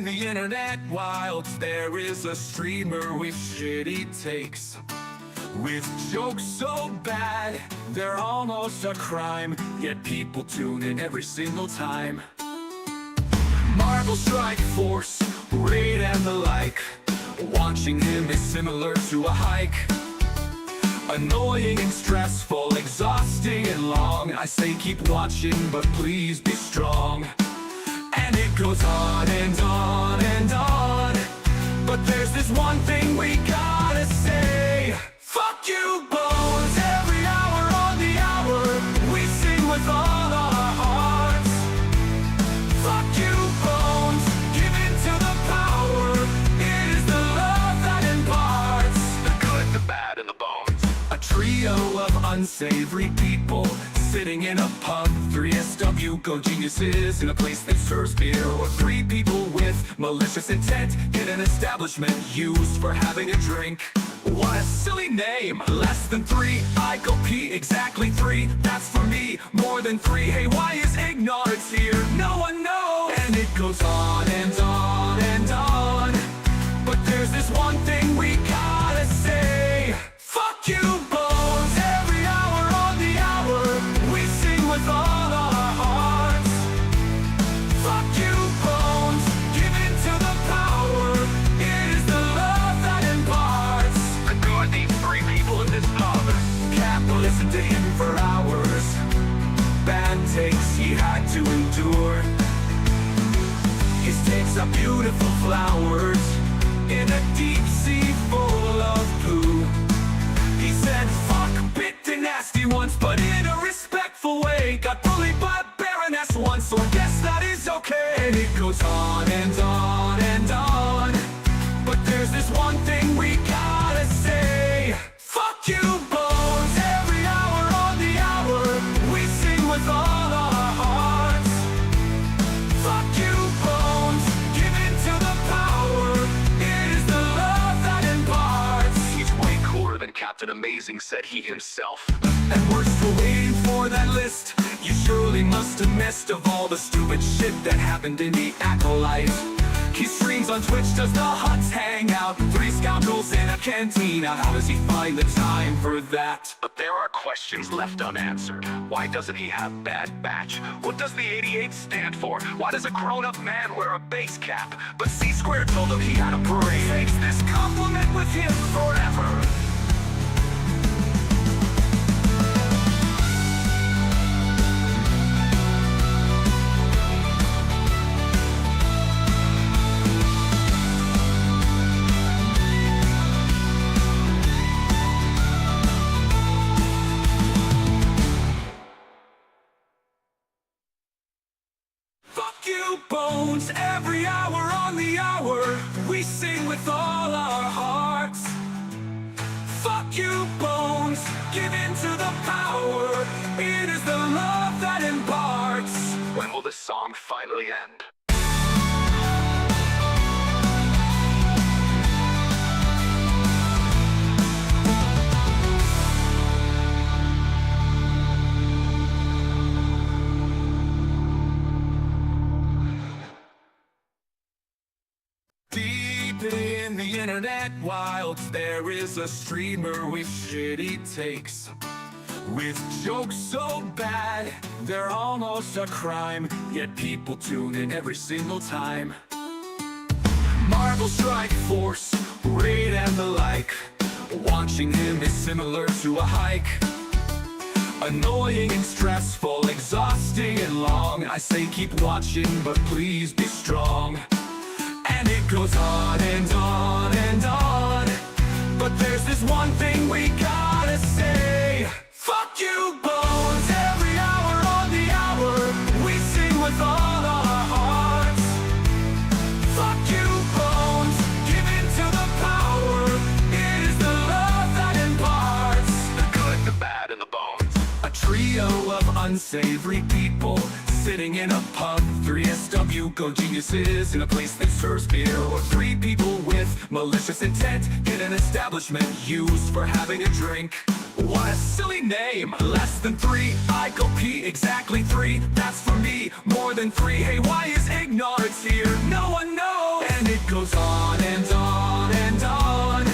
in the internet wild, there is a streamer with shitty takes, with jokes so bad, they're almost a crime, yet people tune in every single time. Marvel Strike Force, Raid and the like, watching him is similar to a hike. Annoying and stressful, exhausting and long, I say keep watching, but please be strong. And it goes on and on and on, but there's this one thing we gotta say. Fuck you, Bones, every hour on the hour, we sing with all our hearts. Fuck you, Bones, give in to the power, it is the love that imparts the good, the bad, and the bones. A trio of unsavory people sitting in a pub, 3SW go geniuses in a place that serves beer, or three people with malicious intent in an establishment used for having a drink. What a silly name! Less than three, I go pee, exactly three, that's for me. More than three, hey, why is ignorance here? No one knows! And it goes on and on and on, but there's this one thing we gotta say. Fuck you, Bones, every hour on the hour, we sing with all our hearts. Fuck you, Bones, give in to the power, it is the love that imparts the good. These three people in this pub can't listen to him for hours. Bad takes he had to endure. His takes are beautiful flowers in a deep sea full of poo. He said fuck bit nasty once, but in a respectful way. Got bullied by a baroness once, so I guess that is okay. And it goes on and on and on, but there's this one thing we gotta say. Fuck you, Bones, every hour on the hour, we sing with all our hearts. Fuck you, Bones, give in to the power, it is the love that imparts. He's way cooler than Captain Amazing, said he himself. And we're still waiting for that list. You surely must have missed of all the stupid shit that happened in the Acolyte. He streams on Twitch, does the huts hang out, three scoundrels in a cantina. How does he find the time for that? But there are questions left unanswered. Why doesn't he have Bad Batch? What does the 88 stand for? Why does a grown-up man wear a base cap? But C-Squared told him he had a parade. Takes this compliment with him forever. Bones, every hour on the hour, we sing with all our hearts. Fuck you, Bones, give in to the power, it is the love that imparts. When will this song finally end? In the internet wild, there is a streamer with shitty takes, with jokes so bad, they're almost a crime, yet people tune in every single time. Marvel Strike Force, Raid and the like, watching him is similar to a hike. Annoying and stressful, exhausting and long, I say keep watching, but please be strong. And it goes on and on and on, but there's this one thing we gotta say. Fuck you, Bones, every hour on the hour, we sing with all our hearts. Fuck you, Bones, give in to the power, it is the love that imparts the good, the bad, and the bones. A trio of unsavory people sitting in a pub, 3SW go geniuses in a place that serves beer, or three people with malicious intent in an establishment used for having a drink. What a silly name! Less than three, I go pee, exactly three, that's for me. More than three, hey, why is ignorance here? No one knows! goes on and on and on.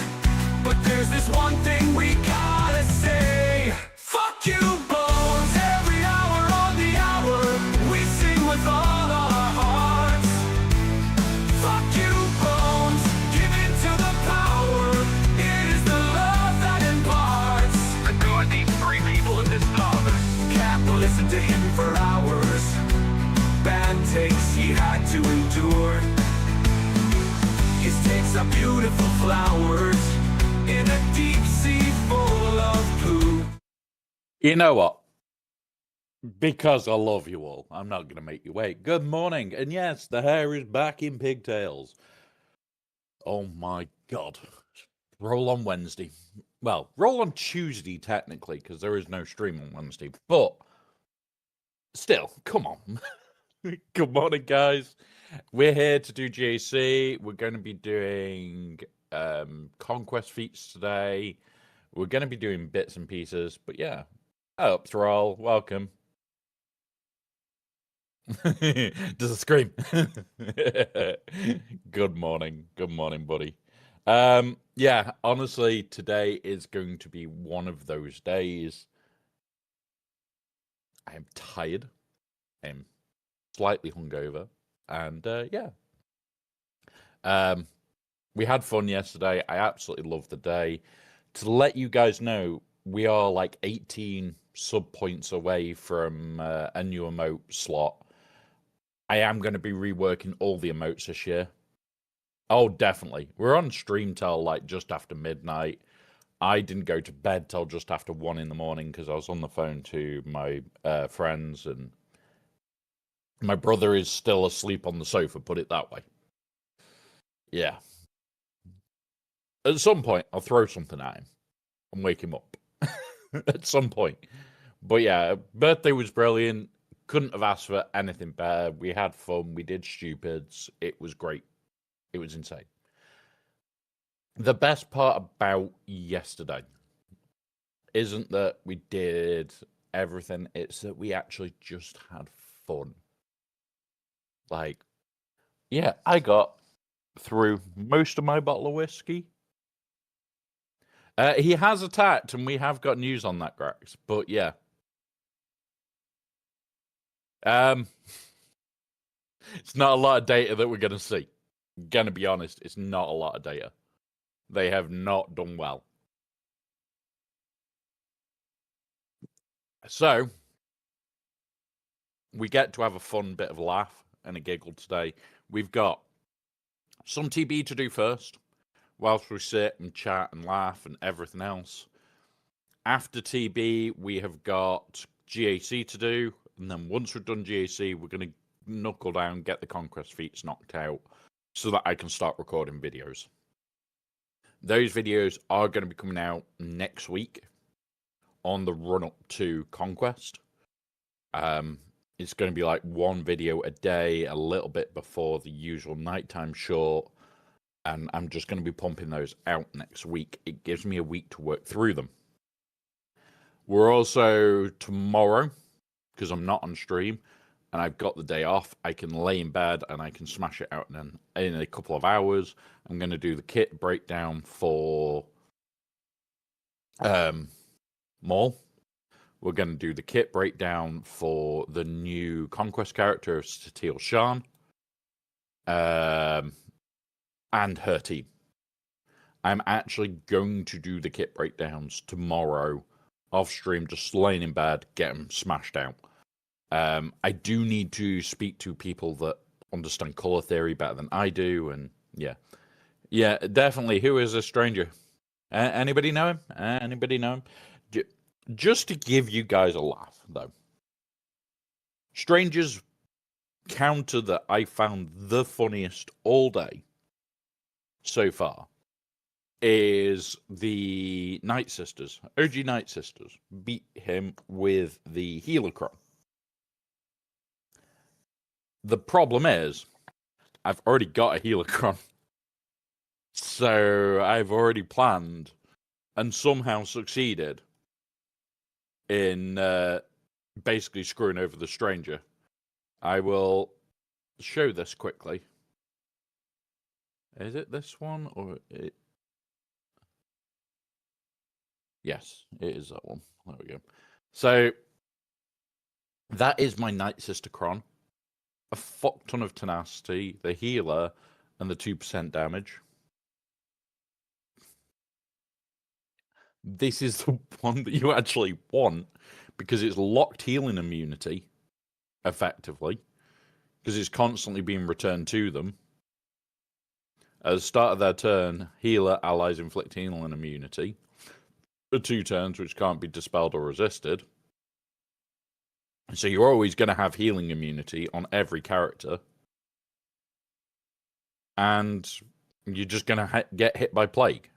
But there's this one thing we gotta say. Fuck you, Bones. Every hour on the hour, we sing with all our hearts. Fuck you, Bones. Give in to the power. It is the love that imparts. The God needs 3 people in this love. Can't listen to him for hours. Bad takes he had to endure. His takes are beautiful flowers in a deep sea full of poo. You know what? Because I love you all, I'm not going to make you wait. Good morning. And yes, the hair is back in pigtails. Oh my God. Roll on Wednesday. Well, roll on Tuesday, technically, because there is no stream on Wednesday. But still, come on. Good morning, guys. We're here to do GaC. We're going to be doing conquest feats today. We're going to be doing bits and pieces. But yeah. Oh, Thrall, welcome. Does it scream? Good morning, buddy. Yeah, honestly, today is going to be one of those days. I am tired. I'm slightly hungover, and yeah. We had fun yesterday. I absolutely loved the day. To let you guys know, we are like 18 sub points away from a new emote slot. I am going to be reworking all the emotes this year. Oh, definitely. We're on stream till like just after midnight. I didn't go to bed till just after 1 in the morning because I was on the phone to my friends, and my brother is still asleep on the sofa, put it that way. Yeah. At some point, I'll throw something at him and wake him up. At some point. But yeah, birthday was brilliant. Couldn't have asked for anything better. We had fun. We did stupids. It was great. It was insane. The best part about yesterday isn't that we did everything. It's that we actually just had fun. Like, yeah, I got through most of my bottle of whiskey. He has attacked, and we have got news on that, Grax. But yeah. It's not a lot of data that we're going to see. Gonna be honest, it's not a lot of data. They have not done well. So, we get to have a fun bit of a laugh and a giggle today. We've got some TB to do first, whilst we sit and chat and laugh and everything else. After TB, we have got GaC to do, and then once we've done GaC, we're going to knuckle down, get the conquest feats knocked out, so that I can start recording videos. Those videos are going to be coming out next week on the run-up to Conquest. It's going to be like 1 video a day, a little bit before the usual nighttime short, and I'm just going to be pumping those out next week. It gives me a week to work through them. We're also tomorrow, because I'm not on stream, and I've got the day off, I can lay in bed and I can smash it out in a couple of hours. I'm going to do the kit breakdown for Maul. We're going to do the kit breakdown for the new Conquest character of Satil Shan, and her team. I'm actually going to do the kit breakdowns tomorrow off stream, just laying in bed, get them smashed out. I do need to speak to people that understand color theory better than I do, and yeah, definitely. Who is this stranger? Anybody know him? Anybody know him? Just to give you guys a laugh, though. Stranger's counter that I found the funniest all day so far is the Night Sisters. OG Night Sisters beat him with the Helicron. The problem is, I've already got a Helicron. So I've already planned and somehow succeeded in basically screwing over the stranger. I will show this quickly. Is it this one or it? Yes, it is that one. There we go. So that is my Night Sister Cron. A fuck ton of tenacity, the healer, and the 2% damage. This is the one that you actually want because it's locked healing immunity, effectively, because it's constantly being returned to them. At the start of their turn, healer allies inflict healing immunity for 2 turns, which can't be dispelled or resisted. So you're always going to have healing immunity on every character. And you're just going to get hit by plague.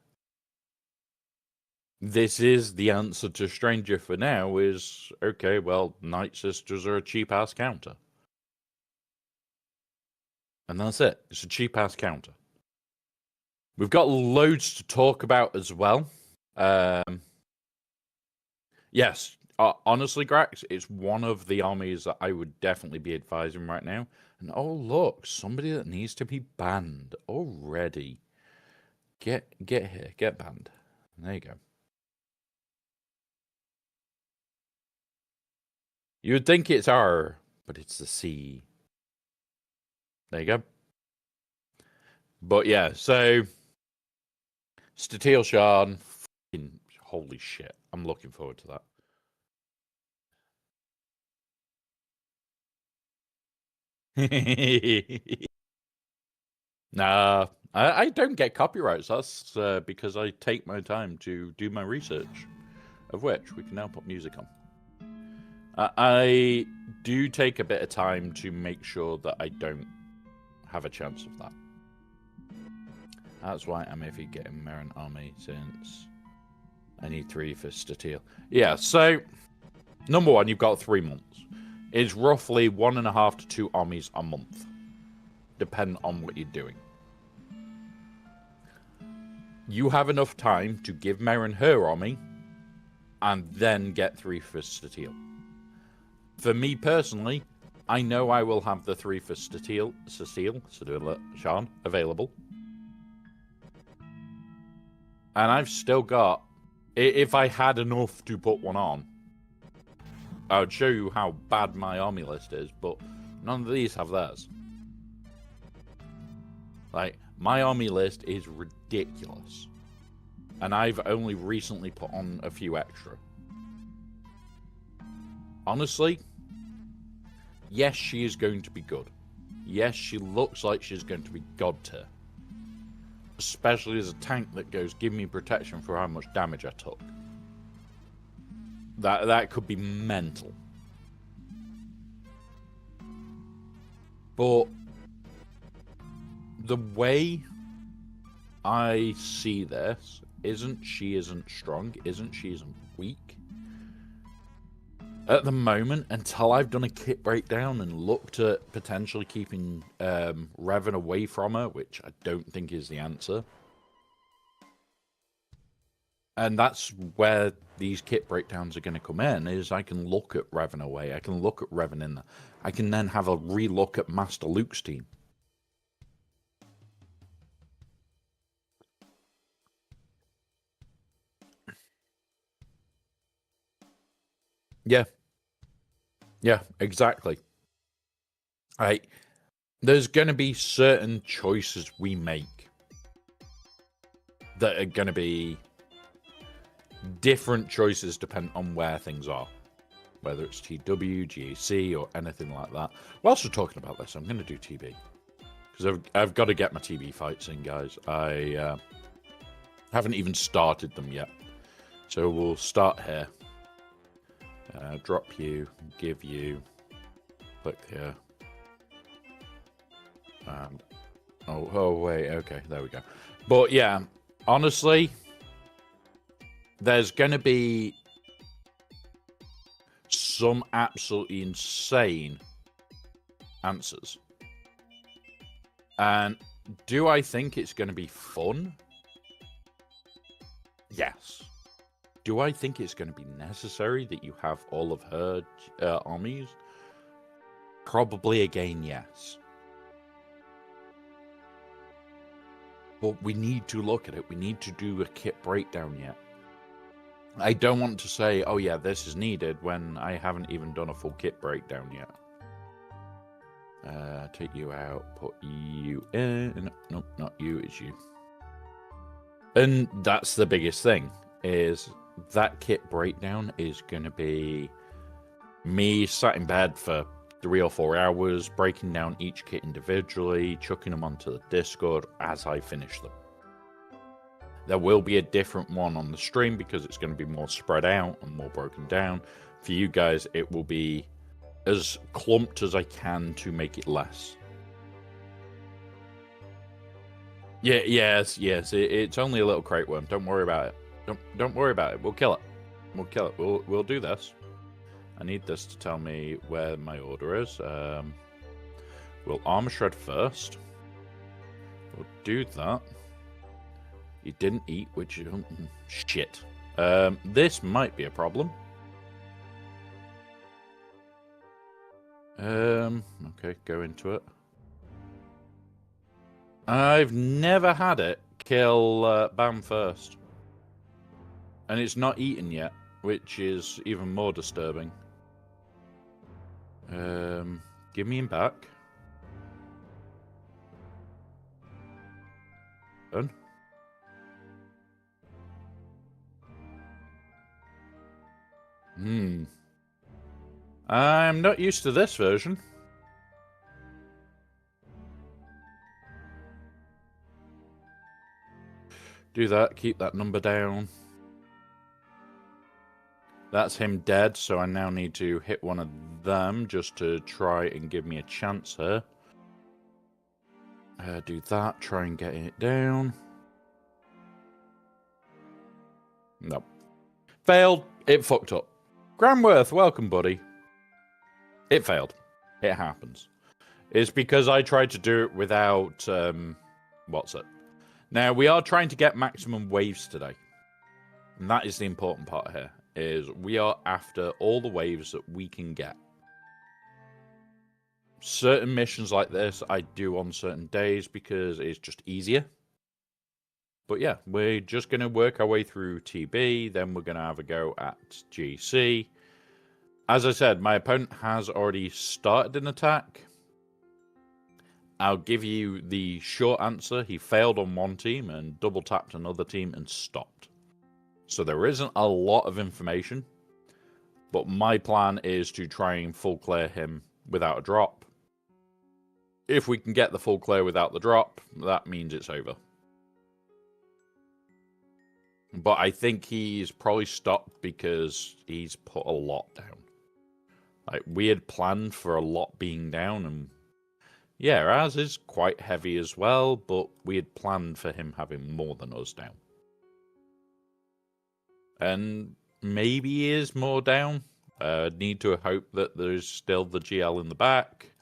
This is the answer to Stranger for now is, okay, well, Night Sisters are a cheap-ass counter. And that's it. It's a cheap-ass counter. We've got loads to talk about as well. Yes, honestly, Grax, it's one of the armies that I would definitely be advising right now. And oh, look, somebody that needs to be banned already. Get here, get banned. There you go. You would think it's R, but it's the C. There you go. But yeah, so Steel Shard, holy shit. I'm looking forward to that. Nah, I don't get copyrights. That's because I take my time to do my research, of which we can now put music on. I do take a bit of time to make sure that I don't have a chance of that. That's why I'm if you getting Marin Army since I need 3 for Steel. Yeah, so number 1, you've got 3 months. It's roughly 1.5 to 2 armies a month, depending on what you're doing. You have enough time to give Marin her army and then get 3 for Steel. For me personally, I know I will have the 3 for Steel, Sean, available. And I've still got, if I had enough to put one on, I would show you how bad my army list is, but none of these have theirs. Like, my army list is ridiculous. And I've only recently put on a few extra. Honestly, yes, she is going to be good. Yes, she looks like she's going to be god tier. Especially as a tank that goes, give me protection for how much damage I took. That could be mental. But the way I see this she isn't strong, she isn't weak. At the moment, until I've done a kit breakdown and looked at potentially keeping Revan away from her, which I don't think is the answer. And that's where these kit breakdowns are going to come in, is I can look at Revan away, I can look at Revan in there. I can then have a re-look at Master Luke's team. Yeah. Yeah, exactly. Right. There's going to be certain choices we make that are going to be different choices depending on where things are. Whether it's TW, GaC, or anything like that. Whilst we're talking about this, I'm going to do TB. Because I've got to get my TB fights in, guys. I haven't even started them yet. So we'll start here. Drop you, give you, click here. And oh wait, okay, there we go. But yeah, honestly, there's going to be some absolutely insane answers. And do I think it's going to be fun? Yes. Do I think it's going to be necessary that you have all of her armies? Probably again, yes. But we need to look at it. We need to do a kit breakdown yet. I don't want to say, oh yeah, this is needed when I haven't even done a full kit breakdown yet. Take you out, put you in. Nope, not you, it's you. And that's the biggest thing, is that kit breakdown is going to be me sat in bed for 3 or 4 hours, breaking down each kit individually, chucking them onto the Discord as I finish them. There will be a different one on the stream because it's going to be more spread out and more broken down. For you guys, it will be as clumped as I can to make it less. Yeah, yes. It's only a little crate worm. Don't worry about it. Don't worry about it. We'll kill it. We'll kill it. We'll do this. I need this to tell me where my order is. We'll armor shred first. We'll do that. You didn't eat, which is shit. This might be a problem. Okay, go into it. I've never had it kill Bam first. And it's not eaten yet, which is even more disturbing. Give me him back. Done. I'm not used to this version. Do that, keep that number down. That's him dead, so I now need to hit one of them just to try and give me a chance here. Do that, try and get it down. Nope. Failed. It fucked up. Gramworth, welcome, buddy. It failed. It happens. It's because I tried to do it without... what's it? Now, we are trying to get maximum waves today. And that is the important part here. Is we are after all the waves that we can get. Certain missions like this I do on certain days because it's just easier. But yeah, we're just going to work our way through TB, then we're going to have a go at GC. As I said, my opponent has already started an attack. I'll give you the short answer. He failed on one team and double tapped another team and stopped. So there isn't a lot of information, but my plan is to try and full clear him without a drop. If we can get the full clear without the drop, that means it's over. But I think he's probably stopped because he's put a lot down. Like, we had planned for a lot being down, and yeah, ours is quite heavy as well, but we had planned for him having more than us down. And maybe he is more down. Need to hope that there's still the GL in the back,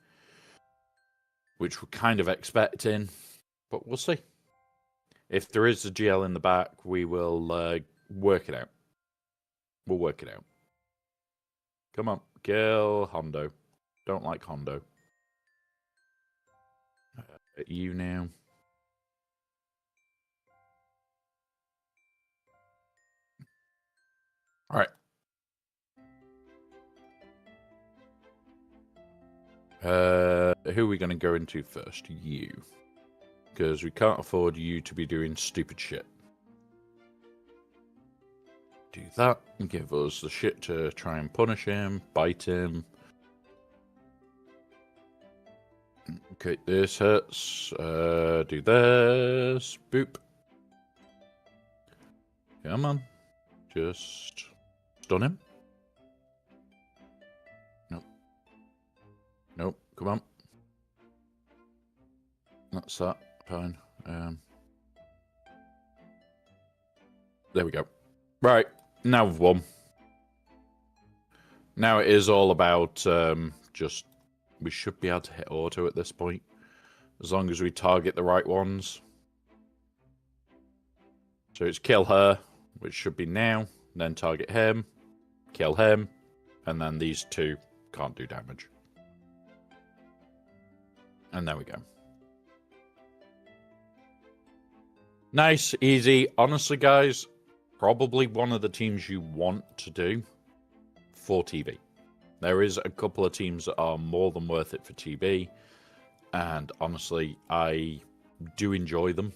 which we're kind of expecting, but we'll see. If there is a GL in the back, we will work it out. We'll work it out. Come on, kill Hondo. Don't like Hondo. You now. All right. Who are we going to go into first? You. Because we can't afford you to be doing stupid shit. Do that and give us the shit to try and punish him, bite him. Okay, this hurts. Do this. Boop. Come on. Just stun him. Nope. Nope. Come on. That's that. Fine. There we go. Right. Now we've won. Now it is all about just... We should be able to hit auto at this point. As long as we target the right ones. So it's kill her, which should be now. Then target him. Kill him. And then these two can't do damage. And there we go. Nice, easy. Honestly, guys, probably one of the teams you want to do for TB. There is a couple of teams that are more than worth it for TB, and honestly, I do enjoy them.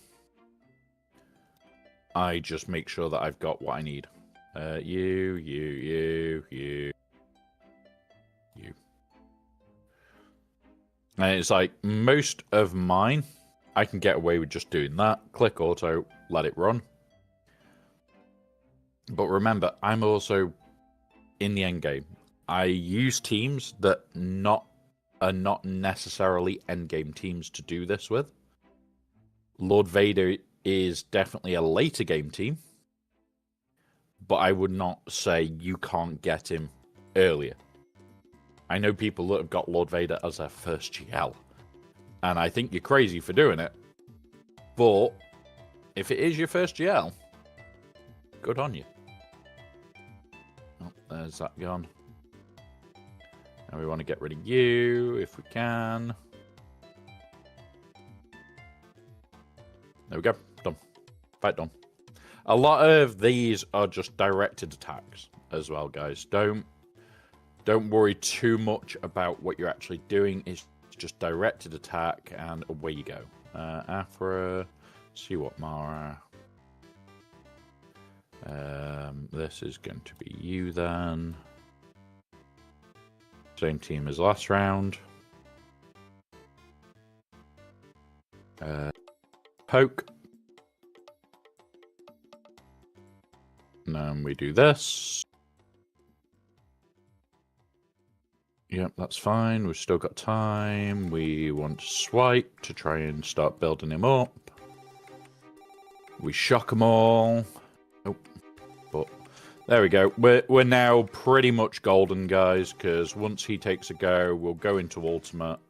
I just make sure that I've got what I need. You. And it's like most of mine, I can get away with just doing that. Click auto, let it run. But remember, I'm also in the end game. I use teams that are not necessarily end game teams to do this with. Lord Vader is definitely a later game team, but I would not say you can't get him earlier. I know people that have got Lord Vader as their first GL, and I think you're crazy for doing it. But if it is your first GL, good on you. Oh, there's that gone. Now we want to get rid of you if we can. There we go. Done. Fight done. A lot of these are just directed attacks as well, guys. Don't worry too much about what you're actually doing. It's just directed attack, and away you go. Afra, see what Mara. This is going to be you then. Same team as last round. Poke. And then we do this. Yep, that's fine. We've still got time. We want to swipe to try and start building him up. We shock them all. Oh, but there we go. We're now pretty much golden, guys, because once he takes a go, we'll go into ultimate,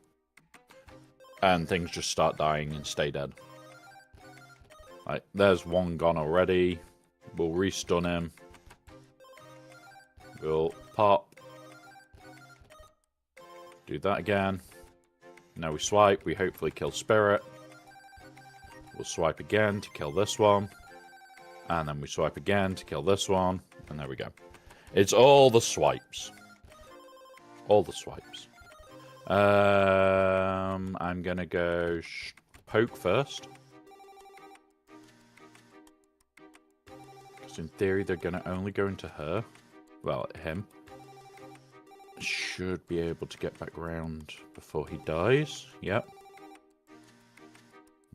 and things just start dying and stay dead. Right, there's one gone already. We'll restun him. We'll pop. Do that again. Now we swipe. We hopefully kill Spirit. We'll swipe again to kill this one. And then we swipe again to kill this one. And there we go. It's all the swipes. All the swipes. I'm going to go poke first. Because in theory, they're going to only go into her. Well, him. Should be able to get back round before he dies. Yep.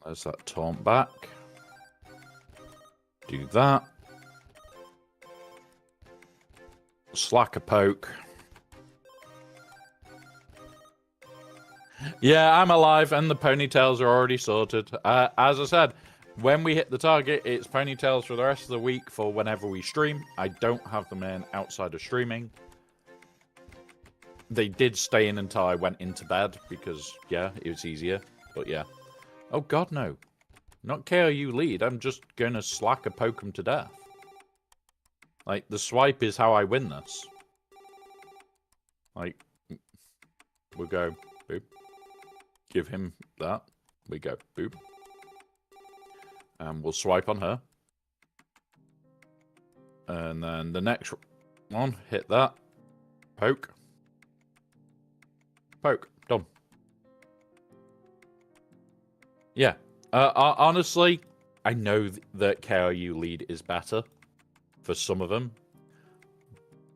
There's that taunt back. Do that. Slack a poke. Yeah, I'm alive and the ponytails are already sorted. As I said, when we hit the target, it's ponytails for the rest of the week for whenever we stream. I don't have them in outside of streaming. They did stay in until I went into bed because, yeah, it was easier. But, yeah. Oh, God, no. Not KRU lead. I'm just going to slack a poke him to death. Like, the swipe is how I win this. Like, we'll go, boop. Give him that. We go, boop. And we'll swipe on her. And then the next one, hit that. Poke. Poke. Done. Yeah. Honestly, I know that KRU lead is better for some of them.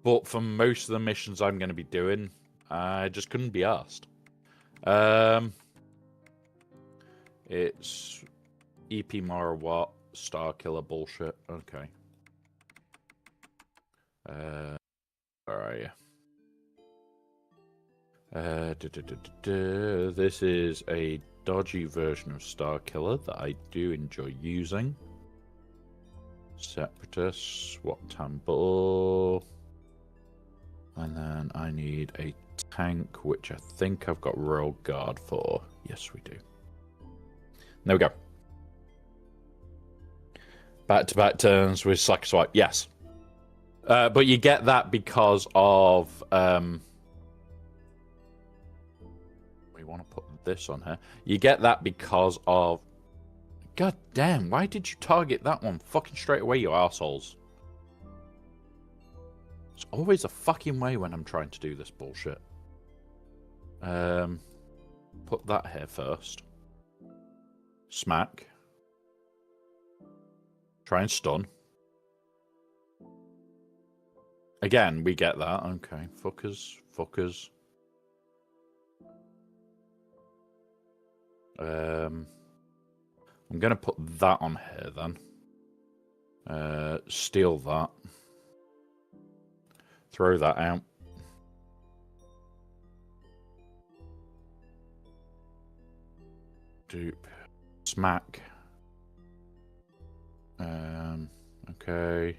But for most of the missions I'm going to be doing, I just couldn't be asked. It's EP Mara Watt, Star Killer bullshit. Okay. Where are you? This is a dodgy version of Star Killer that I do enjoy using. Separatist, SWAT Tambor. And then I need a tank, which I think I've got Royal Guard for. Yes, we do. There we go. Back-to-back turns with Slack Swipe. Yes. But you get that because of... we want to put this on her. You get that because of God damn, why did you target that one fucking straight away, you arseholes? It's always a fucking way when I'm trying to do this bullshit. Put that here first. Smack. Try and stun. Again, we get that. Okay, fuckers, fuckers. I'm gonna put that on here then. Steal that. Throw that out. Dupe. Smack. Okay.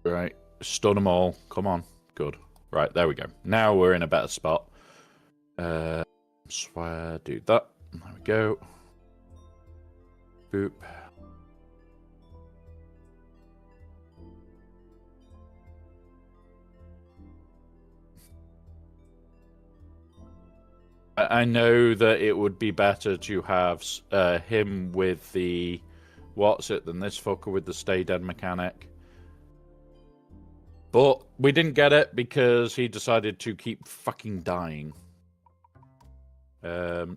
Right. Stun them all. Come on. Good. Right, there we go. Now we're in a better spot. Swear, do that. There we go. Boop. I know that it would be better to have him with the what's it than this fucker with the stay dead mechanic. But we didn't get it because he decided to keep fucking dying.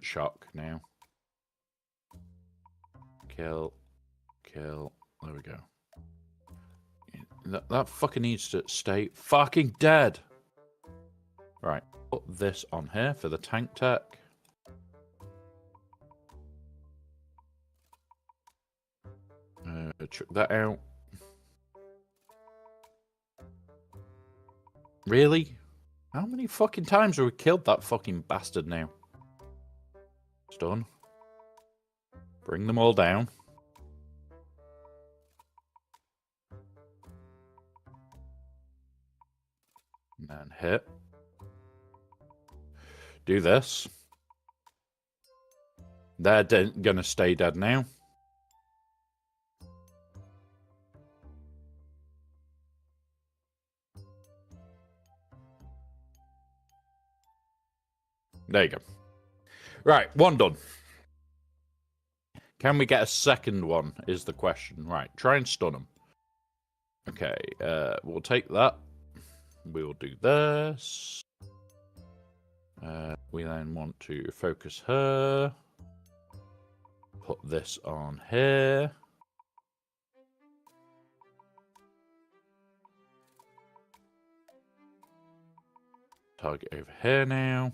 Shock now. Kill. Kill. There we go. That fucker needs to stay fucking dead. Right. Put this on here for the tank tech. Chuck that out. Really? How many fucking times have we killed that fucking bastard now? Stun. Bring them all down. And then hit. Do this. They're gonna stay dead now. There you go. Right, one done. Can we get a second one is the question. Right, try and stun them. Okay, we'll take that. We'll do this. We then want to focus her. Put this on here. Target over here now.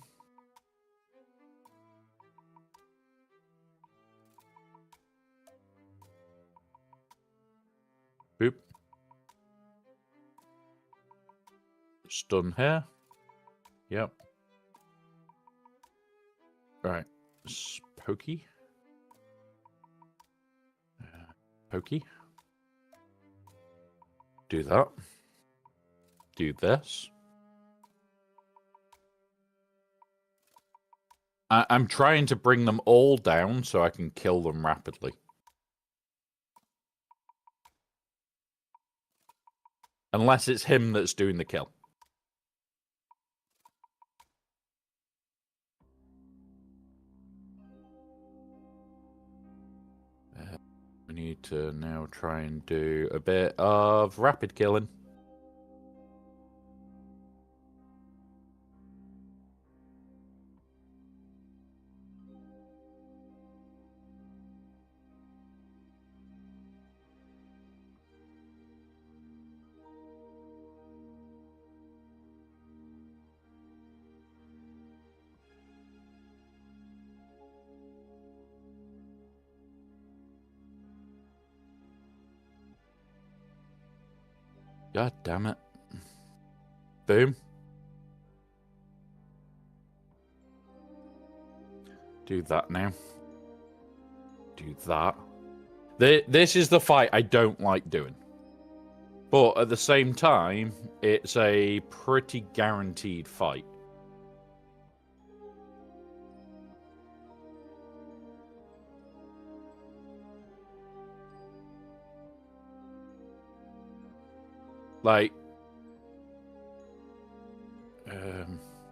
Boop. Stun here. Yep. Right. Pokey. Pokey. Do that. Do this. I'm trying to bring them all down so I can kill them rapidly. Unless it's him that's doing the kill. We need to now try and do a bit of rapid killing. God damn it. Boom. Do that now. Do that. This is the fight I don't like doing. But at the same time, it's a pretty guaranteed fight. Like,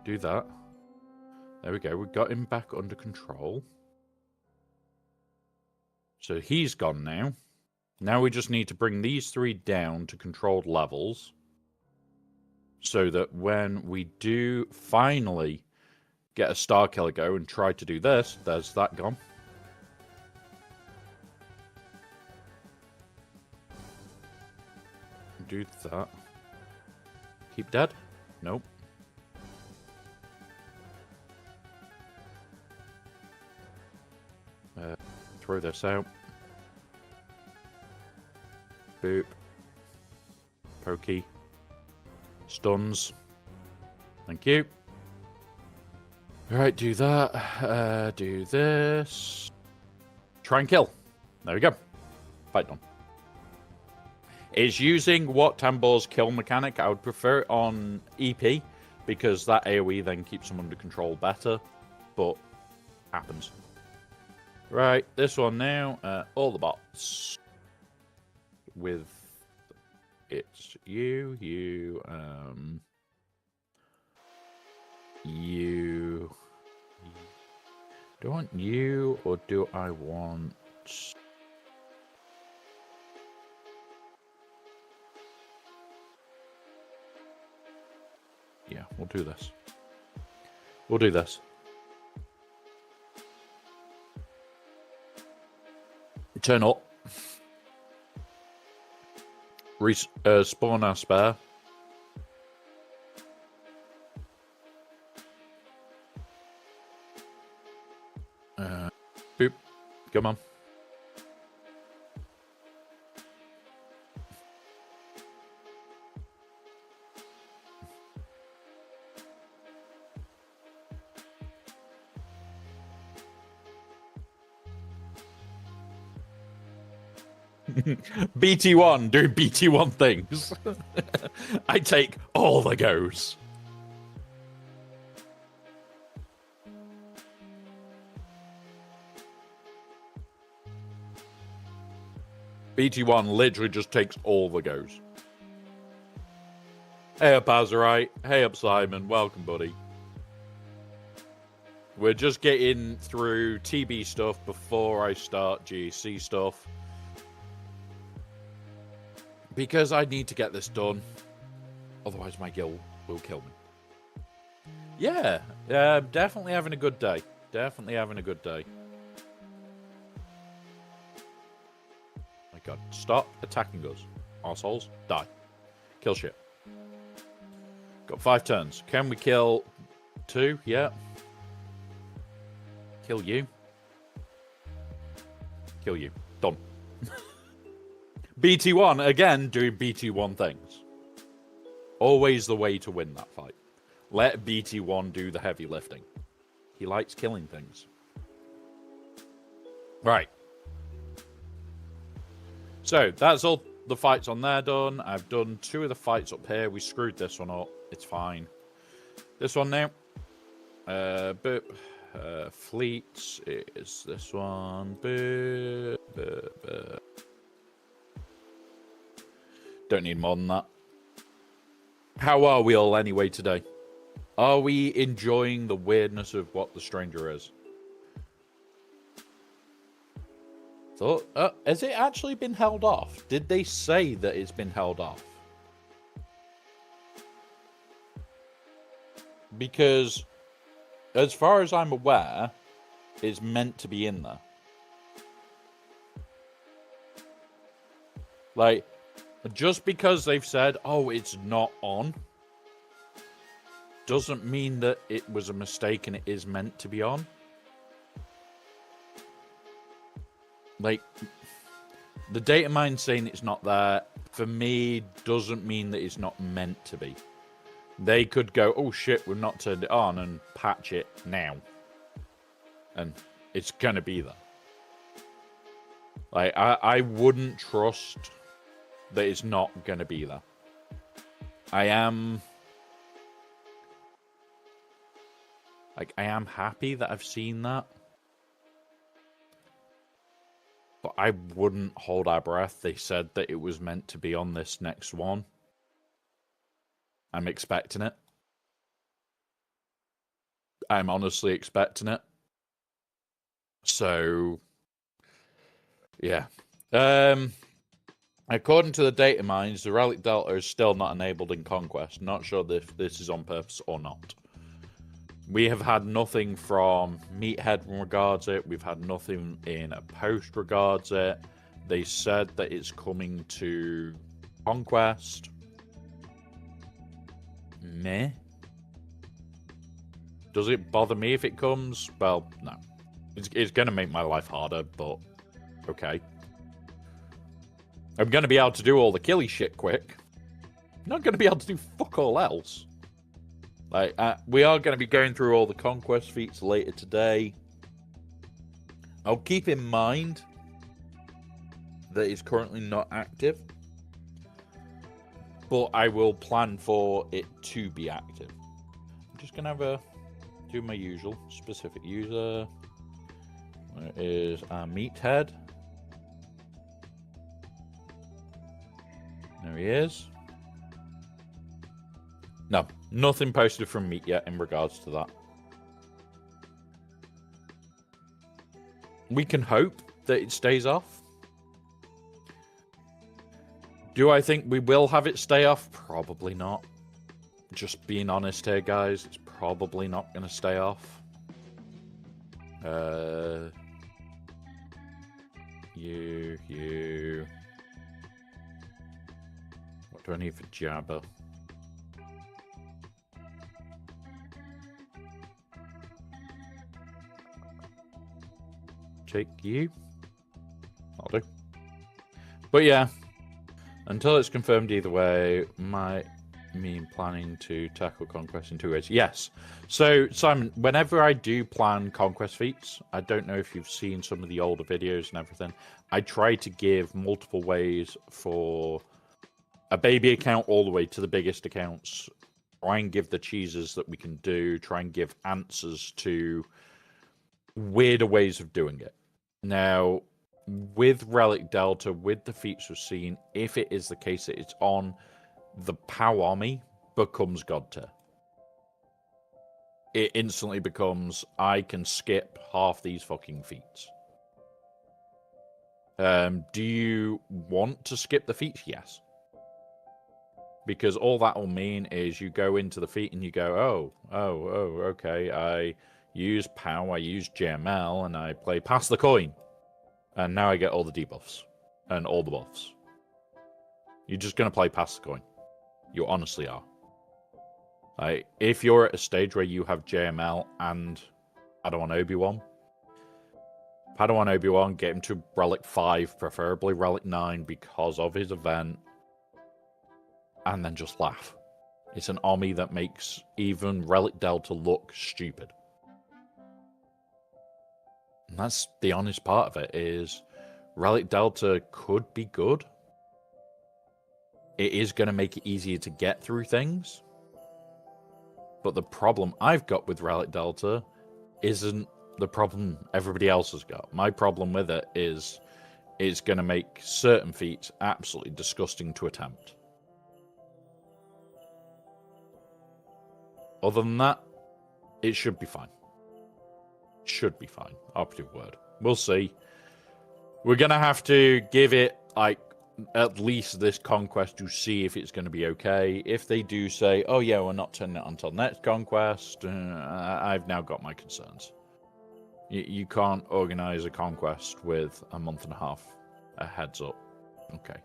do that. There we go. We got him back under control. So he's gone now. Now we just need to bring these 3 down to controlled levels. So that when we do finally get a Star Killer go and try to do this, there's that gone. Do that. Keep dead? Nope. Throw this out. Boop. Pokey. Stuns. Thank you. Alright, do that. Do this. Try and kill. There we go. Fight done. It's using what Tambor's kill mechanic. I would prefer it on EP because that AoE then keeps them under control better. But happens. Right, this one now. All the bots. With it's you. Do I want you or do I want... Yeah, we'll do this. We'll do this. Turn up. Spawn our spare. Boop. Come on. BT1, do BT1 things. I take all the goes. BT1 literally just takes all the goes. Hey up, Azurite. Hey up, Simon. Welcome, buddy. We're just getting through TB stuff before I start GaC stuff. Because I need to get this done. Otherwise my guild will kill me. Yeah, definitely having a good day. Definitely having a good day. My god, stop attacking us. Arseholes, die. Kill shit. Got 5 turns. Can we kill 2? Yeah. Kill you. Kill you. Done. BT1, again, doing BT1 things. Always the way to win that fight. Let BT1 do the heavy lifting. He likes killing things. Right. So, that's all the fights on there done. I've done 2 of the fights up here. We screwed this one up. It's fine. This one now. Boop. Fleets is this one. Boop. Boop. Boop. Don't need more than that. How are we all anyway today? Are we enjoying the weirdness of what the stranger is? So, has it actually been held off? Did they say that it's been held off? Because, as far as I'm aware, it's meant to be in there. Like, just because they've said, oh, it's not on, doesn't mean that it was a mistake and it is meant to be on. Like, the data mine saying it's not there, for me, doesn't mean that it's not meant to be. They could go, oh shit, we've not turned it on, and patch it now. And it's gonna be there. Like, I wouldn't trust that it's not gonna be there. I am happy that I've seen that. But I wouldn't hold our breath. They said that it was meant to be on this next one. I'm expecting it. I'm honestly expecting it. So, yeah. According to the data mines, the Relic Delta is still not enabled in Conquest. Not sure if this is on purpose or not. We have had nothing from Meathead regards it. We've had nothing in a post regards it. They said that it's coming to Conquest. Meh. Does it bother me if it comes? Well, no. It's going to make my life harder, but okay. I'm going to be able to do all the killy shit quick. I'm not going to be able to do fuck all else. Like, we are going to be going through all the conquest feats later today. I'll keep in mind that it's currently not active, but I will plan for it to be active. I'm just going to do my usual specific user. Where is our Meathead? There he is. No, nothing posted from Meat yet in regards to that. We can hope that it stays off. Do I think we will have it stay off? Probably not. Just being honest here, guys, it's probably not going to stay off. You. What do I need for Jabba? Take you. I'll do. But yeah, until it's confirmed either way, me planning to tackle conquest in 2 ways. Yes. So, Simon, whenever I do plan conquest feats, I don't know if you've seen some of the older videos and everything, I try to give multiple ways for a baby account all the way to the biggest accounts. Try and give the cheeses that we can do. Try and give answers to weirder ways of doing it. Now, with Relic Delta, with the feats we've seen, if it is the case that it's on, the POW army becomes God tier. It instantly becomes, I can skip half these fucking feats. Do you want to skip the feats? Yes. Because all that will mean is you go into the feat and you go, okay, I use POW, I use GML, and I play Pass the Coin. And now I get all the debuffs and all the buffs. You're just going to play Pass the Coin. You honestly are. Like, if you're at a stage where you have JML and Padawan Obi-Wan, get him to Relic 5, preferably Relic 9 because of his event, and then just laugh. It's an army that makes even Relic Delta look stupid. And that's the honest part of it, is Relic Delta could be good. It is going to make it easier to get through things. But the problem I've got with Relic Delta isn't the problem everybody else has got. My problem with it is it's going to make certain feats absolutely disgusting to attempt. Other than that, it should be fine. Should be fine. Operative word. We'll see. We're going to have to give it, like, at least this conquest to see if it's going to be okay. If they do say, oh yeah, we're not turning it until next conquest, I've now got my concerns. You can't organize a conquest with a month and a half a heads up. Okay.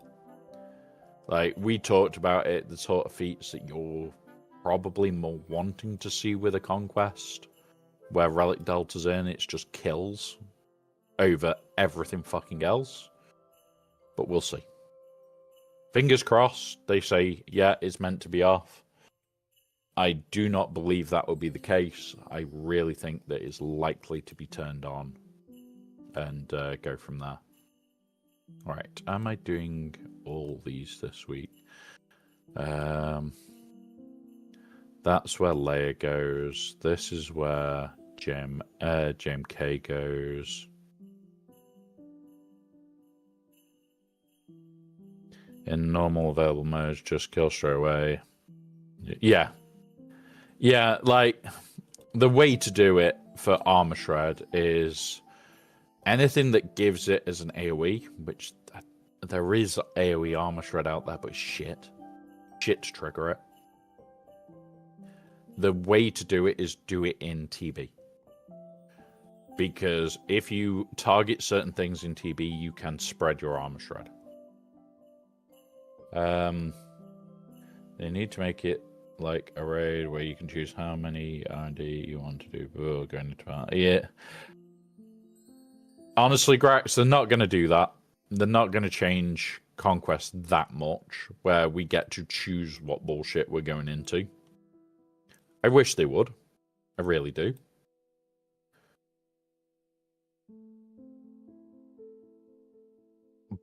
Like, we talked about it, the sort of feats that you're probably more wanting to see with a conquest, where Relic Delta's in, it's just kills over everything fucking else. But we'll see. Fingers crossed, they say, yeah, it's meant to be off. I do not believe that will be the case. I really think that it's likely to be turned on and go from there. All right, am I doing all these this week? That's where Leia goes. This is where JMK goes. In normal available modes, just kill straight away. Yeah. Yeah, like, the way to do it for Armor Shred is anything that gives it as an AoE, which there is AoE Armor Shred out there, but it's shit. Shit to trigger it. The way to do it is do it in TB. Because if you target certain things in TB, you can spread your Armor Shred. They need to make it like a raid where you can choose how many R&D you want to do before going into yeah. Honestly, Grax, they're not going to do that. They're not going to change Conquest that much, where we get to choose what bullshit we're going into. I wish they would. I really do.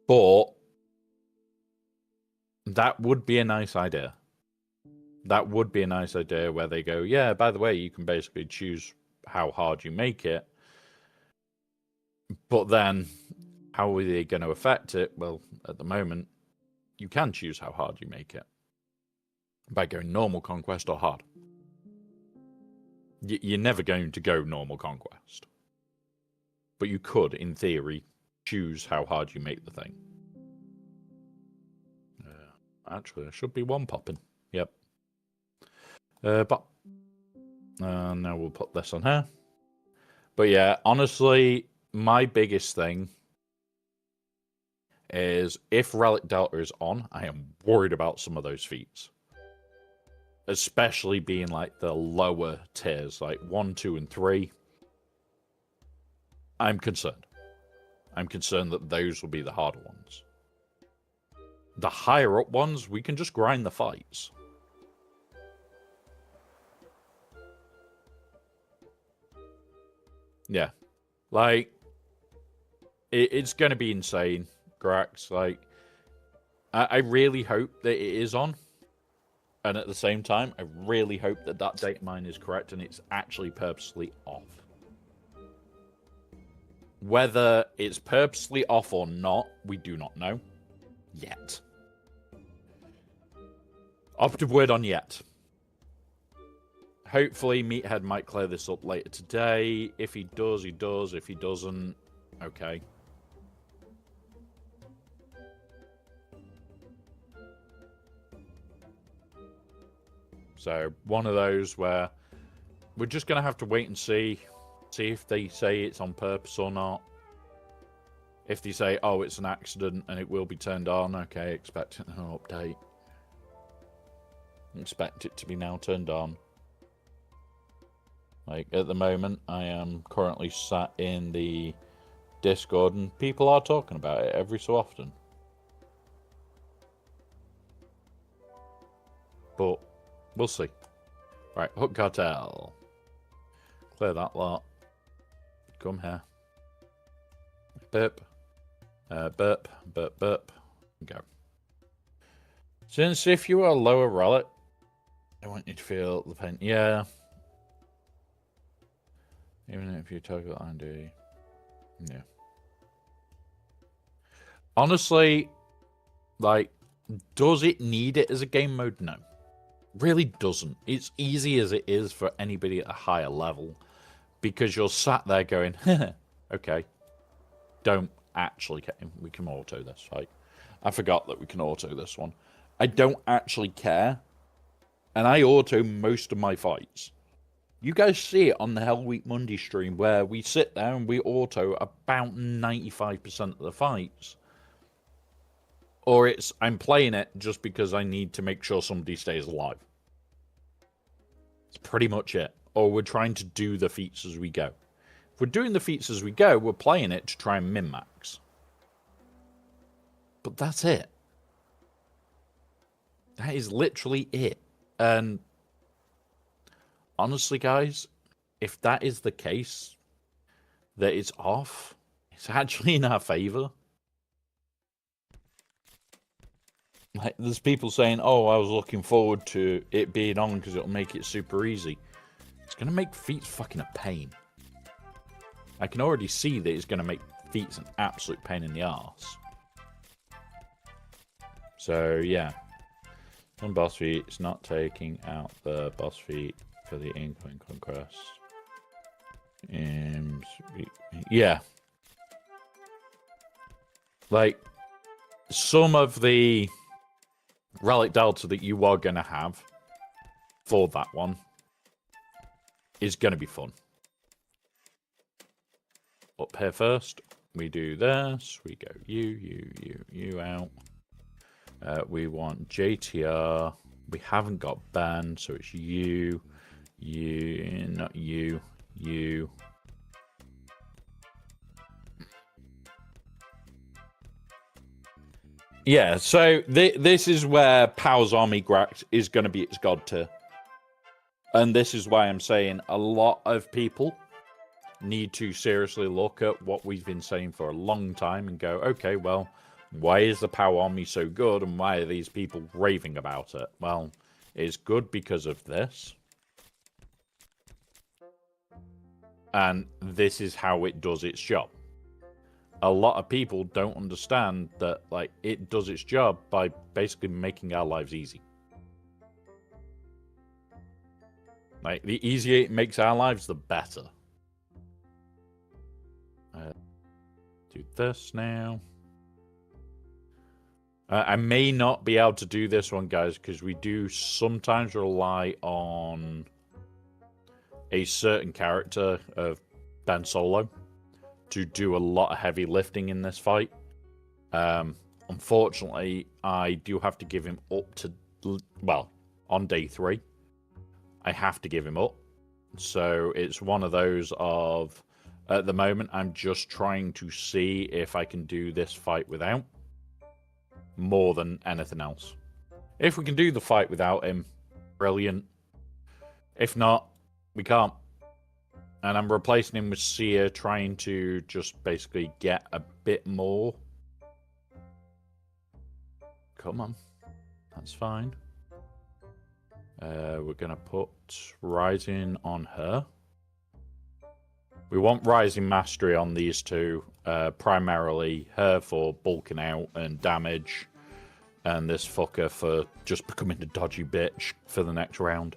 But that would be a nice idea. That would be a nice idea where they go, yeah, by the way, you can basically choose how hard you make it. But then, how are they going to affect it? Well, at the moment, you can choose how hard you make it. By going normal conquest or hard. You're never going to go normal conquest. But you could, in theory, choose how hard you make the thing. Actually, there should be one popping. Yep. But now we'll put this on here. But yeah, honestly, my biggest thing is if Relic Delta is on, I am worried about some of those feats. Especially being like the lower tiers, like 1, 2, and 3. I'm concerned. I'm concerned that those will be the harder ones. The higher up ones, we can just grind the fights. Yeah. Like, it's going to be insane, Grax. Like, I really hope that it is on. And at the same time, I really hope that that data mine is correct and it's actually purposely off. Whether it's purposely off or not, we do not know. Yet. Operative word on yet. Hopefully, Meathead might clear this up later today. If he does, he does. If he doesn't, okay. So, one of those where we're just going to have to wait and see if they say it's on purpose or not. If they say, oh, it's an accident and it will be turned on, okay, expect an update. Expect it to be now turned on. Like, at the moment, I am currently sat in the Discord and people are talking about it every so often. But we'll see. Right, Hook Cartel. Clear that lot. Come here. Burp. Burp. Burp. Burp. Go. Since if you are a lower relic, I want you to feel the pain. Yeah. Even if you target R&D. Yeah. Honestly, like, does it need it as a game mode? No. Really doesn't. It's easy as it is for anybody at a higher level. Because you're sat there going, okay. Don't actually care. We can auto this, right? I forgot that we can auto this one. I don't actually care. And I auto most of my fights. You guys see it on the Hell Week Monday stream where we sit there and we auto about 95% of the fights. Or it's, I'm playing it just because I need to make sure somebody stays alive. It's pretty much it. Or we're trying to do the feats as we go. If we're doing the feats as we go, we're playing it to try and min-max. But that's it. That is literally it. And honestly, guys, if that is the case, that it's off, it's actually in our favor. Like, there's people saying, oh, I was looking forward to it being on because it'll make it super easy. It's going to make feats fucking a pain. I can already see that it's going to make feats an absolute pain in the arse. So, yeah. Some boss feat, it's not taking out the boss feat for the incoming conquest. Yeah. Like, some of the relic delta that you are going to have for that one is going to be fun. Up here first, we do this. We go you out. We want JTR. We haven't got Ben, so it's you, not you, you. Yeah, so this is where Powers Army Grax is going to be its god tier. And this is why I'm saying a lot of people need to seriously look at what we've been saying for a long time and go, okay, well, why is the Power Army so good and why are these people raving about it? Well, it's good because of this. And this is how it does its job. A lot of people don't understand that, like, it does its job by basically making our lives easy. Like, the easier it makes our lives, the better. Do this now. I may not be able to do this one, guys, because we do sometimes rely on a certain character of Ben Solo to do a lot of heavy lifting in this fight. Unfortunately, I do have to give him up to, well, on day 3. I have to give him up. So it's one of those of, at the moment, I'm just trying to see if I can do this fight without, more than anything else. If we can do the fight without him, brilliant. If not, we can't. And I'm replacing him with Seer, trying to just basically get a bit more. Come on. That's fine. We're going to put Rising on her. We want Rising Mastery on these two. Primarily her for bulking out and damage. And this fucker for just becoming a dodgy bitch for the next round.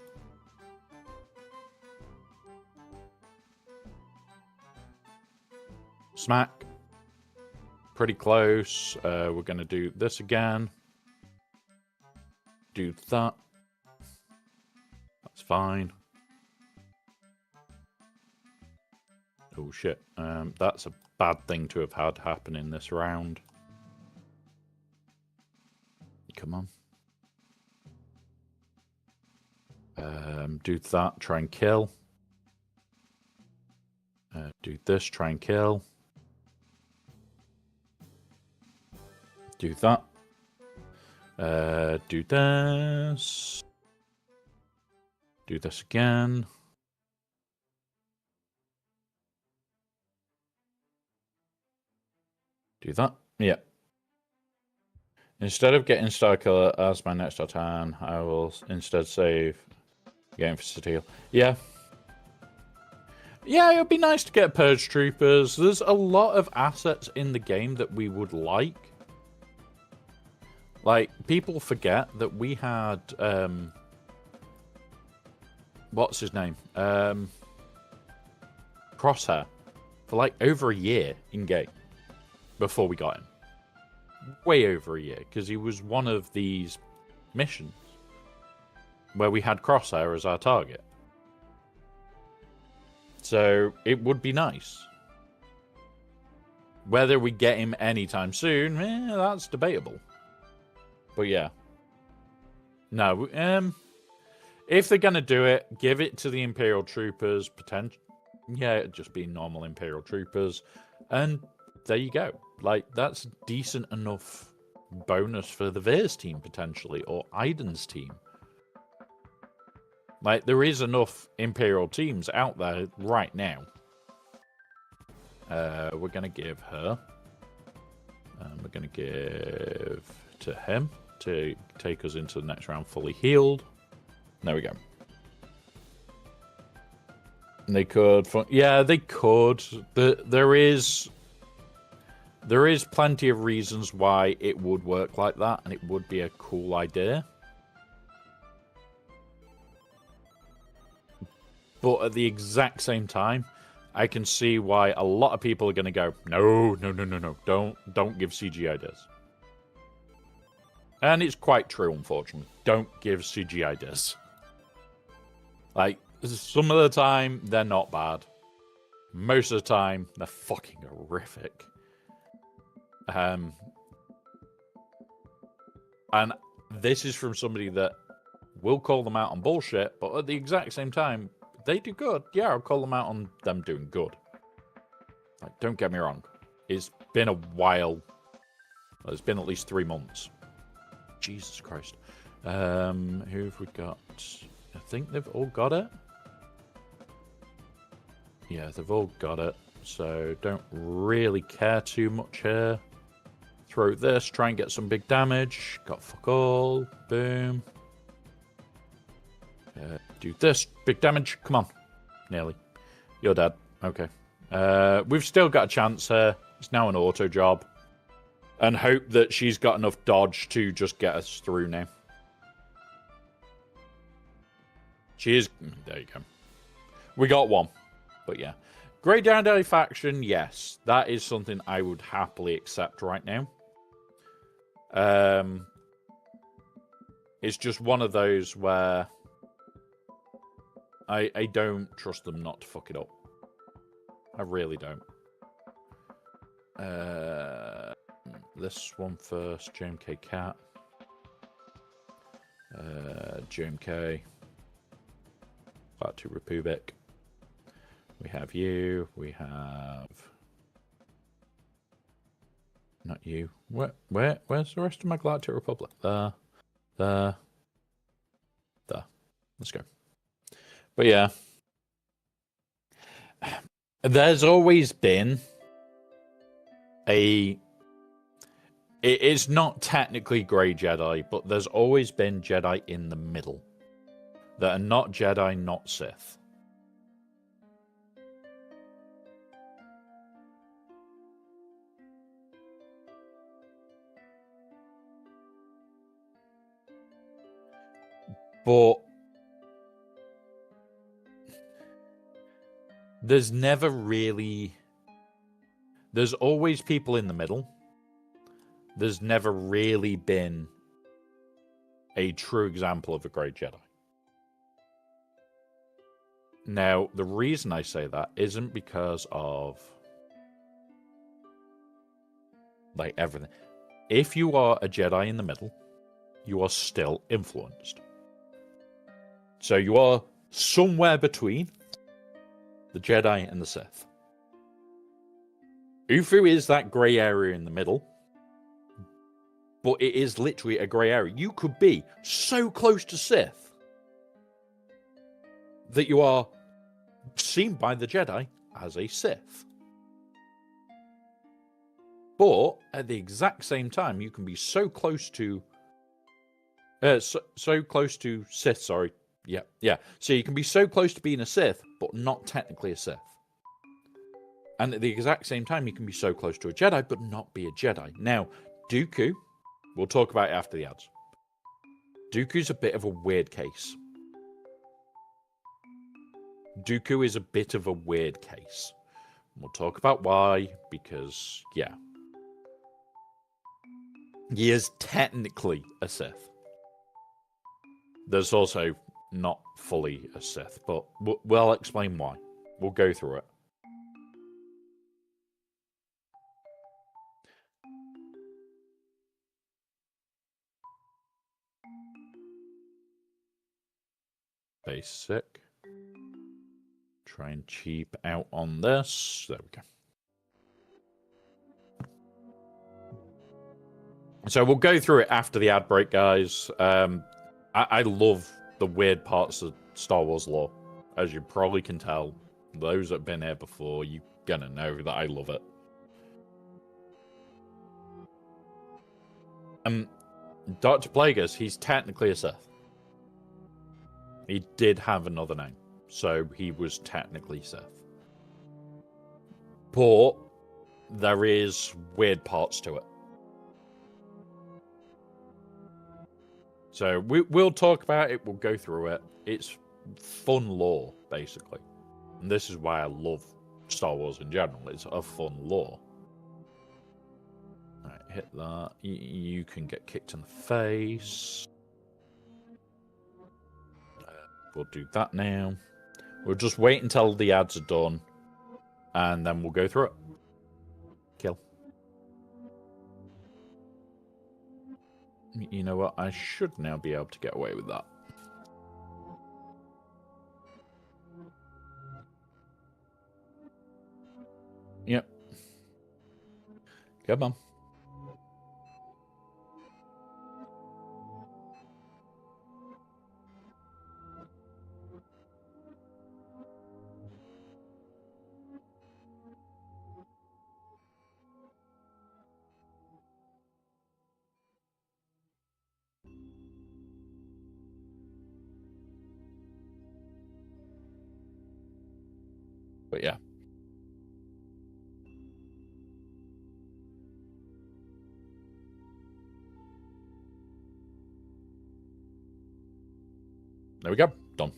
Smack. Pretty close. We're going to do this again. Do that. That's fine. Oh shit. That's a bad thing to have had happen in this round. Come on. Do that. Try and kill. Do this. Try and kill. Do that. Do this. Do this again. Do that. Yeah. Instead of getting Star Killer as my next turn, I will instead save Game for Steel. Yeah. Yeah, it would be nice to get Purge Troopers. There's a lot of assets in the game that we would like. Like, people forget that we had, what's his name? Crosshair for like over a year in game before we got him. Way over a year, because he was one of these missions where we had Crosshair as our target. So it would be nice. Whether we get him anytime soon, that's debatable. But yeah. No, if they're going to do it, give it to the Imperial Troopers. Yeah, it'd just be normal Imperial Troopers. And there you go. Like, that's decent enough bonus for the Veers team, potentially, or Aiden's team. Like, there is enough Imperial teams out there right now. We're going to give her. And we're going to give to him to take us into the next round fully healed. There we go. And they could... Yeah, they could. There is plenty of reasons why it would work like that, and it would be a cool idea. But at the exact same time, I can see why a lot of people are going to go, no, no, no, no, no, don't give CGI this. And it's quite true, unfortunately. Don't give CGI this. Like, some of the time, they're not bad. Most of the time, they're fucking horrific. And this is from somebody that will call them out on bullshit, but at the exact same time, they do good. Yeah, I'll call them out on them doing good. Like, don't get me wrong. It's been a while. Well, it's been at least 3 months. Jesus Christ. Who have we got? I think they've all got it. Yeah, they've all got it. So don't really care too much here. Throw this, try and get some big damage. Got fuck all. Boom. Do this, big damage. Come on. Nearly. You're dead. Okay. We've still got a chance here. It's now an auto job. And hope that she's got enough dodge to just get us through now. She is... There you go. We got one. But yeah. Grey Daddy faction, yes. That is something I would happily accept right now. It's just one of those where... I don't trust them not to fuck it up. I really don't. This one first. JMK Cat. JMK. Back to Republic. We have you. We have... Not you. Where's the rest of my Galactic Republic? There. Let's go. But yeah. There's always been a... It's not technically Grey Jedi, but there's always been Jedi in the middle. That are not Jedi, not Sith. But there's never really... There's always people in the middle. There's never really been a true example of a Grey Jedi. Now, the reason I say that isn't because of... like, everything. If you are a Jedi in the middle, you are still influenced. So you are somewhere between the Jedi and the Sith. Ufu is that grey area in the middle, but it is literally a grey area. You could be so close to Sith that you are seen by the Jedi as a Sith. But at the exact same time, you can be so close to... so close to Sith, sorry. Yeah. So you can be so close to being a Sith, but not technically a Sith. And at the exact same time, you can be so close to a Jedi, but not be a Jedi. Now, Dooku, we'll talk about it after the ads. Dooku's a bit of a weird case. Dooku is a bit of a weird case. We'll talk about why, because, yeah. He is technically a Sith. There's also not fully a Sith, but we'll explain why. We'll go through it. Basic. Try and cheap out on this. There we go. So we'll go through it after the ad break, guys. I love the weird parts of Star Wars lore. As you probably can tell, those that have been here before, you're gonna know that I love it. Dr. Plagueis, he's technically a Sith. He did have another name, so he was technically Sith. But there is weird parts to it. So we'll talk about it, we'll go through it. It's fun lore, basically. And this is why I love Star Wars in general. It's a fun lore. All right, hit that. You can get kicked in the face. We'll do that now. We'll just wait until the ads are done, and then we'll go through it. Kill. You know what? I should now be able to get away with that. Yep. Come on. But yeah. There we go. Done.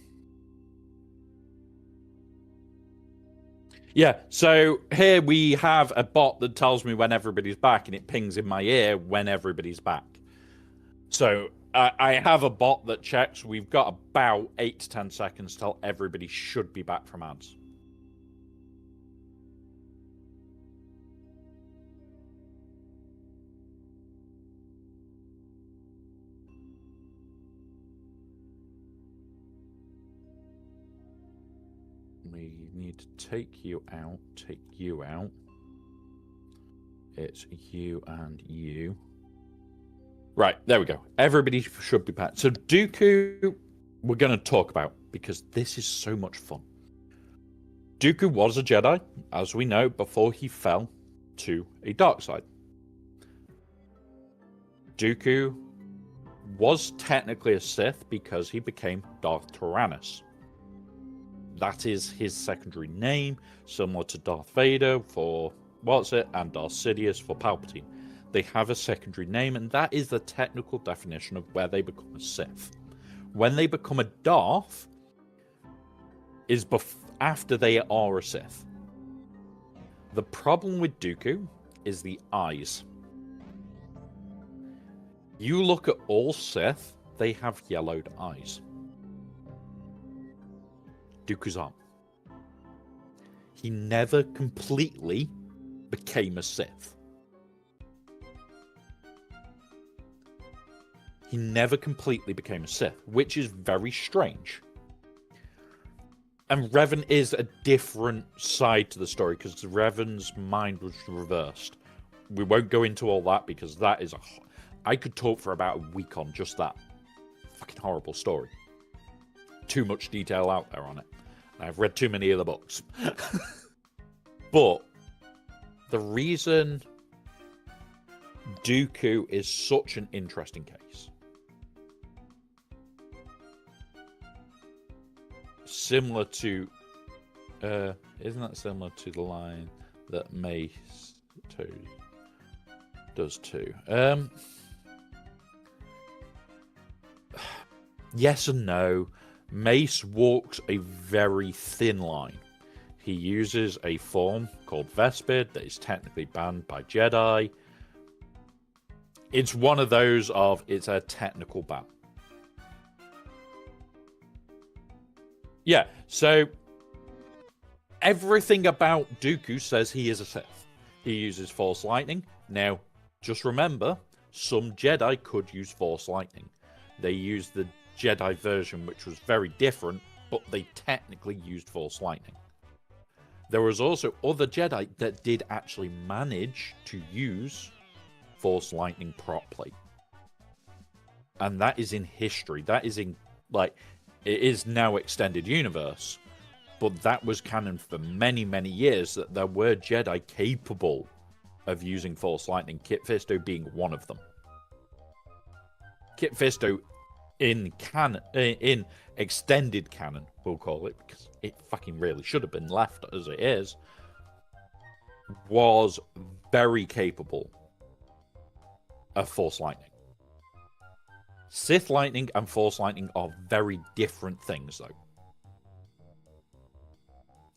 Yeah, so here we have a bot that tells me when everybody's back, and it pings in my ear when everybody's back. So I have a bot that checks. We've got about 8 to 10 seconds till everybody should be back from ads. We need to take you out, take you out. It's you and you. Right, there we go. Everybody should be back. So Dooku, we're going to talk about, because this is so much fun. Dooku was a Jedi, as we know, before he fell to a dark side. Dooku was technically a Sith because he became Darth Tyrannus. That is his secondary name, similar to Darth Vader for and Darth Sidious for Palpatine. They have a secondary name, and that is the technical definition of where they become a Sith. When they become a Darth, is after they are a Sith. The problem with Dooku is the eyes. You look at all Sith, they have yellowed eyes. Dooku's aren't. He never completely became a Sith. He never completely became a Sith, which is very strange. And Revan is a different side to the story, because Revan's mind was reversed. We won't go into all that, because that is I could talk for about a week on just that fucking horrible story. Too much detail out there on it. I've read too many of the books. But the reason Dooku is such an interesting case, similar to isn't that similar to the line that Mace does too? Yes and no. Mace walks a very thin line. He uses a form called Vespid that is technically banned by Jedi. It's one of those of, it's a technical ban. Yeah, so everything about Dooku says he is a Sith. He uses Force Lightning. Now, just remember, some Jedi could use Force Lightning. They used the Jedi version, which was very different, but they technically used Force Lightning. There was also other Jedi that did actually manage to use Force Lightning properly. And that is in history. That is in, like, it is now extended universe, but that was canon for many, many years, that there were Jedi capable of using Force Lightning, Kit Fisto being one of them. Kit Fisto in canon, in extended canon, we'll call it, because it fucking really should have been left as it is, was very capable of Force Lightning. Sith Lightning and Force Lightning are very different things, though.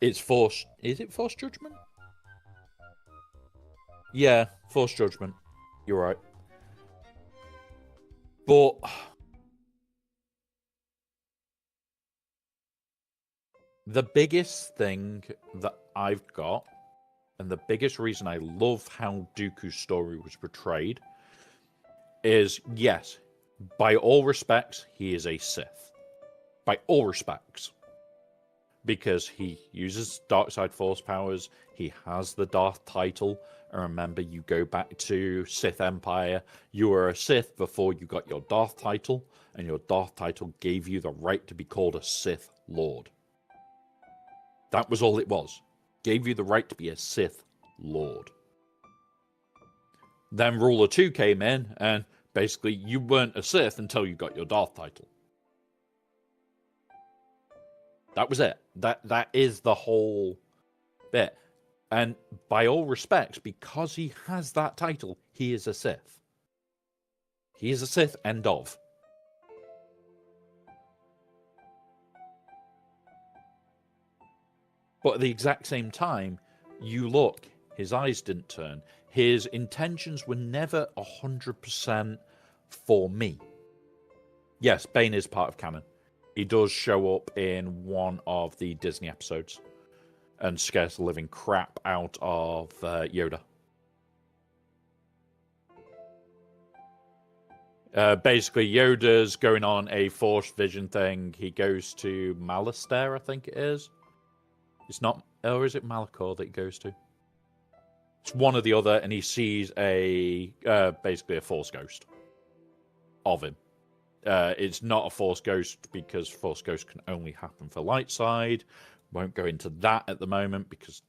It's Force. Is it Force Judgment? Yeah, Force Judgment. You're right. But the biggest thing that I've got, and the biggest reason I love how Dooku's story was portrayed, is yes, by all respects, he is a Sith. By all respects. Because he uses dark side force powers, he has the Darth title, and remember, you go back to Sith Empire, you were a Sith before you got your Darth title, and your Darth title gave you the right to be called a Sith Lord. That was all it was. Gave you the right to be a Sith Lord. Then Ruler 2 came in, and basically you weren't a Sith until you got your Darth title. That was it. That is the whole bit. And by all respects, because he has that title, he is a Sith. He is a Sith, end of. But at the exact same time, you look, his eyes didn't turn. His intentions were never 100% for me. Yes, Bane is part of canon. He does show up in one of the Disney episodes and scares the living crap out of Yoda. Basically, Yoda's going on a Force vision thing. He goes to Malastare, I think it is. It's not, or is it Malachor that he goes to? It's one or the other, and he sees a basically a Force ghost of him. It's not a Force ghost because Force ghost can only happen for light side. Won't go into that at the moment because,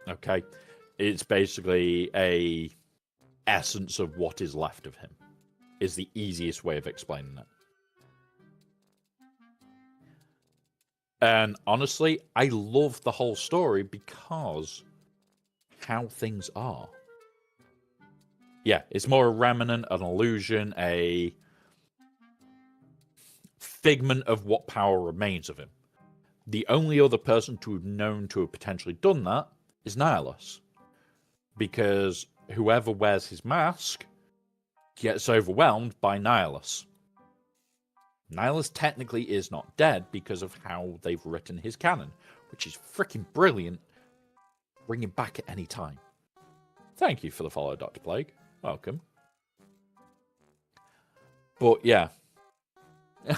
okay, it's basically a essence of what is left of him. Is the easiest way of explaining it. And honestly, I love the whole story because how things are. Yeah, it's more a remnant, an illusion, a figment of what power remains of him. The only other person to have known to have potentially done that is Nihilus. Because whoever wears his mask gets overwhelmed by Nihilus. Nihilus technically is not dead because of how they've written his canon, which is freaking brilliant. Bring him back at any time. Thank you for the follow, Dr. Plague. Welcome. But yeah.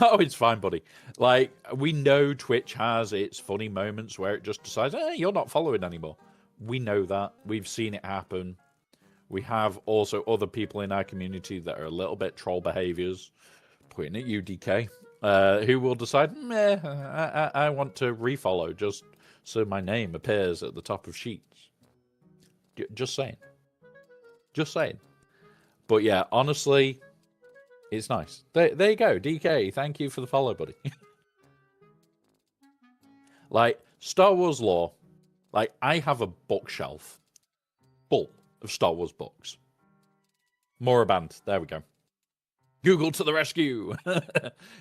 Oh, it's fine, buddy. Like, we know Twitch has its funny moments where it just decides, you're not following anymore. We know that. We've seen it happen. We have also other people in our community that are a little bit troll behaviors, pointing at you, DK, who will decide, I want to refollow just so my name appears at the top of sheets. Just saying. Just saying. But yeah, honestly, it's nice. There you go, DK. Thank you for the follow, buddy. Like, Star Wars lore. Like, I have a bookshelf full of Star Wars books. Moriband. There we go. Google to the rescue.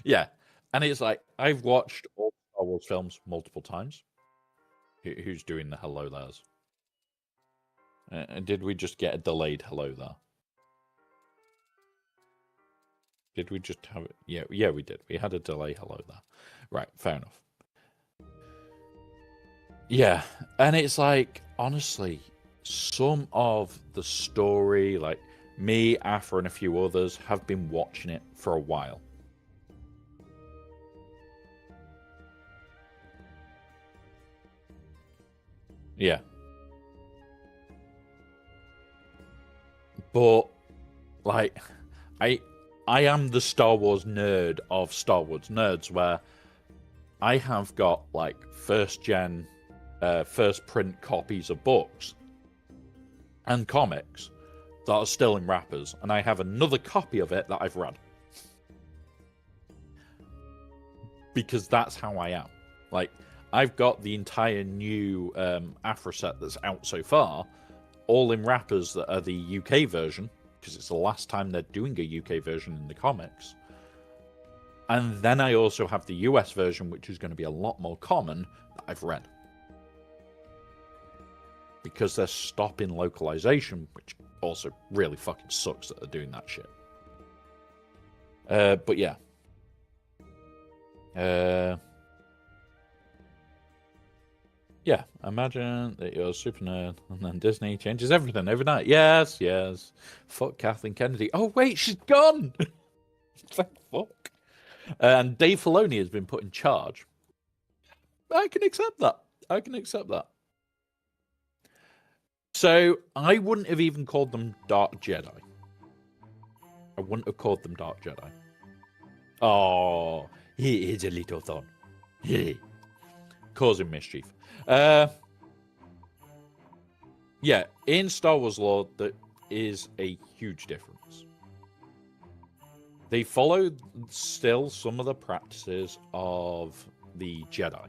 Yeah. And it's like, I've watched all Star Wars films multiple times. Who's doing the hello there's? Did we just get a delayed hello there? Did we just have it? Yeah, we did. We had a delay hello there. Right, fair enough. Yeah, and it's like, honestly, some of the story, like me, Afra, and a few others have been watching it for a while. Yeah. But, like, I am the Star Wars nerd of Star Wars nerds, where I have got, like, first-gen, first-print copies of books and comics that are still in wrappers, and I have another copy of it that I've read. Because that's how I am. Like, I've got the entire new Afra set that's out so far, all in wrappers that are the UK version, because it's the last time they're doing a UK version in the comics. And then I also have the US version, which is going to be a lot more common, that I've read. because they're stopping localization, which also really fucking sucks that they're doing that shit. But yeah. Yeah, imagine that you're a super nerd and then Disney changes everything overnight. Yes, yes. Fuck Kathleen Kennedy. Oh, wait, she's gone! Thank fuck. And Dave Filoni has been put in charge. I can accept that. I can accept that. So, I wouldn't have even called them Dark Jedi. I wouldn't have called them Dark Jedi. Oh, he is a little thorn. Causing mischief. Yeah, in Star Wars lore, there is a huge difference. They follow still some of the practices of the Jedi.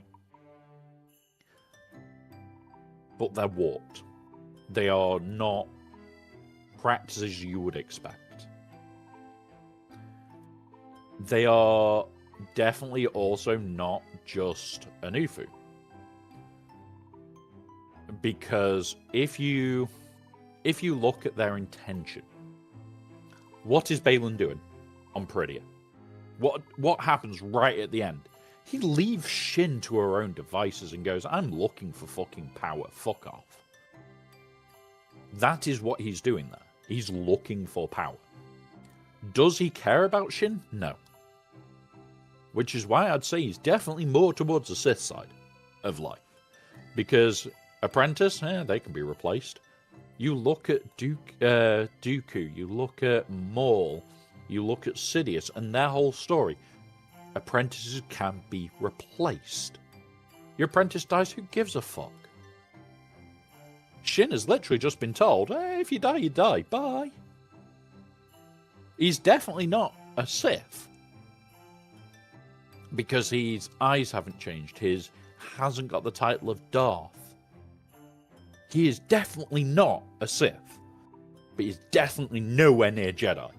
But they're warped. They are not practices you would expect. They are definitely also not just an UFO. Because if you look at their intention, what is Balin doing on Peridia? What happens right at the end? He leaves Shin to her own devices and goes, I'm looking for fucking power. Fuck off. That is what he's doing there. He's looking for power. Does he care about Shin? No. Which is why I'd say he's definitely more towards the Sith side of life. Because Apprentice, they can be replaced. You look at Dooku, you look at Maul, you look at Sidious, and their whole story. Apprentices can be replaced. Your apprentice dies, who gives a fuck? Shin has literally just been told, hey, if you die, you die. Bye. He's definitely not a Sith. Because his eyes haven't changed. His hasn't got the title of Darth. He is definitely not a Sith. But he's definitely nowhere near Jedi.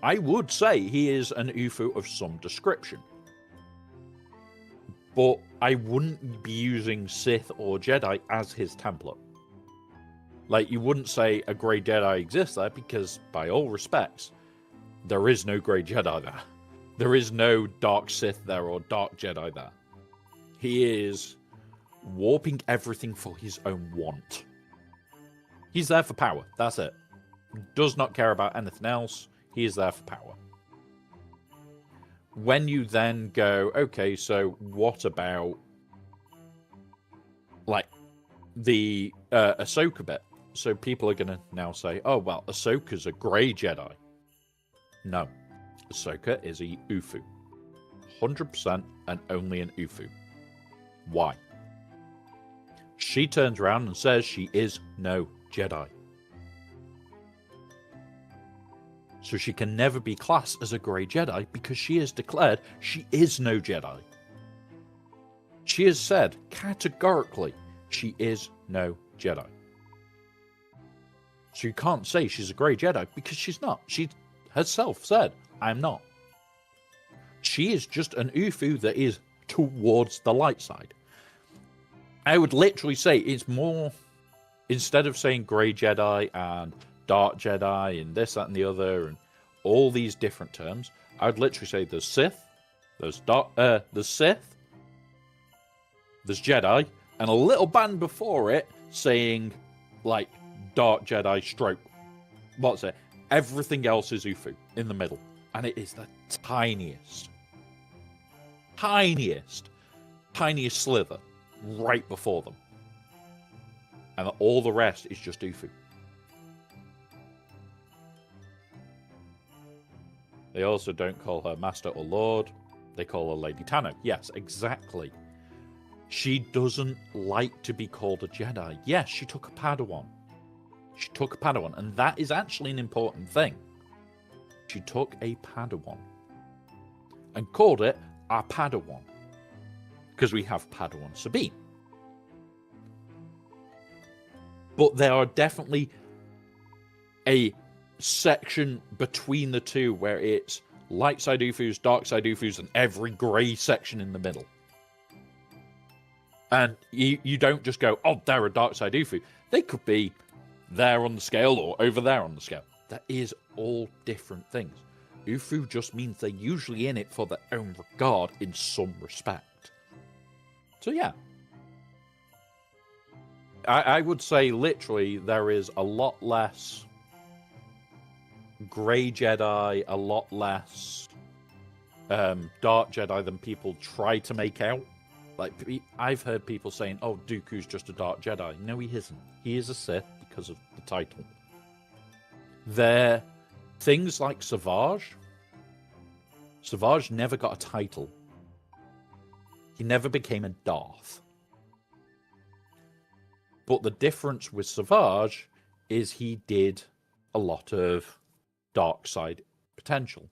I would say he is an UFO of some description. But I wouldn't be using Sith or Jedi as his template. Like, you wouldn't say a Grey Jedi exists there, because, by all respects, there is no Grey Jedi there. There is no Dark Sith there or Dark Jedi there. He is warping everything for his own want. He's there for power. That's it. Does not care about anything else. He is there for power. When you then go, okay, so what about, like, the Ahsoka bit? So people are going to now say, oh, well, Ahsoka's a Grey Jedi. No. Ahsoka is a UFO. 100% and only an UFO. Why? She turns around and says she is no Jedi. So she can never be classed as a Grey Jedi because she has declared she is no Jedi. She has said categorically she is no Jedi. So you can't say she's a Grey Jedi because she's not. She herself said, I'm not. She is just an UFO that is towards the light side. I would literally say it's more, instead of saying Grey Jedi and Dark Jedi and this, that, and the other, and all these different terms, I would literally say there's Sith, there's Sith, there's Jedi, and a little band before it saying, like, Dark Jedi stroke. What's it? Everything else is UFO in the middle. And it is the tiniest slither right before them. And all the rest is just UFO. They also don't call her Master or Lord. They call her Lady Tano. Yes, exactly. She doesn't like to be called a Jedi. Yes, she took a Padawan. She took a Padawan. And that is actually an important thing. She took a Padawan. And called it our Padawan. Because we have Padawan Sabine. But there are definitely a section between the two where it's light side UFOs, dark side UFOs, and every grey section in the middle. And you don't just go, oh, they're a dark side Ufu. They could be there on the scale or over there on the scale. That is all different things. Ufu just means they're usually in it for their own regard in some respect. So yeah. I would say literally there is a lot less Grey Jedi, a lot less Dark Jedi than people try to make out. Like, I've heard people saying, oh, Dooku's just a Dark Jedi. No, he isn't. He is a Sith because of the title. They're things like Savage. Savage never got a title. He never became a Darth. But the difference with Savage is he did a lot of dark side potential.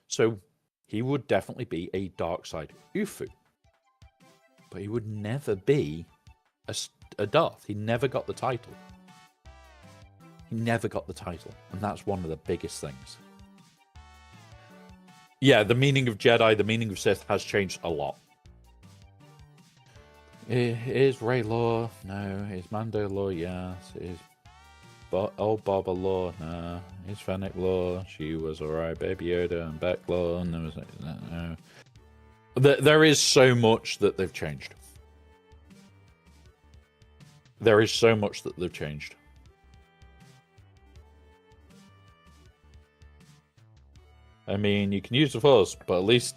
So he would definitely be a dark side Ufu. But he would never be a Darth. He never got the title. He never got the title. And that's one of the biggest things. Yeah, the meaning of Jedi, the meaning of Sith has changed a lot. Is Rey law? No. Is Mando law? Yes. Is old Boba law? No. Is Fennec law? She was alright. Baby Yoda and Beck law? And there was no. There is so much that they've changed. There is so much that they've changed. I mean, you can use the Force, but at least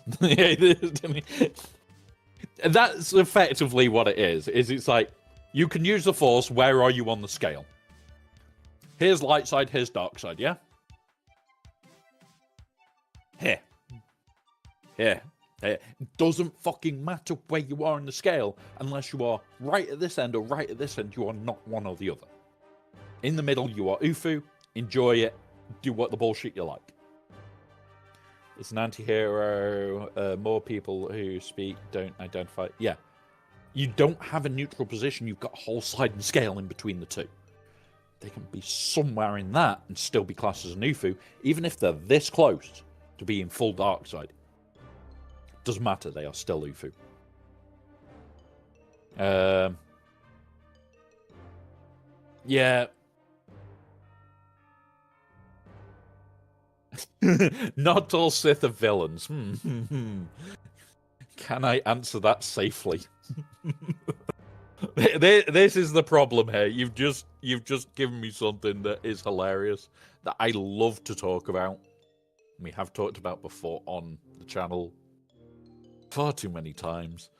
that's effectively what it is. It's like, you can use the Force, where are you on the scale? Here's light side, here's dark side, yeah? Here. It doesn't fucking matter where you are on the scale, unless you are right at this end or right at this end, you are not one or the other. In the middle, you are Ufu, enjoy it, do what the bullshit you like. It's an anti-hero, more people who speak don't identify. Yeah. You don't have a neutral position, you've got a whole side and scale in between the two. They can be somewhere in that and still be classed as an Ufu, even if they're this close to being full dark side. Doesn't matter, they are still Ufu. Yeah. Not all Sith are villains. Can I answer that safely? This is the problem here. You've just given me something that is hilarious, that I love to talk about. We have talked about before on the channel far too many times.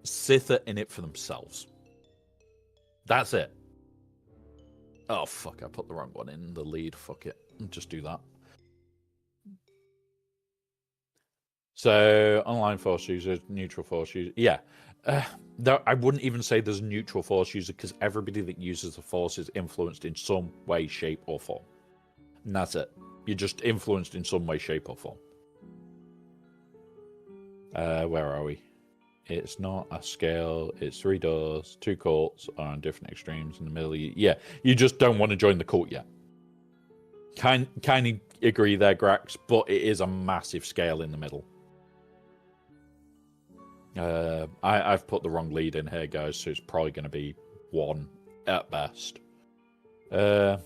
Sith are in it for themselves. That's it. Oh, fuck, I put the wrong one in the lead. Fuck it. Just do that. So, online Force user, neutral Force user. Yeah. I wouldn't even say there's a neutral Force user, because everybody that uses the Force is influenced in some way, shape, or form. And that's it. You're just influenced in some way, shape, or form. Where are we? It's not a scale. It's 3 doors. 2 cults are on different extremes in the middle. Yeah, you just don't want to join the cult yet. Kind of agree there, Grax, but it is a massive scale in the middle. I've put the wrong lead in here, guys, so it's probably going to be 1 at best. There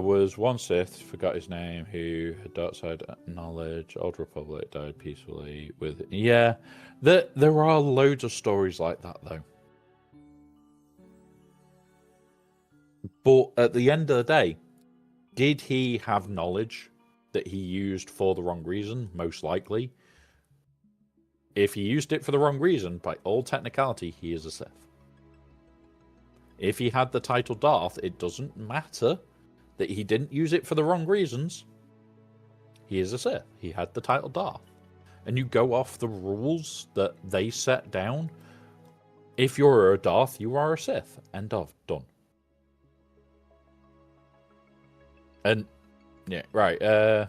was one Sith, forgot his name, who had dark side knowledge. Old Republic died peacefully with... Yeah, there are loads of stories like that, though. But at the end of the day, did he have knowledge that he used for the wrong reason? Most likely. If he used it for the wrong reason, by all technicality, he is a Sith. If he had the title Darth, it doesn't matter that he didn't use it for the wrong reasons. He is a Sith. He had the title Darth. And you go off the rules that they set down. If you're a Darth, you are a Sith. End of. Done. And, yeah, right.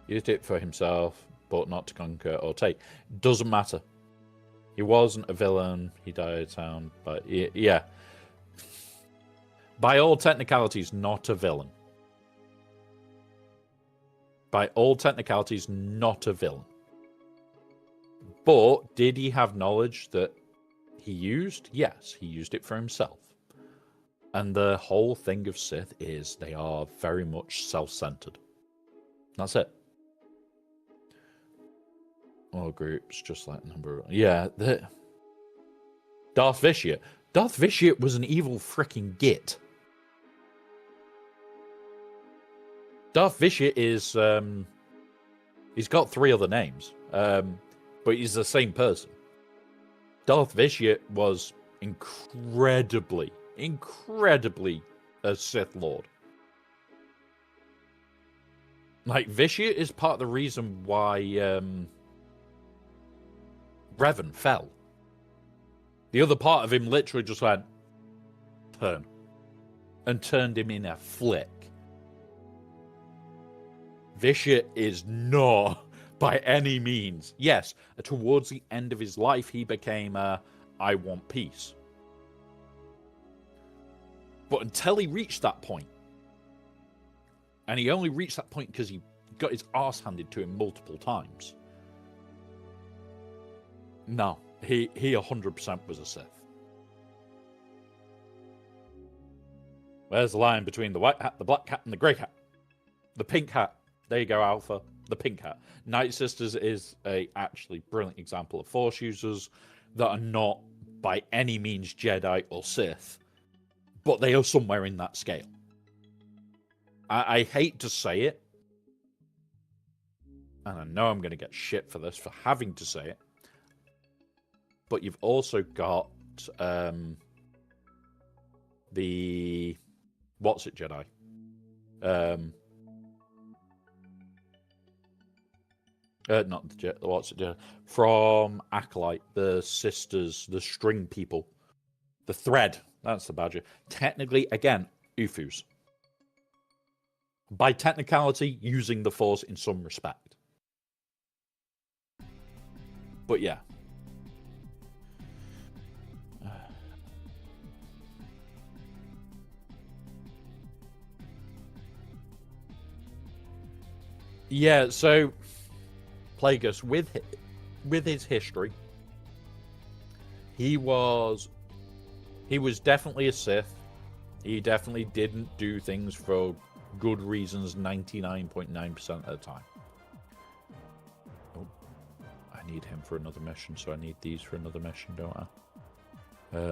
Used it for himself, but not to conquer or take. Doesn't matter. He wasn't a villain. He died sound, but yeah. By all technicalities, not a villain. By all technicalities, not a villain. But did he have knowledge that he used? Yes, he used it for himself. And the whole thing of Sith is they are very much self-centered. That's it. All groups, just like number... Yeah, Darth Vitiate. Darth Vitiate was an evil freaking git. Darth Vitiate is... he's got 3 other names. But he's the same person. Darth Vitiate was incredibly a Sith Lord. Like, Vitiate is part of the reason why Revan fell. The other part of him literally just went, turn. And turned him in a flick. Vitiate is not, by any means. Yes, towards the end of his life, he became I want peace. But until he reached that point, and he only reached that point because he got his arse handed to him multiple times. No, he 100% was a Sith. Where's the line between the white hat, the black hat, and the grey hat? The pink hat. There you go, Alpha. The pink hat. Night Sisters is a actually brilliant example of Force users that are not by any means Jedi or Sith, but they are somewhere in that scale. I hate to say it, and I know I'm going to get shit for this, for having to say it, but you've also got the... What's it, Jedi? Not the Jedi. What's it, Jedi? From Acolyte, the sisters, the string people. The thread. That's the badger. Technically, again, Ufus. By technicality, using the Force in some respect. But yeah. Yeah, so Plagueis, with his history, he was definitely a Sith. He definitely didn't do things for good reasons 99.9% of the time. Oh, I need him for another mission, so I need these for another mission, don't I?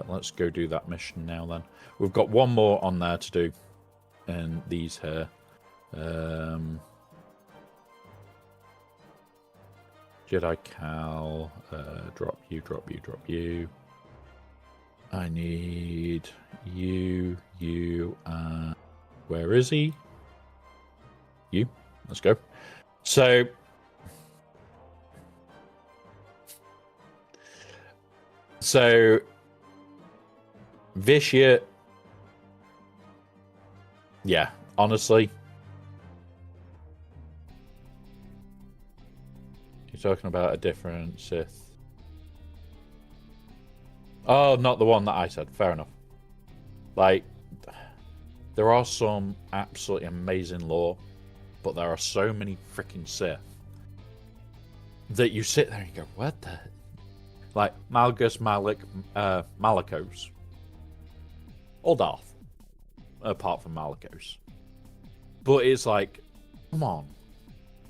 Let's go do that mission now then. We've got one more on there to do, and these here. Jedi Cal, drop you. I need you, and where is he? You. Let's go. So, Vitiate, yeah, honestly, you're talking about a different Sith. Oh, not the one that I said. Fair enough. Like, there are some absolutely amazing lore, but there are so many freaking Sith that you sit there and you go, what the? Like, Malgus, Malik, Malicos. Or Darth. Apart from Malicos. But it's like, come on.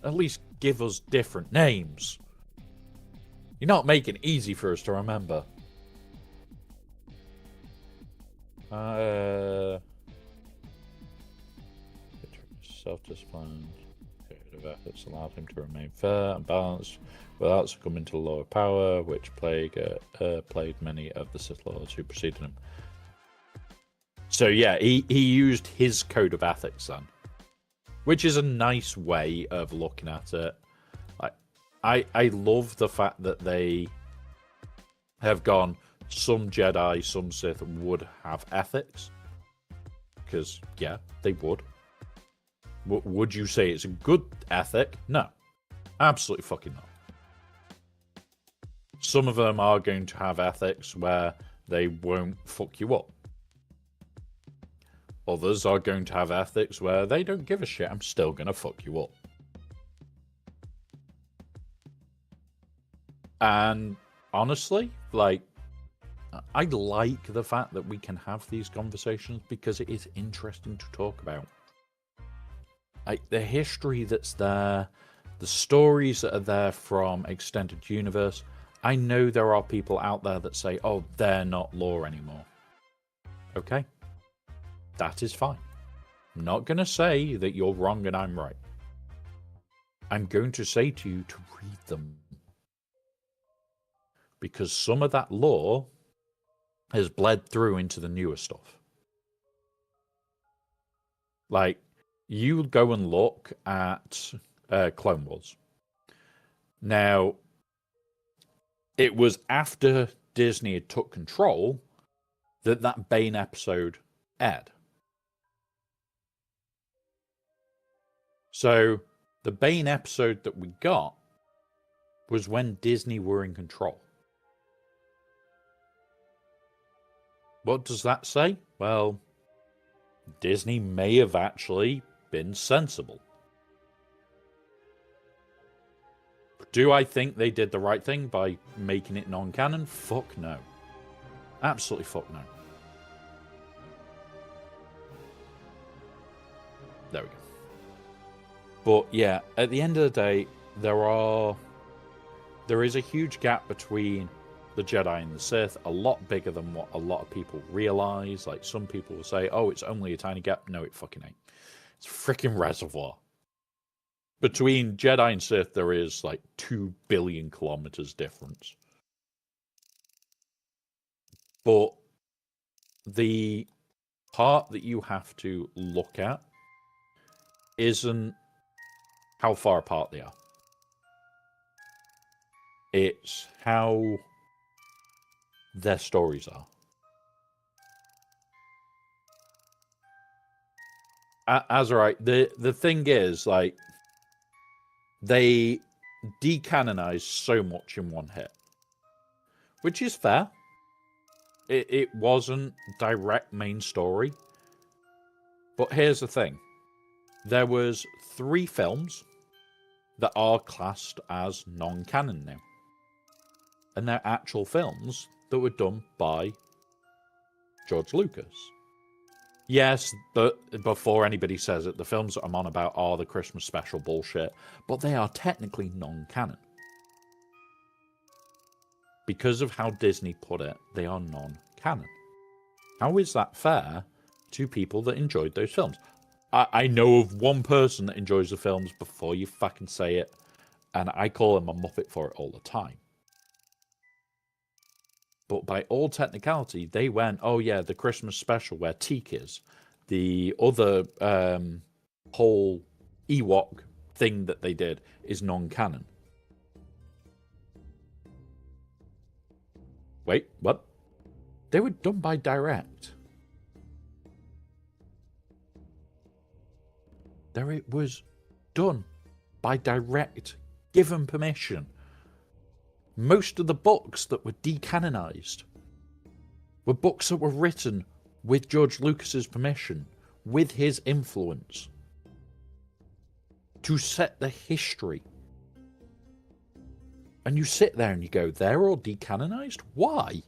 At least give us different names. You're not making it easy for us to remember. Self-discipline of efforts allowed him to remain fair and balanced without succumbing to the law of power, which plagued many of the Sith Lords who preceded him. So yeah, he used his code of ethics then, which is a nice way of looking at it. I love the fact that they have gone, some Jedi, some Sith would have ethics. Because, yeah, they would. Would you say it's a good ethic? No. Absolutely fucking not. Some of them are going to have ethics where they won't fuck you up. Others are going to have ethics where they don't give a shit, I'm still going to fuck you up. And honestly, like, I like the fact that we can have these conversations because it is interesting to talk about. Like, the history that's there, the stories that are there from Extended Universe. I know there are people out there that say, oh, they're not lore anymore. Okay. That is fine. I'm not going to say that you're wrong and I'm right. I'm going to say to you to read them. Because some of that lore has bled through into the newer stuff. Like, you go and look at Clone Wars. Now, it was after Disney had took control that Bane episode aired. So, the Bane episode that we got was when Disney were in control. What does that say? Well, Disney may have actually been sensible. Do I think they did the right thing by making it non-canon? Fuck no. Absolutely fuck no. There we go. But yeah, at the end of the day, there is a huge gap between the Jedi and the Sith, a lot bigger than what a lot of people realize. Like, some people will say, oh, it's only a tiny gap. No, it fucking ain't. It's a freaking reservoir. Between Jedi and Sith, there is like 2 billion kilometers difference. But the part that you have to look at isn't how far apart they are. It's how their stories are. Azurite, the thing is, like, they decanonized so much in one hit, which is fair. It wasn't direct main story. But here's the thing. There was 3 films that are classed as non-canon now. And they're actual films that were done by George Lucas. Yes, but before anybody says it, the films that I'm on about are the Christmas special bullshit, but they are technically non-canon. Because of how Disney put it, they are non-canon. How is that fair to people that enjoyed those films? I know of one person that enjoys the films before you fucking say it, and I call him a muppet for it all the time. But by all technicality, they went, oh yeah, the Christmas special where Teak is, the other whole Ewok thing that they did is non-canon. Wait, what? They were done by direct. There it was done by direct, given permission. Most of the books that were decanonized were books that were written with George Lucas's permission, with his influence, to set the history. And you sit there and you go, they're all decanonized? Why?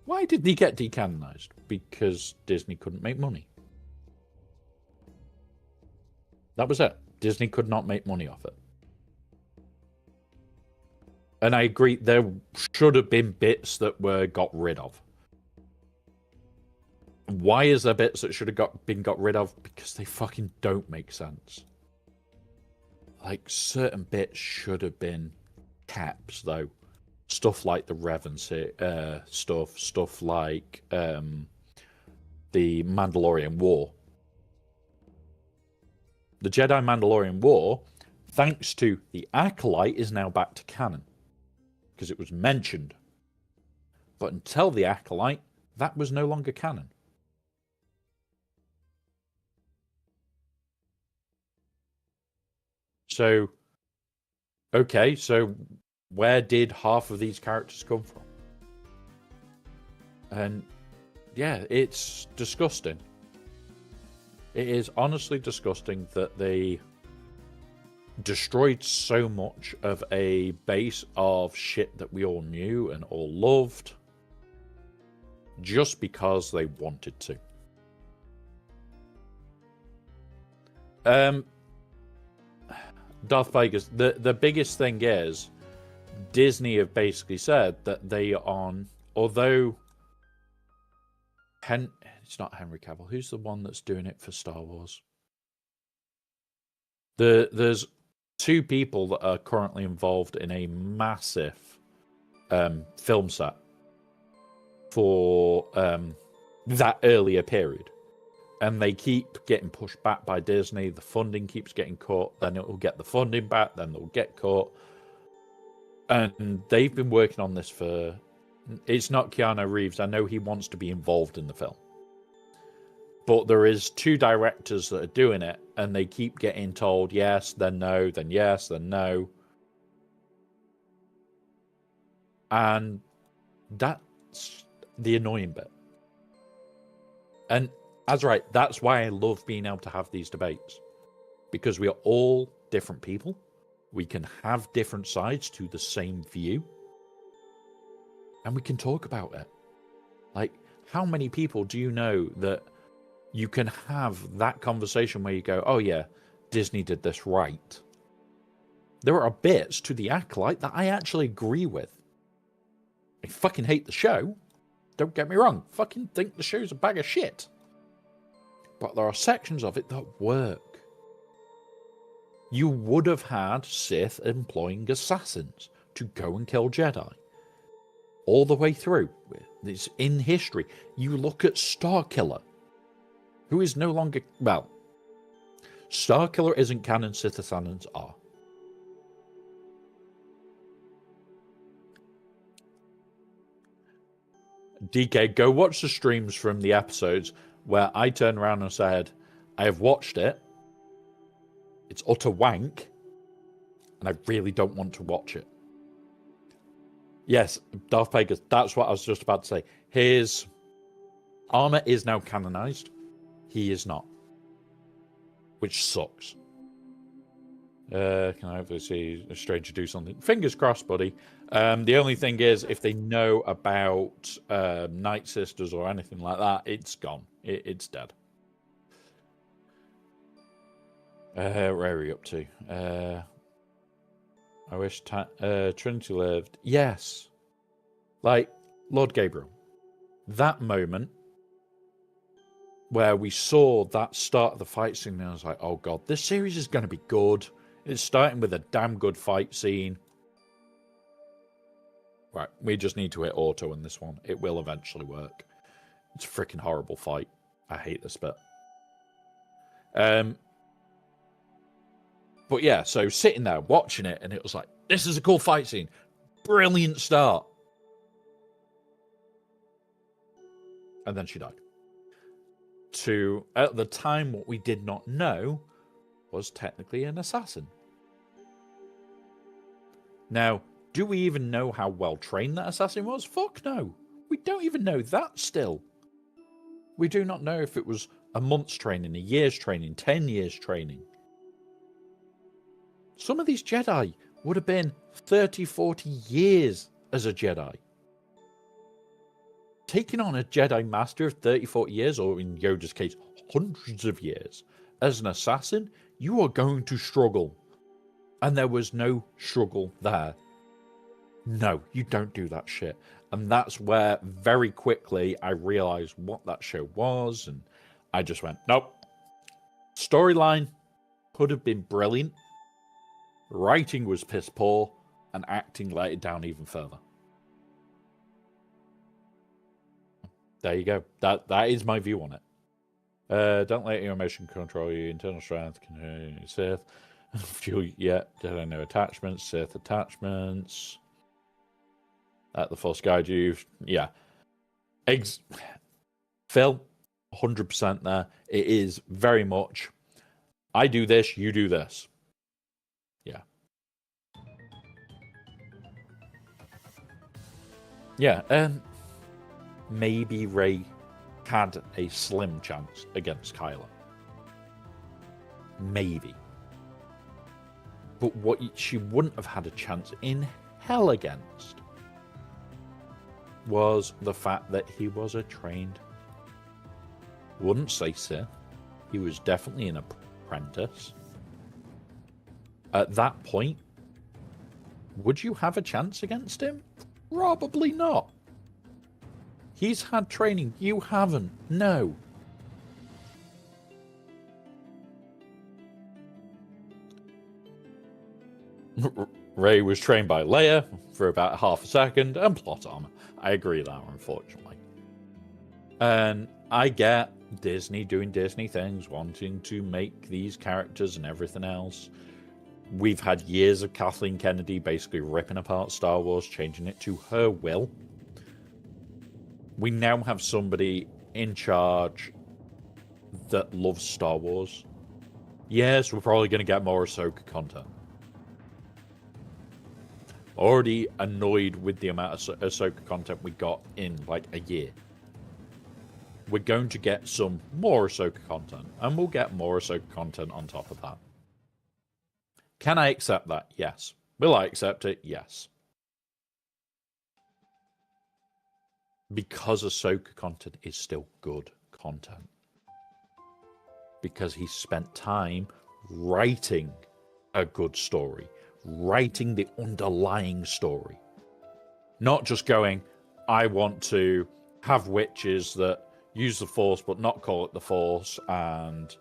Why did they get decanonized? Because Disney couldn't make money. That was it. Disney could not make money off it. And I agree, there should have been bits that were got rid of. Why is there bits that should have been got rid of? Because they fucking don't make sense. Like, certain bits should have been caps, though. Stuff like the Revan stuff like the Mandalorian War. The Jedi Mandalorian War, thanks to the Acolyte, is now back to canon. Because it was mentioned. But until the Acolyte, that was no longer canon. So, okay, so where did half of these characters come from? And yeah, it's disgusting. It is honestly disgusting that they destroyed so much of a base of shit that we all knew and all loved just because they wanted to. Darth Vegas, the biggest thing is Disney have basically said that they are on, although it's not Henry Cavill. Who's the one that's doing it for Star Wars? There's two people that are currently involved in a massive film set for that earlier period. And they keep getting pushed back by Disney. The funding keeps getting cut. Then it will get the funding back. Then they'll get cut. And they've been working on this for... It's not Keanu Reeves. I know he wants to be involved in the film. But there is two directors that are doing it. And they keep getting told yes, then no, then yes, then no. And that's the annoying bit. And... That's right. That's why I love being able to have these debates. Because we are all different people. We can have different sides to the same view. And we can talk about it. Like, how many people do you know that you can have that conversation where you go, oh yeah, Disney did this right. There are bits to The Acolyte that I actually agree with. I fucking hate the show. Don't get me wrong. Fucking think the show's a bag of shit. But there are sections of it that work. You would have had Sith employing assassins to go and kill Jedi. All the way through. It's in history. You look at Starkiller, who is no longer... Well, Starkiller isn't canon, Sith assassins are. DK, go watch the streams from the episodes where I turned around and said, I have watched it. It's utter wank. And I really don't want to watch it. Yes, Darth Vegas, that's what I was just about to say. His armor is now canonized. He is not. Which sucks. Can I hopefully see a stranger do something? Fingers crossed, buddy. The only thing is, if they know about Night Sisters or anything like that, it's gone. It's dead. Where are we up to? I wish Trinity lived. Yes. Like, Lord Gabriel. That moment where we saw that start of the fight scene, and I was like, oh god, this series is going to be good. It's starting with a damn good fight scene. Right, we just need to hit auto in this one. It will eventually work. It's a freaking horrible fight. I hate this bit. But yeah, so sitting there watching it, and it was like, this is a cool fight scene. Brilliant start. And then she died. At the time, what we did not know was technically an assassin. Now, do we even know how well trained that assassin was? Fuck no. We don't even know that still. We do not know if it was a month's training, a year's training, 10 years training. Some of these Jedi would have been 30, 40 years as a Jedi. Taking on a Jedi Master of 30, 40 years, or in Yoda's case, hundreds of years, as an assassin, you are going to struggle. And there was no struggle there. No, you don't do that shit. And that's where very quickly I realized what that show was, and I just went, nope. Storyline could have been brilliant. Writing was piss poor, and acting let it down even further. There you go. That is my view on it. Don't let your emotion control your internal strength. Continue Sith. Fuel yet. Jedi no attachments. Sith attachments. Let the Force guide you. Yeah. Phil, 100% there. It is very much, I do this, you do this. Yeah. Yeah, maybe Rey had a slim chance against Kylo. Maybe. But what she wouldn't have had a chance in hell against was the fact that he was a trained, wouldn't say Sith, he was definitely an apprentice. At that point, would you have a chance against him? Probably not. He's had training, you haven't. No. Rey was trained by Leia for about half a second, and plot armor. I agree there, unfortunately. And I get Disney doing Disney things, wanting to make these characters and everything else. We've had years of Kathleen Kennedy basically ripping apart Star Wars, changing it to her will. We now have somebody in charge that loves Star Wars. Yes, we're probably going to get more Ahsoka content. Already annoyed with the amount of Ahsoka content we got in like a year. We're going to get some more Ahsoka content, and we'll get more Ahsoka content on top of that. Can I accept that? Yes. Will I accept it? Yes. Because Ahsoka content is still good content. Because he spent time writing a good story. Writing the underlying story. Not just going, I want to have witches that use the Force but not call it the Force, and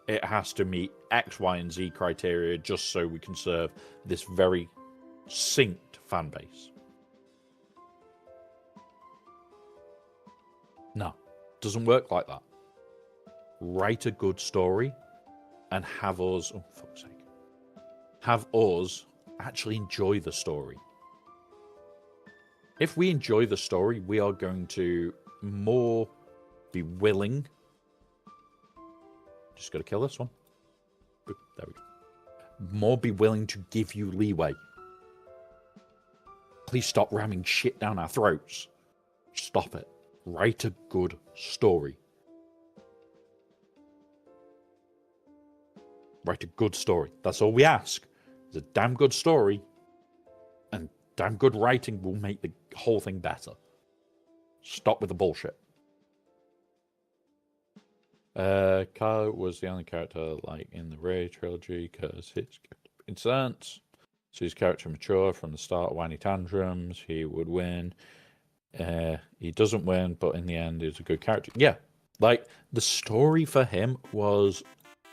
it has to meet X, Y, and Z criteria just so we can serve this very synced fan base. No, doesn't work like that. Write a good story and have us, oh fuck's sake, have us actually enjoy the story. If we enjoy the story, we are going to more be willing. Just got to kill this one. There we go. More be willing to give you leeway. Please stop ramming shit down our throats. Stop it. Write a good story. Write a good story. That's all we ask. It's a damn good story, and damn good writing will make the whole thing better. Stop with the bullshit. Kylo was the only character like in the Rey trilogy because it's in sense. So his character mature from the start, whiny tantrums, he would win. He doesn't win, but in the end he's a good character. Yeah, like the story for him was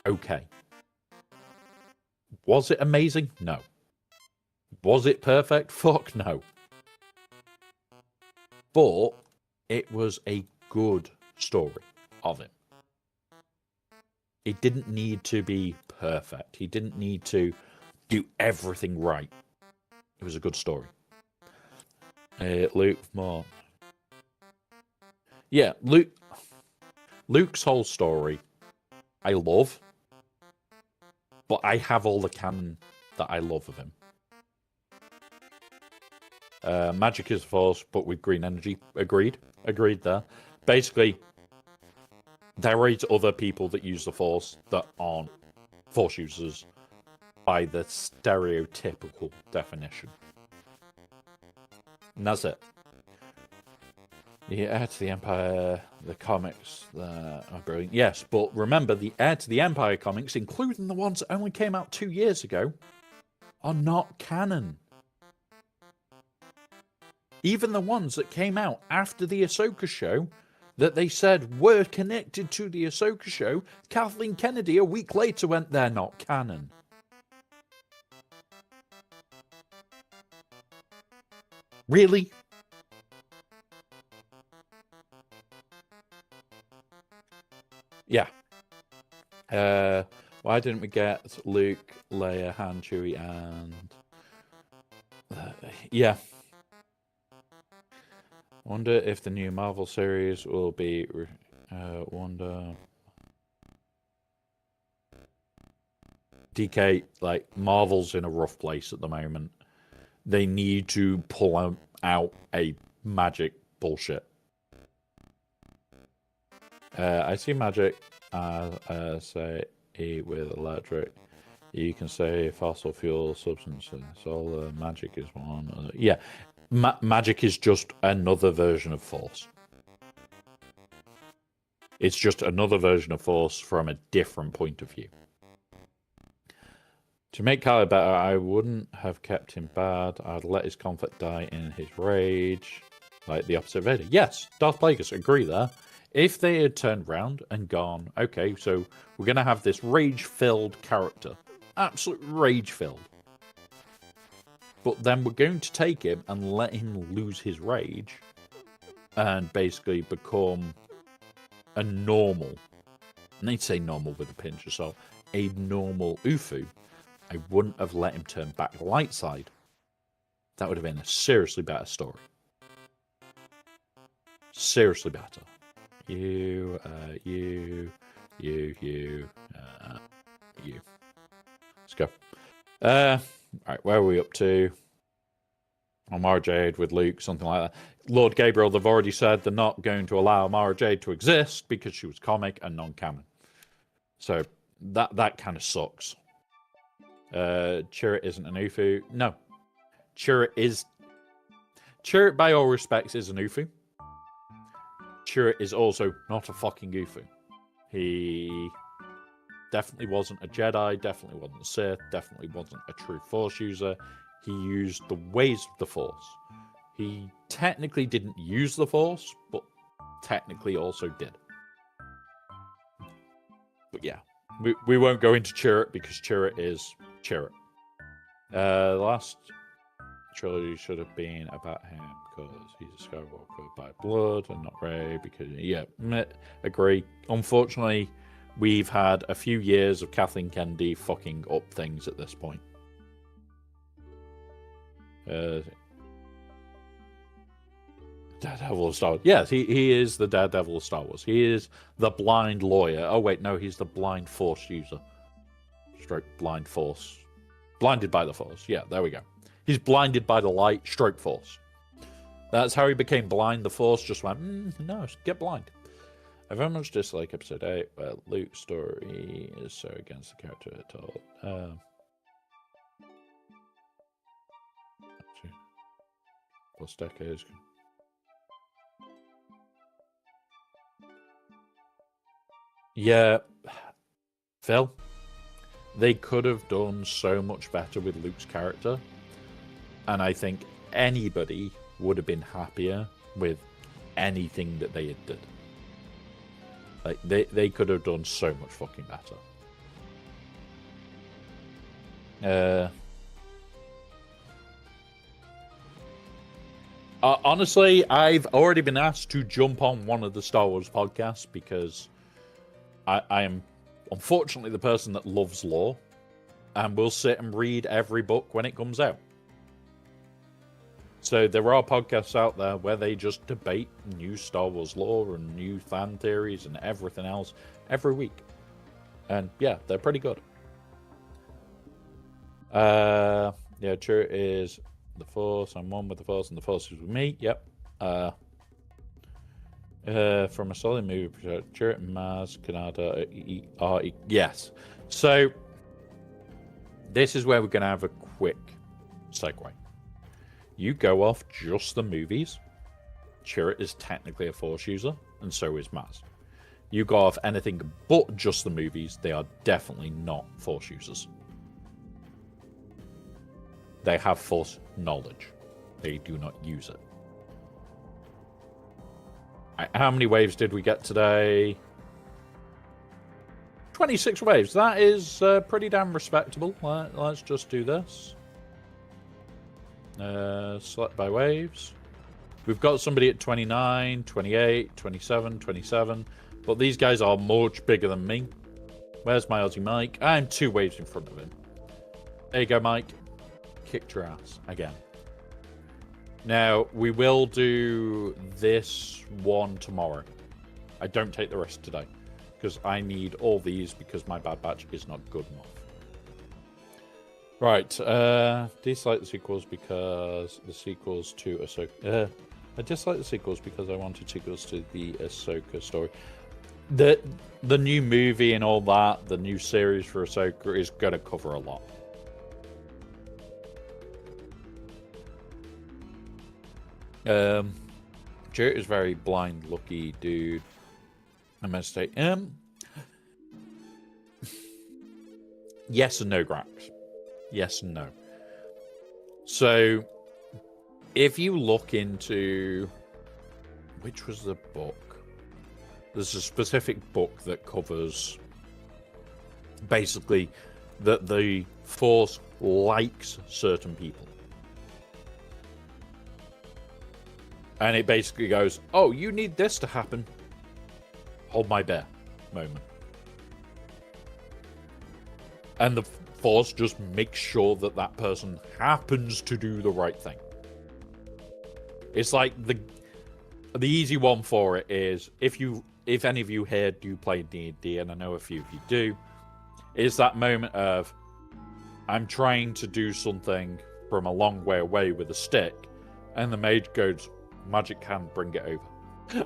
okay. Was it amazing? No. Was it perfect? Fuck no. But it was a good story of him. It didn't need to be perfect. He didn't need to do everything right. It was a good story. Luke more. Yeah, Luke's whole story, I love. But I have all the canon that I love of him. Magic is Force, but with green energy. Agreed. Agreed there. Basically, there is other people that use the Force that aren't Force users by the stereotypical definition. And that's it. The Heir to the Empire, the comics that are brilliant. Yes, but remember, the Heir to the Empire comics, including the ones that only came out 2 years ago, are not canon. Even the ones that came out after the Ahsoka show, that they said were connected to the Ahsoka show, Kathleen Kennedy a week later went, they're not canon. Really? Yeah. Why didn't we get Luke, Leia, Han, Chewie, and... yeah. Wonder if the new Marvel series will be... wonder... DK, like, Marvel's in a rough place at the moment. They need to pull out a magic bullshit. I see magic as say with electric. You can say fossil fuel substances. Solar magic is one. Yeah, magic is just another version of force. It's just another version of force from a different point of view. To make Kylo better, I wouldn't have kept him bad. I'd let his conflict die in his rage. Like the opposite of Vader. Yes, Darth Plagueis, agree there. If they had turned round and gone, okay, so we're going to have this rage-filled character. Absolute rage-filled. But then we're going to take him and let him lose his rage and basically become a normal, and they'd say normal with a pinch of salt, a normal Ufu. I wouldn't have let him turn back the light side. That would have been a seriously better story. Seriously better. You. Let's go. Alright, where are we up to? Mara Jade with Luke, something like that. Lord Gabriel, they've already said they're not going to allow Mara Jade to exist because she was comic and non-canon. So that kind of sucks. Chirrut isn't an Ufu. No. Chirrut by all respects is an Ufu. Chirrut is also not a fucking Ufu. He definitely wasn't a Jedi, definitely wasn't a Sith, definitely wasn't a true Force user. He used the ways of the Force. He technically didn't use the Force, but technically also did. But yeah, we won't go into Chirrut because Chirrut is Chirrut. The last trilogy should have been about him because he's a Skywalker by blood and not Rey because, yeah, agree. Unfortunately, we've had a few years of Kathleen Kennedy fucking up things at this point. Daredevil of Star Wars. Yes, he is the Daredevil of Star Wars. He is the blind lawyer. Oh, wait, no, he's the blind Force user. Stroke blind Force. Blinded by the Force. Yeah, there we go. He's blinded by the light, stroke Force. That's how he became blind. The Force just went, no, get blind. I very much dislike Episode 8, where Luke's story is so against the character at all. Plus decades. Yeah, Phil, they could have done so much better with Luke's character, and I think anybody would have been happier with anything that they had did. Like they could have done so much fucking better. Honestly, I've already been asked to jump on one of the Star Wars podcasts because I am unfortunately the person that loves lore and will sit and read every book when it comes out. So there are podcasts out there where they just debate new Star Wars lore and new fan theories and everything else every week. And yeah, they're pretty good. Yeah, true is the Force. I'm one with the Force and the Force is with me. Yep. From a solid movie, Chirrut and Maz Kanata yes. So this is where we're going to have a quick segue. You go off just the movies. Chirrut is technically a Force user, and so is Maz. You go off anything but just the movies, they are definitely not Force users. They have Force knowledge. They do not use it. How many waves did we get today? 26 waves. That is pretty damn respectable. Let's just do this. Select by waves. We've got somebody at 29, 28, 27, 27. But these guys are much bigger than me. Where's my Aussie Mike? I'm 2 waves in front of him. There you go, Mike. Kicked your ass again. Now, we will do this one tomorrow. I don't take the rest today. Because I need all these because my Bad Batch is not good enough. Right. Dislike the sequels because the sequels to Ahsoka... I dislike the sequels because I wanted sequels to the Ahsoka story. the the new movie and all that, the new series for Ahsoka is going to cover a lot. Jared is very blind, lucky dude. I'm gonna say, yes and no, Grax. Yes and no. So, if you look into which was the book, there's a specific book that covers basically that the Force likes certain people. And it basically goes, oh, you need this to happen. Hold my bear moment. And the Force just makes sure that that person happens to do the right thing. It's like the easy one for it is, if any of you here do play D&D, and I know a few of you do, is that moment of, I'm trying to do something from a long way away with a stick, and the mage goes, magic can bring it over.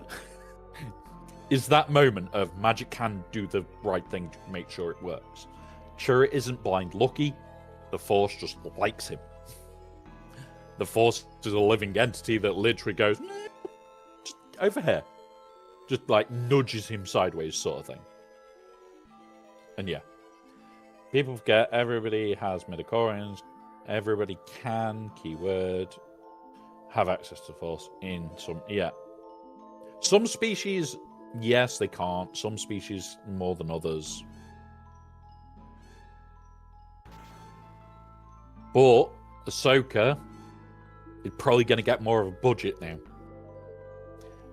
Is that moment of magic can do the right thing to make sure it works. Sure, it isn't blind lucky. The Force just likes him. The Force is a living entity that literally goes, just over here. Just like nudges him sideways sort of thing. And yeah. People forget everybody has midichlorians. Everybody can, keyword, have access to Force in some... Yeah. Some species, yes, they can't. Some species more than others. But Ahsoka is probably going to get more of a budget now.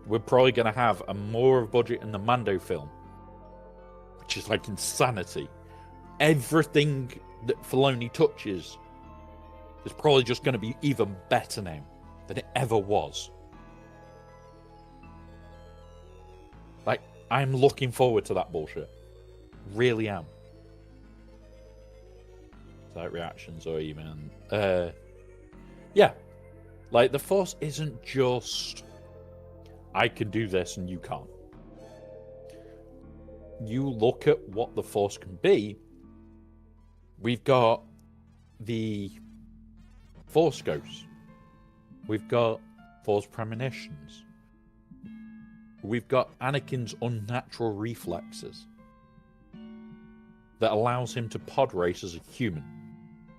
We're probably going to have a more of a budget in the Mando film, which is like insanity. Everything that Filoni touches is probably just going to be even better now than it ever was. Like, I'm looking forward to that bullshit. Really am. Like reactions or even yeah, like the Force isn't just I can do this and you can't. You look at what the Force can be. We've got the Force Ghosts, we've got Force Premonitions, we've got Anakin's unnatural reflexes that allows him to pod race as a human,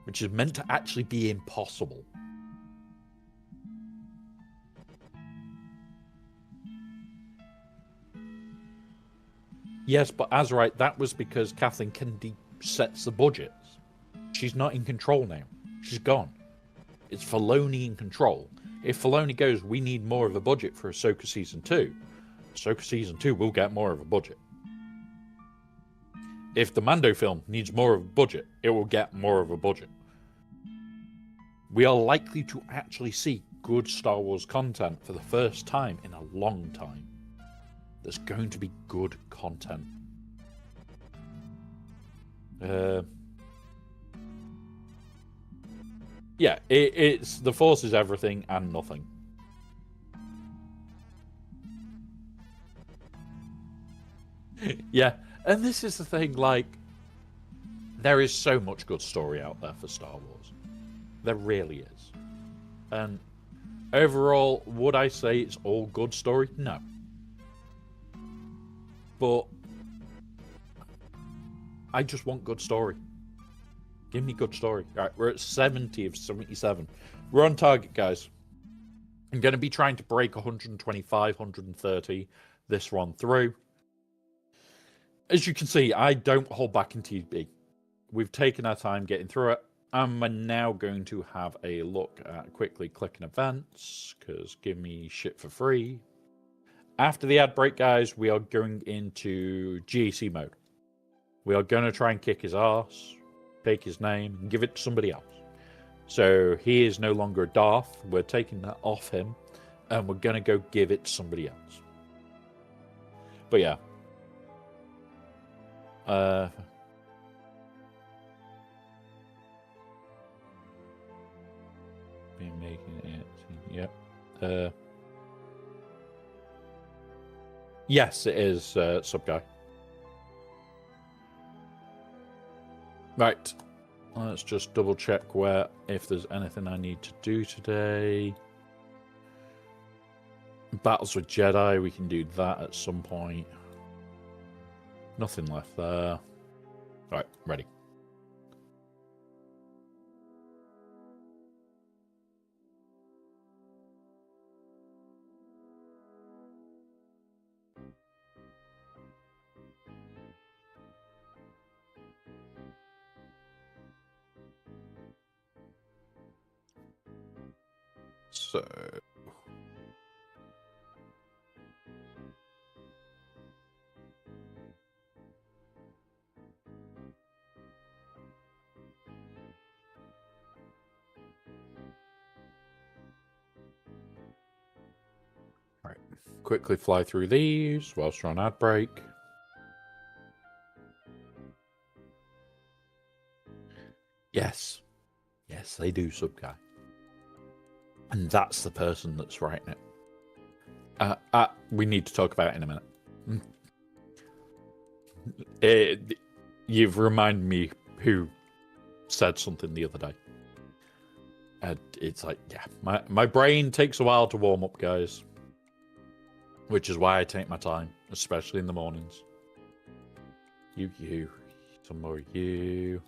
which is meant to actually be impossible. Yes, but Azrite, that was because Kathleen Kennedy sets the budgets. She's not in control now. She's gone. It's Filoni in control. If Filoni goes, we need more of a budget for Ahsoka Season 2, Ahsoka Season 2 will get more of a budget. If the Mando film needs more of a budget, it will get more of a budget. We are likely to actually see good Star Wars content for the first time in a long time. There's going to be good content. Yeah, it's the Force is everything and nothing. Yeah, and this is the thing, like, there is so much good story out there for Star Wars. There really is. And overall, would I say it's all good story? No. But I just want good story. Give me good story. All right, we're at 70 of 77. We're on target, guys. I'm going to be trying to break 125, 130 this run through. As you can see, I don't hold back in TB. We've taken our time getting through it. And we're now going to have a look at quickly clicking events, because give me shit for free. After the ad break, guys, we are going into GaC mode. We are going to try and kick his ass, take his name, and give it to somebody else. So he is no longer a Darth. We're taking that off him, and we're going to go give it to somebody else. But yeah. Been making it. Yep. Yes, it is, sub guy. Right. Let's just double check if there's anything I need to do today. Battles with Jedi, we can do that at some point. Nothing left there. Right, ready. So right, quickly fly through these whilst we're on ad break. Yes. Yes, they do, sub guy. And that's the person that's writing it. We need to talk about it in a minute. You've reminded me who said something the other day. And it's like, yeah, my brain takes a while to warm up, guys. Which is why I take my time, especially in the mornings. You. Some more you.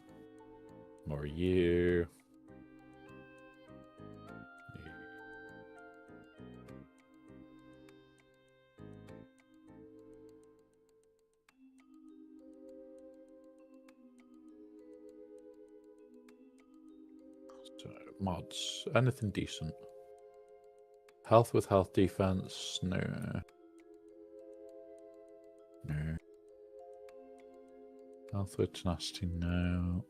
More you. So, mods. Anything decent? Health with health defense? No. No. Health with tenacity? No.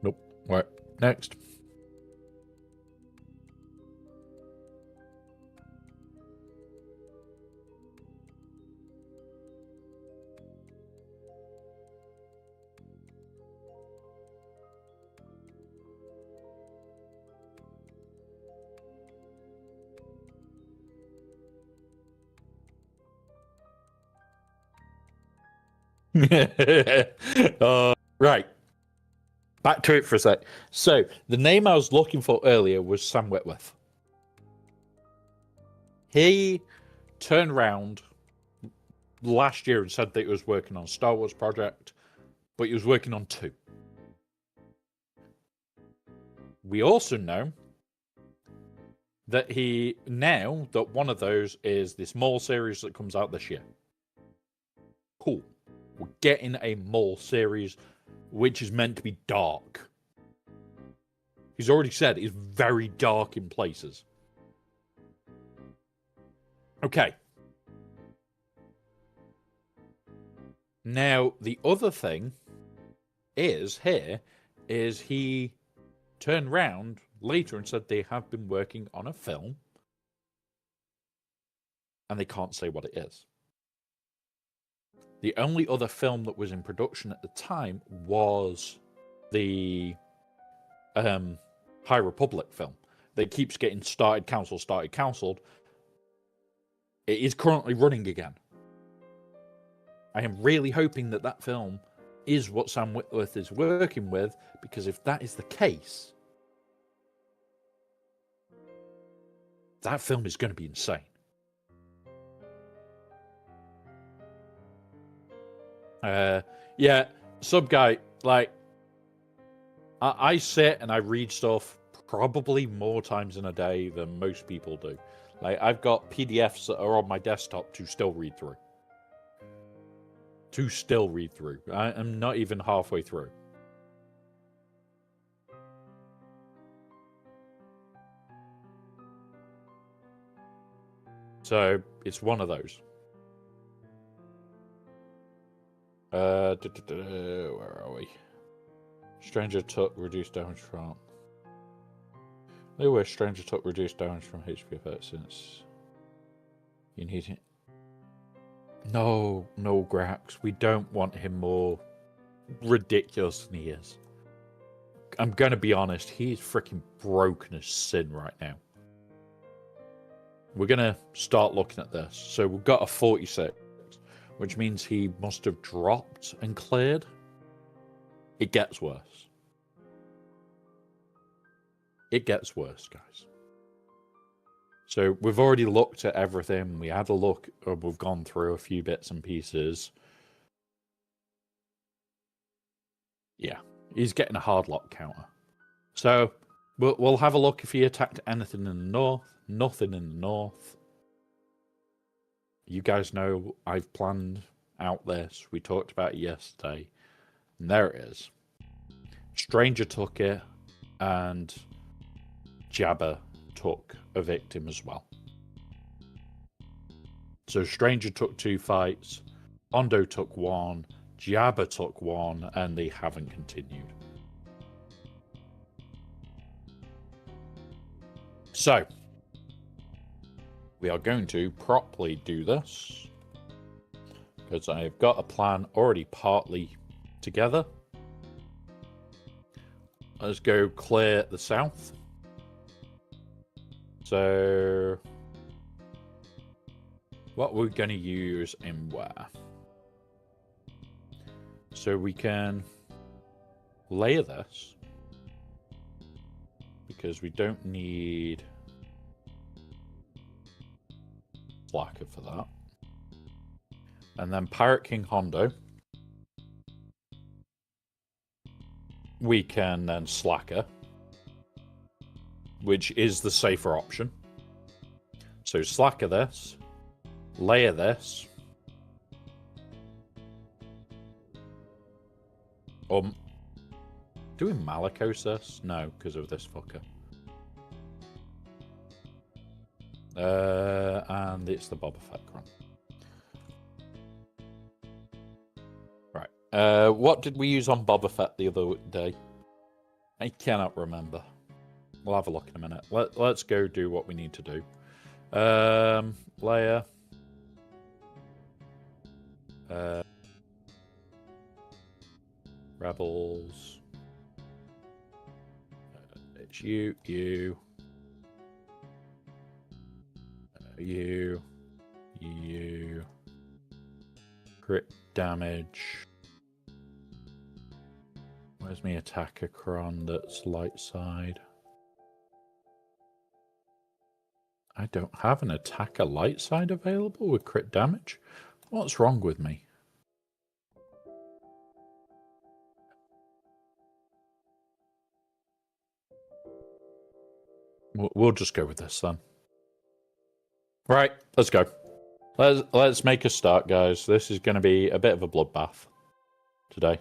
Nope. Right. Next. Right. Back to it for a sec. So, the name I was looking for earlier was Sam Whitworth. He turned around last year and said that he was working on a Star Wars project, but he was working on 2. We also know that one of those is this Maul series that comes out this year. Cool. We're getting a Maul series, which is meant to be dark. He's already said it's very dark in places. Okay. Now, the other thing is he turned round later and said they have been working on a film and they can't say what it is. The only other film that was in production at the time was the High Republic film that keeps getting started, cancelled. It is currently running again. I am really hoping that film is what Sam Whitworth is working with, because if that is the case, that film is going to be insane. Yeah, sub guy, like, I sit and I read stuff probably more times in a day than most people do. Like, I've got PDFs that are on my desktop to still read through. I'm not even halfway through. So, it's one of those. Where are we? Stranger took reduced damage from. Stranger took reduced damage from HP effects since you need it. No, no, Grax. We don't want him more ridiculous than he is. I'm going to be honest. He is freaking broken as sin right now. We're going to start looking at this. So we've got a 46, which means he must have dropped and cleared. It gets worse. It gets worse, guys. So we've already looked at everything. We had a look, or we've gone through a few bits and pieces. Yeah, he's getting a hard lock counter. So we'll have a look if he attacked anything in the north. Nothing in the north. You guys know I've planned out this. We talked about it yesterday. And there it is. Stranger took it, and Jabba took a victim as well. So Stranger took 2 fights, Hondo took 1, Jabba took 1, and they haven't continued. So we are going to properly do this because I have got a plan already partly together. Let's go clear the south. So what we're going to use in where? So we can layer this because we don't need Slacker for that. And then Pirate King Hondo. We can then Slacker, which is the safer option. So Slacker this, layer this. Doing Malicos this? No, because of this fucker. And it's the Boba Fett run. Right. What did we use on Boba Fett the other day? I cannot remember. We'll have a look in a minute. Let's go do what we need to do. Layer. Rebels. It's you. Crit damage. Where's my attacker cron that's light side? I don't have an attacker light side available with crit damage. What's wrong with me? We'll just go with this then. Right, let's go. Let's make a start, guys. This is going to be a bit of a bloodbath today.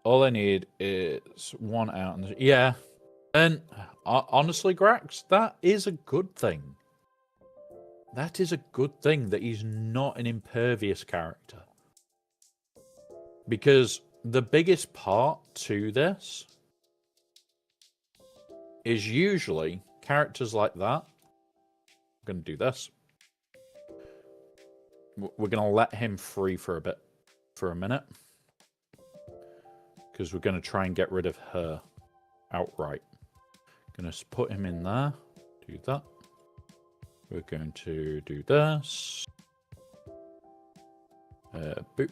All I need is 1 out. Yeah. And honestly, Grax, that is a good thing. That is a good thing that he's not an impervious character. Because the biggest part to this is usually characters like that. I'm going to do this. We're going to let him free for a minute. Because we're going to try and get rid of her outright. Going to put him in there. Do that. We're going to do this. Boop.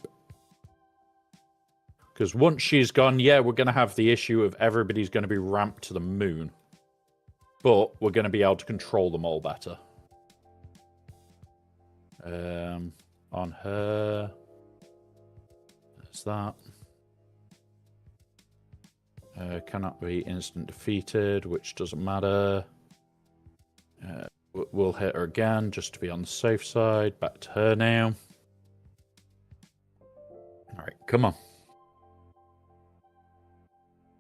Because once she's gone, yeah, we're going to have the issue of everybody's going to be ramped to the moon. But we're going to be able to control them all better. On her. There's that. Cannot be instant defeated, which doesn't matter. We'll hit her again, just to be on the safe side. Back to her now. Alright, come on.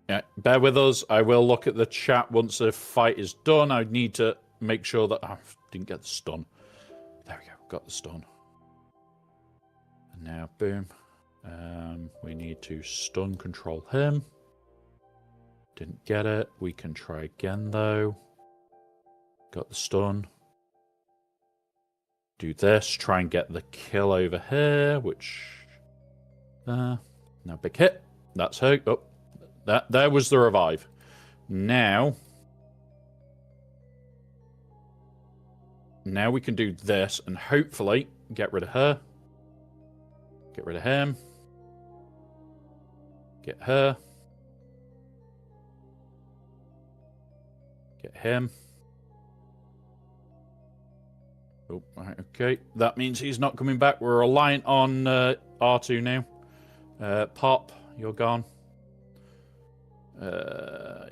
Yeah, bear with us. I will look at the chat once the fight is done. I need to make sure that... I didn't get the stun. There we go, got the stun. And now, boom. We need to stun control him. Didn't get it. We can try again, though. Got the stun. Do this. Try and get the kill over here, which... no big hit. That's her. Oh, there was the revive. Now we can do this and hopefully get rid of her. Get rid of him. Get her. Get him. Oh, right, okay. That means he's not coming back. We're reliant on R2 now. Pop, you're gone.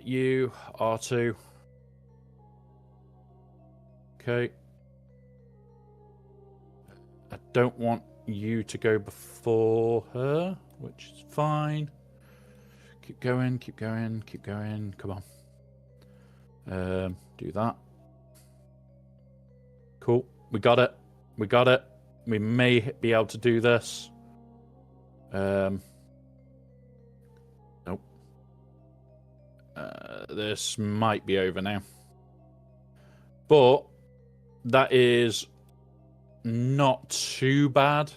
You, R2. Okay. I don't want you to go before her, which is fine. Keep going, keep going, keep going. Come on. Do that. Cool. We got it. We got it. We may be able to do this. Nope. This might be over now. But that is not too bad.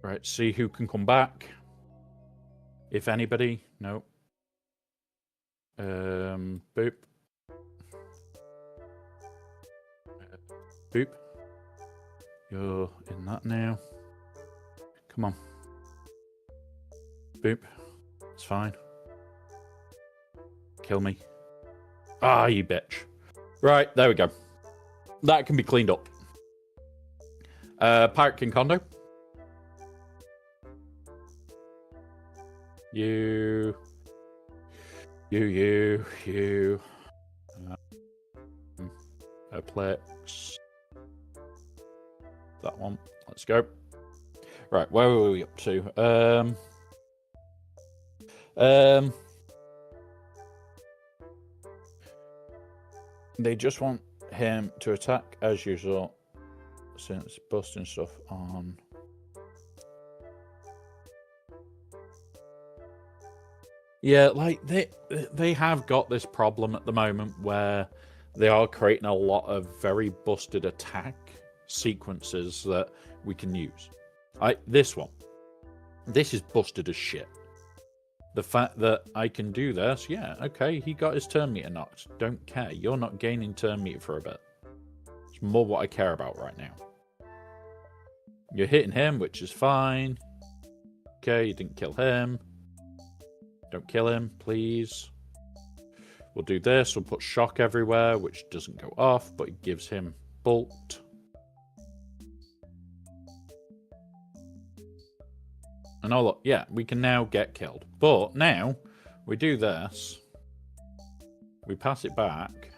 Right, see who can come back. If anybody. No. Boop. Boop. You're in that now. Come on. Boop. It's fine. Kill me. Ah, you bitch. Right, there we go. That can be cleaned up. Pirate King Kondo. You. Plex. That one. Let's go. Right, where were we up to? They just want him to attack as usual, since busting stuff on. Yeah, like they have got this problem at the moment where they are creating a lot of very busted attack sequences that we can use. This one. This is busted as shit. The fact that I can do this, yeah, okay, he got his turn meter knocked. Don't care. You're not gaining turn meter for a bit. It's more what I care about right now. You're hitting him, which is fine. Okay, you didn't kill him. Don't kill him, please. We'll do this. We'll put shock everywhere, which doesn't go off, but it gives him bolt. And oh look, yeah, we can now get killed. But now, we do this. We pass it back.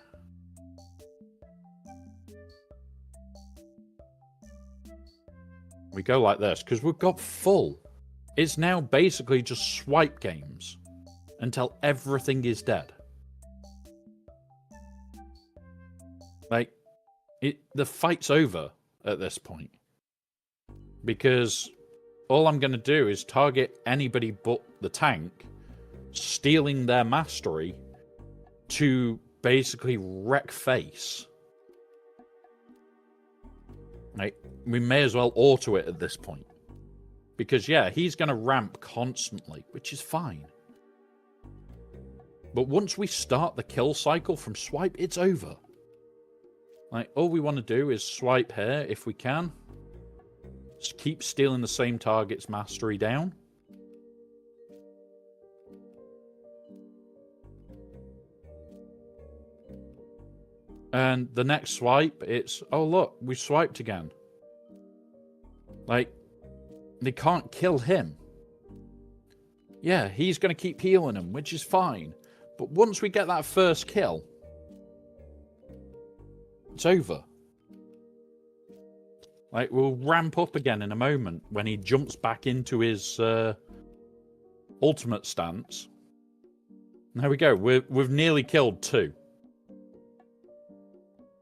We go like this, because we've got full. It's now basically just swipe games until everything is dead. Like, the fight's over at this point. Because all I'm going to do is target anybody but the tank, stealing their mastery to basically wreck face. Like, we may as well auto it at this point. Because, yeah, he's going to ramp constantly, which is fine. But once we start the kill cycle from swipe, it's over. Like, all we want to do is swipe here if we can. Just keep stealing the same target's mastery down. And the next swipe, it's, oh look, we swiped again. Like, they can't kill him. Yeah, he's going to keep healing him, which is fine. But once we get that first kill, it's over. Like, we'll ramp up again in a moment when he jumps back into his ultimate stance. There we go. We've nearly killed 2.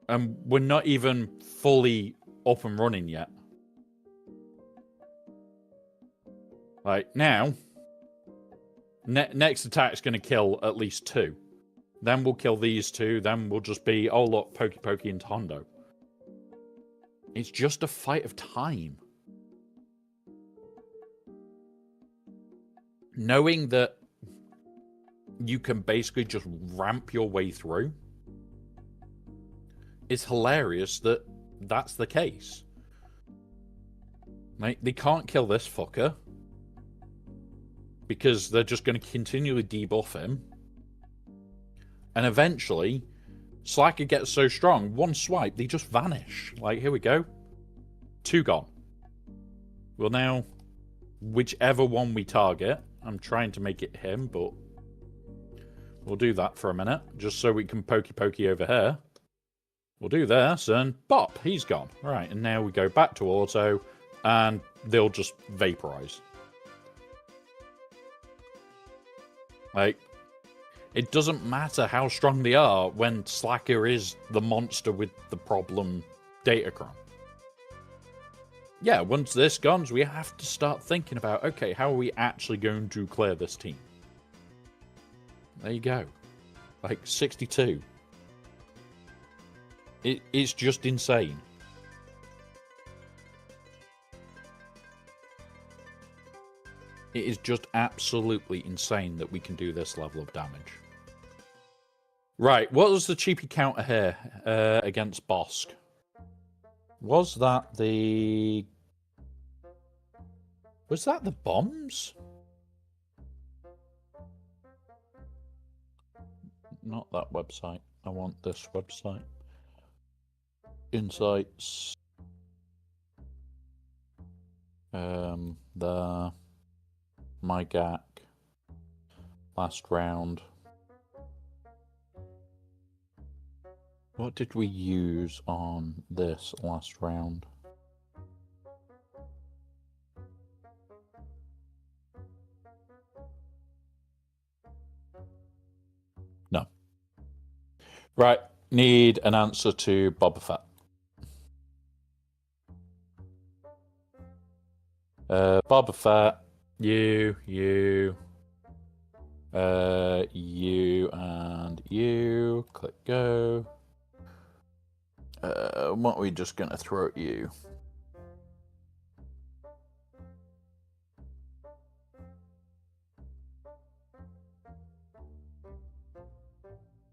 And we're not even fully up and running yet. Like, now, next attack's going to kill at least 2. Then we'll kill these 2. Then we'll just be, oh, look, Pokey into Hondo. It's just a fight of time. Knowing that you can basically just ramp your way through, it's hilarious that that's the case. Like, they can't kill this fucker because they're just going to continually debuff him. And eventually, Slacker gets so strong, one swipe, they just vanish. Like, here we go. 2 gone. Well, now, whichever one we target, I'm trying to make it him, but we'll do that for a minute, just so we can pokey over here. We'll do this, and bop, he's gone. Right, and now we go back to auto, and they'll just vaporize. Like, it doesn't matter how strong they are when Slacker is the monster with the problem Datacron. Yeah, once this gone, we have to start thinking about, okay, how are we actually going to clear this team? There you go. Like, 62. It's just insane. It is just absolutely insane that we can do this level of damage. Right, what was the cheapy counter here against Bosk? Was that the... Was that the bombs? Not that website. I want this website. Insights. The my GaC. Last round. What did we use on this last round? No. Right, need an answer to Boba Fett. Boba Fett, you, and you. Click go. What are we just gonna throw at you?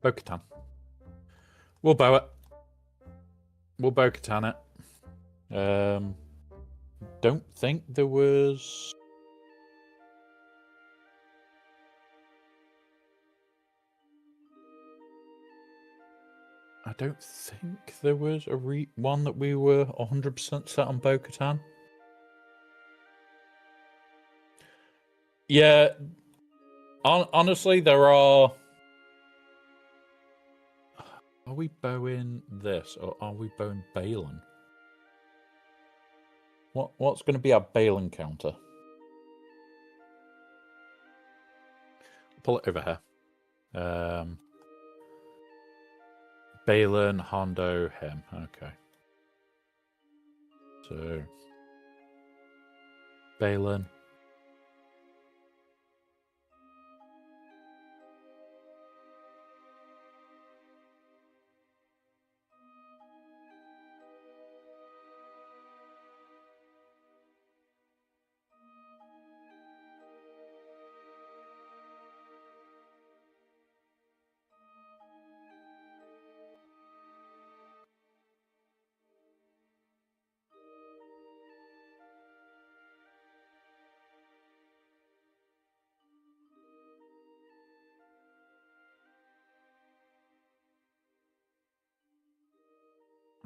Bo-Katan. We'll bow it. We'll Bo-Katan it. Don't think there was... I don't think there was a one that we were 100% set on Bo-Katan. Yeah, honestly, there are... Are we bowing this, or are we bowing Balin? What's going to be our Balin counter? Pull it over here. Balin, Hondo, him. Okay. So, Balin.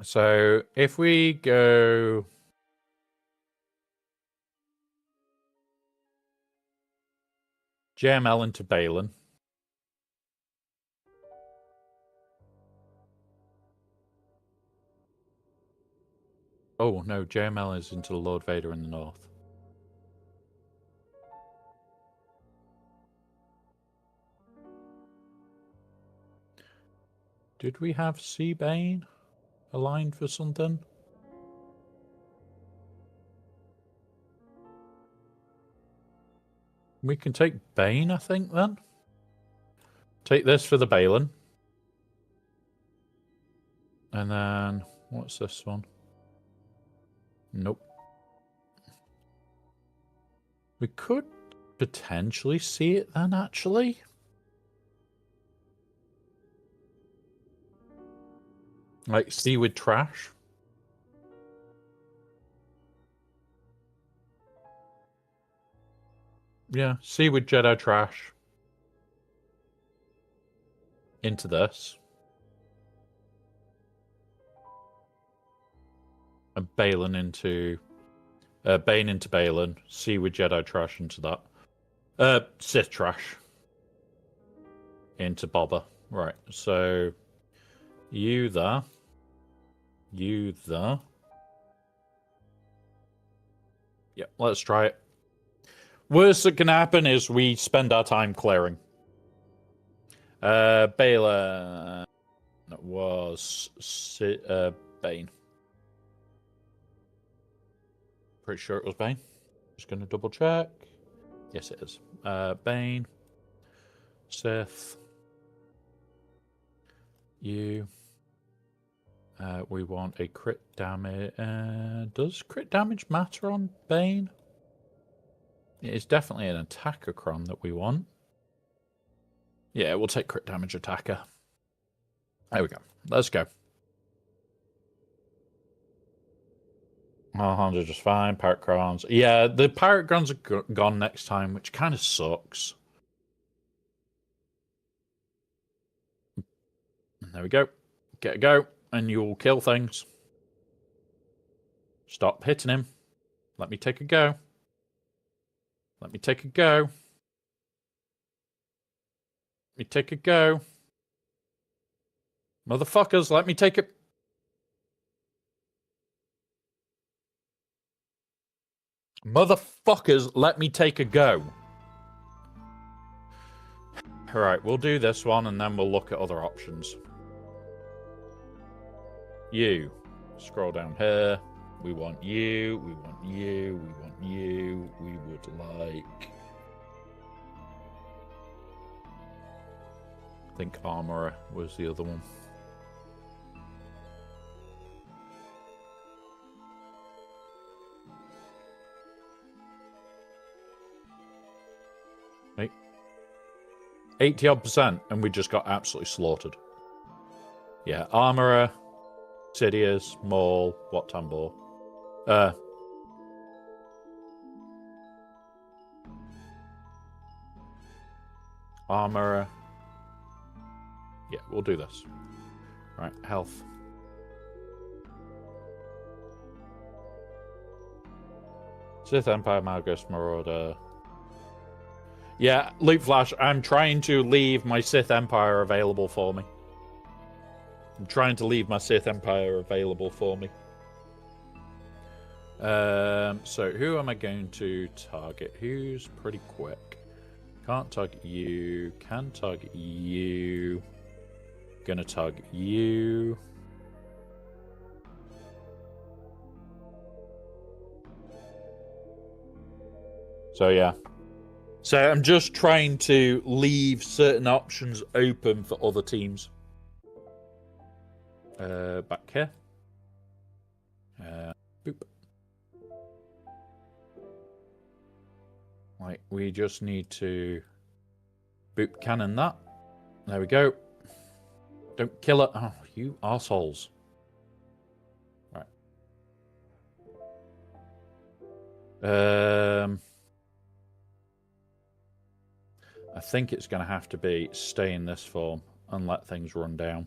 So if we go JML into Balin. Oh no, JML is into Lord Vader in the north. Did we have Seabane aligned for something? We can take Bane, I think, then. Take this for the Balin. And then, what's this one? Nope. We could potentially see it then, actually. Like, Seaweed Trash. Yeah, Seaweed Jedi Trash. Into this. And Balin into... Bane into Balin. Seaweed Jedi Trash into that. Sith Trash. Into Bobber. Right, so... You there. You there. Yeah, let's try it. Worst that can happen is we spend our time clearing. Balin was Bane. Pretty sure it was Bane. Just going to double check. Yes, it is. Bane. Sith. You. We want a crit damage. Does crit damage matter on Bane? It is definitely an attacker cron that we want. Yeah, we'll take crit damage attacker. There we go. Let's go. 100 just fine. Parrot crons. Yeah, the parrot crons are gone next time, which kind of sucks. And there we go. Get a go, and you'll kill things. Stop hitting him. Let me take a go. Let me take a go. Let me take a go. Motherfuckers, let me take it. Motherfuckers, let me take a go. Alright, we'll do this one and then we'll look at other options. You. Scroll down here. We want you. We want you. We want you. We would like... I think Armorer was the other one. Right. 80-odd%, and we just got absolutely slaughtered. Yeah, Armorer, Sidious, Maul, Wat Tambor. Armorer. Yeah, we'll do this. Right, health. Sith Empire, Malgus, Marauder. Yeah, Luke Flash, I'm trying to leave my Sith Empire available for me. I'm trying to leave my Sith Empire available for me. So who am I going to target? Who's pretty quick? Can't target you. Can target you. Gonna target you. So yeah. So I'm just trying to leave certain options open for other teams. Back here. Boop. Right, we just need to boop cannon that. There we go. Don't kill it. Oh, you arseholes. Right. I think it's going to have to be stay in this form and let things run down.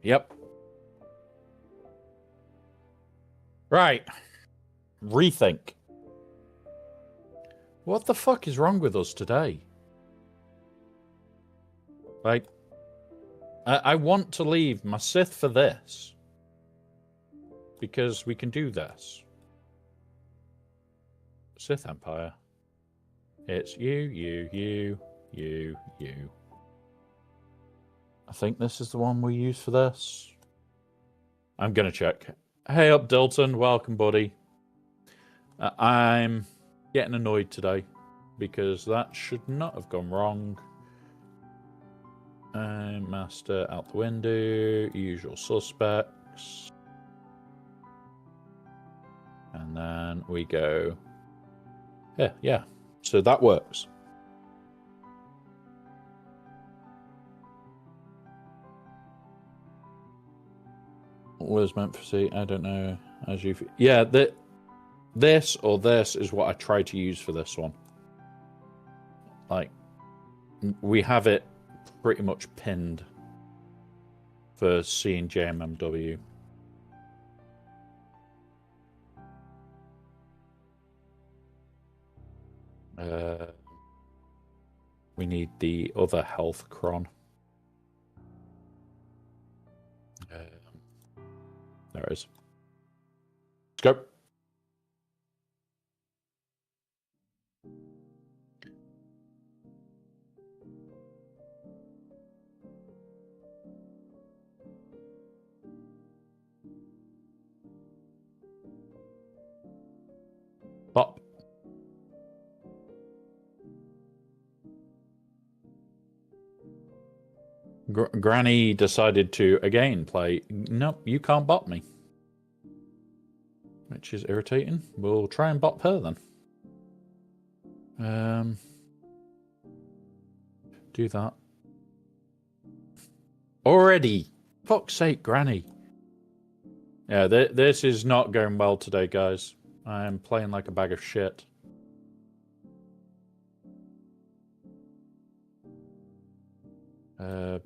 Yep. Right. Rethink. What the fuck is wrong with us today? Like, I want to leave my Sith for this. Because we can do this. Sith Empire. It's you. I think this is the one we use for this. I'm gonna check. Hey up, Dilton. Welcome, buddy. I'm getting annoyed today because that should not have gone wrong. Master out the window. Usual suspects. And then we go. Yeah. So that works. Was meant for C. I don't know. As you, yeah, this or this is what I try to use for this one. Like, we have it pretty much pinned for C and JMMW. We need the other health cron. There it is. Let's go. Pop. Granny decided to again play. Nope, you can't bot me. Which is irritating. We'll try and bot her then. Do that. Already! Fuck's sake, Granny. Yeah, this is not going well today, guys. I am playing like a bag of shit.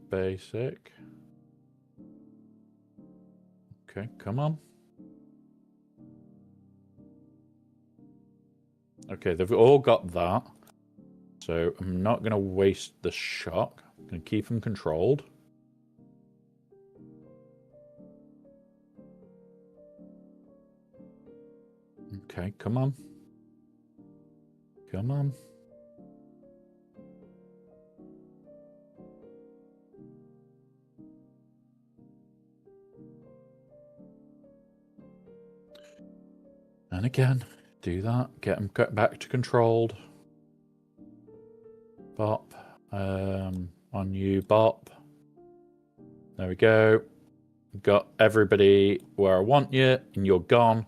Basic. Okay, come on. Okay, they've all got that. So I'm not going to waste the shock. I'm going to keep them controlled. Okay, come on. Come on. And again, do that. Get them back to controlled. Bop. On you, bop. There we go. Got everybody where I want you, and you're gone.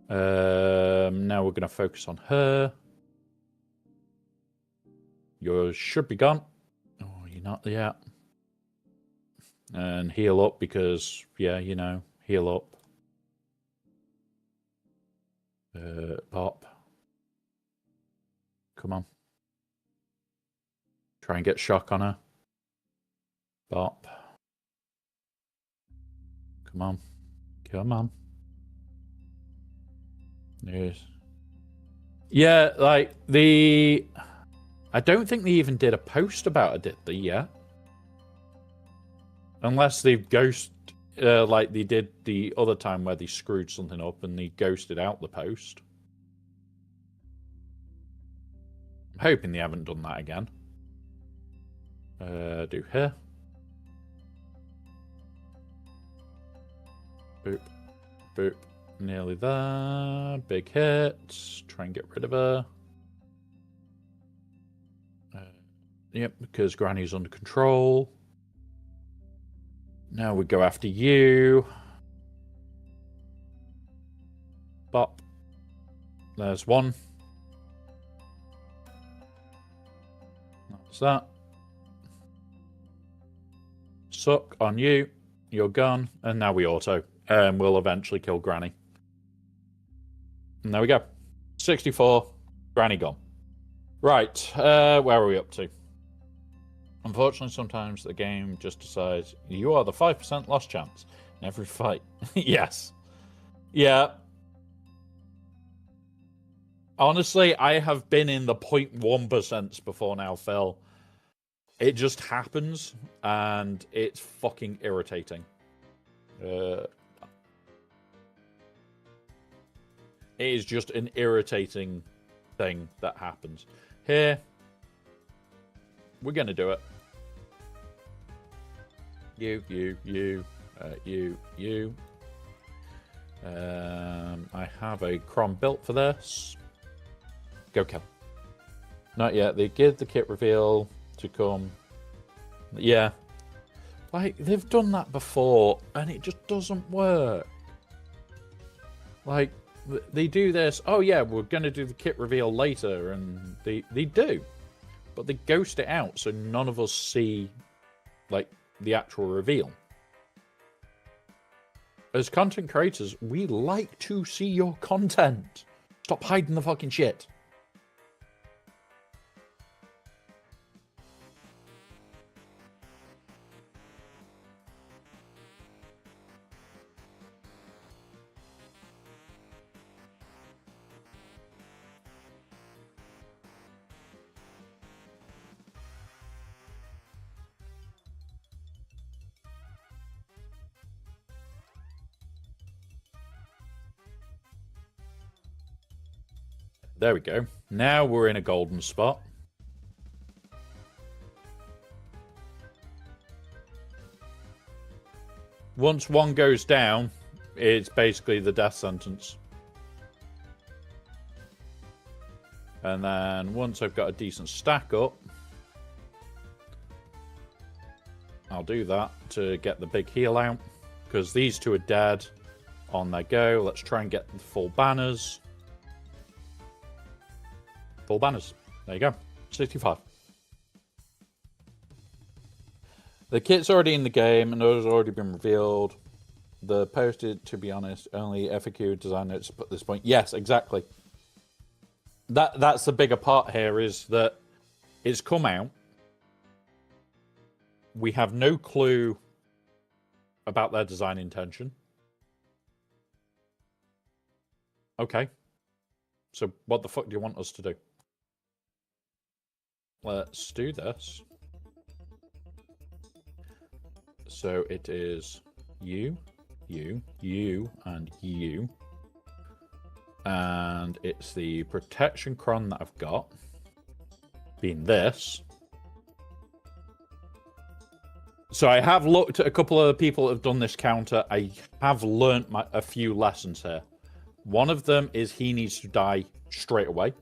Now we're going to focus on her. Yours should be gone. Oh, you're not yet. And heal up because, yeah, you know, heal up. Pop. Come on. Try and get shock on her. Bop. Come on. Come on. Yes. Yeah, like I don't think they even did a post about it, did they? Yeah. Unless they've like they did the other time where they screwed something up and they ghosted out the post. I'm hoping they haven't done that again. Do here. Boop. Boop. Nearly there. Big hit. Try and get rid of her. Yep, because Granny's under control. Now we go after you. Bop. There's one. That's that. Suck on you. You're gone. And now we auto. And we'll eventually kill Granny. And there we go. 64. Granny gone. Right. Where are we up to? Unfortunately, sometimes the game just decides you are the 5% loss chance in every fight. Yes. Yeah. Honestly, I have been in the 0.1% before now, Phil. It just happens, and it's fucking irritating. It is just an irritating thing that happens. Here, we're going to do it. You. I have a cron built for this. Go kill. Not yet. They give the kit reveal to come. Yeah. Like, they've done that before, and it just doesn't work. Like, they do this, oh yeah, we're going to do the kit reveal later, and they do. But they ghost it out, so none of us see, like, the actual reveal. As content creators, we like to see your content. Stop hiding the fucking shit. There we go. Now we're in a golden spot. Once one goes down, it's basically the death sentence. And then once I've got a decent stack up, I'll do that to get the big heal out. Because these two are dead. On they go. Let's try and get the full banners. Full banners. There you go. 65. The kit's already in the game and it's already been revealed. The posted, to be honest, only FAQ design notes at this point. Yes, exactly. That's the bigger part here, is that it's come out. We have no clue about their design intention. Okay. So what the fuck do you want us to do? Let's do this. So it is you, and you. And it's the protection cron that I've got. Being this. So I have looked at a couple of people that have done this counter. I have learnt a few lessons here. One of them is he needs to die straight away.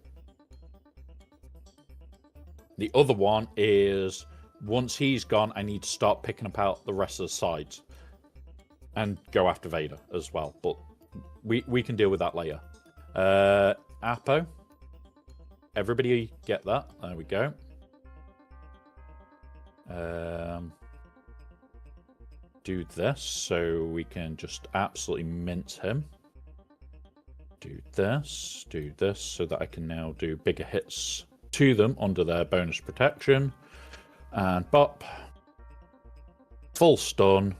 The other one is once he's gone, I need to start picking apart the rest of the sides. And go after Vader as well. But we can deal with that later. Apo. Everybody get that. There we go. Do this so we can just absolutely mince him. Do this so that I can now do bigger hits to them under their bonus protection. And bop. Full stun.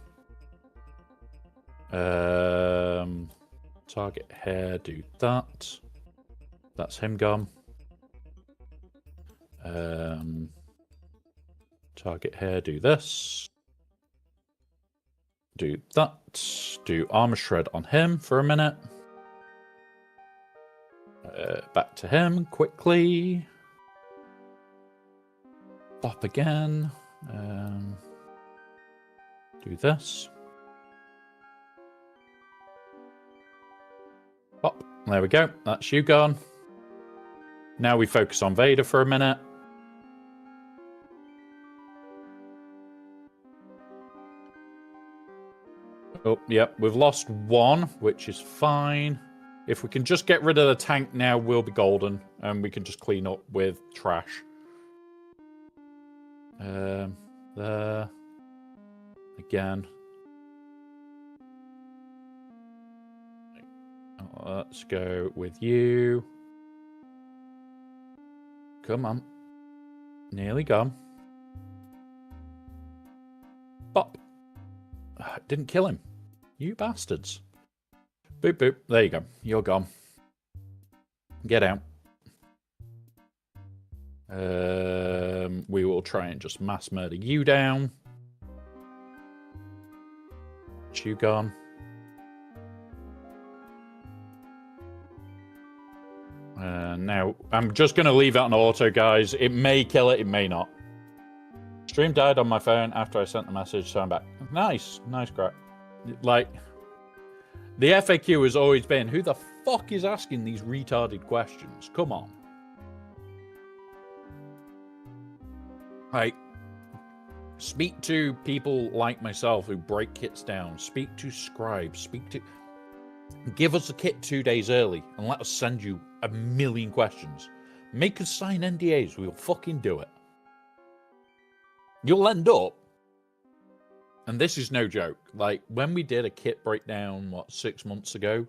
Target hair, do that. That's him gone. Target hair, do this. Do that. Do armor shred on him for a minute. Back to him quickly. Bop again. Do this. Bop. There we go. That's you gone. Now we focus on Vader for a minute. Oh, yep. We've lost one, which is fine. If we can just get rid of the tank now, we'll be golden. And we can just clean up with trash. There. Again. Let's go with you. Come on. Nearly gone. Bop. Didn't kill him. You bastards. Boop, boop. There you go. You're gone. Get out. We will try and just mass murder you down. You gone. Now, I'm just going to leave it on auto, guys. It may kill it, it may not. Stream died on my phone after I sent the message, so I'm back. Nice. Nice, crack. Like, the FAQ has always been, who the fuck is asking these retarded questions? Come on. Like, speak to people like myself who break kits down. Speak to scribes. Give us a kit 2 days early and let us send you a million questions. Make us sign NDAs. We'll fucking do it. You'll end up, and this is no joke, like when we did a kit breakdown, 6 months ago,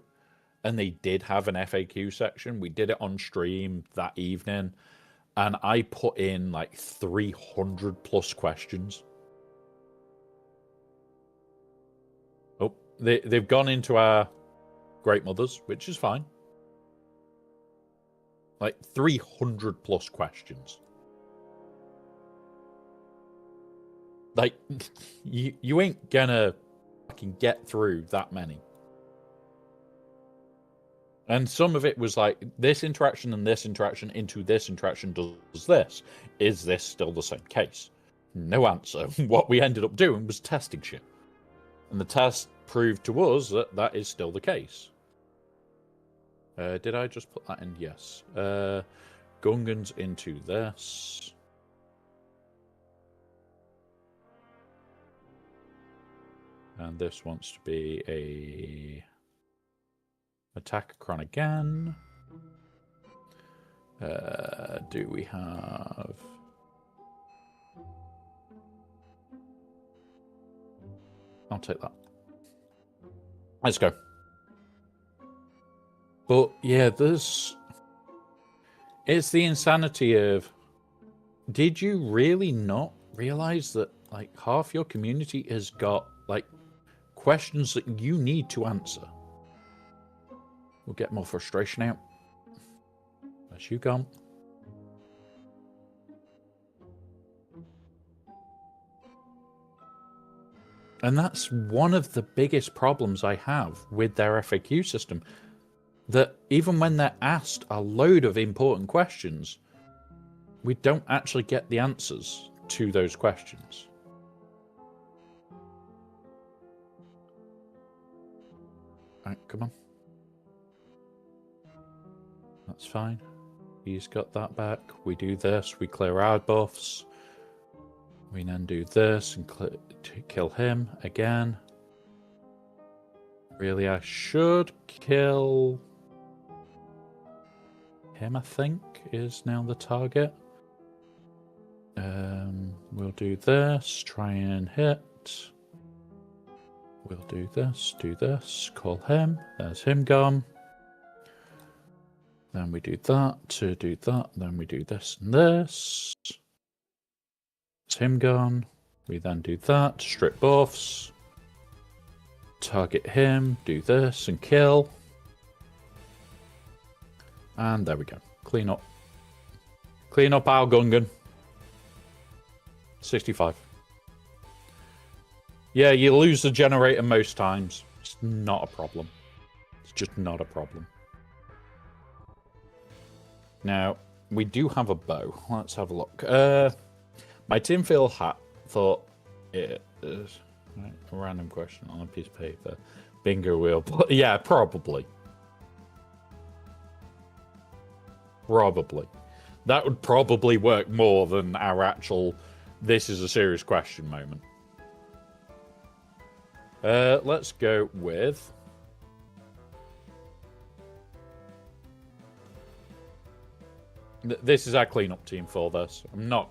and they did have an FAQ section, we did it on stream that evening, and I put in like 300 plus questions. Oh, they've gone into our Great Mothers, which is fine. Like 300 plus questions. Like, you ain't gonna fucking get through that many. And some of it was like, this interaction and this interaction into this interaction does this. Is this still the same case? No answer. What we ended up doing was testing shit. And the test proved to us that that is still the case. Did I just put that in? Yes. Gungan's into this. And this wants to be a Attackacron again. Do we have... I'll take that. Let's go. But yeah, it's the insanity of, did you really not realize that like half your community has got like questions that you need to answer? We'll get more frustration out. As you gone. And that's one of the biggest problems I have with their FAQ system. That even when they're asked a load of important questions, we don't actually get the answers to those questions. Alright, come on. That's fine. He's got that back. We do this. We clear our buffs. We then do this and kill him again. Really, I should kill him, I think, is now the target. We'll do this. Try and hit. We'll do this. Call him. There's him gone. Then we do that to do that. Then we do this and this. It's him gone. We then do that. Strip buffs. Target him. Do this and kill. And there we go. Clean up. Clean up our Gungan. 65. Yeah, you lose the generator most times. It's not a problem. It's just not a problem. Now, we do have a bow. Let's have a look. My tinfoil hat thought it is right, a random question on a piece of paper. Bingo wheel. Yeah, probably. Probably. That would probably work more than our actual this is a serious question moment. Let's go with... This is our cleanup team for this. I'm not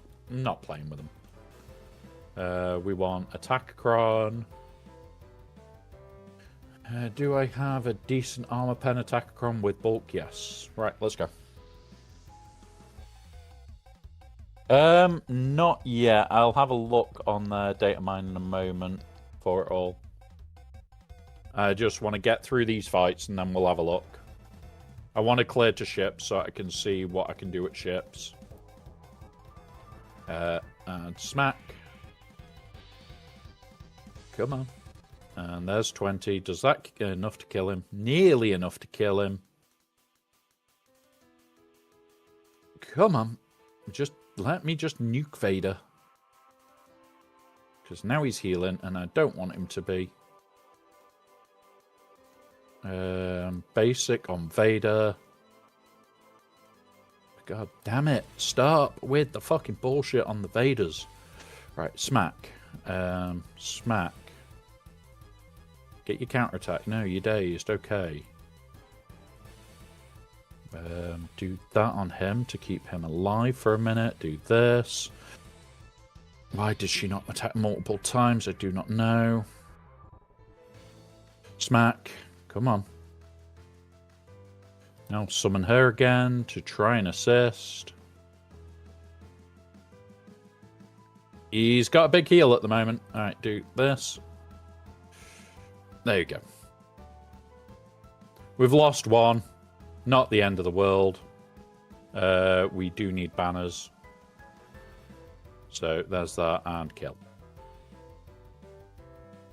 playing with them. We want Attackacron. Do I have a decent armor pen Attackacron with bulk? Yes. Right, let's go. Not yet. I'll have a look on the data mine in a moment for it all. I just want to get through these fights and then we'll have a look. I want to clear to ships so I can see what I can do at ships. And smack. Come on. And there's 20. Does that enough to kill him? Nearly enough to kill him. Come on. Just let me just nuke Vader. Because now he's healing, and I don't want him to be. Basic on Vader. God damn it. Stop with the fucking bullshit on the Vaders. Right, smack. Smack. Get your counterattack. No, you're dazed. Okay. Do that on him to keep him alive for a minute. Do this. Why did she not attack multiple times? I do not know. Smack. Come on. Now summon her again to try and assist. He's got a big heal at the moment. Alright, do this. There you go. We've lost one. Not the end of the world. We do need banners. So there's that, and kill.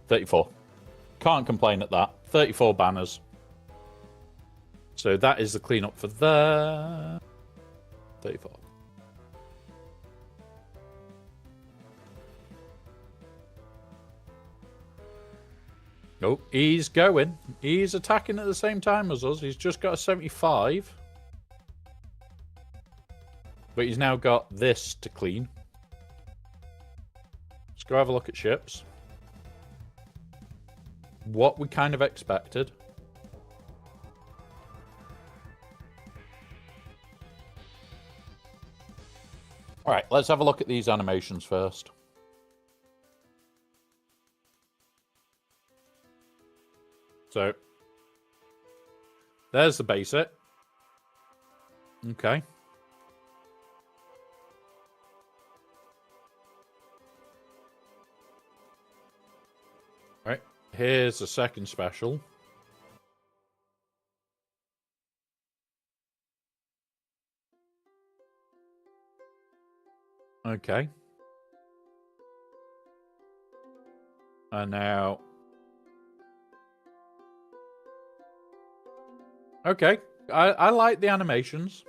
34. Can't complain at that. 34 banners. So that is the cleanup for there. 34. Oh, he's going. He's attacking at the same time as us. He's just got a 75. But he's now got this to clean. Let's go have a look at ships. What we kind of expected. Alright, let's have a look at these animations first. So, there's the basic. Okay. Right, here's the second special. Okay. And now... Okay, I like the animations.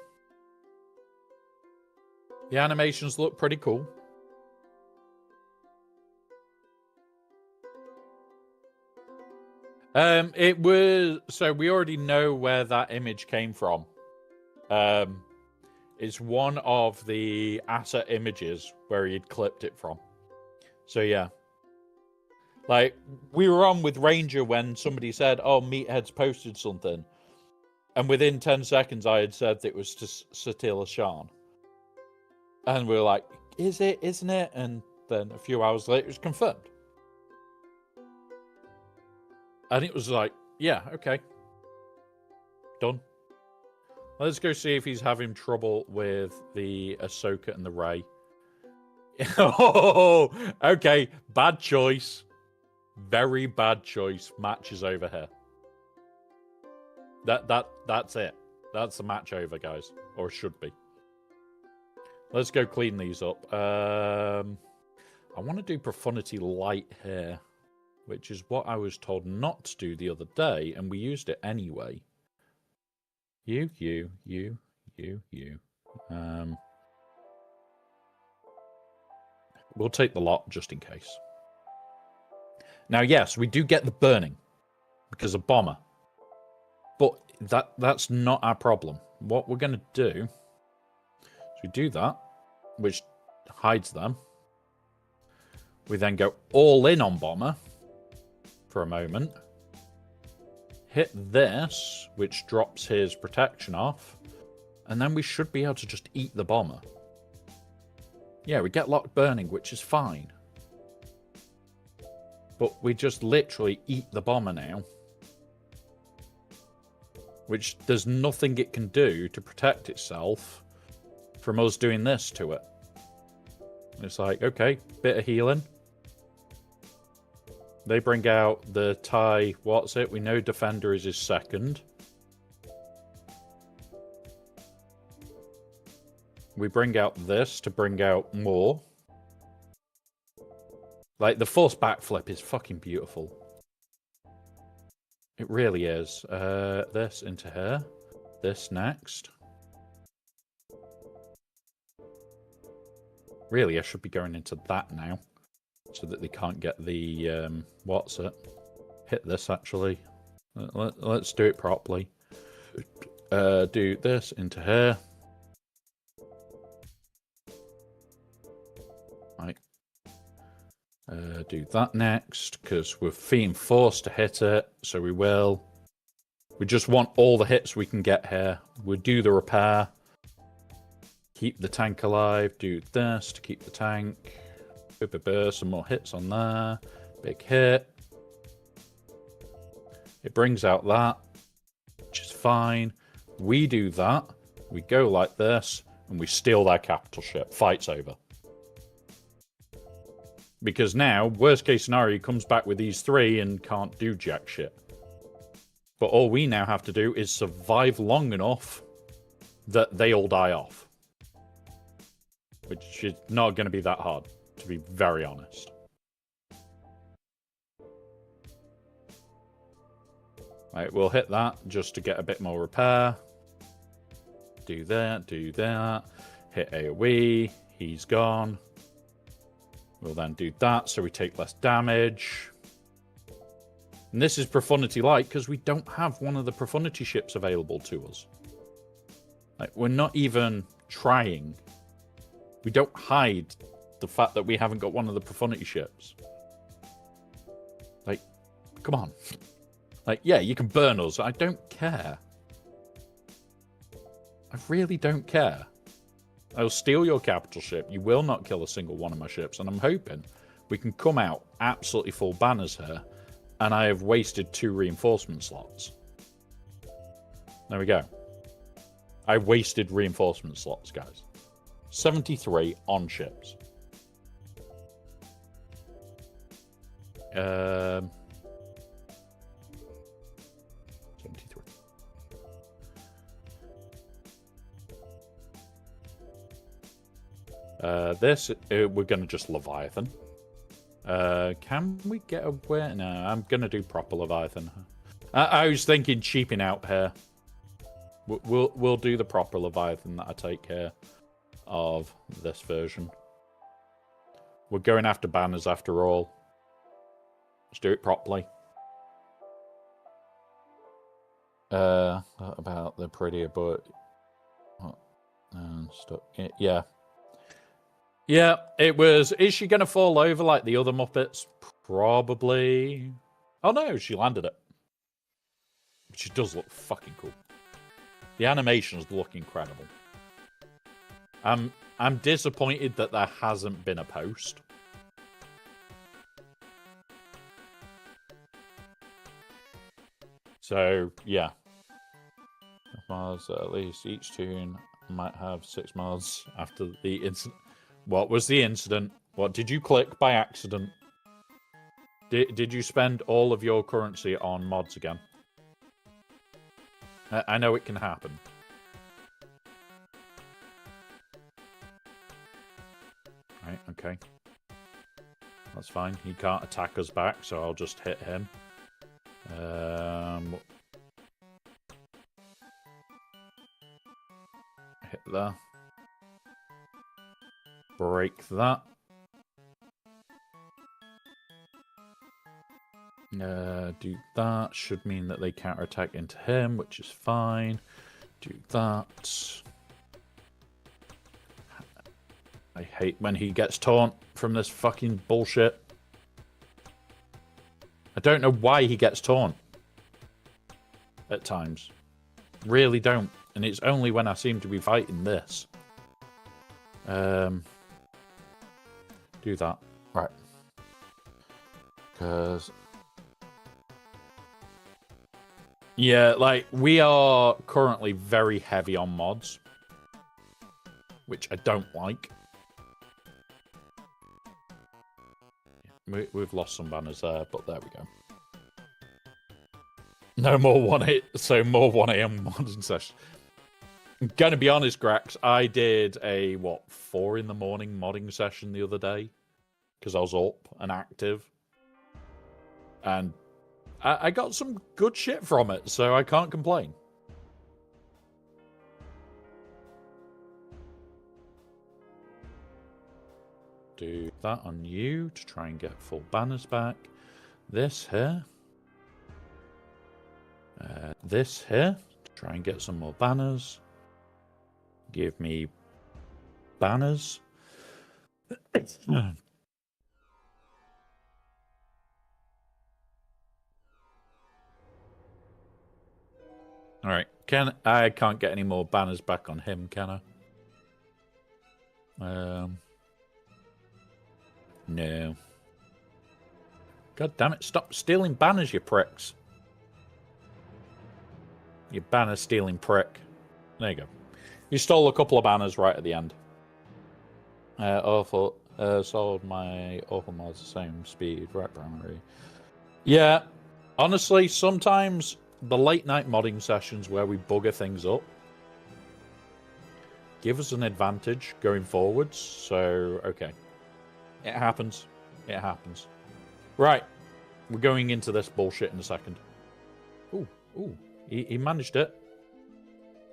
The animations look pretty cool. It was... So we already know where that image came from. It's one of the asset images where he'd clipped it from. So yeah. Like, we were on with Ranger when somebody said, oh, Meathead's posted something. And within 10 seconds, I had said that it was to Satila Shan. And we were like, is it? Isn't it? And then a few hours later, it was confirmed. And it was like, yeah, okay. Done. Let's go see if he's having trouble with the Ahsoka and the Rey. Oh, okay. Bad choice. Very bad choice. Match is over here. That's it. That's the match over, guys. Or should be. Let's go clean these up. I want to do Profundity Light here, which is what I was told not to do the other day, and we used it anyway. You. We'll take the lot just in case. Now, yes, we do get the burning because of bomber. But that's not our problem. What we're going to do is we do that, which hides them. We then go all in on bomber for a moment. Hit this, which drops his protection off. And then we should be able to just eat the bomber. Yeah, we get locked burning, which is fine. But we just literally eat the bomber now. Which there's nothing it can do to protect itself from us doing this to it. It's like, okay, bit of healing. They bring out the TIE, what's it? We know Defender is his second. We bring out this to bring out more. Like, the force backflip is fucking beautiful. It really is. This into here. This next. Really, I should be going into that now, so that they can't get the what's it? Hit this actually. Let's do it properly. Do this into here. Right. Do that next, because we're being forced to hit it, so we will. We just want all the hits we can get here. We'll do the repair. Keep the tank alive. Do this to keep the tank. Some more hits on there. Big hit. It brings out that, which is fine. We do that. We go like this, and we steal their capital ship. Fight's over. Because now, worst case scenario, he comes back with these three and can't do jack shit. But all we now have to do is survive long enough that they all die off. Which is not going to be that hard, to be very honest. Right, we'll hit that just to get a bit more repair. Do that, do that. Hit AoE, he's gone. We'll then do that so we take less damage. And this is Profundity Light because we don't have one of the Profundity ships available to us. Like, we're not even trying. We don't hide the fact that we haven't got one of the Profundity ships. Like, come on. Like, yeah, you can burn us. I don't care. I really don't care. I'll steal your capital ship. You will not kill a single one of my ships. And I'm hoping we can come out absolutely full banners here. And I have wasted 2 reinforcement slots. There we go. I wasted reinforcement slots, guys. 73 on ships. 73. We're going to just Leviathan. Can we get away? No, I'm going to do proper Leviathan. I was thinking cheaping out here. We'll do the proper Leviathan that I take care of this version. We're going after banners after all. Let's do it properly. About the prettier, but stuck. Yeah. Yeah, it was. Is she going to fall over like the other Muppets? Probably. Oh no, she landed it. She does look fucking cool. The animations look incredible. I'm disappointed that there hasn't been a post. So, yeah. Mars, at least each tune might have 6 miles after the incident. What was the incident? What did you click by accident? Did you spend all of your currency on mods again? I know it can happen. Right, okay. That's fine. He can't attack us back, so I'll just hit him. Hit there. Break that. Do that. Should mean that they counterattack into him, which is fine. Do that. I hate when he gets taunt from this fucking bullshit. I don't know why he gets taunt. At times. Really don't. And it's only when I seem to be fighting this. Do that. Right. Because... yeah, like, we are currently very heavy on mods. Which I don't like. We've lost some banners there, but there we go. No more 1 so more 1 AM modding session. I'm gonna be honest, Grax, I did a, 4 in the morning modding session the other day. Because I was up and active. And I got some good shit from it, so I can't complain. do that on you to try and get full banners back. This here. This here to try and get some more banners. Give me banners. All right, I can't get any more banners back on him, can I? No. God damn it! Stop stealing banners, you pricks! You banner stealing prick. There you go. You stole a couple of banners right at the end. Awful. Sold my awful mods the same speed, right, primary. Yeah, honestly, sometimes the late night modding sessions where we bugger things up give us an advantage going forwards. So, okay. It happens. It happens. Right. We're going into this bullshit in a second. Ooh, ooh. He managed it.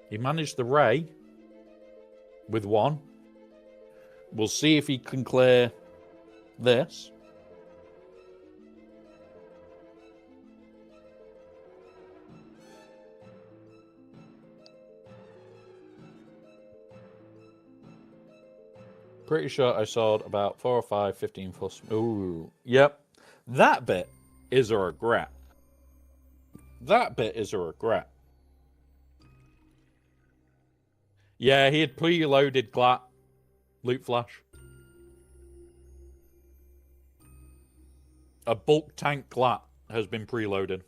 He managed the ray with one. We'll see if he can clear this. Pretty sure I sold about 4 or 5 15 plus. Ooh, yep. That bit is a regret. That bit is a regret. Yeah, he had preloaded GaC loot flash. A bulk tank GaC has been preloaded.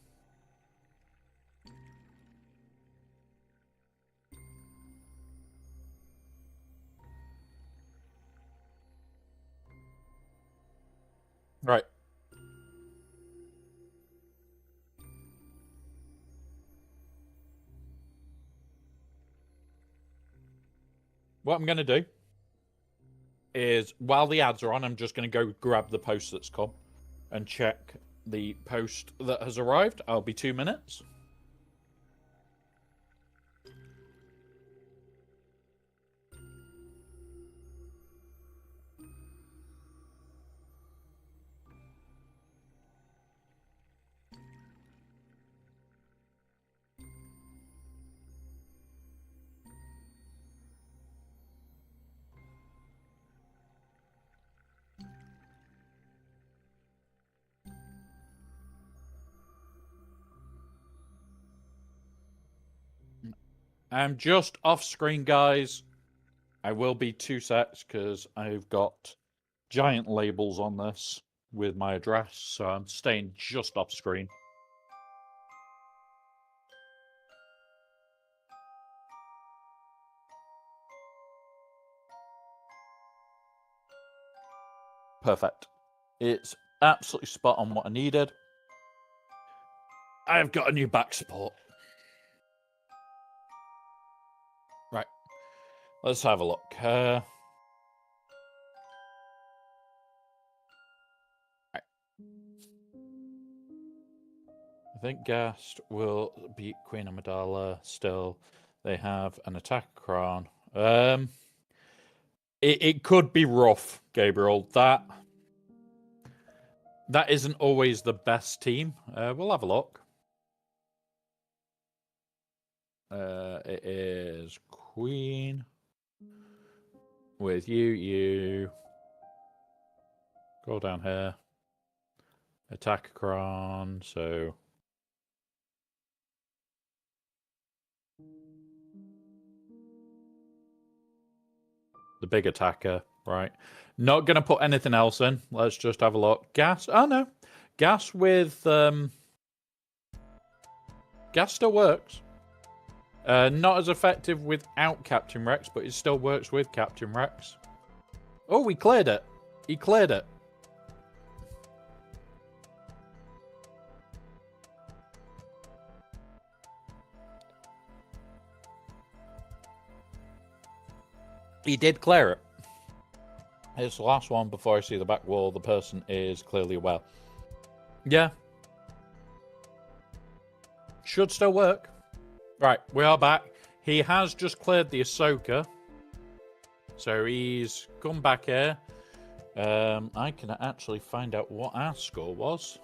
Right. What I'm going to do is, while the ads are on, I'm just going to go grab the post that's come and check the post that has arrived. I'll be 2 minutes. I'm just off screen, guys. I will be 2 secs because I've got giant labels on this with my address, so I'm staying just off screen. Perfect. It's absolutely spot on what I needed. I've got a new back support. Right. Let's have a look. Right. I think GaC will beat Queen Amidala still. They have an attack crown. It could be rough, Gabriel. That isn't always the best team. We'll have a look. It is Queen with you. Go down here. Attack crown, so the big attacker, right? Not going to put anything else in. Let's just have a look. GaC. Oh, no. GaC with... GaC still works. Not as effective without Captain Rex, but it still works with Captain Rex. Oh, we cleared it. He cleared it. He did clear it. It's the last one before I see the back wall. The person is clearly well. Yeah. Should still work. Right, we are back. He has just cleared the Ahsoka. So he's come back here. I can actually find out what our score was.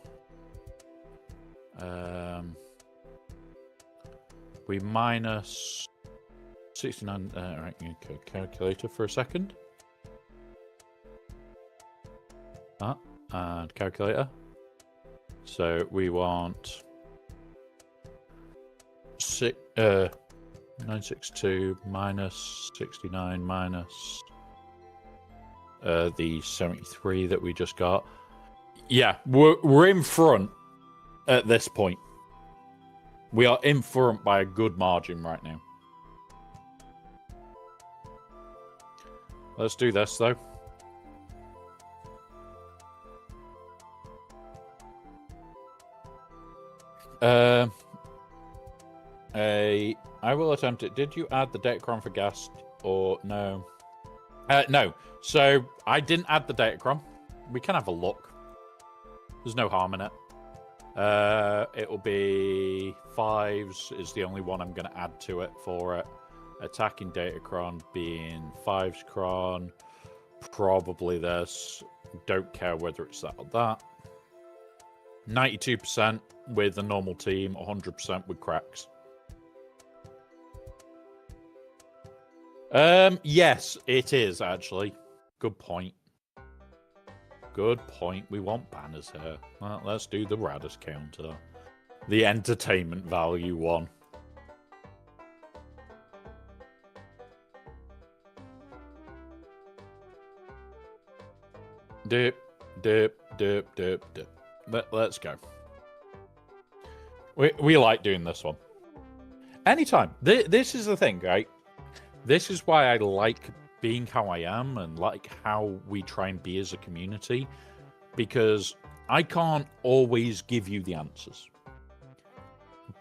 We minus 69. Right, calculator for a second. And calculator. So we want 962 minus 69 minus the 73 that we just got. Yeah, we're in front at this point. We are in front by a good margin right now. Let's do this though. I will attempt it. Did you add the Datacron for GaC or no? No. So I didn't add the Datacron. We can have a look. There's no harm in it. It'll be 5s is the only one I'm going to add to it for it. Attacking Datacron being 5s cron. Probably this. Don't care whether it's that or that. 92% with the normal team, 100% with cracks. Yes, it is actually. Good point. Good point. We want banners here. Well, let's do the Radis counter. The entertainment value one. Dip, dip, dip, dip, dip. Let's go. We like doing this one. Anytime. This is the thing, right? This is why I like being how I am and like how we try and be as a community, because I can't always give you the answers.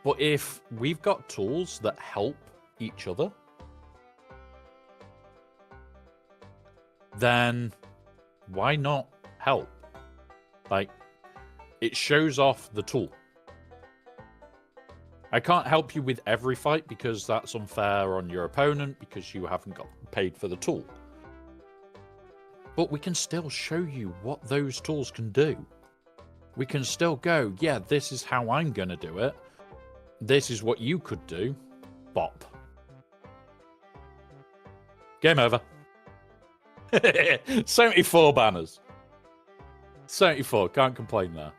But if we've got tools that help each other, then why not help? Like, it shows off the tool. I can't help you with every fight because that's unfair on your opponent because you haven't got paid for the tool. But we can still show you what those tools can do. We can still go, yeah, this is how I'm going to do it. This is what you could do. Bop. Game over. 74 banners. 74. Can't complain there.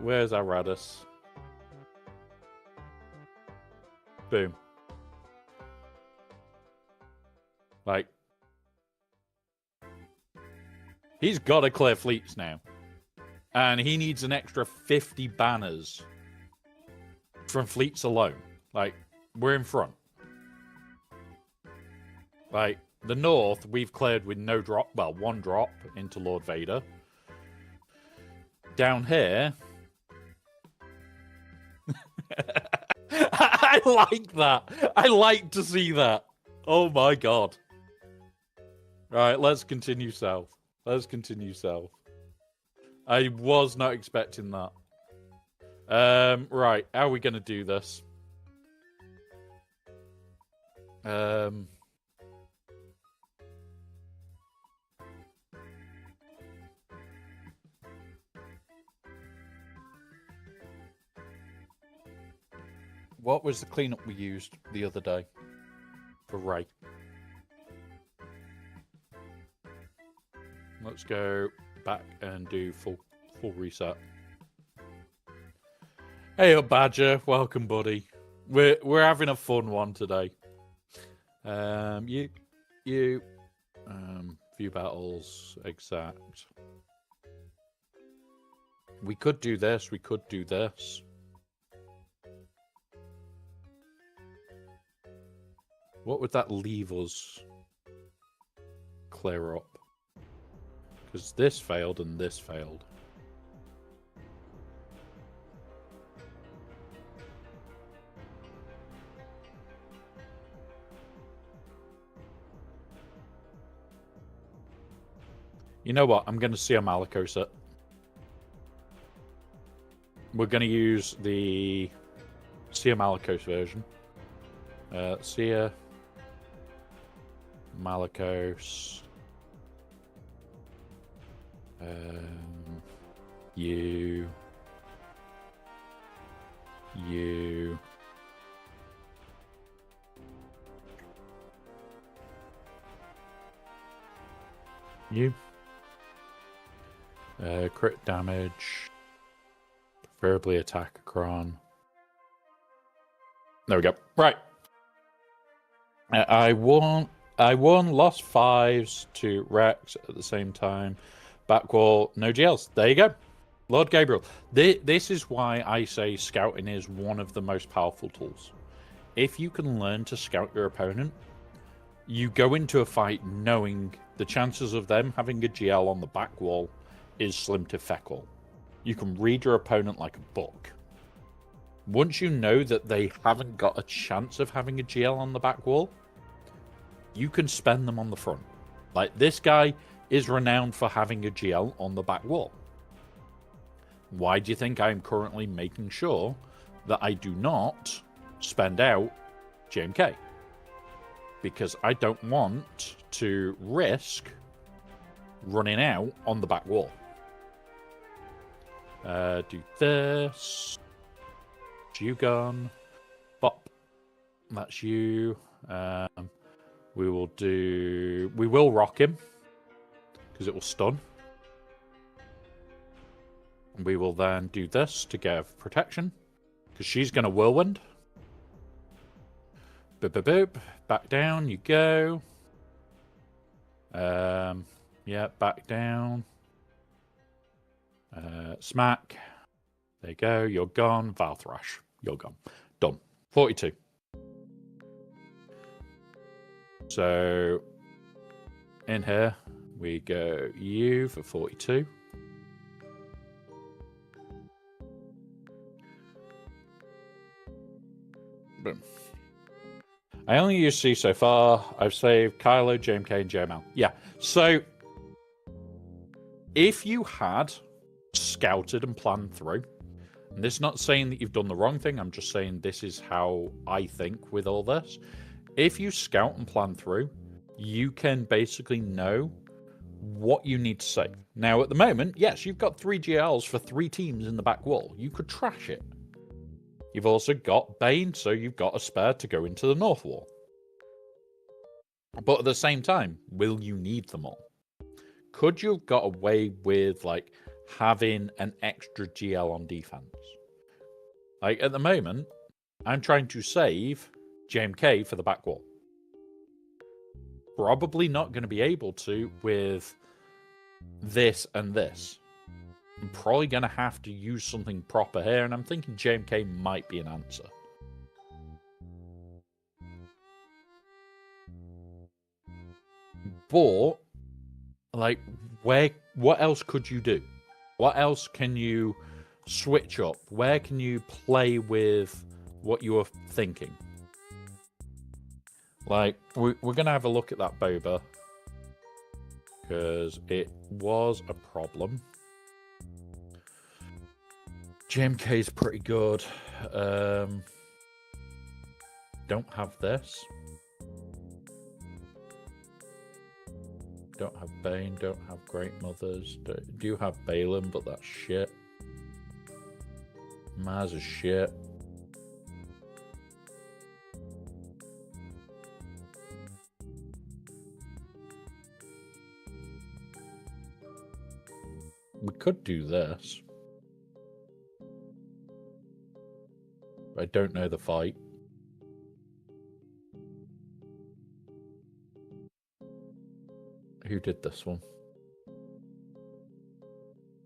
Where's our Radis? Boom. Like, he's got to clear fleets now. And he needs an extra 50 banners from fleets alone. Like, we're in front. Like, the north, we've cleared with no drop. Well, one drop into Lord Vader. Down here... I like that. I like to see that. Oh my god. Right, let's continue south. Let's continue south. I was not expecting that. Right, how are we going to do this? What was the cleanup we used the other day for Ray? Let's go back and do full reset. Hey up, Badger. Welcome, buddy. We're having a fun one today. Few battles, exact. We could do this. We could do this. What would that leave us clear up? Because this failed and this failed. You know what? I'm going to see a Malicos it. We're going to use the Sia Malicos version. Sia Malicos. You. Crit damage. Preferably attack a cron. There we go. Right. I won, lost 5s to Rex at the same time. Backwall, no GLs. There you go. Lord Gabriel. This is why I say scouting is one of the most powerful tools. If you can learn to scout your opponent, you go into a fight knowing the chances of them having a GL on the back wall is slim to feckle. You can read your opponent like a book. Once you know that they haven't got a chance of having a GL on the back wall, you can spend them on the front. Like, this guy is renowned for having a GL on the back wall. Why do you think I'm currently making sure that I do not spend out JMK? Because I don't want to risk running out on the back wall. Do this. You gone. Bop. That's you. We will rock him because it will stun. We will then do this to give protection because she's going to whirlwind. Boop, boop, boop. Back down you go. Yeah, back down. Smack. There you go. You're gone. Val Thrash. You're gone. Done. 42. So, in here, we go you for 42. Boom. I only use C so far. I've saved Kylo, JMK, and JML. Yeah. So, if you had scouted and planned through, and this is not saying that you've done the wrong thing, I'm just saying this is how I think with all this. If you scout and plan through, you can basically know what you need to save. Now, at the moment, yes, you've got 3 GLs for 3 teams in the back wall. You could trash it. You've also got Bane, so you've got a spare to go into the North Wall. But at the same time, will you need them all? Could you have got away with, like, having an extra GL on defense? Like, at the moment, I'm trying to save JMK for the back wall. Probably not going to be able to with this and this. I'm probably going to have to use something proper here, and I'm thinking JMK might be an answer. But, like, what else could you do? What else can you switch up? Where can you play with what you were thinking? Like, we're going to have a look at that Boba, because it was a problem. JMK is pretty good. Don't have this. Don't have Bane, don't have Great Mothers. Do have Balin, but that's shit. Maz is shit. We could do this. I don't know the fight. Who did this one?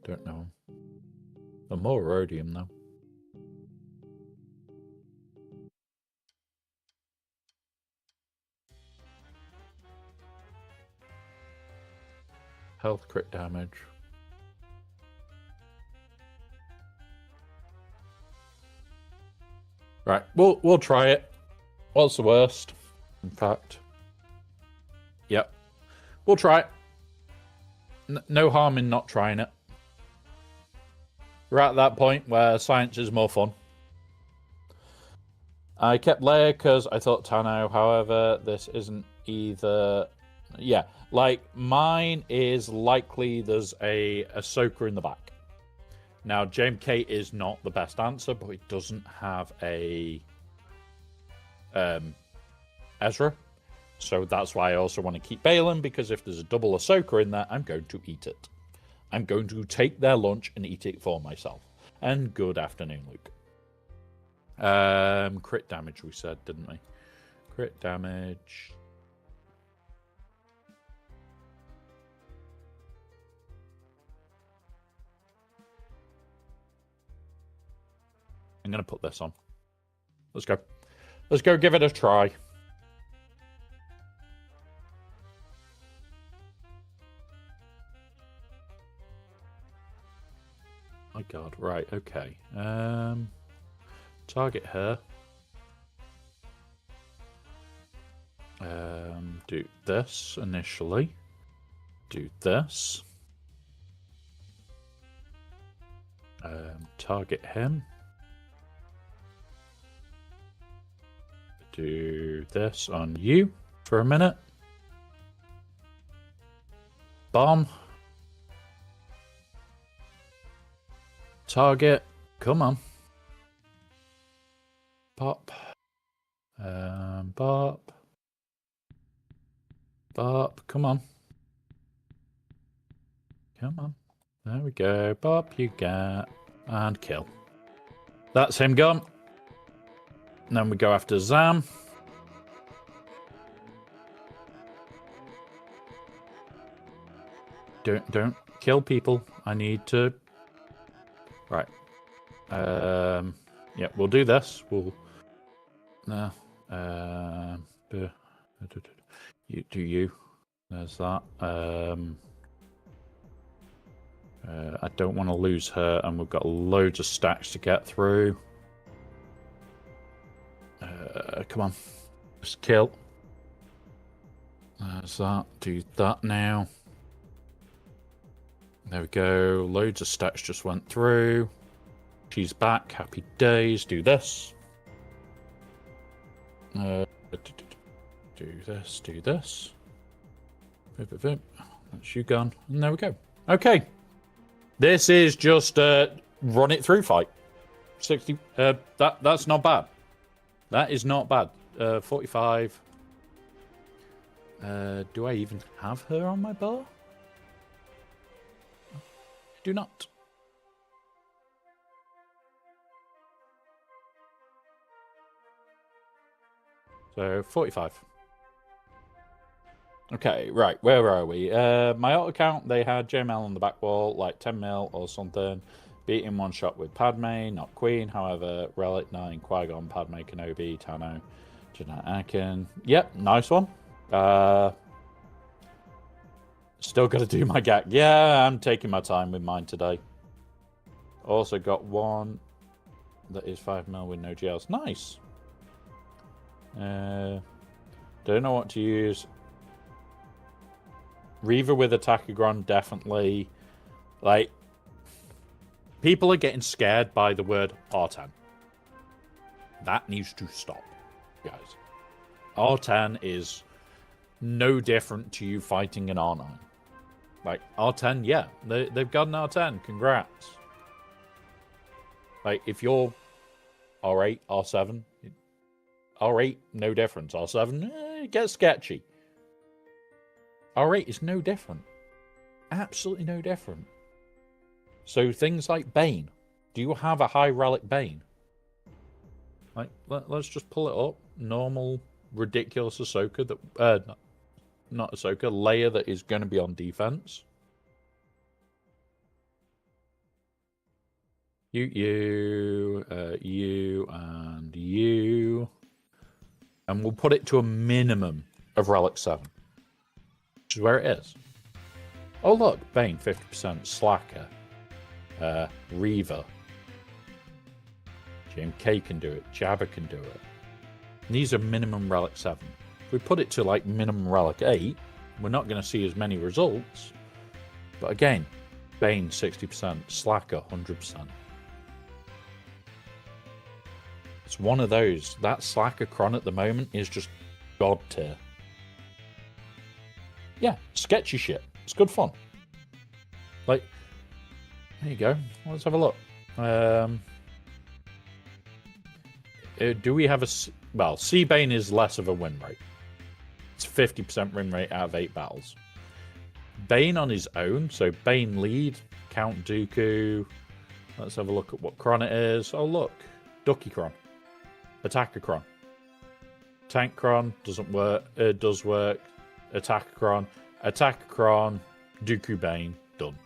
Don't know. A more rhodium though. Health crit damage. Right, we'll try it. What's the worst? In fact, yep, we'll try it. No harm in not trying it. We're at that point where science is more fun. I kept Leia because I thought Tano. However, this isn't either Yeah, like mine is likely there's a Ahsoka in the back. Now, JMK is not the best answer, but it doesn't have a Ezra. So that's why I also want to keep Balin, because if there's a double Ahsoka in there, I'm going to eat it. I'm going to take their lunch and eat it for myself. And good afternoon, Luke. Crit damage, we said, didn't we? Crit damage. I'm going to put this on. Let's go. Let's go give it a try. My God, right, okay. Target her. Do this initially. Do this. Target him. Do this on you for a minute. Bomb. Target. Come on. Pop. Bop. Bop. Come on. Come on. There we go. Bop, you get. And kill. That's him gone. And then we go after Zam. Don't kill people. I need to. Right. Yeah, we'll do this. We'll. No. You do you. There's that. I don't want to lose her, and we've got loads of stacks to get through. Come on. Just kill. There's that. Do that now. There we go. Loads of stacks just went through. She's back. Happy days. Do this. Do this. Do this. That's you gone. And there we go. Okay. This is just run it through fight. 60. That's not bad. That is not bad. 45. Do I even have her on my bar? Do not. So 45. Okay, right, where are we? My auto count, they had JML on the back wall, like 10 mil or something. Beat in one shot with Padme, not Queen. However, Relic 9, Qui-Gon, Padme, Kenobi, Tano, Jedi Anakin. Yep, nice one. Still got to do my GaC. Yeah, I'm taking my time with mine today. Also got one that is 5 mil with no GLs. Nice. Don't know what to use. Reaver with a Tachygron, definitely. Like, people are getting scared by the word R10. That needs to stop, guys. R10 is no different to you fighting an R9. Like, R10, yeah, they've got an R10. Congrats. Like, if you're R8, R7, R8, no difference. R7, it gets sketchy. R8 is no different. Absolutely no different. So things like Bane. Do you have a high relic Bane? Like, let's just pull it up. Normal, ridiculous Ahsoka that... not Ahsoka. Leia that is going to be on defense. You, and you. And we'll put it to a minimum of relic 7. Which is where it is. Oh, look. Bane, 50%. Slacker. Reaver. JMK can do it. Jabba can do it. And these are minimum relic 7. If we put it to, like, minimum relic 8, we're not going to see as many results. But again, Bane, 60%. Slacker, 100%. It's one of those. That Slacker Chron at the moment is just god tier. Yeah, sketchy shit. It's good fun. Like, there you go. Let's have a look. Do we have a... Well, Seabane is less of a win rate. It's 50% win rate out of 8 battles. Bane on his own, so Bane lead, Count Dooku. Let's have a look at what Cron it is. Oh, look. Ducky Cron. Attacker Cron. Tank Cron doesn't work. It does work. Attacker Cron. Attacker Cron. Dooku Bane. Done.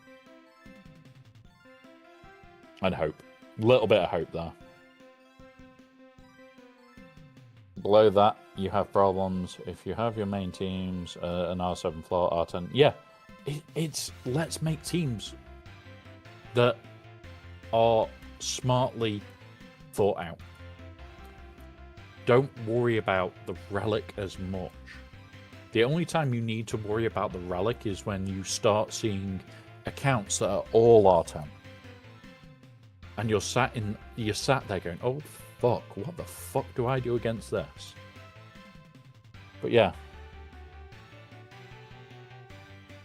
And hope. Little bit of hope there. Below that, you have problems. If you have your main teams, an R7 floor, R10. Yeah, it's let's make teams that are smartly thought out. Don't worry about the relic as much. The only time you need to worry about the relic is when you start seeing accounts that are all R10. And you're sat there going, oh fuck, what the fuck do I do against this? But yeah.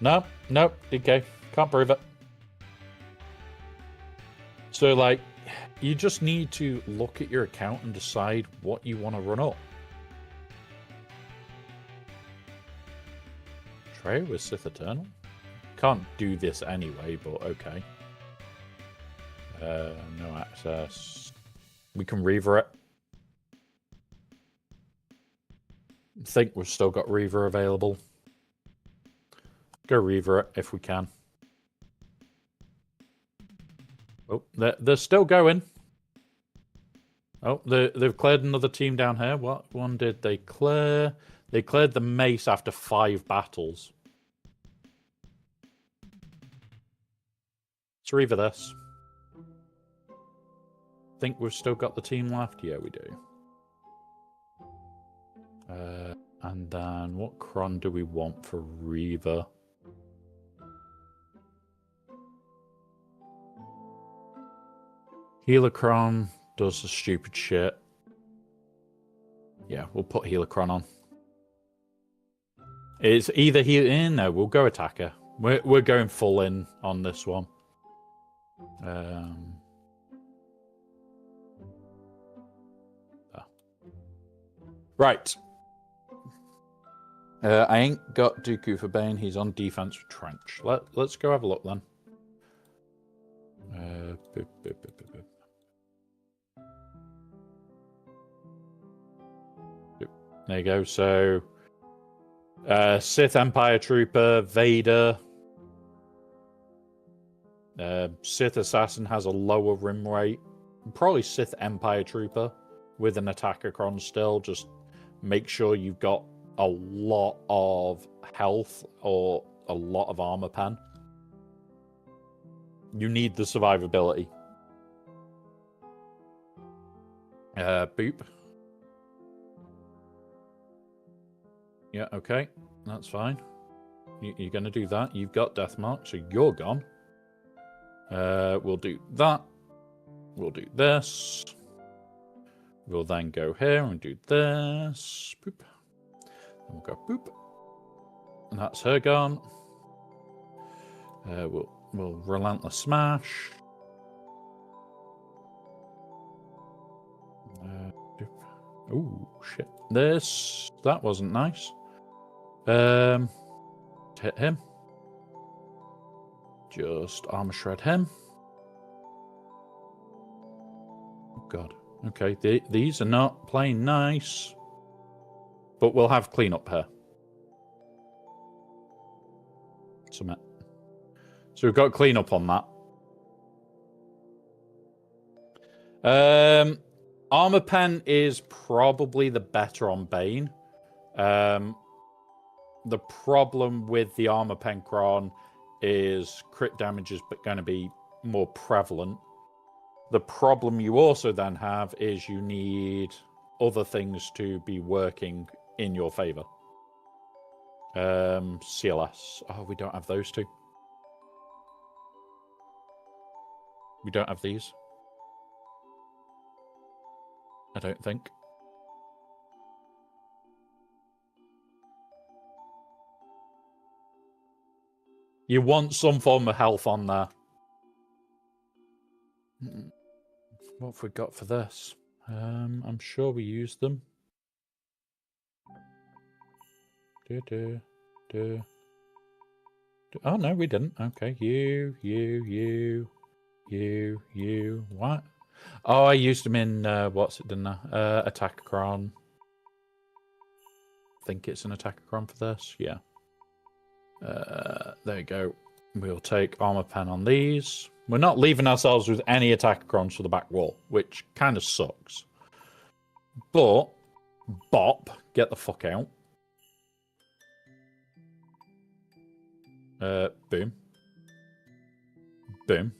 No, DK. Can't prove it. So like, you just need to look at your account and decide what you want to run up. Trey with Sith Eternal? Can't do this anyway, but okay. No access. We can Reaver it. I think we've still got Reaver available. Go Reaver it if we can. Oh, they're still going. Oh, they've cleared another team down here. What one did they clear? They cleared the mace after 5 battles. Let's Reaver this. Think we've still got the team left? Yeah, we do. And then what Cron do we want for Reaver? Helicron does the stupid shit. Yeah, we'll put Helicron on. It's either no, we'll go attacker. We're going full in on this one. Right. I ain't got Dooku for Bane. He's on defense with Trench. Let's go have a look then. There you go. So, Sith Empire Trooper, Vader. Sith Assassin has a lower rim rate. Probably Sith Empire Trooper with an attacker cron still. Just make sure you've got a lot of health or a lot of armor pen. You need the survivability. Boop. Yeah, okay. That's fine. You're going to do that. You've got Deathmark, so you're gone. We'll do that. We'll do this. We'll then go here and do this. Boop. And we'll go boop. And that's her gone. We'll Relentless Smash. Oh, shit. That wasn't nice. Hit him. Just armor shred him. Oh, God. Okay, these are not playing nice. But we'll have cleanup here. Submit. So we've got cleanup on that. Armor pen is probably the better on Bane. The problem with the armor pen cron is crit damage is going to be more prevalent. The problem you also then have is you need other things to be working in your favor. CLS. Oh, we don't have those two. We don't have these. I don't think. You want some form of health on there. What have we got for this? I'm sure we used them. Oh, no, we didn't. Okay, you. What? Oh, I used them in, what's it, didn't I? Attackacron. I think it's an Attackacron for this. Yeah. There you go. We'll take armor pen on these. We're not leaving ourselves with any Attackacrons for the back wall, which kind of sucks. But, bop, get the fuck out. Boom. Boom.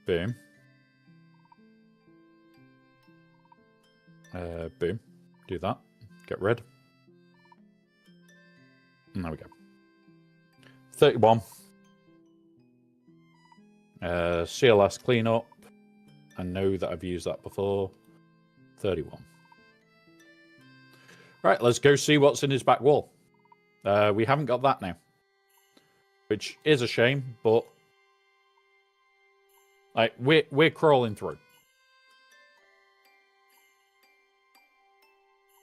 Boom. Boom. Do that. Get rid. And there we go. 31. CLS cleanup. I know that I've used that before. 31. Right, let's go see what's in his back wall. We haven't got that now, which is a shame, but like we're crawling through.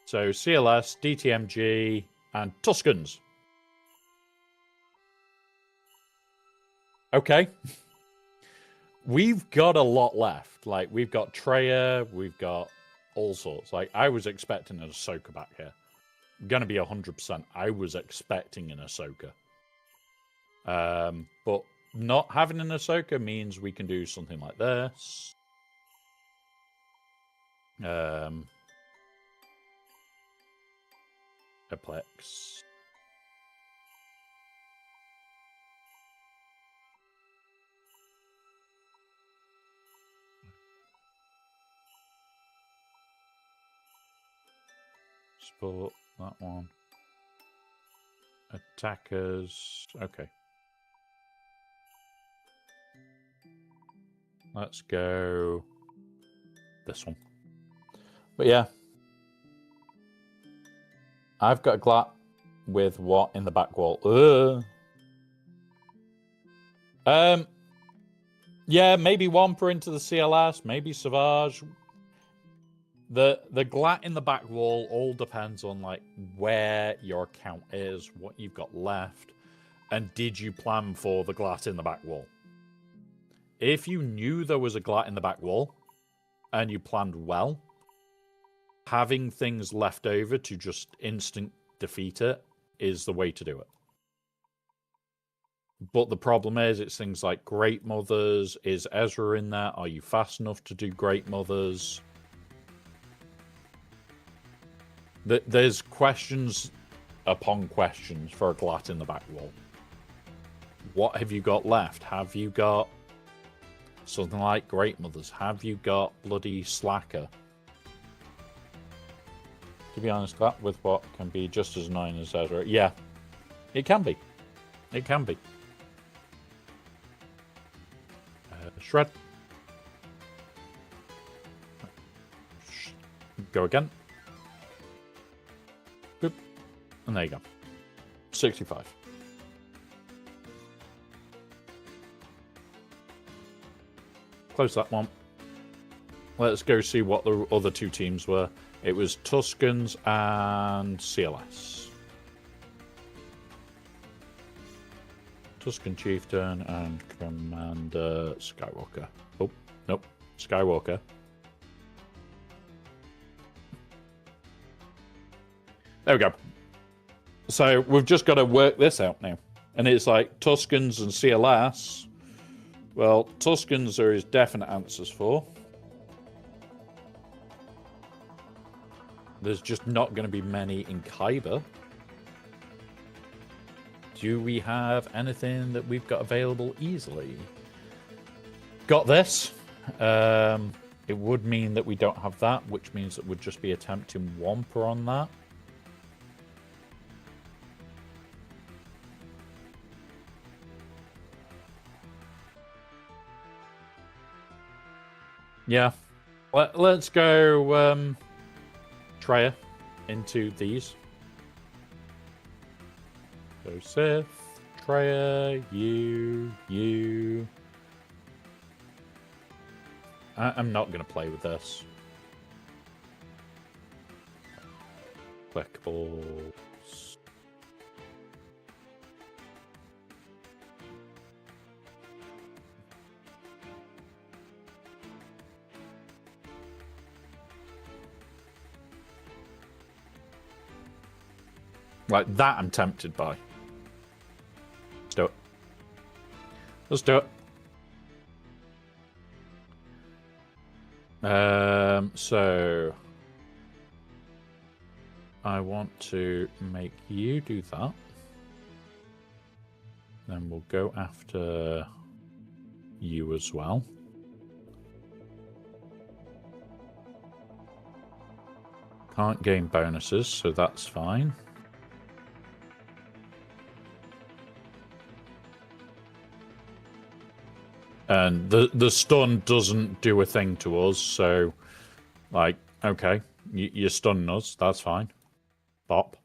So CLS, DTMG, and Tuscans. Okay. We've got a lot left. Like, we've got Treya, we've got all sorts. Like, I was expecting an Ahsoka back here. I'm going to be 100%. I was expecting an Ahsoka. But not having an Ahsoka means we can do something like this. Aplex. Sport, that one. Attackers. Okay. Let's go this one. But yeah. I've got a glat with what in the back wall? Yeah, maybe Wampa into the CLS, maybe Savage. The glat in the back wall all depends on like where your account is, what you've got left, and did you plan for the glat in the back wall? If you knew there was a glat in the back wall and you planned well, having things left over to just instant defeat it is the way to do it. But the problem is, it's things like Great Mothers. Is Ezra in there? Are you fast enough to do Great Mothers? There's questions upon questions for a glat in the back wall. What have you got left? Have you got something like Great Mothers? Have you got bloody Slacker? To be honest, that with what can be just as annoying as Ezra. Yeah, it can be. It can be. Shred. Go again. Boop. And there you go. 65. Close that one. Let's go see what the other two teams were. It was Tuscans and CLS. Tuscan Chieftain and Commander Skywalker. Oh, nope. Skywalker. There we go. So we've just got to work this out now. And it's like Tuscans and CLS. Well, Tuscans there is definite answers for. There's just not going to be many in Kyber. Do we have anything that we've got available easily? Got this. It would mean that we don't have that, which means that we'd just be attempting Wampa on that. Yeah. Let's go Treya into these. Go Sith. Freya, you. I'm not going to play with this. Clickables. Like that I'm tempted by. Let's do it. Let's do it. So I want to make you do that. Then we'll go after you as well. Can't gain bonuses, so that's fine. And the stun doesn't do a thing to us, so, like, okay, you're stunning us, that's fine. Bop.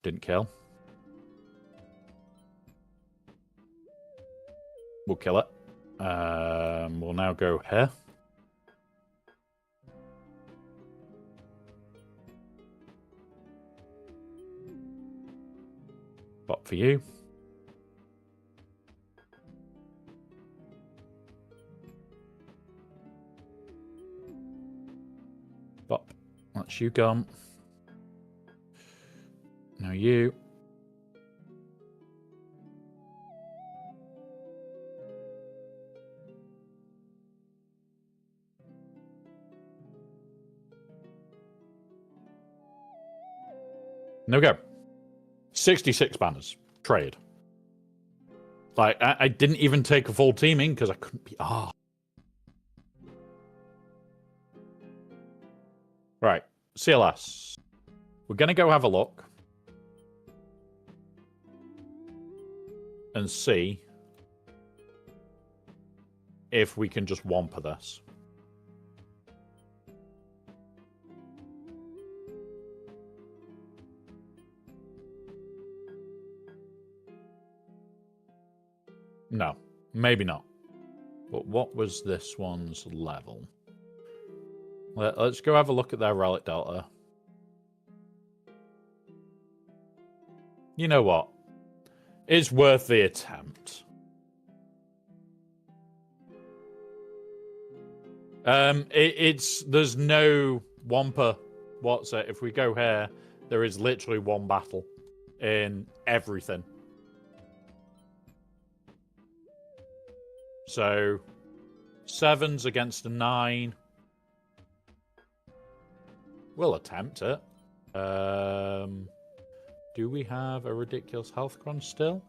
Didn't kill. We'll kill it. We'll now go here. Bop for you. Bop. That's you gone. Now you. No go. 66 banners. Trade. Like, I didn't even take a full teaming because I couldn't be... Ah. Right. CLS. We're going to go have a look. And see if we can just wampa this. No, maybe not. But what was this one's level? Let's go have a look at their relic delta. You know what? It's worth the attempt. There's no wampa. What's it? If we go here, there is literally one battle in everything. So 7's against a 9. We'll attempt it. Do we have a ridiculous health crunch still?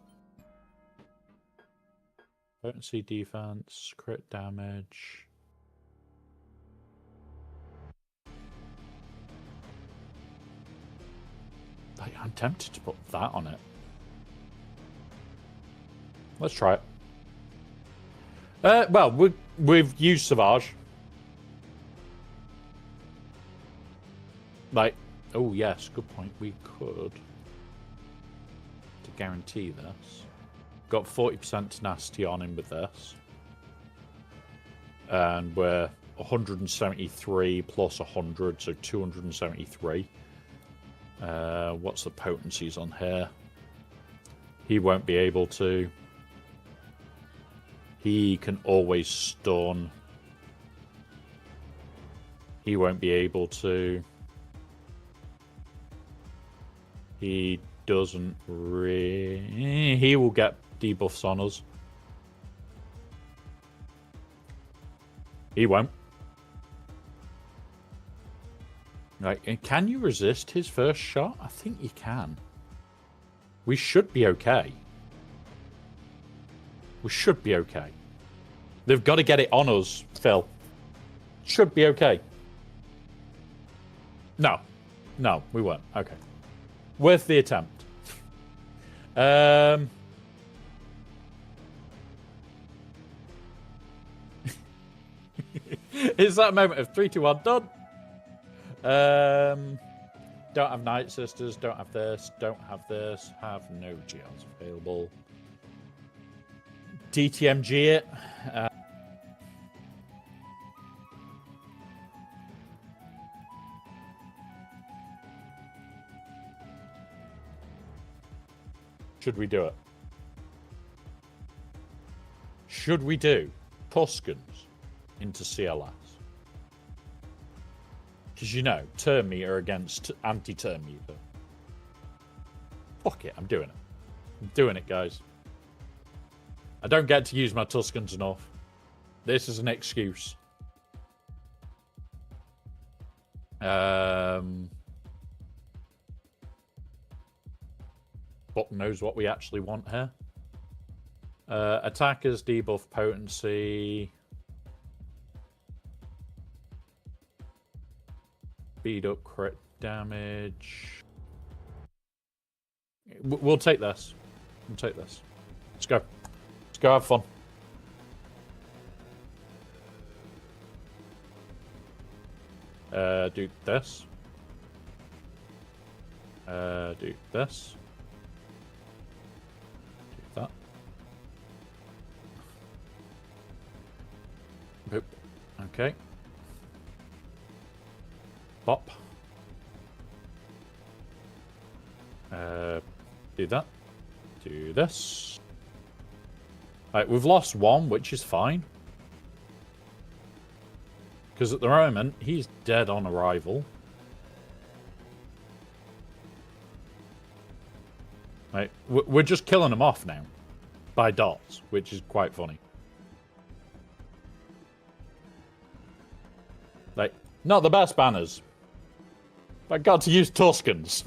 Potency, defense, crit damage. I'm tempted to put that on it. Let's try it. Well, we've used Savage. Like, oh yes, good point. We could, to guarantee this, got 40% tenacity on him with this. And we're 173 plus 100, so 273. What's the potencies on here? He won't be able to. He can always stun. He won't be able to. He doesn't really... He will get debuffs on us. He won't. Like, can you resist his first shot? I think you can. We should be okay. We should be okay. They've got to get it on us, Phil. Should be okay. No. No, we won't. Okay. Worth the attempt. It's that moment of 3, 2, 1, done. Don't have Night Sisters, don't have this, have no GLs available. DTMG it. Should we do it? Should we do Tuscans into CLS? Because you know, turn meter against anti-turn meter. Fuck it, I'm doing it. I'm doing it, guys. I don't get to use my Tuscans enough. This is an excuse. Fuck knows what we actually want here. Attackers, debuff potency. Speed up crit damage. We'll take this. We'll take this. Let's go. Let's go have fun. Do this. Do this. Do that. Boop. Okay. Pop. Do that. Do this. Right, we've lost one, which is fine. Because at the moment, he's dead on arrival. Right, we're just killing him off now. By dots, which is quite funny. Like, not the best banners. But I got to use Tuscans.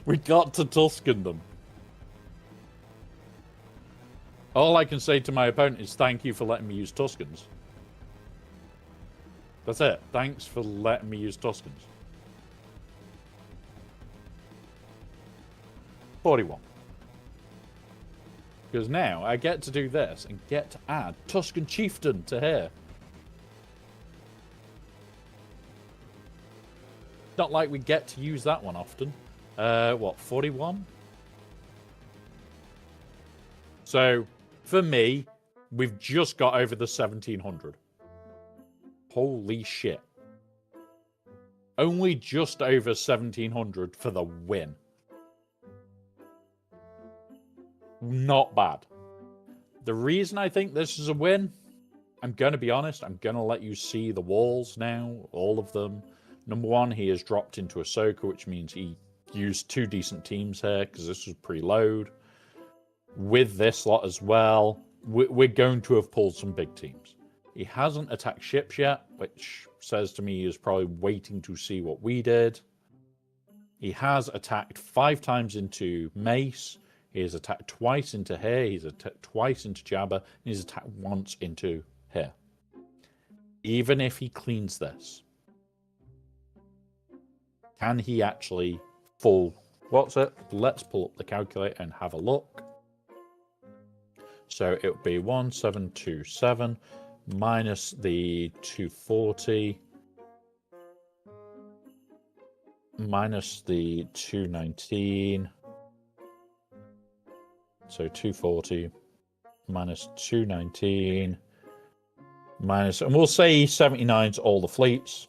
We got to Tuscan them. All I can say to my opponent is thank you for letting me use Tuscans. That's it. Thanks for letting me use Tuscans. 41. Because now I get to do this and get to add Tuscan Chieftain to here. Not like we get to use that one often. What, 41? So, for me, we've just got over the 1700. Holy shit. Only just over 1700 for the win. Not bad. The reason I think this is a win, I'm going to be honest, I'm going to let you see the walls now, all of them. Number one, he has dropped into Ahsoka, which means he used two decent teams here, because this was preload. With this lot as well, we're going to have pulled some big teams. He hasn't attacked ships yet, which says to me he is probably waiting to see what we did. He has attacked 5 times into Mace. He has attacked twice into here. He's attacked twice into Jabba. And he's attacked once into here. Even if he cleans this, can he actually full... What's it? Let's pull up the calculator and have a look. So it would be 1727 minus the 240 minus the 219. So 240 minus 219 minus, and we'll say 79's all the fleets.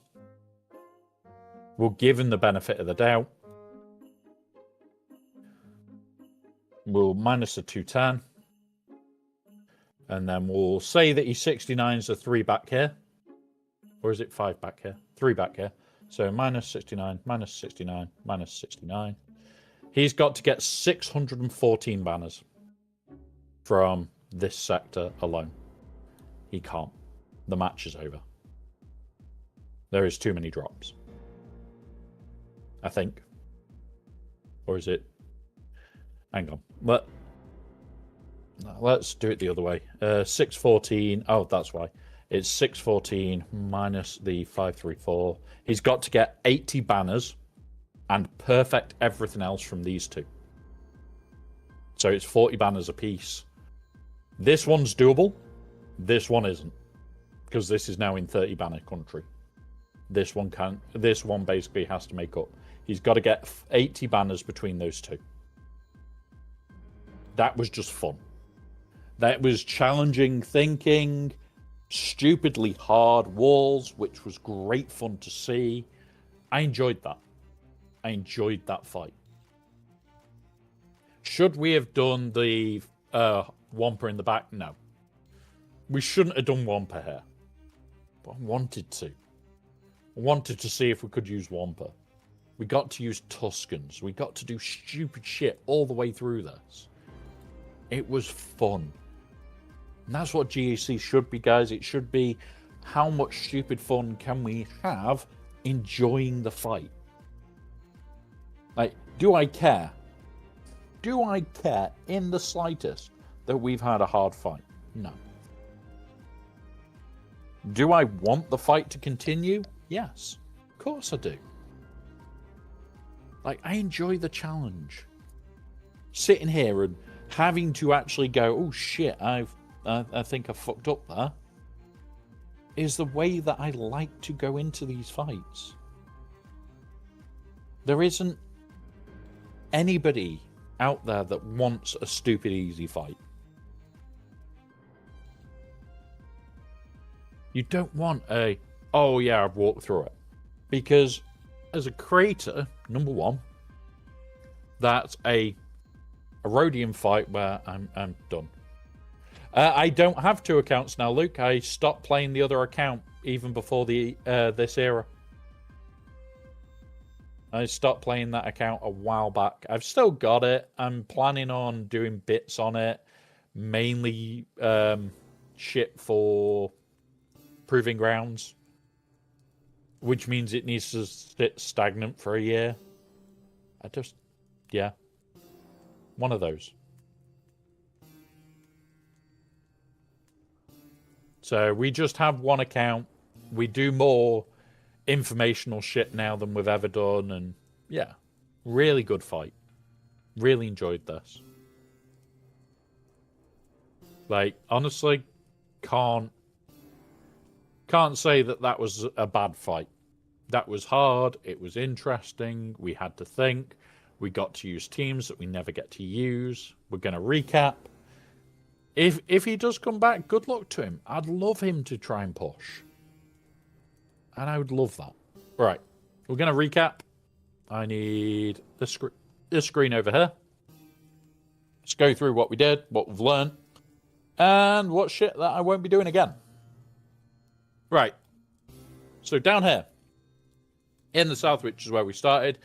We'll give him the benefit of the doubt. We'll minus the 210. And then we'll say that he's 69's a 3 back here. Or is it 5 back here? 3 back here. So minus 69, minus 69, minus 69. He's got to get 614 banners from this sector alone. He can't. The match is over. There is too many drops. I think. Or is it? Hang on. Let's do it the other way. 614. Oh, that's why. It's 614 minus the 534. He's got to get 80 banners and perfect everything else from these two. So it's 40 banners apiece. This one's doable. This one isn't. Because this is now in 30 banner country. This one basically has to make up. He's got to get 80 banners between those two. That was just fun. That was challenging thinking, stupidly hard walls, which was great fun to see. I enjoyed that. I enjoyed that fight. Should we have done the Wampa in the back? No. We shouldn't have done Wampa here. But I wanted to. I wanted to see if we could use Wampa. We got to use Tuscans. We got to do stupid shit all the way through this. It was fun. And that's what GaC should be, guys. It should be, how much stupid fun can we have enjoying the fight? Like, do I care? Do I care in the slightest that we've had a hard fight? No. Do I want the fight to continue? Yes. Of course I do. Like, I enjoy the challenge. Sitting here and having to actually go, oh shit, I think I fucked up there, is the way that I like to go into these fights. There isn't anybody out there that wants a stupid easy fight. You don't want a, oh yeah, I've walked through it. Because as a creator, number one, that's a Rhodium fight where I'm done. I don't have 2 accounts now, Luke. I stopped playing the other account even before the this era. I stopped playing that account a while back. I've still got it. I'm planning on doing bits on it. Mainly shit for Proving Grounds. Which means it needs to sit stagnant for a year. Yeah. One of those. So we just have one account. We do more informational shit now than we've ever done. And yeah, really good fight. Really enjoyed this. Like, honestly, can't say that was a bad fight. That was hard. It was interesting. We had to think. We got to use teams that we never get to use. We're going to recap. If he does come back, good luck to him. I'd love him to try and push. And I would love that. Right. We're going to recap. I need this screen over here. Let's go through what we did, what we've learned, and what shit that I won't be doing again. Right. So down here, in the south, which is where we started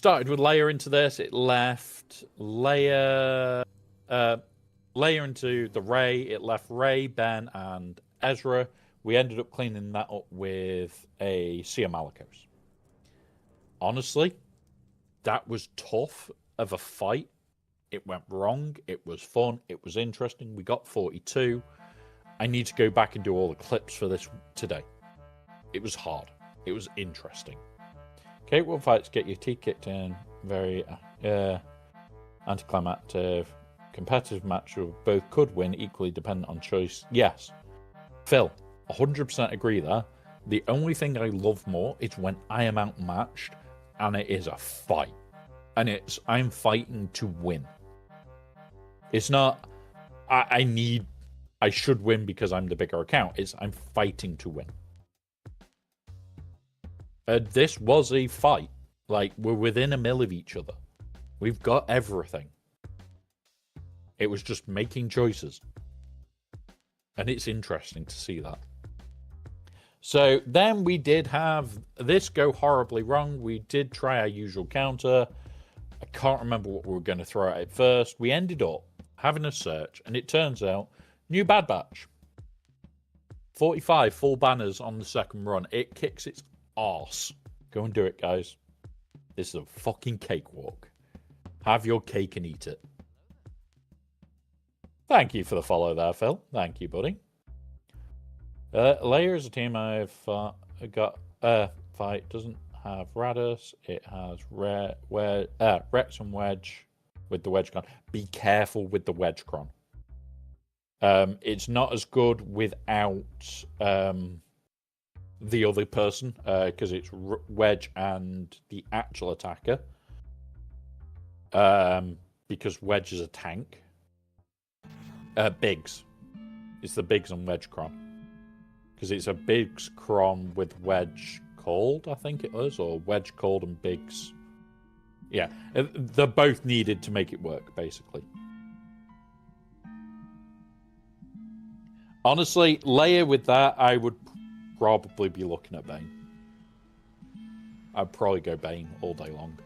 with Leia into this. It left Leia into the Rey. It left Rey, Ben, and Ezra. We ended up cleaning that up with a Sia Malicos. Honestly, that was tough of a fight. It went wrong. It was fun. It was interesting. We got 42. I need to go back and do all the clips for this today. It was hard. It was interesting. Okay, what fights get your teeth kicked in? Very anticlimactic. Competitive match of both could win, equally dependent on choice. Yes. Phil, 100% agree there. The only thing I love more is when I am outmatched and it is a fight. And I'm fighting to win. It's not, I should win because I'm the bigger account. It's I'm fighting to win. This was a fight. Like, we're within a mil of each other. We've got everything. It was just making choices. And it's interesting to see that. So then we did have this go horribly wrong. We did try our usual counter. I can't remember what we were going to throw at it first. We ended up having a search, and it turns out, new Bad Batch. 45 full banners on the second run. It kicks its arse. Go and do it, guys. This is a fucking cakewalk. Have your cake and eat it. Thank you for the follow there, Phil. Thank you, buddy. Leia is a team I've got. Fight doesn't have Radus. It has Rex and Wedge with the Wedge Cron. Be careful with the Wedge Cron. It's not as good without the other person, because it's Wedge and the actual attacker. Because Wedge is a tank. Biggs. It's the Biggs and Wedge Cron. Because it's a Biggs Cron with Wedge Cold, I think it is, or Wedge Cold and Biggs. Yeah, they're both needed to make it work, basically. Honestly, layer with that, I would probably be looking at Bane. I'd probably go Bane all day long.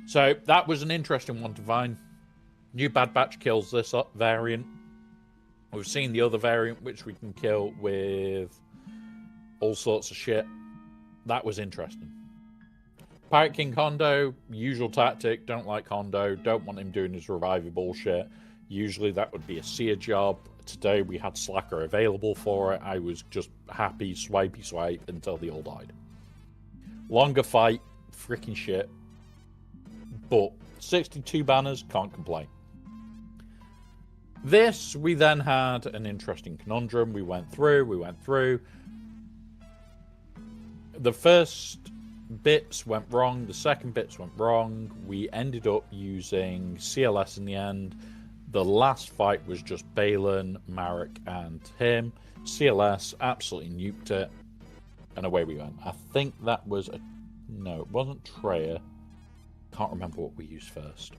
So that was an interesting one to find. New Bad Batch kills this variant. We've seen the other variant, which we can kill with all sorts of shit. That was interesting. Pirate King Hondo, usual tactic. Don't like Hondo. Don't want him doing his revival bullshit. Usually that would be a seer job. Today we had Slacker available for it. I was just happy, swipey swipe until they all died. Longer fight, freaking shit. But 62 banners, can't complain. This, we then had an interesting conundrum. We went through. The first bits went wrong. The second bits went wrong. We ended up using CLS in the end. The last fight was just Balin, Marek, and him. CLS absolutely nuked it. And away we went. I think that was a... No, it wasn't Treya. Can't remember what we used first.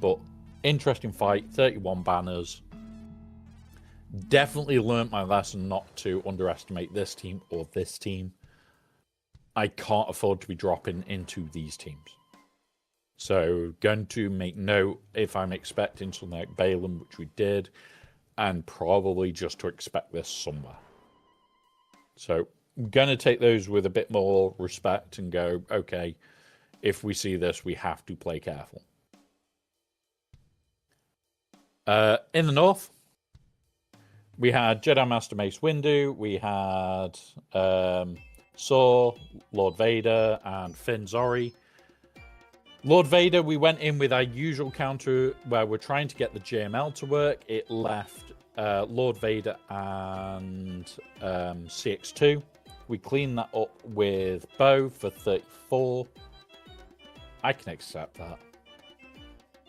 But interesting fight. 31 banners. Definitely learnt my lesson not to underestimate this team or this team. I can't afford to be dropping into these teams. So, going to make note if I'm expecting something like Balin, which we did, and probably just to expect this somewhere. So, I'm going to take those with a bit more respect and go, okay, if we see this, we have to play careful. In the north, we had Jedi Master Mace Windu, we had Saw, Lord Vader, and Finn Zori. Lord Vader, we went in with our usual counter where we're trying to get the JML to work. It left Lord Vader and CX2. We cleaned that up with Bo for 34. I can accept that.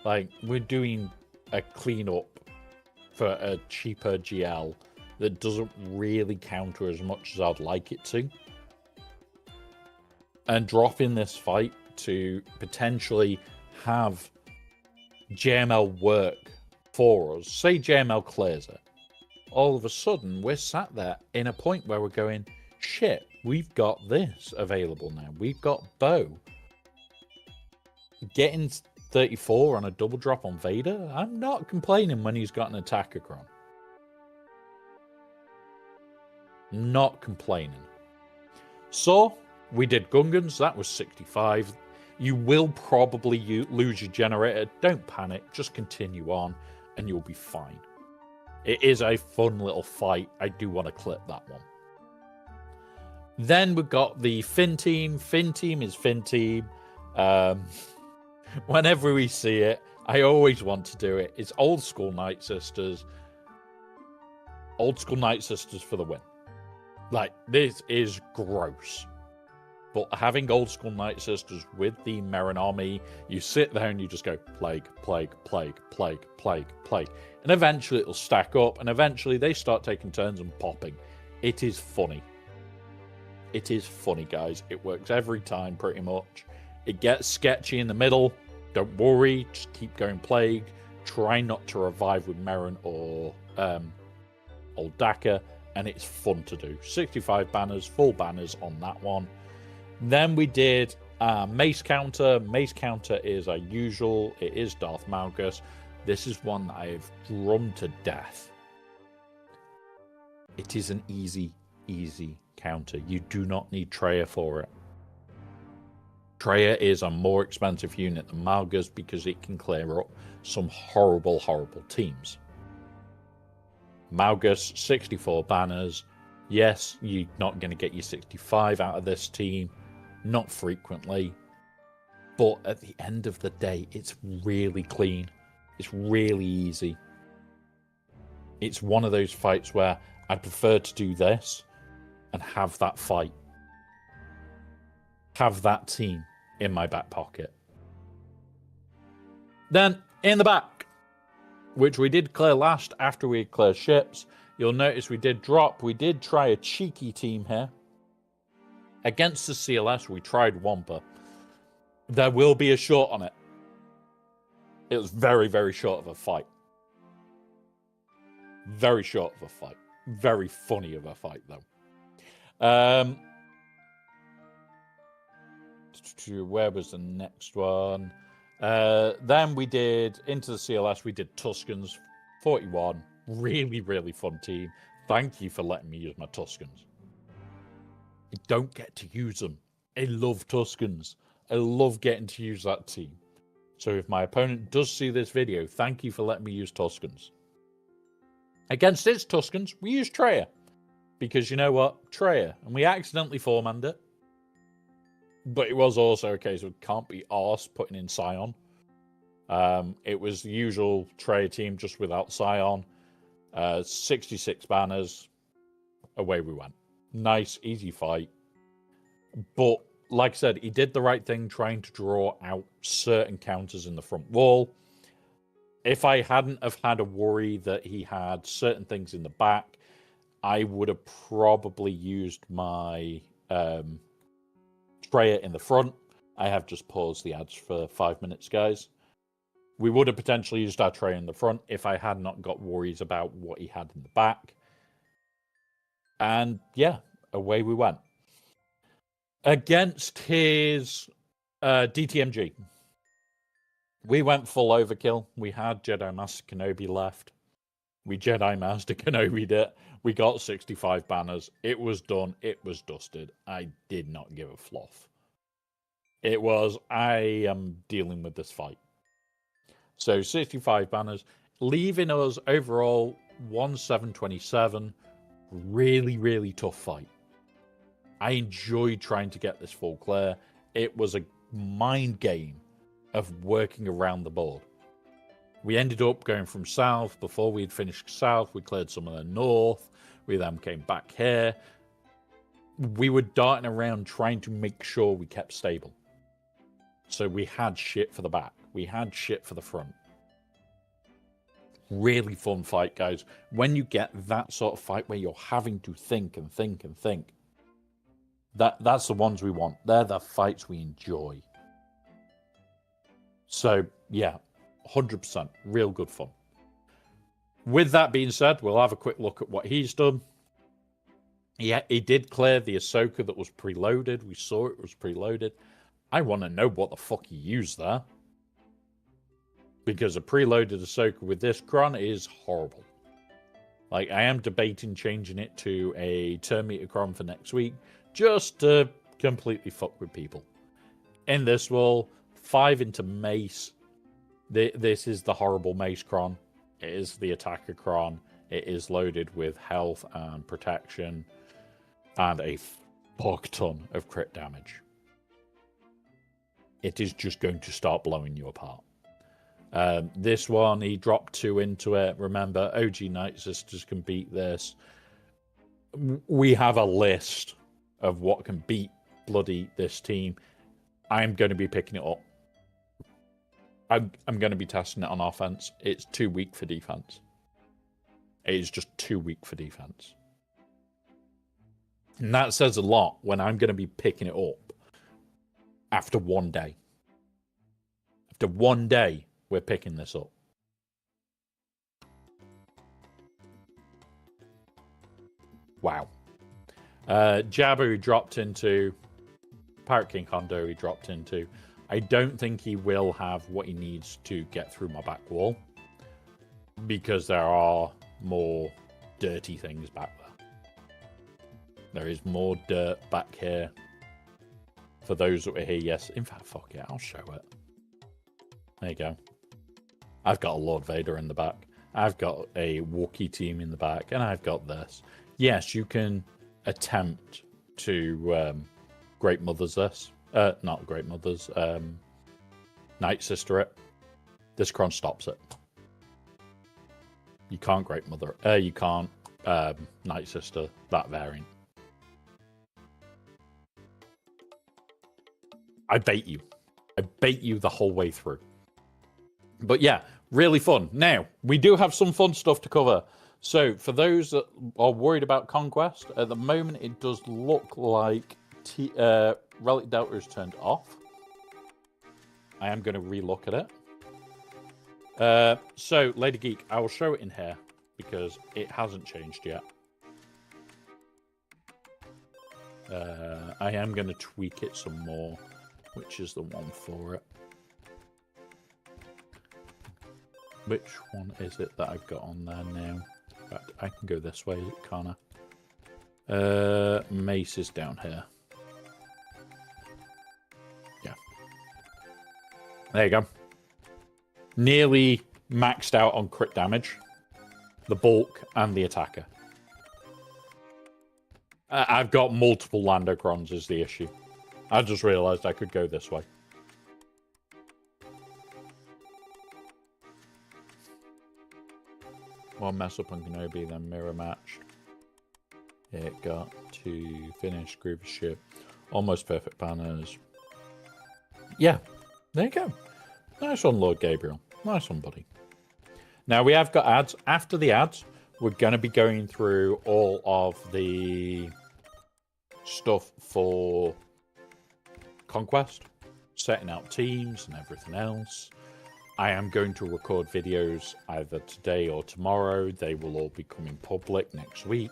Like, we're doing a cleanup for a cheaper GL that doesn't really counter as much as I'd like it to. And dropping this fight to potentially have JML work for us. Say JML clears it. All of a sudden, we're sat there in a point where we're going, shit, we've got this available now. We've got Bo. Getting 34 on a double drop on Vader, I'm not complaining when he's got an attacker cron. Not complaining. So, we did Gungans. That was 65. You will probably lose your generator. Don't panic. Just continue on, and you'll be fine. It is a fun little fight. I do want to clip that one. Then we've got the Finn team. Finn team is Finn team. Whenever we see it, I always want to do it. It's old school Night Sisters. Old school Night Sisters for the win. Like, this is gross. But having old school Night Sisters with the Merrin army, you sit there and you just go plague, plague, plague, plague, plague, plague. And eventually it'll stack up, and eventually they start taking turns and popping. It is funny. It is funny, guys. It works every time, pretty much. It gets sketchy in the middle. Don't worry. Just keep going plague. Try not to revive with Merrin or Old Daka, and it's fun to do. 65 banners, full banners on that one. Then we did Mace Counter. Mace Counter is our usual. It is Darth Malgus. This is one that I've drummed to death. It is an easy, easy counter. You do not need Treya for it. Treya is a more expensive unit than Malgus because it can clear up some horrible, horrible teams. Malgus, 64 banners. Yes, you're not going to get your 65 out of this team. Not frequently. But at the end of the day, it's really clean. It's really easy. It's one of those fights where I'd prefer to do this and have that fight. Have that team in my back pocket. Then, in the back, which we did clear last after we cleared ships, you'll notice we did drop. We did try a cheeky team here. Against the CLS, we tried Wampa. There will be a short on it. It was very, very short of a fight. Very short of a fight. Very funny of a fight, though. Where was the next one? Then we did, into the CLS, we did Tuscans, 41. Really, really fun team. Thank you for letting me use my Tuscans. I don't get to use them. I love Tuscans. I love getting to use that team. So if my opponent does see this video, thank you for letting me use Tuscans. Against its Tuscans, we used Treya. Because you know what? Treya. And we accidentally four-manned it. But it was also a case of can't be arse putting in Scion. It was the usual Treya team just without Scion. 66 banners. Away we went. Nice, easy fight. But, like I said, he did the right thing trying to draw out certain counters in the front wall. If I hadn't have had a worry that he had certain things in the back, I would have probably used my Treya in the front. I have just paused the ads for 5 minutes, guys. We would have potentially used our Treya in the front if I had not got worries about what he had in the back. And yeah, away we went. Against his DTMG, we went full overkill. We had Jedi Master Kenobi left. We Jedi Master Kenobi'd it. We got 65 banners. It was done. It was dusted. I did not give a fluff. It was, I am dealing with this fight. So 65 banners, leaving us overall 1,727. Really, really tough fight. I enjoyed trying to get this full clear. It was a mind game of working around the board. We ended up going from south. Before we'd finished south, we cleared some of the north. We then came back here. We were darting around trying to make sure we kept stable. So we had shit for the back. We had shit for the front. Really fun fight, guys. When you get that sort of fight where you're having to think and think and think, that's the ones we want. They're the fights we enjoy. So, yeah, 100%. Real good fun. With that being said, we'll have a quick look at what he's done. Yeah, he did clear the Ahsoka that was preloaded. We saw it was preloaded. I want to know what the fuck he used there. Because a preloaded Ahsoka with this Kron is horrible. Like, I am debating changing it to a turn meter Kron for next week. Just to completely fuck with people. In this wall, 5 into Mace. This is the horrible Mace Kron. It is the attacker Kron. It is loaded with health and protection. And a fuck ton of crit damage. It is just going to start blowing you apart. This one, he dropped 2 into it. Remember, OG Night Sisters can beat this. We have a list of what can beat bloody this team. I'm going to be picking it up. I'm going to be testing it on offense. It's too weak for defense. It is just too weak for defense. And that says a lot when I'm going to be picking it up after one day. After one day, we're picking this up. Wow. Jabba, he dropped into. Pirate King Hondo, he dropped into. I don't think he will have what he needs to get through my back wall. Because there are more dirty things back there. There is more dirt back here. For those that were here, yes. In fact, fuck it, I'll show it. There you go. I've got a Lord Vader in the back. I've got a Wookiee team in the back. And I've got this. Yes, you can attempt to Great Mothers this. Not Great Mothers. Night Sister it. This Kron stops it. You can't Great Mother. You can't Night Sister, that variant. I bait you. I bait you the whole way through. But yeah, really fun. Now, we do have some fun stuff to cover. So, for those that are worried about Conquest, at the moment it does look like Relic Delta is turned off. I am going to relook at it. So, Lady Geek, I will show it in here because it hasn't changed yet. I am going to tweak it some more, which is the one for it. Which one is it that I've got on there now? In fact, I can go this way, can't I? Mace is down here. Yeah. There you go. Nearly maxed out on crit damage. The bulk and the attacker. I've got multiple Landocrons is the issue. I just realised I could go this way. One mess up on Kenobi, then mirror matched. It got to finish Griever's ship. Almost perfect banners. Yeah, there you go. Nice one, Lord Gabriel. Nice one, buddy. Now, we have got ads. After the ads, we're going to be going through all of the stuff for Conquest, setting out teams and everything else. I am going to record videos either today or tomorrow. They will all be coming public next week.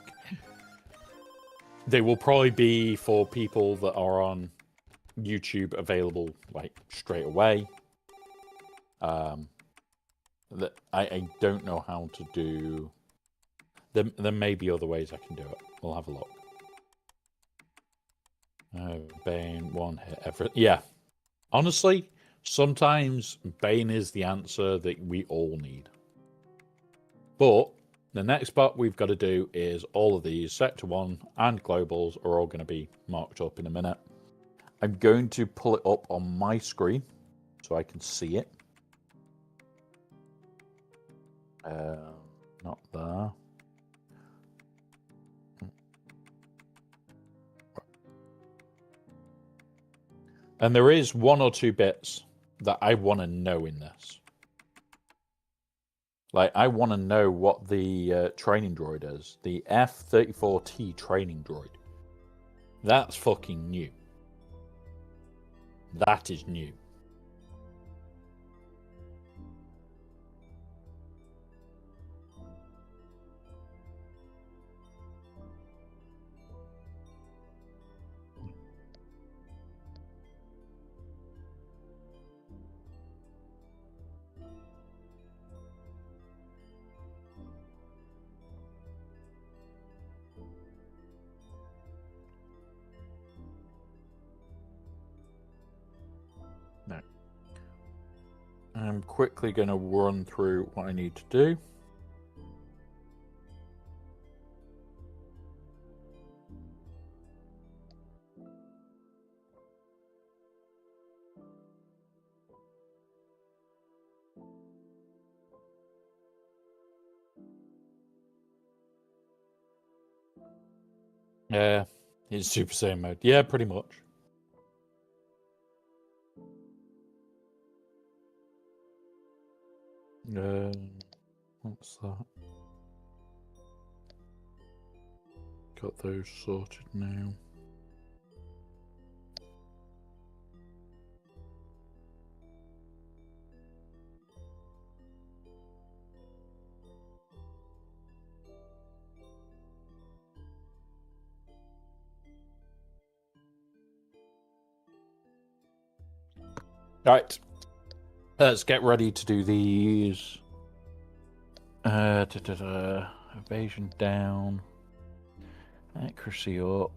They will probably be for people that are on YouTube available like straight away. That I don't know how to do. There may be other ways I can do it. We'll have a look. Bane, one hit, every. Yeah. Honestly, sometimes Bane is the answer that we all need. But the next part we've got to do is all of these, Sector 1 and Globals, are all going to be marked up in a minute. I'm going to pull it up on my screen so I can see it. Not there. And there is one or two bits that I want to know in this. Like, I want to know what the training droid is. The F-34T training droid. That's fucking new. That is new. No. I'm quickly going to run through what I need to do. Yeah, it's Super Saiyan mode. Yeah, pretty much. What's that? Got those sorted now. Right. Let's get ready to do these. Evasion down. Accuracy up.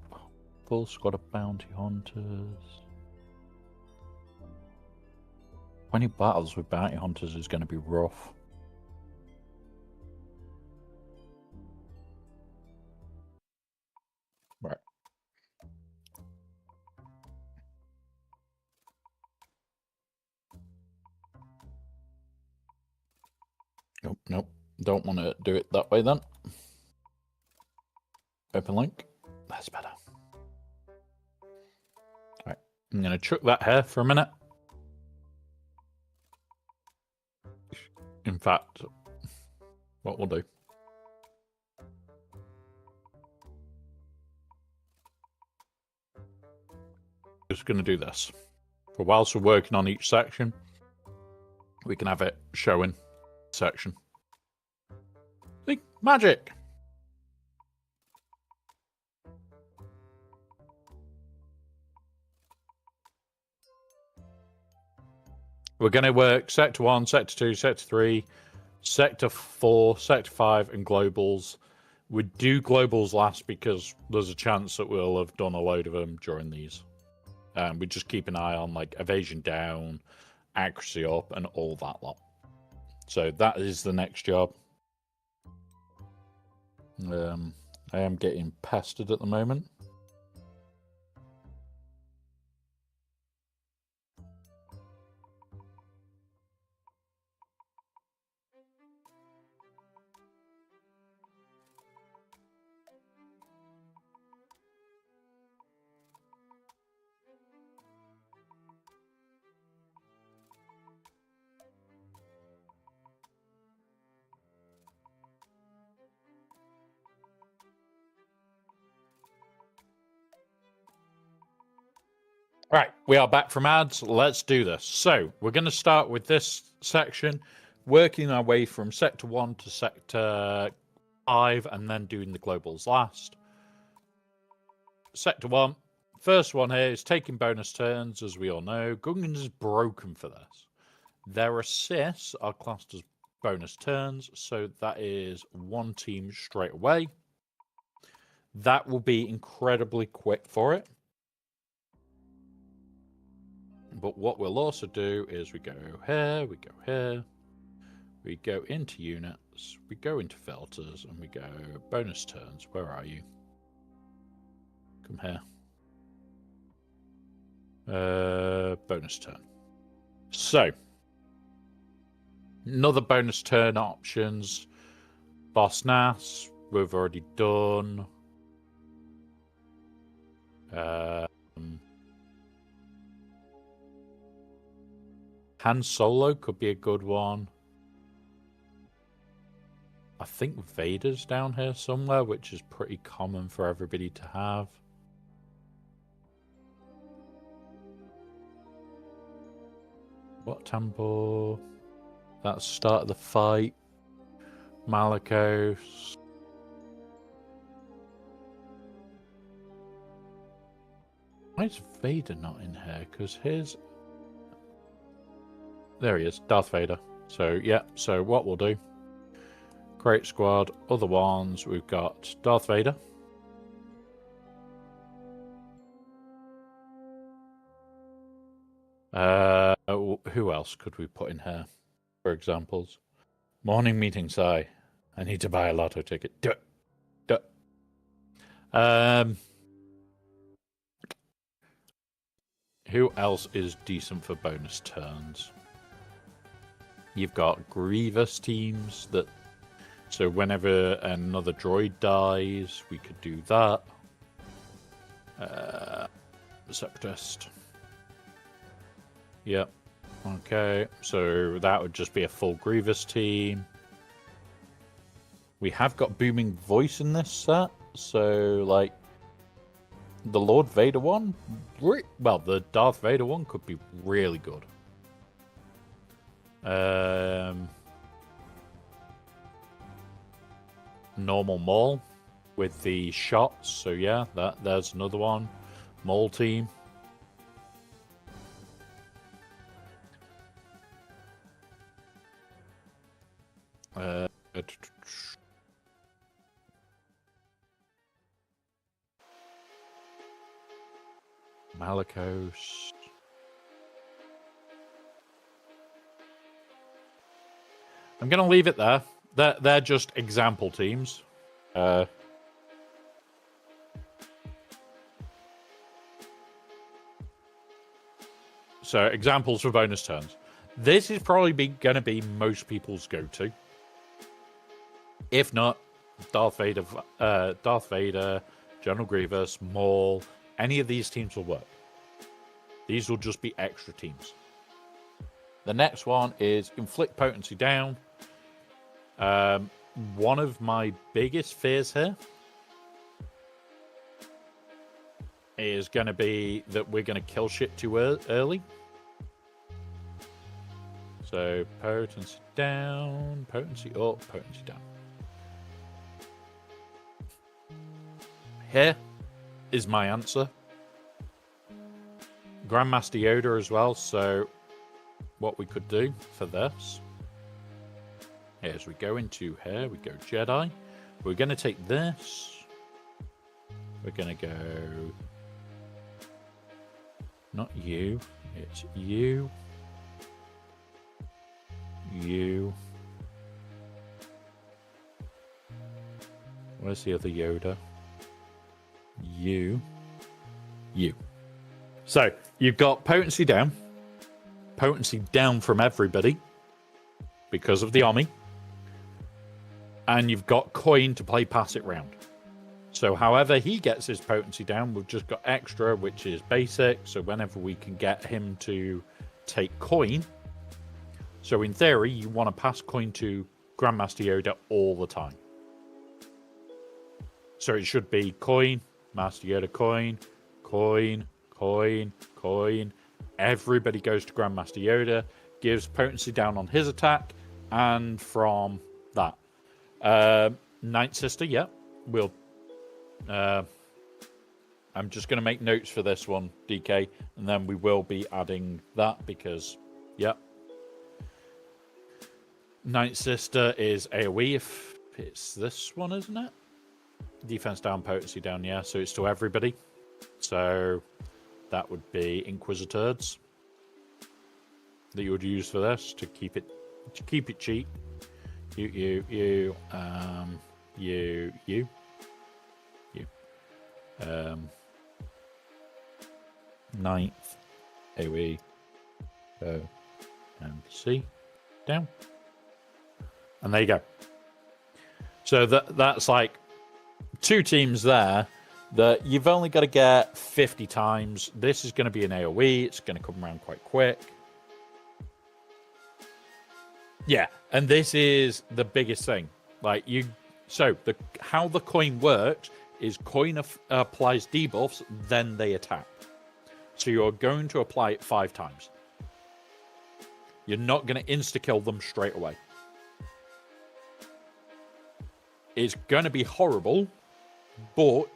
Full squad of bounty hunters. 20 battles with bounty hunters is going to be rough. Right. Nope, nope. Don't want to do it that way then. Open link. That's better. Right. I'm going to chuck that here for a minute. In fact, what we'll do. Just going to do this. For whilst we're working on each section, we can have it showing section. See? Magic! We're going to work Sector 1, Sector 2, Sector 3, Sector 4, Sector 5, and Globals. We do Globals last because there's a chance that we'll have done a load of them during these. We just keep an eye on like evasion down, accuracy up, and all that lot. So that is the next job. I am getting pestered at the moment. Right, we are back from ads. Let's do this. So we're going to start with this section, working our way from Sector 1 to Sector 5, and then doing the Globals last. Sector 1, first one here is taking bonus turns, as we all know. Gungan is broken for this. Their assists are classed as bonus turns, so that is one team straight away. That will be incredibly quick for it. But what we'll also do is we go here, we go here, we go into units, we go into filters, and we go bonus turns. Where are you? Come here. Bonus turn. So, another bonus turn options. Boss Nass, we've already done. Han Solo could be a good one. I think Vader's down here somewhere, which is pretty common for everybody to have. What temple? That's start of the fight. Malicos. Why is Vader not in here? Because his... There he is, Darth Vader. So, yeah, so what we'll do, create squad, other ones, we've got Darth Vader. Who else could we put in here, for examples? Morning meeting, Sai. I need to buy a lotto ticket. Do it. Do it. Who else is decent for bonus turns? You've got Grievous teams that... So whenever another droid dies, we could do that. Separatist. Yep. Okay, so that would just be a full Grievous team. We have got Booming Voice in this set, so, like, the Lord Vader one, well, the Darth Vader one could be really good. Normal Maul with the shots, so yeah, there's another one. Maul team. Malicos. I'm going to leave it there. They're just example teams. So examples for bonus turns. This is probably going to be most people's go-to. If not, Darth Vader, General Grievous, Maul, any of these teams will work. These will just be extra teams. The next one is inflict potency down. One of my biggest fears here is going to be that we're going to kill shit too early. So potency down, potency up, potency down. Here is my answer. Grandmaster Yoda as well. So what we could do for this is we go into here, we go Jedi. We're going to take this. We're going to go... Not you. It's you. You. Where's the other Yoda? You. You. So, you've got potency down. Potency down from everybody. Because of the army. And you've got coin to play pass it round. So however he gets his potency down, we've just got extra, which is basic. So whenever we can get him to take coin. So in theory, you want to pass coin to Grandmaster Yoda all the time. So it should be coin, Master Yoda coin, coin, coin, coin. Everybody goes to Grandmaster Yoda, gives potency down on his attack, and from that. Ninth Sister, yeah, we'll... I'm just going to make notes for this one, DK, and then we will be adding that because, yeah. Ninth Sister is AoE if it's this one, isn't it? Defense down, potency down, yeah, so it's to everybody. So that would be Inquisitors that you would use for this to keep it cheap. You. Ninth, AoE, O, and C, down. And there you go. So that's like 2 teams there that you've only got to get 50 times. This is going to be an AoE. It's going to come around quite quick. Yeah, and this is the biggest thing. Like how the coin works is coin applies debuffs, then they attack. So you're going to apply it 5 times. You're not going to insta-kill them straight away. It's going to be horrible, but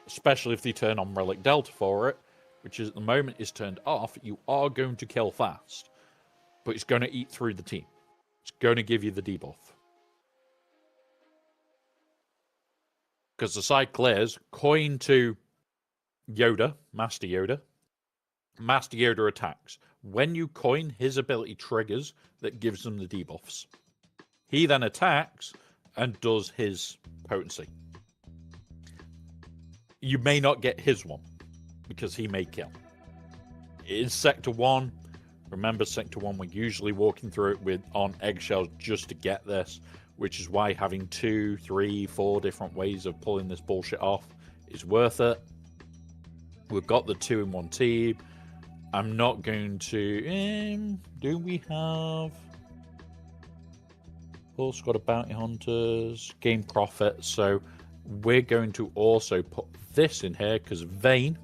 especially if they turn on Relic Delta for it, which is at the moment is turned off, you are going to kill fast. But it's going to eat through the team. It's going to give you the debuff. Because the side clears, coin to Yoda, Master Yoda. Master Yoda attacks. When you coin, his ability triggers that gives them the debuffs. He then attacks and does his potency. You may not get his one because he may kill. In Sector 1, remember Sector 1, we're usually walking through it on eggshells just to get this, which is why having 2, 3, 4 different ways of pulling this bullshit off is worth it. We've got the 2 in 1 team. I'm not going to... do we have... Full squad of bounty hunters, game profit. So we're going to also put this in here because Vayne.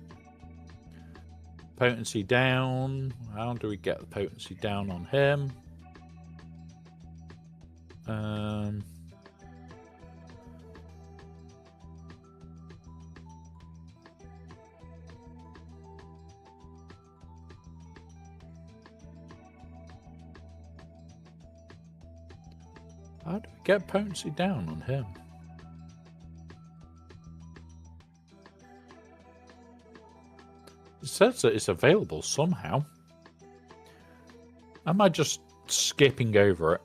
Potency down. How do we get the potency down on him? How do we get potency down on him? It says that it's available somehow. Am I just skipping over it?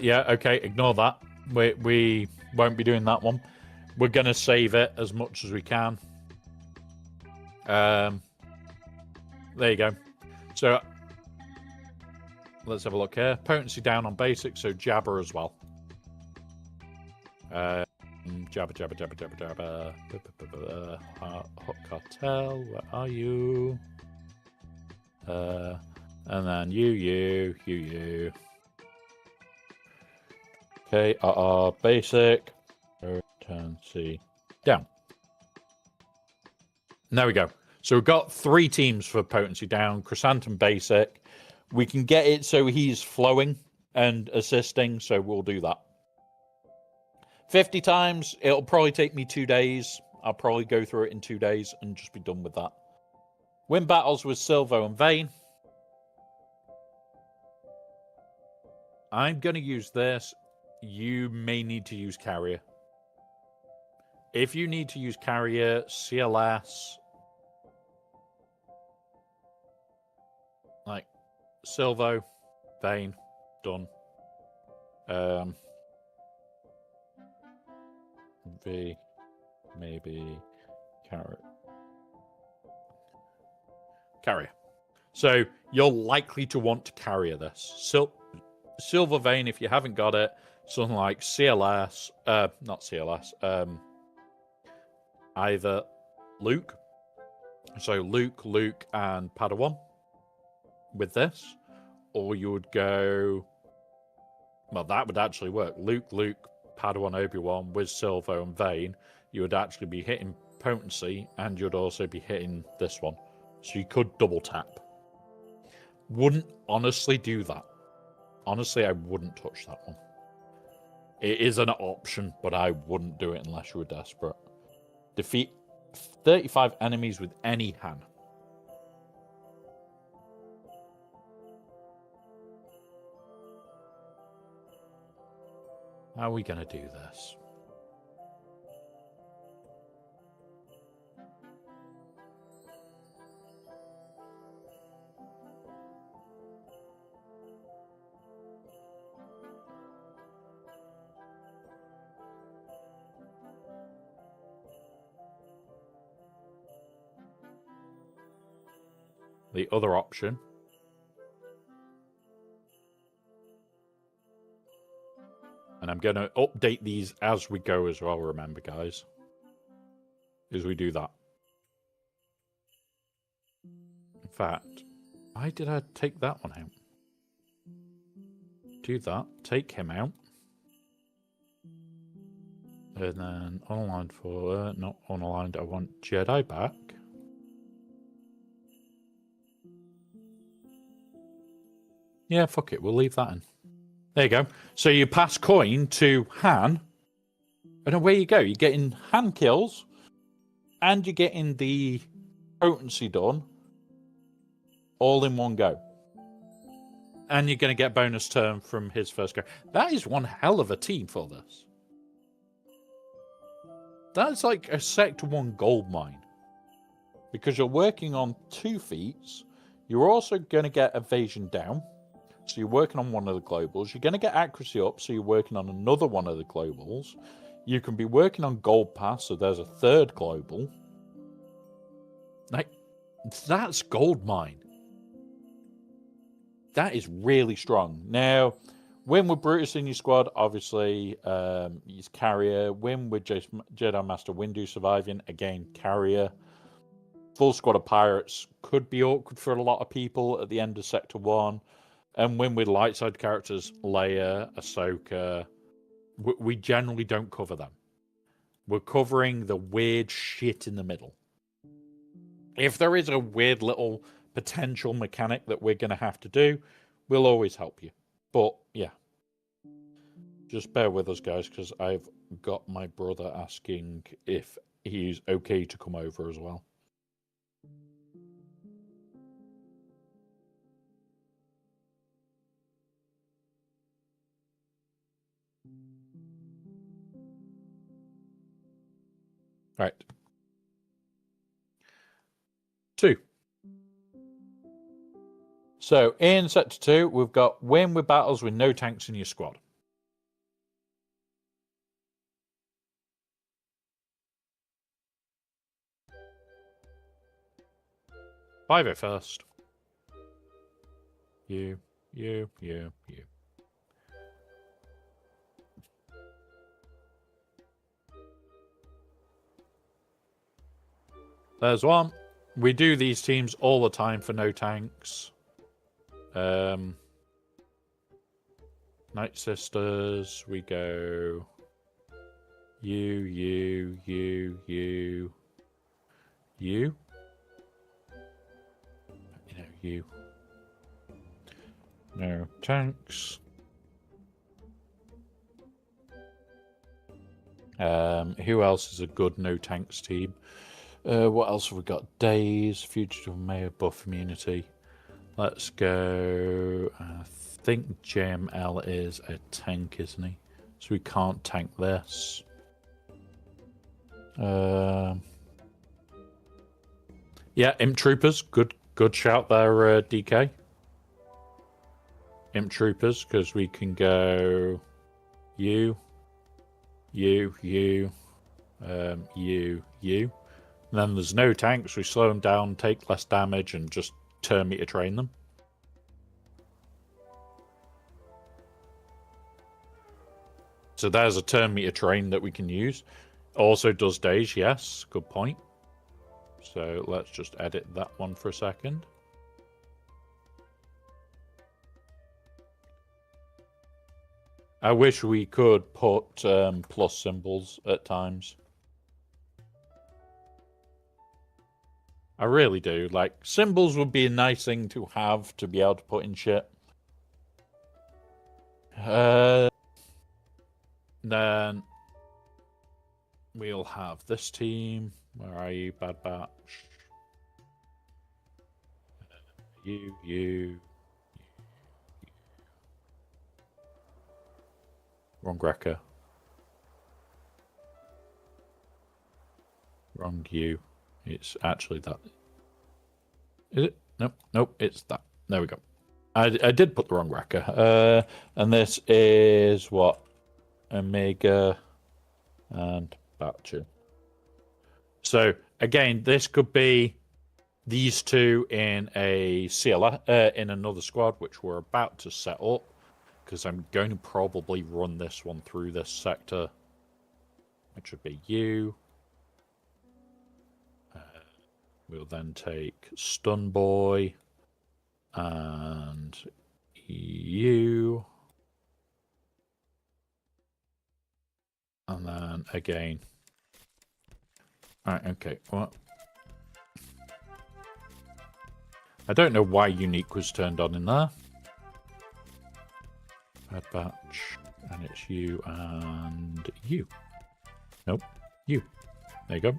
Yeah, okay, ignore that. We won't be doing that one. We're going to save it as much as we can. There you go. So let's have a look here. Potency down on basic, so Jabber as well. Jabber. Hot Cartel, where are you? And then you. Okay, basic. Potency down. There we go. So we've got 3 teams for potency down. Chrysanthemum basic. We can get it so he's flowing and assisting, so we'll do that. 50 times. It'll probably take me 2 days. I'll probably go through it in 2 days and just be done with that. Win battles with Silvo and Vayne. I'm going to use this. You may need to use Carrier. If you need to use Carrier, CLS, like Silvo, Vayne, done. V, maybe Carrier. So you're likely to want to Carrier this. Silver Vayne, if you haven't got it, something like CLS, not CLS, either Luke. So Luke, and Padawan with this. Or you would go, well, that would actually work. Luke, Padawan, Obi-Wan with Silvo and Vayne. You would actually be hitting potency, and you'd also be hitting this one. So you could double tap. Wouldn't honestly do that. Honestly, I wouldn't touch that one. It is an option, but I wouldn't do it unless you were desperate. Defeat 35 enemies with any Han. How are we going to do this? The other option and I'm going to update these as we go as well, remember, guys, is we do that. In fact, why did I take that one out? Do that, take him out. And then unaligned for, not unaligned, I want Jedi back. Yeah, fuck it, we'll leave that in. There you go. So you pass coin to Han, and away you go. You're getting Han kills, and you're getting the potency done all in one go. And you're going to get bonus turn from his first go. That is one hell of a team for this. That's like a Sector 1 gold mine. Because you're working on 2 feats. You're also going to get evasion down. So you're working on one of the globals. You're going to get accuracy up, so you're working on another one of the globals. You can be working on gold pass, so there's a 3rd global. Like, that's gold mine. That is really strong. Now, win with Brutus in your squad, obviously, he's Carrier. Win with Jedi Master Windu surviving, again, Carrier. Full squad of pirates could be awkward for a lot of people at the end of Sector 1. And win with light side characters, Leia, Ahsoka. We generally don't cover them. We're covering the weird shit in the middle. If there is a weird little potential mechanic that we're going to have to do, we'll always help you. But, yeah. Just bear with us, guys, because I've got my brother asking if he's okay to come over as well. Right. 2. So, in Sector 2, we've got win with battles with no tanks in your squad. 5 first. You. There's one. We do these teams all the time for no tanks. Night Sisters, we go you. You know, you. No tanks. Who else is a good no tanks team? What else have we got? Days, Fugitive Mayor, buff immunity. Let's go. I think JML is a tank, isn't he? So we can't tank this. Yeah, Imp Troopers. Good shout there, DK. Imp Troopers, because we can go you. And then there's no tanks. We slow them down, take less damage, and just turn meter train them. So there's a turn meter train that we can use. Also does days, yes. Good point. So let's just edit that one for a second. I wish we could put plus symbols at times. I really do. Like, symbols would be a nice thing to have to be able to put in shit. Then we'll have this team. Where are you, Bad Batch? You. Wrong Greca. Wrong you. It's actually that. Is it? Nope, it's that. There we go. I did put the wrong Greca. And this is what? Omega and Batcher. So again, this could be these two in a CLS, in another squad, which we're about to set up, because I'm going to probably run this one through this sector, which would be you. We'll then take Stun Boy and you. And then again. Alright, okay. What? I don't know why Unique was turned on in there. Bad Batch. And it's you and you. Nope. You. There you go.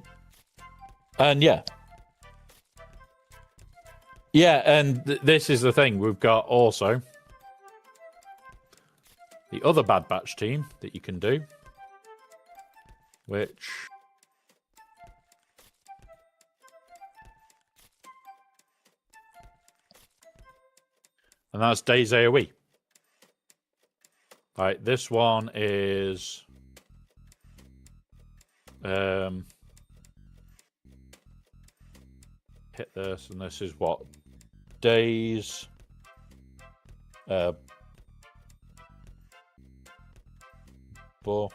And yeah. Yeah, and this is the thing. We've got also the other Bad Batch team that you can do, which and that's Days AoE. Right, this one is hit this, and this is what? Days buff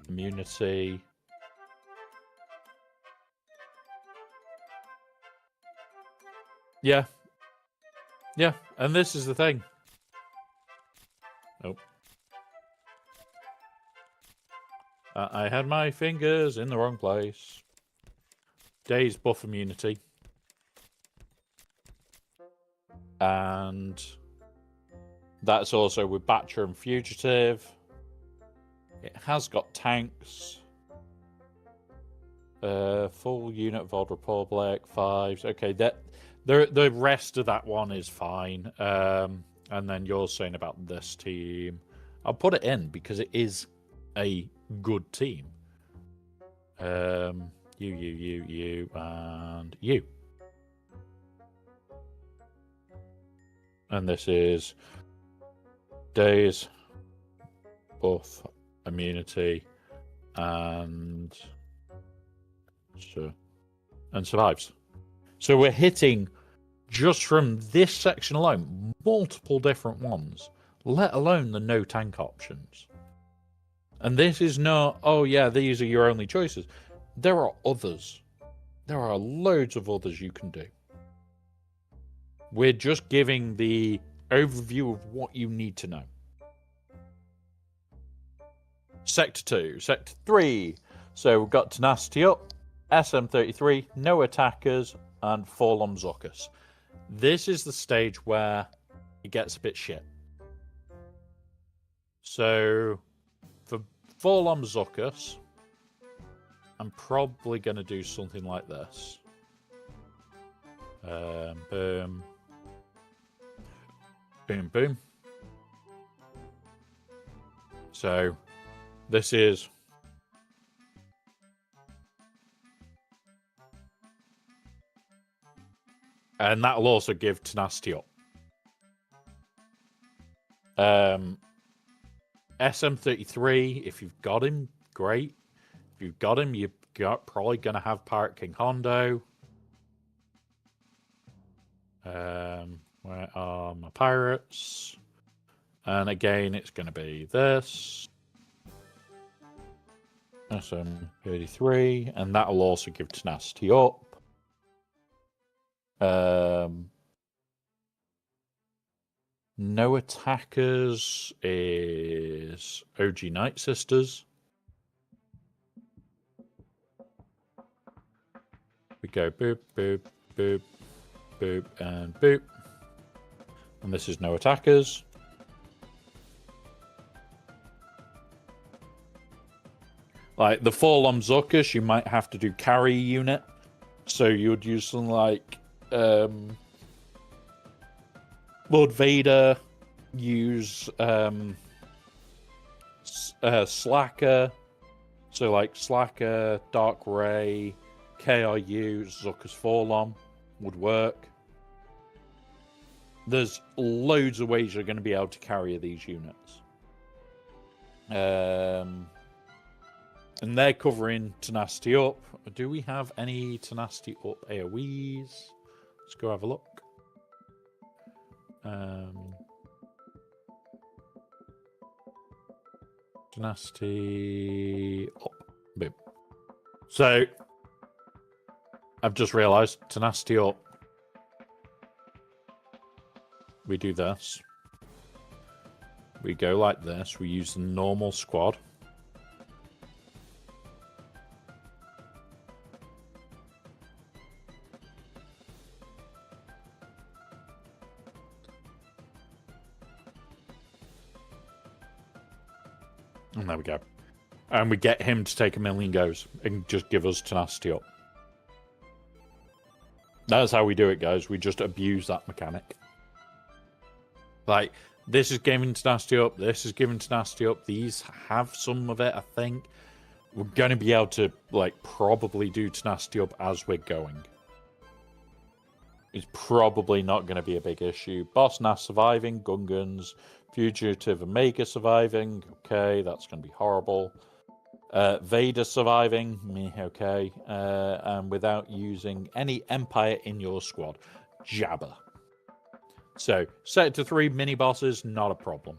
immunity. Yeah, and this is the thing. Nope. I had my fingers in the wrong place. Days buff immunity. And that's also with Batcher and Fugitive. It has got tanks. Full unit of Old Republic, 5s. Okay, the rest of that one is fine. And then you're saying about this team. I'll put it in because it is a good team. You, and you. And this is Days, buff, immunity, and survives. So we're hitting, just from this section alone, multiple different ones, let alone the no tank options. And this is not, oh yeah, these are your only choices. There are others. There are loads of others you can do. We're just giving the overview of what you need to know. Sector 2, Sector 3. So we've got Tenacity up, SM33, no attackers, and Forlom Zuckus. This is the stage where it gets a bit shit. So for Forlom Zuckus, I'm probably going to do something like this. Boom. Boom, boom. So this is... And that'll also give Tenacity up. SM33, if you've got him, great. If you've got him, you're probably going to have Pirate King Hondo. Where are my pirates? And again, it's going to be this. SM33, and that'll also give Tenacity up. No attackers is OG Night Sisters. We go boop, boop, boop, boop, and boop. And this is no attackers. Like the Forlom Zuckus, you might have to do carry unit. So you would use something like Lord Vader, use Slacker. So like Slacker, Dark Ray, KRU, Zuckus Forlom would work. There's loads of ways you're going to be able to carry these units. And they're covering Tenacity up. Do we have any Tenacity up AoEs? Let's go have a look. Tenacity up. Boom. So, I've just realised, Tenacity up. We do this. We go like this. We use the normal squad. And there we go. And we get him to take 1,000,000 goes and just give us Tenacity up. That's how we do it, guys. We just abuse that mechanic. Like, this is giving Tenacity up. This is giving Tenacity up. These have some of it, I think. We're going to be able to, like, probably do Tenacity up as we're going. It's probably not going to be a big issue. Boss Nass surviving. Gungans. Fugitive Omega surviving. Okay, that's going to be horrible. Vader surviving. Meh, okay. And without using any Empire in your squad. Jabba. So, Sector 3 mini-bosses, not a problem.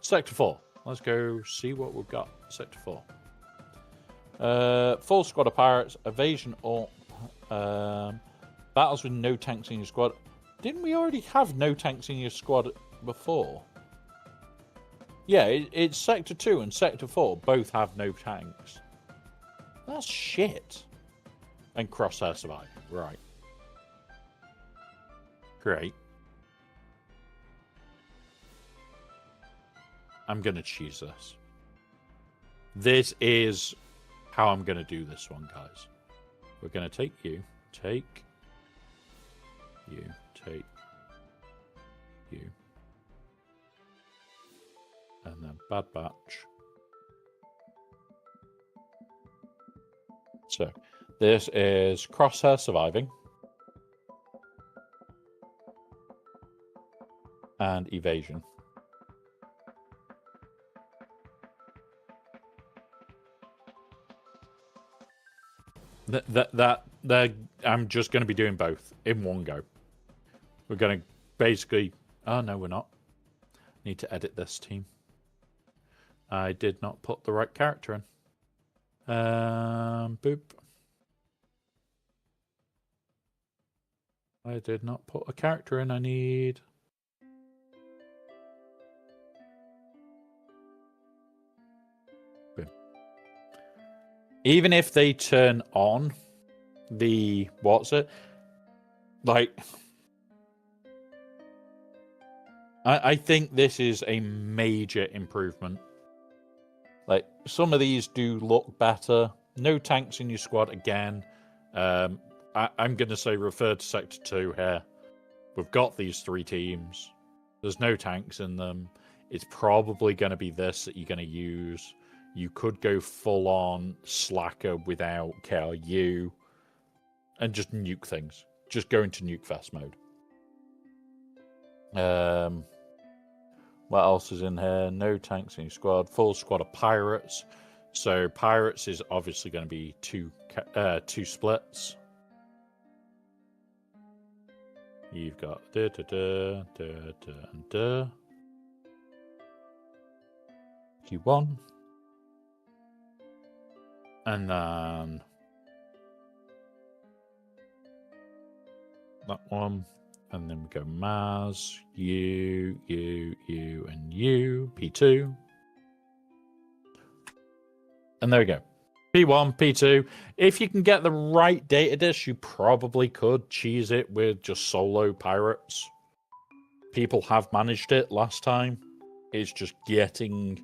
Sector 4. Let's go see what we've got. Sector 4. Full squad of pirates. Evasion up. Battles with no tanks in your squad. Didn't we already have no tanks in your squad before? Yeah, it's Sector 2 and Sector 4 both have no tanks. That's shit. And Crosshair survive. Right. Great. I'm going to choose this. This is how I'm going to do this one, guys. We're going to take you, take you, take you, and then Bad Batch. So, this is Crosshair surviving. And evasion. I'm just going to be doing both in one go. We're going to basically... Oh, no, we're not. Need to edit this team. I did not put the right character in. Boop. I did not put a character in. I need... Boom. Even if they turn on the... What's it? Like... I think this is a major improvement. Like, some of these do look better. No tanks in your squad again. I'm going to say refer to Sector 2 here. We've got these 3 teams. There's no tanks in them. It's probably going to be this that you're going to use. You could go full-on Slacker without KRU and just nuke things. Just go into nuke fest mode. What else is in here? No tanks in your squad. Full squad of pirates. So pirates is obviously going to be two splits. You've got Q1. And then that one. And then we go Maz, you, and you, P2. And there we go. P1, P2. If you can get the right data dish, you probably could cheese it with just solo pirates. People have managed it last time. It's just getting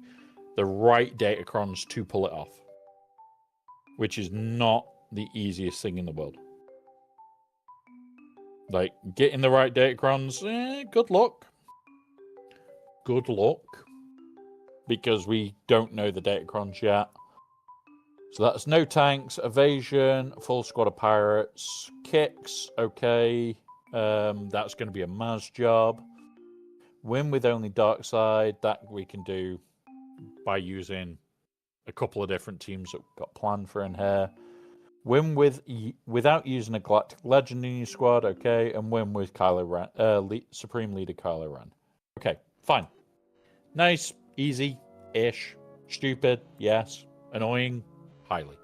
the right datacrons to pull it off. Which is not the easiest thing in the world. Like, getting the right datacrons, good luck. Good luck. Because we don't know the datacrons yet. So that's no tanks, evasion, full squad of pirates, kicks, okay. That's going to be a Maz job. Win with only dark side, that we can do by using a couple of different teams that we've got planned for in here. Win without using a Galactic Legend in your squad, okay, and win with Kylo Ren, Supreme Leader Kylo Ren. Okay, fine. Nice, easy-ish. Stupid, yes. Annoying, highly.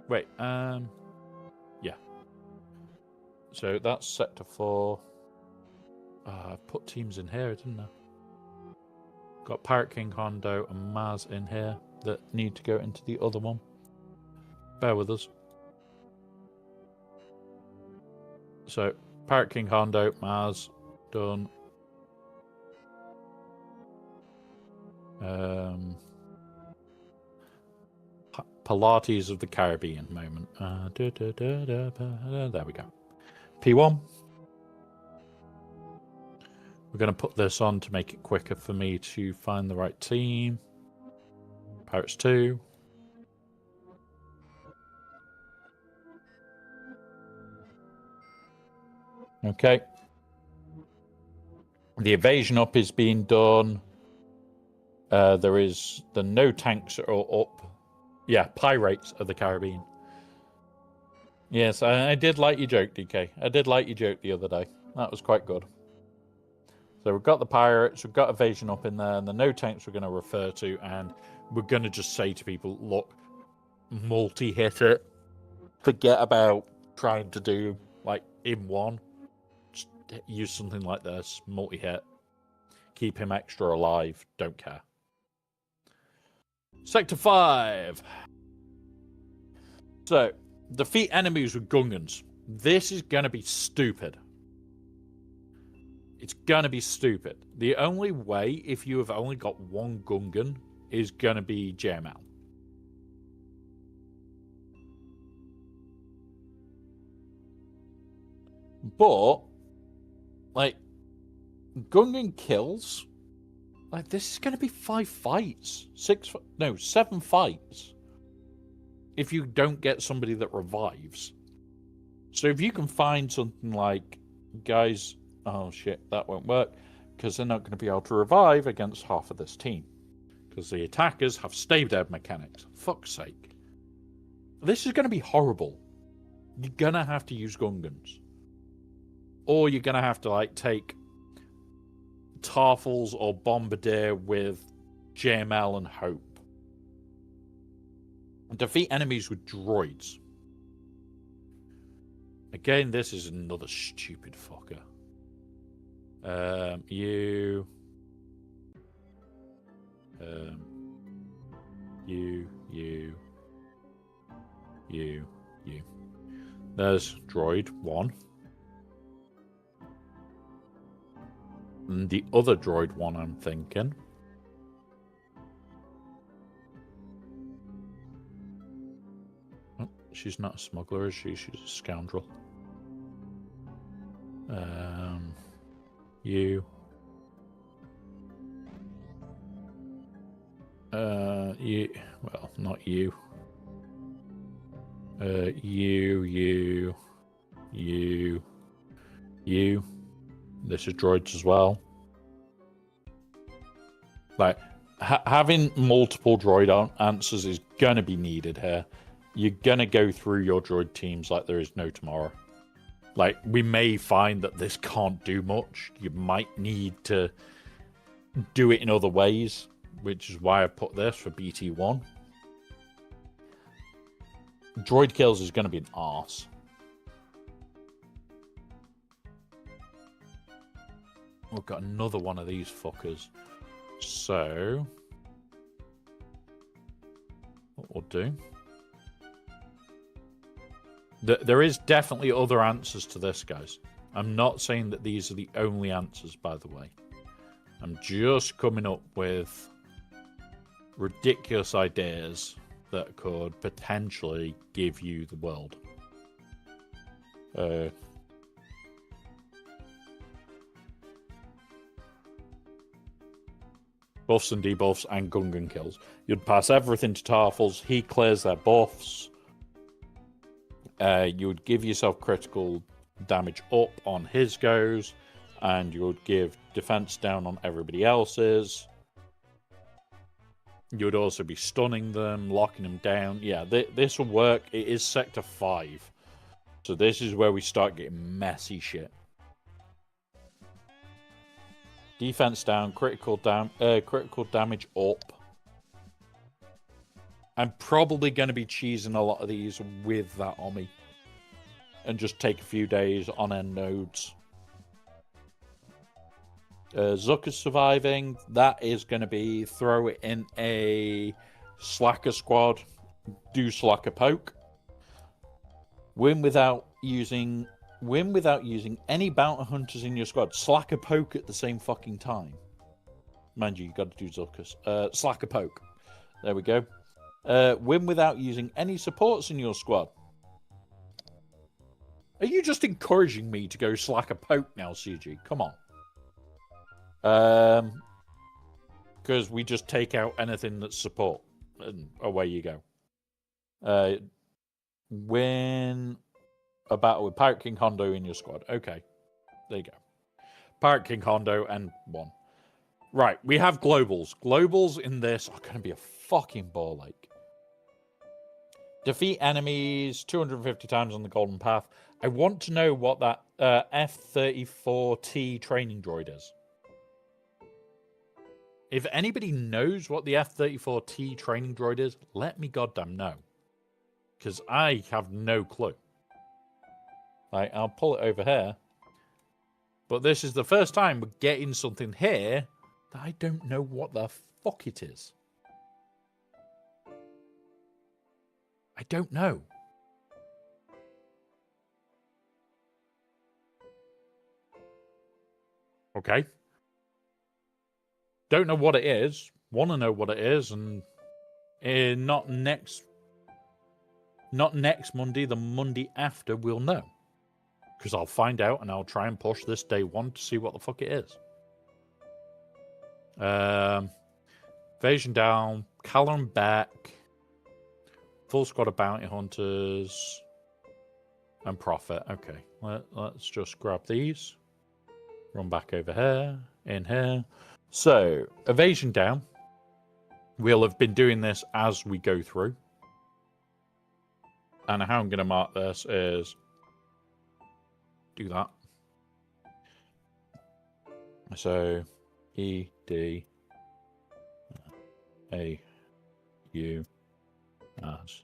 Wait, yeah. So that's Sector 4. I've put teams in here, didn't I? Got Pirate King Hondo and Maz in here that need to go into the other one. Bear with us. So, Pirate King Hondo, Maz, done. Pilates of the Caribbean moment. There we go. P1. We're going to put this on to make it quicker for me to find the right team. Pirates 2. Okay. The evasion up is being done. There is the no tanks are up. Yeah, Pirates of the Caribbean. Yes, I did like your joke, DK. I did like your joke the other day. That was quite good. So we've got the pirates, we've got evasion up in there, and the no tanks we're going to refer to, and we're going to just say to people, look, multi-hit it. Forget about trying to do, like, in one. Just use something like this, multi-hit. Keep him extra alive, don't care. Sector 5. So, defeat enemies with Gungans. This is going to be stupid. It's going to be stupid. The only way, if you have only got one Gungan, is going to be JML. But, like, Gungan kills, like, this is going to be 5 fights. 7 fights. If you don't get somebody that revives. So if you can find something like, guys... Oh shit, that won't work, because they're not going to be able to revive against half of this team. Because the attackers have stay dead mechanics. Fuck's sake. This is going to be horrible. You're going to have to use Gungans. Or you're going to have to, like, take Tarfels or Bombardier with JML and Hope. Defeat enemies with droids. Again, this is another stupid fucker. You. There's droid 1. And the other droid 1, I'm thinking. Oh, she's not a smuggler, is she? She's a scoundrel. You. You. Well, not you. You. This is droids as well. Like, having multiple droid answers is gonna be needed here. You're gonna go through your droid teams like there is no tomorrow. Like, we may find that this can't do much. You might need to do it in other ways, which is why I put this for BT1. Droid kills is going to be an arse. We've got another one of these fuckers. So, what we'll do... There is definitely other answers to this, guys. I'm not saying that these are the only answers, by the way. I'm just coming up with ridiculous ideas that could potentially give you the world. Buffs and debuffs and Gungan kills. You'd pass everything to Tarfels. He clears their buffs. You would give yourself critical damage up on his goes, and you would give defense down on everybody else's. You would also be stunning them, locking them down. Yeah, this will work. It is Sector 5. So this is where we start getting messy shit. Defense down, critical damage up. I'm probably going to be cheesing a lot of these with that on me. And just take a few days on end nodes. Zucker's surviving. That is going to be throw it in a Slacker squad. Do Slacker poke. Win without using any bounty hunters in your squad. Slacker poke at the same fucking time. Mind you got to do Zucker's. Slacker poke. There we go. Win without using any supports in your squad. Are you just encouraging me to go Slacker poke now, CG? Come on. Because we just take out anything that's support. And away you go. Win a battle with Pirate King Hondo in your squad. Okay. There you go. Pirate King Hondo and 1. Right, we have globals. Globals in this are going to be a fucking ball ache. Defeat enemies 250 times on the Golden Path. I want to know what that F-34T training droid is. If anybody knows what the F-34T training droid is, let me goddamn know. Because I have no clue. Right, I'll pull it over here. But this is the first time we're getting something here that I don't know what the fuck it is. I don't know. Okay. Don't know what it is. Want to know what it is, and not next Monday, the Monday after, we'll know. Because I'll find out, and I'll try and push this day 1 to see what the fuck it is. Invasion down, Caloran back, full squad of bounty hunters, and Prophet. Okay, let's just grab these. Run back over here, in here. So, evasion down. We'll have been doing this as we go through. And how I'm going to mark this is do that. So E D A U as.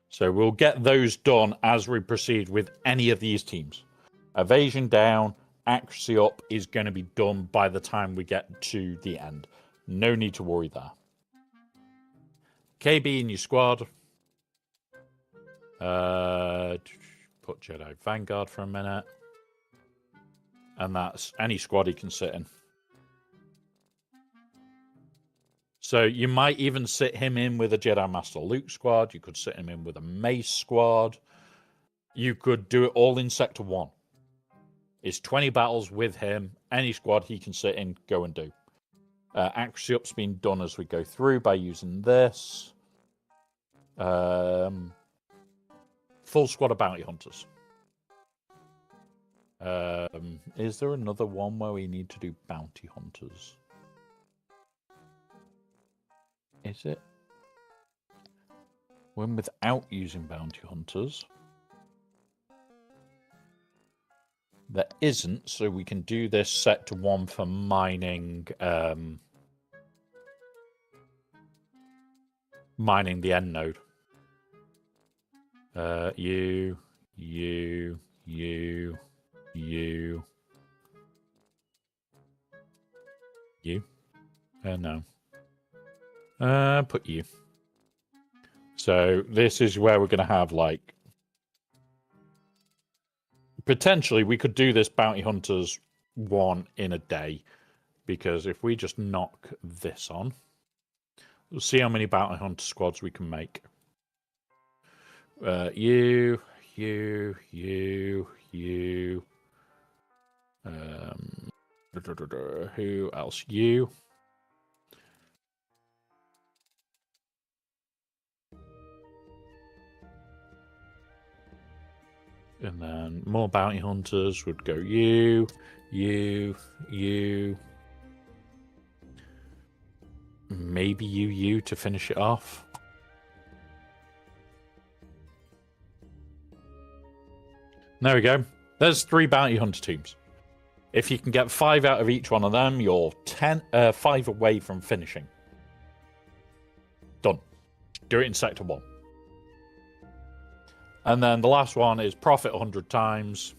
So we'll get those done as we proceed with any of these teams. Evasion down, accuracy up is going to be done by the time we get to the end. No need to worry there. KB in your squad. Put Jedi Vanguard for a minute. And that's any squad he can sit in. So you might even sit him in with a Jedi Master Luke squad. You could sit him in with a Mace squad. You could do it all in Sector 1. It's 20 battles with him. Any squad he can sit in, go and do. Accuracy up's been done as we go through by using this. Full squad of bounty hunters. Is there another one where we need to do bounty hunters? Is it? When without using bounty hunters? There isn't, so we can do this Sector 1 for mining mining the end node. You. No. Put you. So this is where we're going to have, like, potentially we could do this bounty hunters one in a day, because if we just knock this on, we'll see how many bounty hunter squads we can make. You. Who else? You. And then more bounty hunters would go you. Maybe you to finish it off. There we go. There's 3 bounty hunter teams. If you can get 5 out of each one of them, you're 5 away from finishing. Done. Do it in Sector 1. And then the last one is profit 100 times.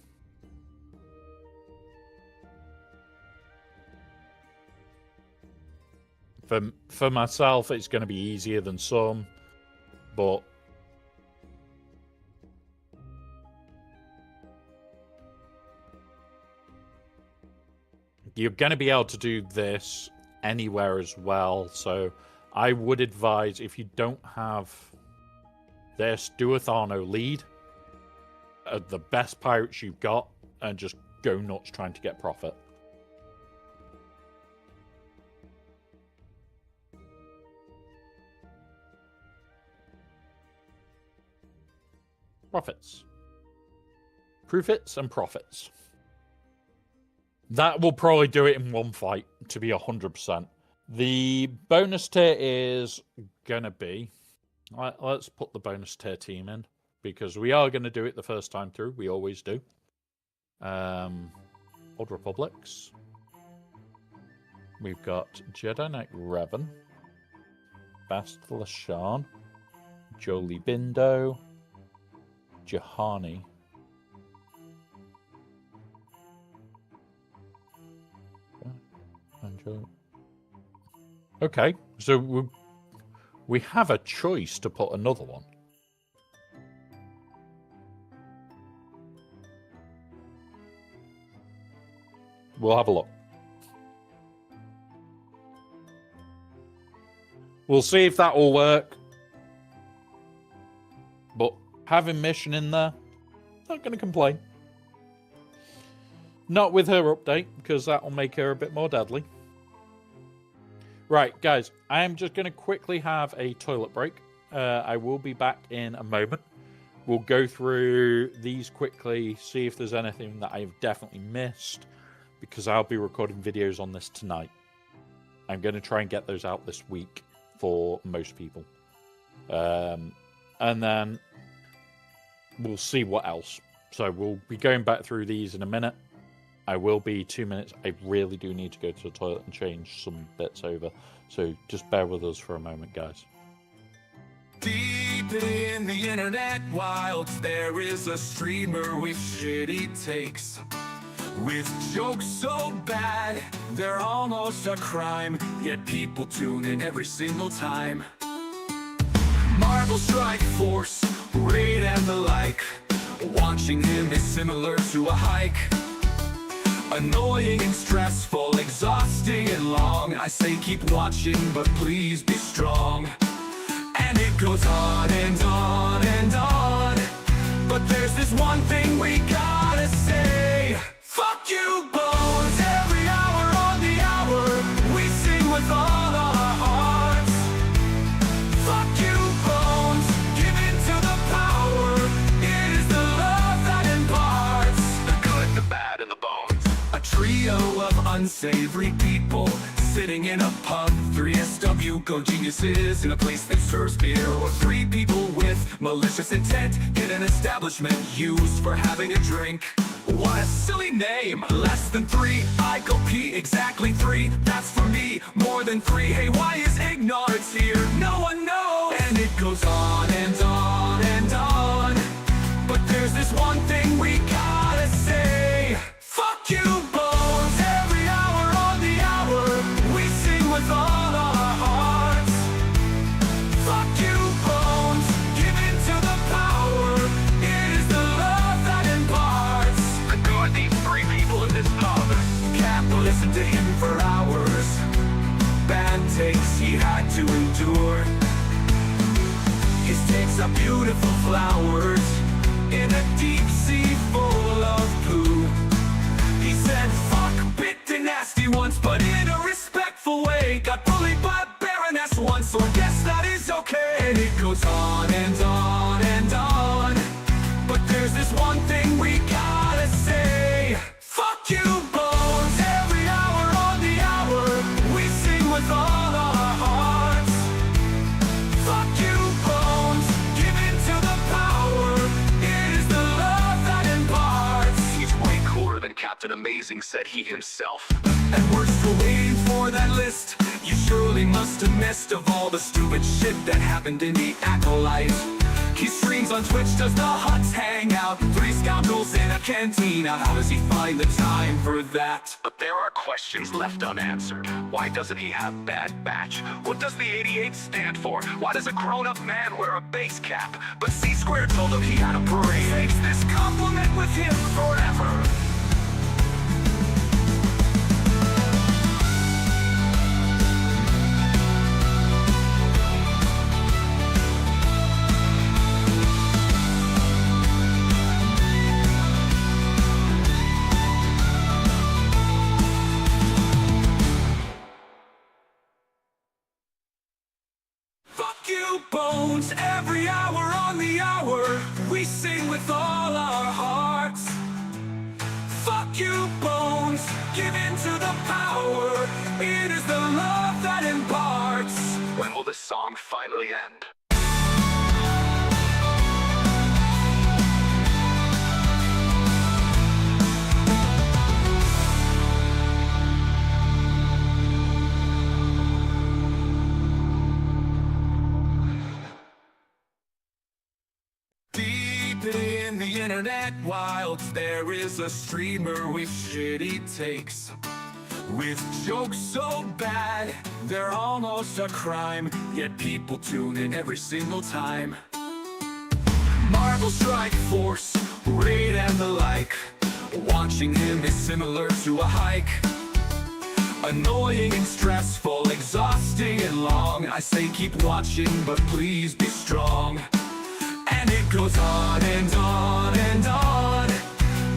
For myself, it's going to be easier than some, but you're going to be able to do this anywhere as well. So I would advise, if you don't have this, do a Tharno lead, the best pirates you've got, and just go nuts trying to get profit. Profits. Profits and profits. That will probably do it in one fight, to be 100%. The bonus tier is going to be... Let's put the bonus tier team in, because we are going to do it the first time through. We always do. Old Republics. We've got Jedi Knight Revan, Bastila Shan, Jolie Bindo, Jahani. Okay, so we have a choice to put another one. We'll have a look. We'll see if that will work. But having Mission in there, not going to complain. Not with her update, because that will make her a bit more deadly. Right, guys, I am just going to quickly have a toilet break. I will be back in a moment. We'll go through these quickly, see if there's anything that I've definitely missed, because I'll be recording videos on this tonight. I'm going to try and get those out this week for most people. And then we'll see what else. So we'll be going back through these in a minute. I will be 2 minutes. I really do need to go to the toilet and change some bits over. So just bear with us for a moment, guys. Deep in the internet wilds, there is a streamer with shitty takes. With jokes so bad, they're almost a crime. Yet people tune in every single time. Marvel Strike Force, Raid and the like. Watching him is similar to a hike. Annoying and stressful, exhausting and long. I say keep watching, but please be strong. And it goes on and on and on. But there's this one thing we gotta say. Fuck you, Bones. Every hour on the hour, we sing with all our hearts. Fuck you, Bones. Give in to the power. It is the love that imparts the good, the bad, and the bones. A trio of unsavory people sitting in a pub, 3 SW go geniuses in a place that serves beer. Or 3 people with malicious intent in an establishment used for having a drink. What a silly name, less than 3, I go pee, exactly 3, that's for me, more than 3, hey why is ignorance here, no one knows. And it goes on and on and on, but there's this one thing we gotta say. Fuck you, Bones. Every hour on the hour, we sing with all our hearts. Fuck you, Bones. Give in to the power. It is the love that imparts the good. These 3 people in this pub can't listen to him for hours. Bad takes he had to endure. His takes are beautiful flowers in a deep sea full of poo. He said fuck bit nasty once, but in a respectful way. Got bullied by a baroness once, so I guess that is okay. And it goes on and on and on, but there's this one thing we gotta say. Fuck you, Bones. Every hour on the hour, we sing with all our hearts. Fuck you, Bones. Give in to the power. It is the love that imparts. He's way cooler than Captain Amazing, said he himself. And we're still waiting for that list. You surely must have missed of all the stupid shit that happened in the Acolyte. He streams on Twitch, does the huts hang out? 3 scoundrels in a cantina. How does he find the time for that? But there are questions left unanswered. Why doesn't he have Bad Batch? What does the 88 stand for? Why does a grown-up man wear a base cap? But C-Square told him he had a parade. Takes this compliment with him forever. Bones, every hour on the hour, we sing with all our hearts. Fuck you, Bones, give in to the power. It is the love that imparts. When will this song finally end? In the internet wilds, there is a streamer with shitty takes. With jokes so bad, they're almost a crime. Yet people tune in every single time. Marvel Strike Force, Raid and the like. Watching him is similar to a hike. Annoying and stressful, exhausting and long. I say keep watching, but please be strong. And it goes on and on and on,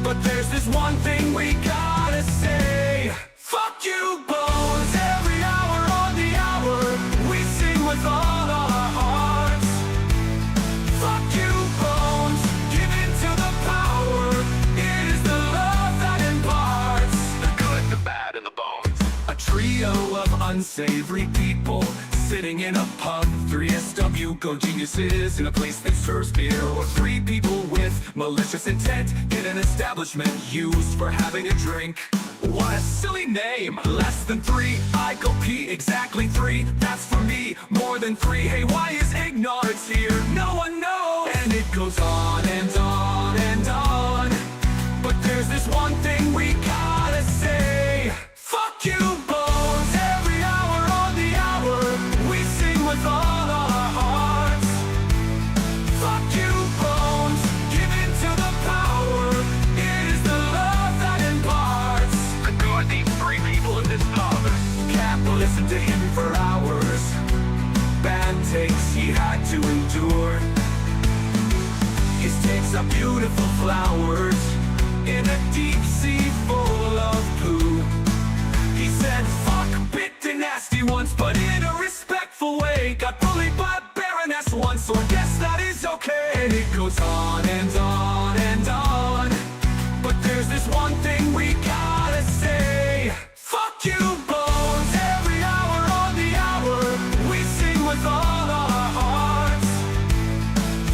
but there's this one thing we gotta say. Fuck you, Bones. Every hour on the hour, we sing with all our hearts. Fuck you, Bones. Give in to the power. It is the love that imparts the good, the bad, and the bones. A trio of unsavory people sitting in a pub. 3 SW go geniuses in a place that serves beer. Or 3 people with malicious intent in an establishment used for having a drink. What a silly name. Less than 3, I go pee. Exactly 3, that's for me. More than 3, hey, why is ignorance here? No one knows. And it goes on and on and on. But there's this one thing we gotta say. Fuck you, Bones. Every hour on the hour, we sing with all our hearts. Fuck you, Bones. Give in to the power. It is the love that imparts. Ignore these 3 people in this pub. Cap will listen to him for hours. Bad takes he had to endure. His takes are beautiful flowers in a deep sea full of poo. He said fuck bit nasty once, but in a respectful way. Got bullied by a baroness once, so I guess that is okay. And it goes on and on and on. But there's this one thing we gotta say. Fuck you, Bones. Every hour on the hour, we sing with all our hearts.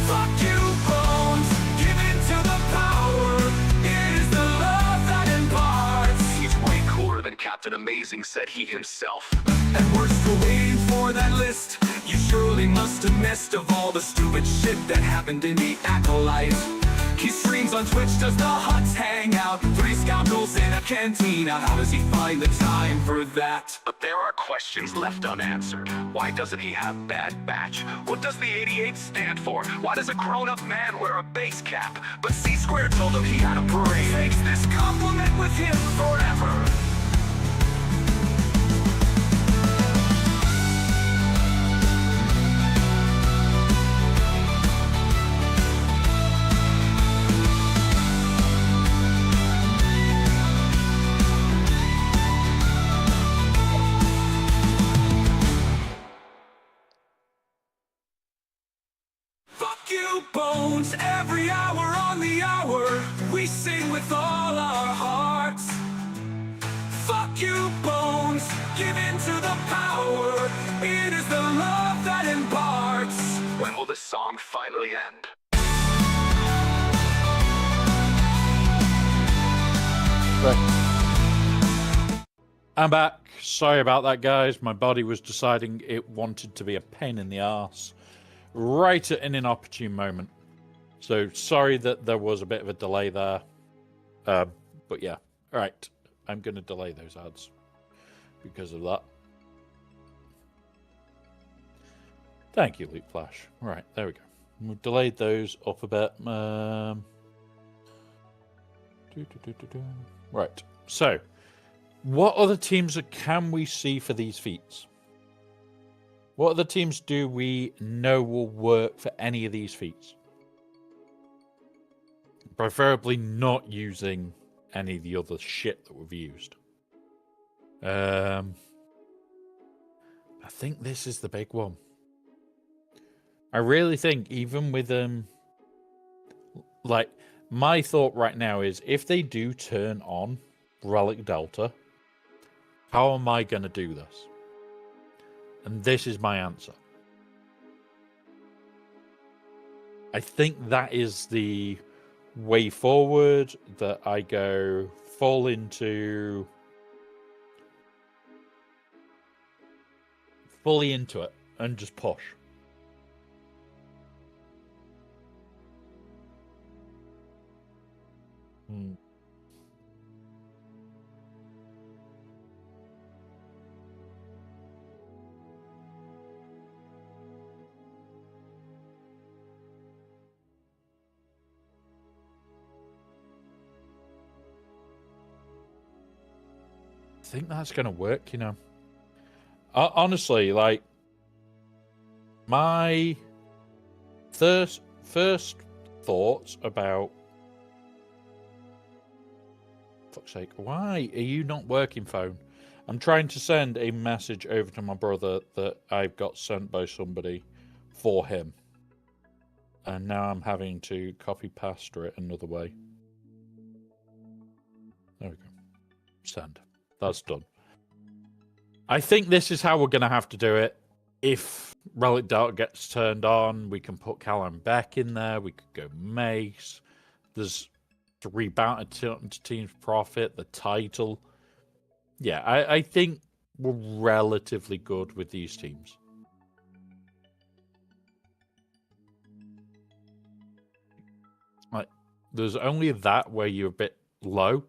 Fuck you, Bones. Give in to the power. It is the love that imparts. He's way cooler than Captain Amazing, said he himself. And we're still waiting for that list. You surely must have missed of all the stupid shit that happened in the Acolyte. He streams on Twitch, does the huts hang out? 3 scoundrels in a cantina. How does he find the time for that? But there are questions left unanswered. Why doesn't he have bad batch? What does the 88 stand for? Why does a grown-up man wear a base cap? But C-Square told him he had a parade. Takes this compliment with him forever. Bones, every hour on the hour, we sing with all our hearts. Fuck you, Bones, give in to the power. It is the love that imparts. When will this song finally end? Right. I'm back. Sorry about that, guys. My body was deciding it wanted to be a pain in the arse right at an inopportune moment. So sorry that there was a bit of a delay there. But yeah, all right. I'm going to delay those ads because of that. Thank you, Luke Flash. All right, there we go. We've delayed those up a bit. Right, so what other teams can we see for these feats? What other teams do we know will work for any of these feats? Preferably not using any of the other shit that we've used. I think this is the big one. I really think even with like my thought right now is if they do turn on Relic Delta, how am I going to do this? And this is my answer. I think that is the way forward, that I go full into fully into it and just push. I think that's going to work, you know. Honestly, like, my first thoughts about... Fuck's sake, why are you not working, phone? I'm trying to send a message over to my brother that I've got sent by somebody for him. And now I'm having to copy paste it another way. There we go. Send. That's done. I think this is how we're going to have to do it. if Relic Dart gets turned on, we can put Callum Beck in there. We could go Mace. There's 3 bounty to Team's Profit, the title. Yeah, I think we're relatively good with these teams. Like, there's only that where you're a bit low.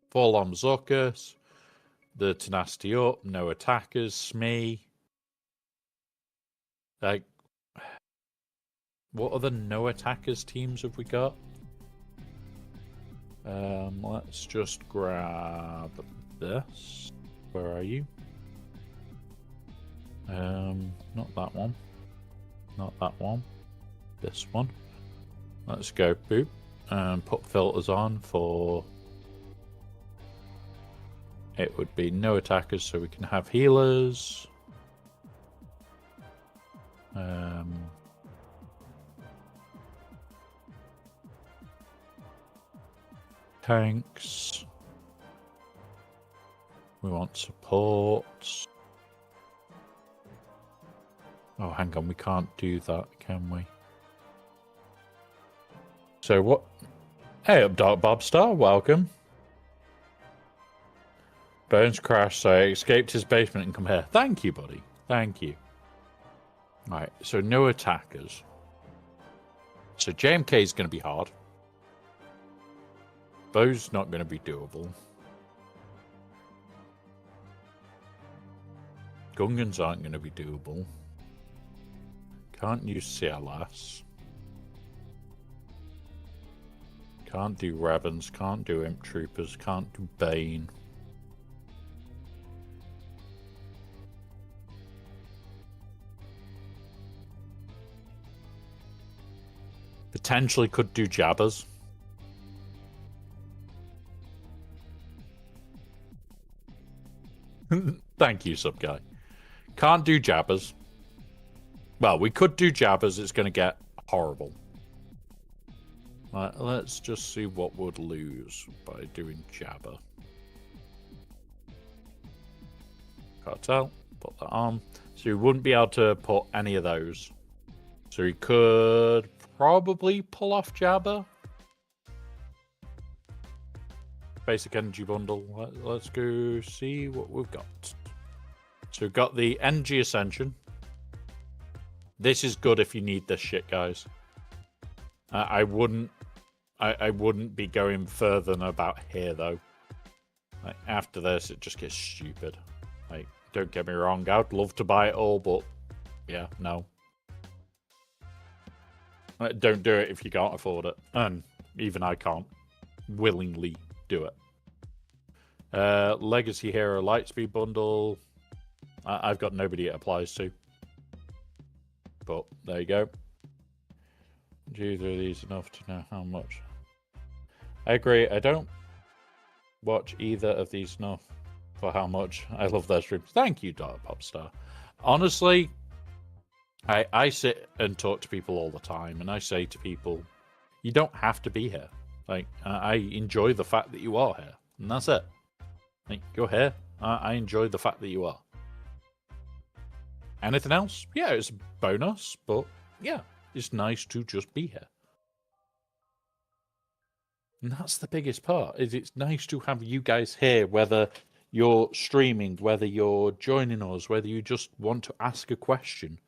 Fall on Zuckus, the Tenacity Up, no attackers, Smee. Like, what other no attackers teams have we got? Let's just grab this. Where are you? Not that one. Not that one. This one. Let's go boop and put filters on for. It would be no attackers, so we can have healers. Tanks. We want support. Oh, hang on, we can't do that, can we? So what? Hey up, Dark Bob Star, welcome. Bones crashed, so I escaped his basement and come here. Thank you, buddy. Thank you. Alright, so no attackers. So JMK is going to be hard. Bo's not going to be doable. Gungans aren't going to be doable. Can't use CLS. Can't do Ravens, can't do Imp Troopers, can't do Bane. Potentially could do Jabbers. Thank you, sub guy. Can't do Jabbers. Well, we could do Jabbers. It's going to get horrible. Let's just see what would lose by doing Jabber. Cartel. Put that on. So he wouldn't be able to put any of those. So he could probably pull off Jabber. Basic energy bundle. Let's go see what we've got. So we've got the energy ascension. This is good if you need this shit, guys. I wouldn't be going further than about here though. Like after this, it just gets stupid. Like, don't get me wrong, I'd love to buy it all, but yeah, no. Don't do it if you can't afford it, and even I can't willingly do it. Legacy Hero Lightspeed bundle. I've got nobody it applies to, but there you go. Do either of these enough to know how much? I agree. I don't watch either of these enough for how much I love their streams. Thank you, Dark Popstar. Honestly, I sit and talk to people all the time, and I say to people, you don't have to be here. Like, I enjoy the fact that you are here, and that's it. Like, you're here. I enjoy the fact that you are. Anything else? Yeah, it's a bonus, but yeah, it's nice to just be here. And that's the biggest part, is it's nice to have you guys here, whether you're streaming, whether you're joining us, whether you just want to ask a question.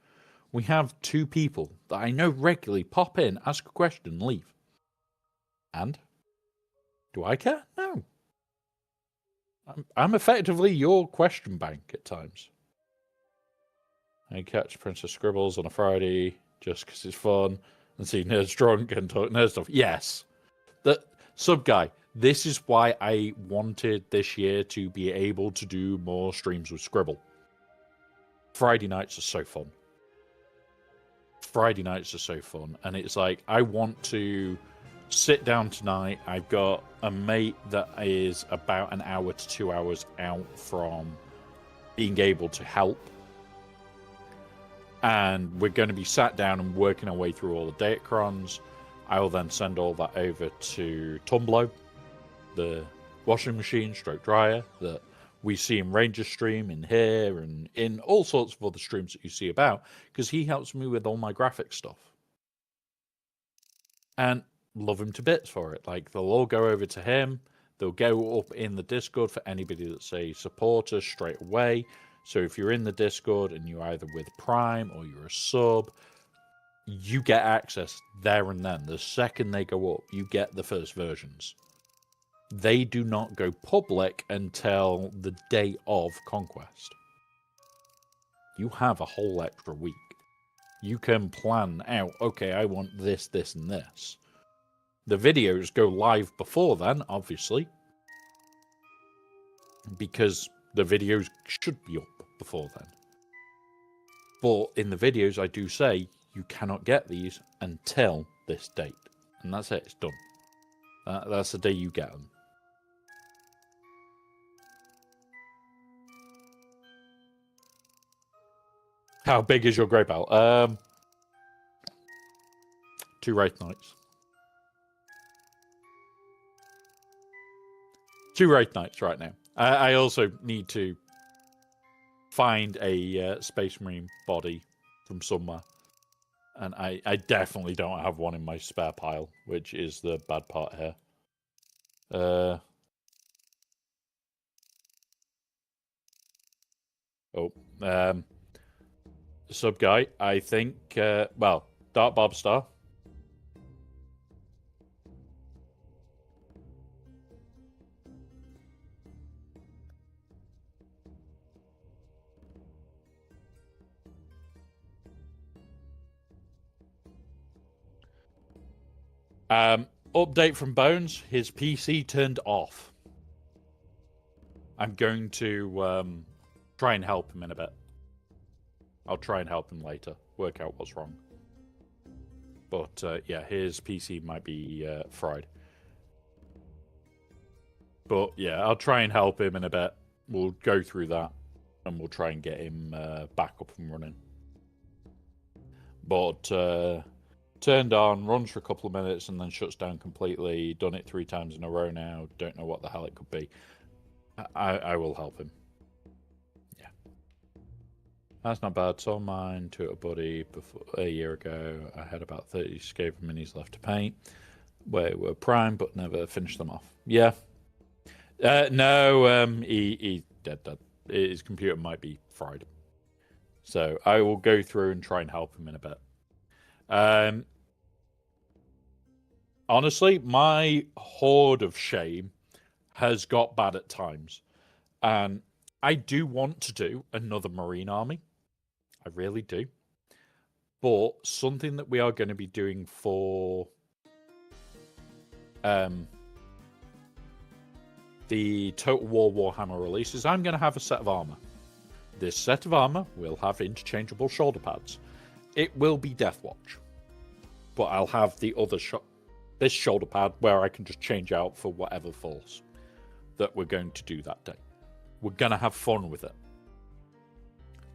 We have 2 people that I know regularly pop in, ask a question, leave. And? Do I care? No. I'm effectively your question bank at times. I catch Princess Scribbles on a Friday just because it's fun and see nerds drunk and talk nerd stuff. Yes. Sub guy, this is why I wanted this year to be able to do more streams with Scribble. Friday nights are so fun. Friday nights are so fun. And it's like, I want to sit down tonight. I've got a mate that is about an hour to 2 hours out from being able to help. And we're going to be sat down and working our way through all the datacrons. I will then send all that over to Tumblr, the washing machine stroke dryer that We see him Ranger stream in here and in all sorts of other streams that you see about, because he helps me with all my graphic stuff. And love him to bits for it. Like, they'll all go over to him. They'll go up in the Discord for anybody that's a supporter straight away. So if you're in the Discord and you're either with Prime or you're a sub, you get access there and then. The second they go up, you get the first versions. They do not go public until the day of Conquest. You have a whole extra week. You can plan out, okay, I want this, this, and this. The videos go live before then, obviously, because the videos should be up before then. But in the videos, I do say you cannot get these until this date. And that's it, it's done. That's the day you get them. How big is your grey belt? 2 Wraith Knights. 2 Wraith Knights right now. I also need to find a Space Marine body from somewhere. And I definitely don't have one in my spare pile, which is the bad part here. Sub guy, I think, well, Dark Bob Star. Update from Bones, his PC turned off. I'm going to try and help him in a bit. I'll try and help him later, work out what's wrong. But yeah, his PC might be fried. But yeah, I'll try and help him in a bit. We'll go through that and we'll try and get him back up and running. But turned on, runs for a couple of minutes, and then shuts down completely. Done it 3 times in a row now. Don't know what the hell it could be. I will help him. Yeah. That's not bad. Sold mine to a buddy before, a year ago. I had about 30 Skaven minis left to paint. Where were prime, but never finished them off. Yeah. No, he dead. His computer might be fried. So I will go through and try and help him in a bit. Honestly, my horde of shame has got bad at times. And I do want to do another Marine army. I really do. But something that we are going to be doing for the Total War Warhammer release is I'm going to have a set of armor. This set of armor will have interchangeable shoulder pads. It will be Deathwatch. But I'll have the other this shoulder pad where I can just change out for whatever force that we're going to do that day. We're going to have fun with it.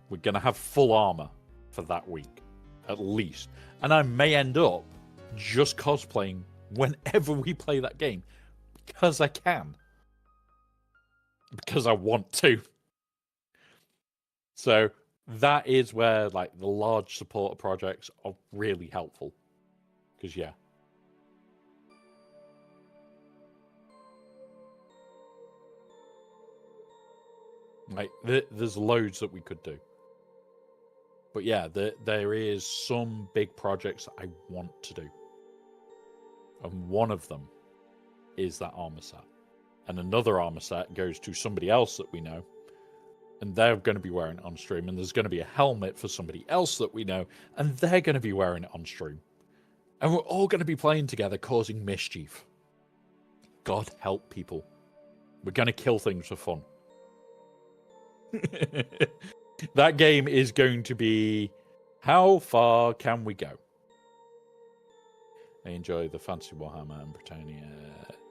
We're going to have full armor for that week, at least. And I may end up just cosplaying whenever we play that game, because I can. Because I want to. So that is where like the large supporter projects are really helpful. Because yeah. Like there's loads that we could do. But yeah, there is some big projects that I want to do. And one of them is that armor set. And another armor set goes to somebody else that we know. And they're going to be wearing it on stream. And there's going to be a helmet for somebody else that we know. And they're going to be wearing it on stream. And we're all going to be playing together, causing mischief. God help people. We're going to kill things for fun. That game is going to be, how far can we go? I enjoy the Fantasy Warhammer and Britannia.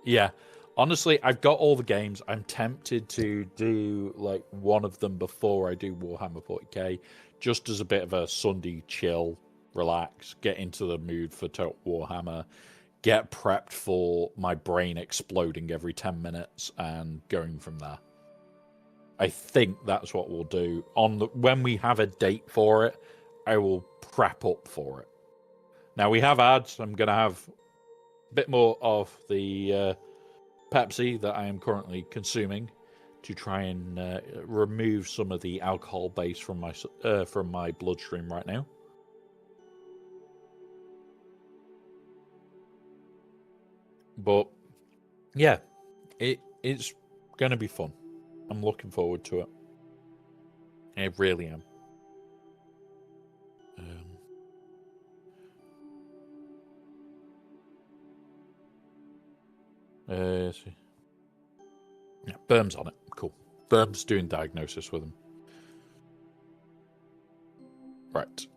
Yeah, honestly, I've got all the games. I'm tempted to do like one of them before I do Warhammer 40k, just as a bit of a Sunday chill, relax, get into the mood for Total Warhammer, get prepped for my brain exploding every 10 minutes and going from there. I think that's what we'll do. When we have a date for it, I will prep up for it. Now we have ads. I'm going to have a bit more of the Pepsi that I am currently consuming to try and remove some of the alcohol base from my bloodstream right now. But yeah, it's going to be fun. I'm looking forward to it. I really am. See. Yeah, Berm's on it. Cool. Berm's doing diagnosis with him. Right.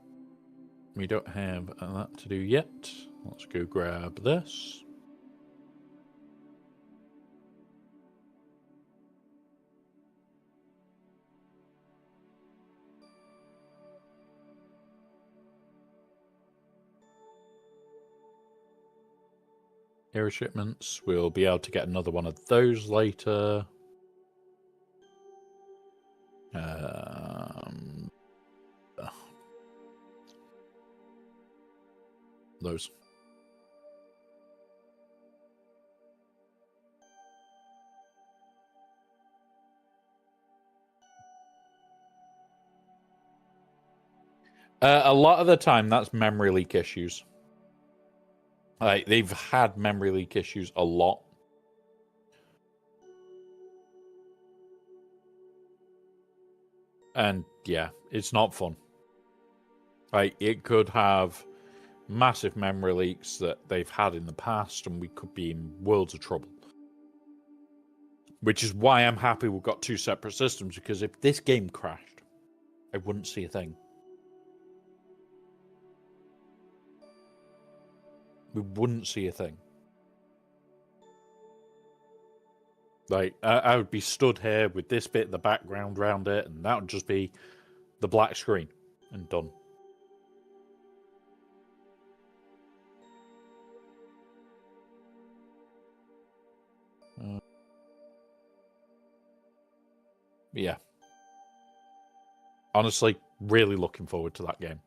We don't have that to do yet. Let's go grab this. Hero shipments. We'll be able to get another one of those later. Those. A lot of the time, that's memory leak issues. Like, they've had memory leak issues a lot. And yeah, it's not fun. Like, it could have massive memory leaks that they've had in the past, and we could be in worlds of trouble. Which is why I'm happy we've got two separate systems, because if this game crashed, I wouldn't see a thing. We wouldn't see a thing. Like, I would be stood here with this bit in the background around it, and that would just be the black screen and done. Yeah. Honestly, really looking forward to that game.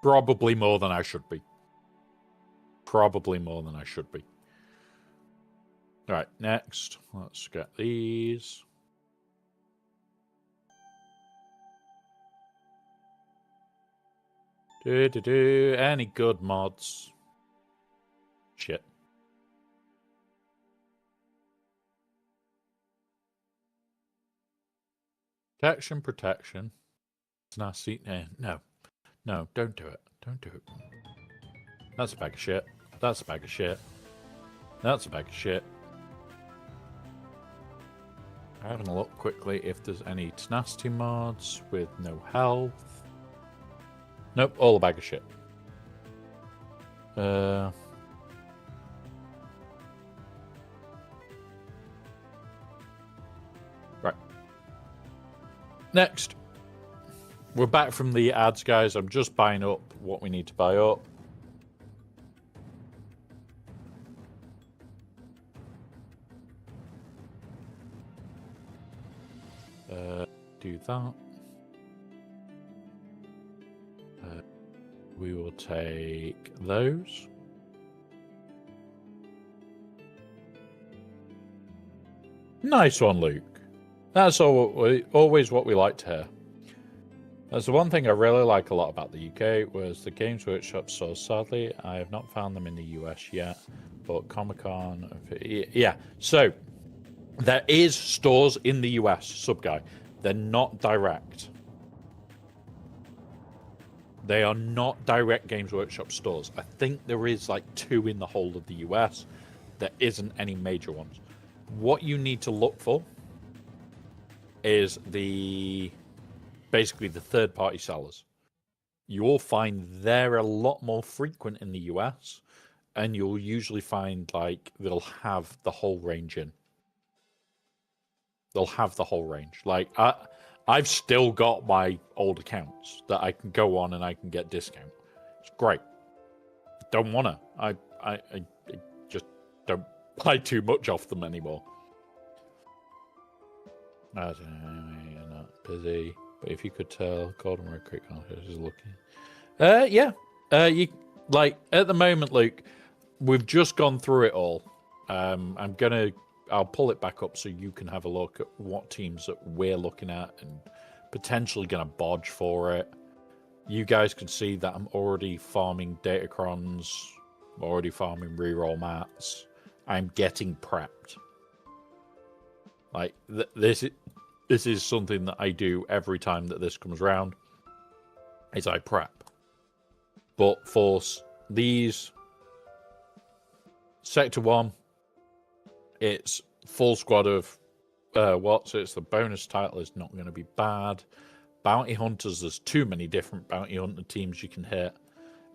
Probably more than I should be. Probably more than I should be. All right, next. Let's get these. Any good mods? Shit. Protection. It's nasty. No. No, don't do it. Don't do it. That's a bag of shit. That's a bag of shit. That's a bag of shit. Having a look quickly if there's any tenacity mods with no health. Nope, all a bag of shit. Right. Next. We're back from the ads, guys. I'm just buying up what we need to buy up. Do that. We will take those. Nice one, Luke. That's always what we like to hear. That's the one thing I really like a lot about the UK was the Games Workshop stores. Sadly, I have not found them in the US yet, but Comic-Con, yeah. So there is stores in the US, Subguy. They're not direct. They are not direct Games Workshop stores. I think there is like 2 in the whole of the US. There isn't any major ones. What you need to look for is basically the third-party sellers. You will find they're a lot more frequent in the US, and you'll usually find like they'll have the whole range in. They'll have the whole range. Like I've still got my old accounts that I can go on and I can get discount. It's great. Don't wanna. I just don't buy too much off them anymore. I don't know, you're not busy. But if you could tell, Gordon Road Creek is looking. Yeah. You like at the moment, Luke. We've just gone through it all. I'll pull it back up so you can have a look at what teams that we're looking at and potentially gonna bodge for it. You guys can see that I'm already farming Datacrons, I'm already farming reroll mats. I'm getting prepped. Like this is something that I do every time that this comes around. Is I prep. But for these Sector 1, it's full squad of so it's the bonus title is not going to be bad. Bounty Hunters, there's too many different Bounty Hunter teams you can hit.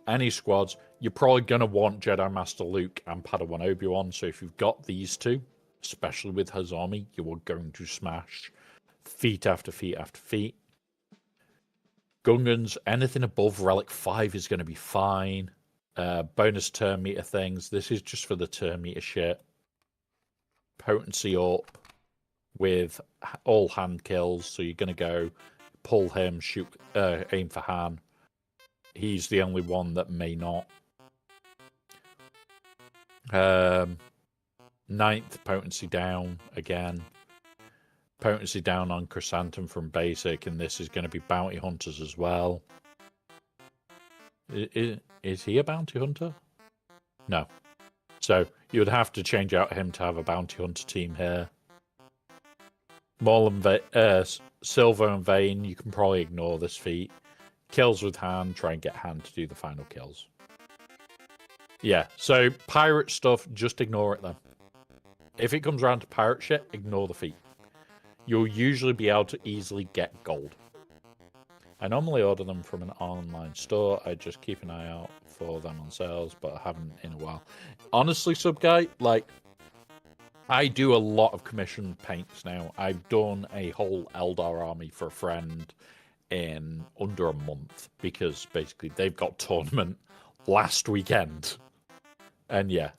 Any squads, you're probably going to want Jedi Master Luke and Padawan Obi-Wan, so if you've got these two, especially with his army, you are going to smash feat after feat after feat. Gungans, anything above Relic 5 is going to be fine. Bonus turn meter things, this is just for the turn meter shit. Potency up with all hand kills, so you're going to go pull him, shoot, aim for Han. He's the only one that may not. 9th, potency down again. Potency down on Chrysanthemum from basic, and this is going to be Bounty Hunters as well. Is he a Bounty Hunter? No. So you would have to change out him to have a Bounty Hunter team here. Maul and Silver and Vane, you can probably ignore this feat. Kills with Han, try and get Han to do the final kills. Yeah, so pirate stuff, just ignore it then. If it comes around to pirate shit, ignore the feat. You'll usually be able to easily get gold. I normally order them from an online store. I just keep an eye out for them on sales, but I haven't in a while. Honestly, sub guy, like, I do a lot of commissioned paints now. I've done a whole Eldar army for a friend in under a month because basically they've got tournament last weekend. And yeah,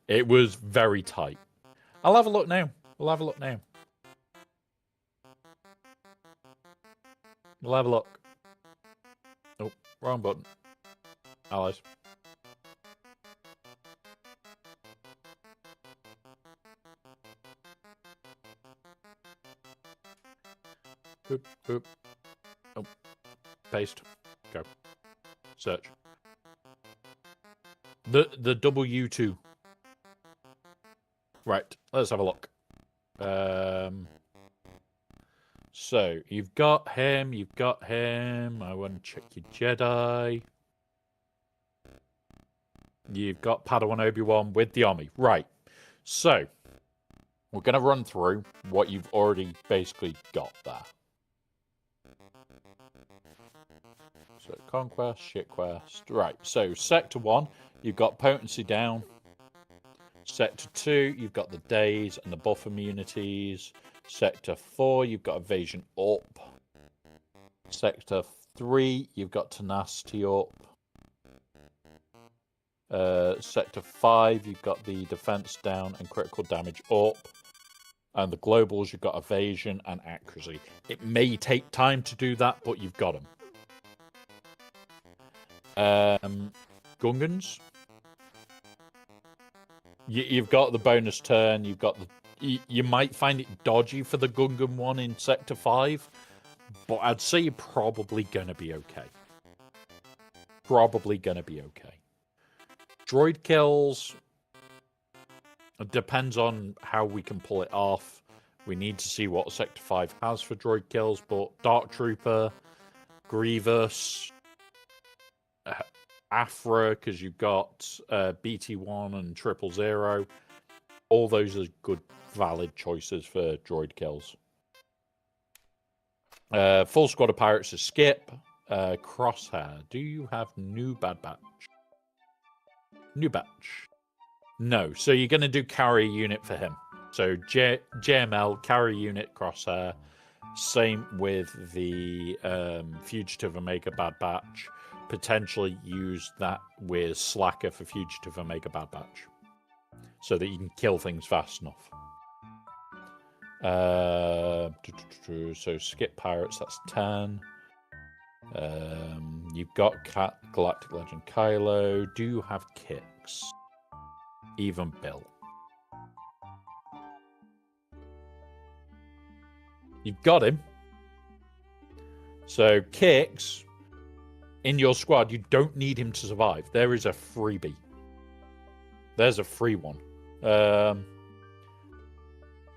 it was very tight. I'll have a look now. We'll have a look now. We'll have a look. Oh, wrong button. Allies. Boop, boop. Oh. Paste. Go. Search. The W2. Right, let's have a look. So, you've got him. I want to check your Jedi. You've got Padawan Obi-Wan with the army. Right. So, we're going to run through what you've already basically got there. So, Conquest, Shit Quest. Right, so Sector 1, you've got Potency down. Sector 2, you've got the Days and the buff immunities. Sector 4, you've got Evasion up. Sector 3, you've got Tenacity up. Sector 5, you've got the Defense down and critical damage up. And the Globals, you've got Evasion and Accuracy. It may take time to do that, but you've got them. Gungans. You've got the bonus turn. You've got the. You might find it dodgy for the Gungan one in Sector 5, but I'd say you're probably gonna be okay. Probably gonna be okay. Droid kills. It depends on how we can pull it off. We need to see what Sector 5 has for droid kills, but Dark Trooper, Grievous, Afra, because you've got BT1 and 000. All those are good, valid choices for droid kills. Full squad of pirates is Skip. Crosshair. Do you have new Bad Batch? New Batch. No. So you're going to do carry unit for him. So JML, carry unit, Crosshair. Same with the Fugitive Omega Bad Batch. Potentially use that with Slacker for Fugitive Omega Bad Batch. So that you can kill things fast enough. So skip pirates, that's 10. You've got Galactic Legend Kylo. Do you have kicks? Even Bill. You've got him. So kicks in your squad, you don't need him to survive. There is a freebie. There's a free one.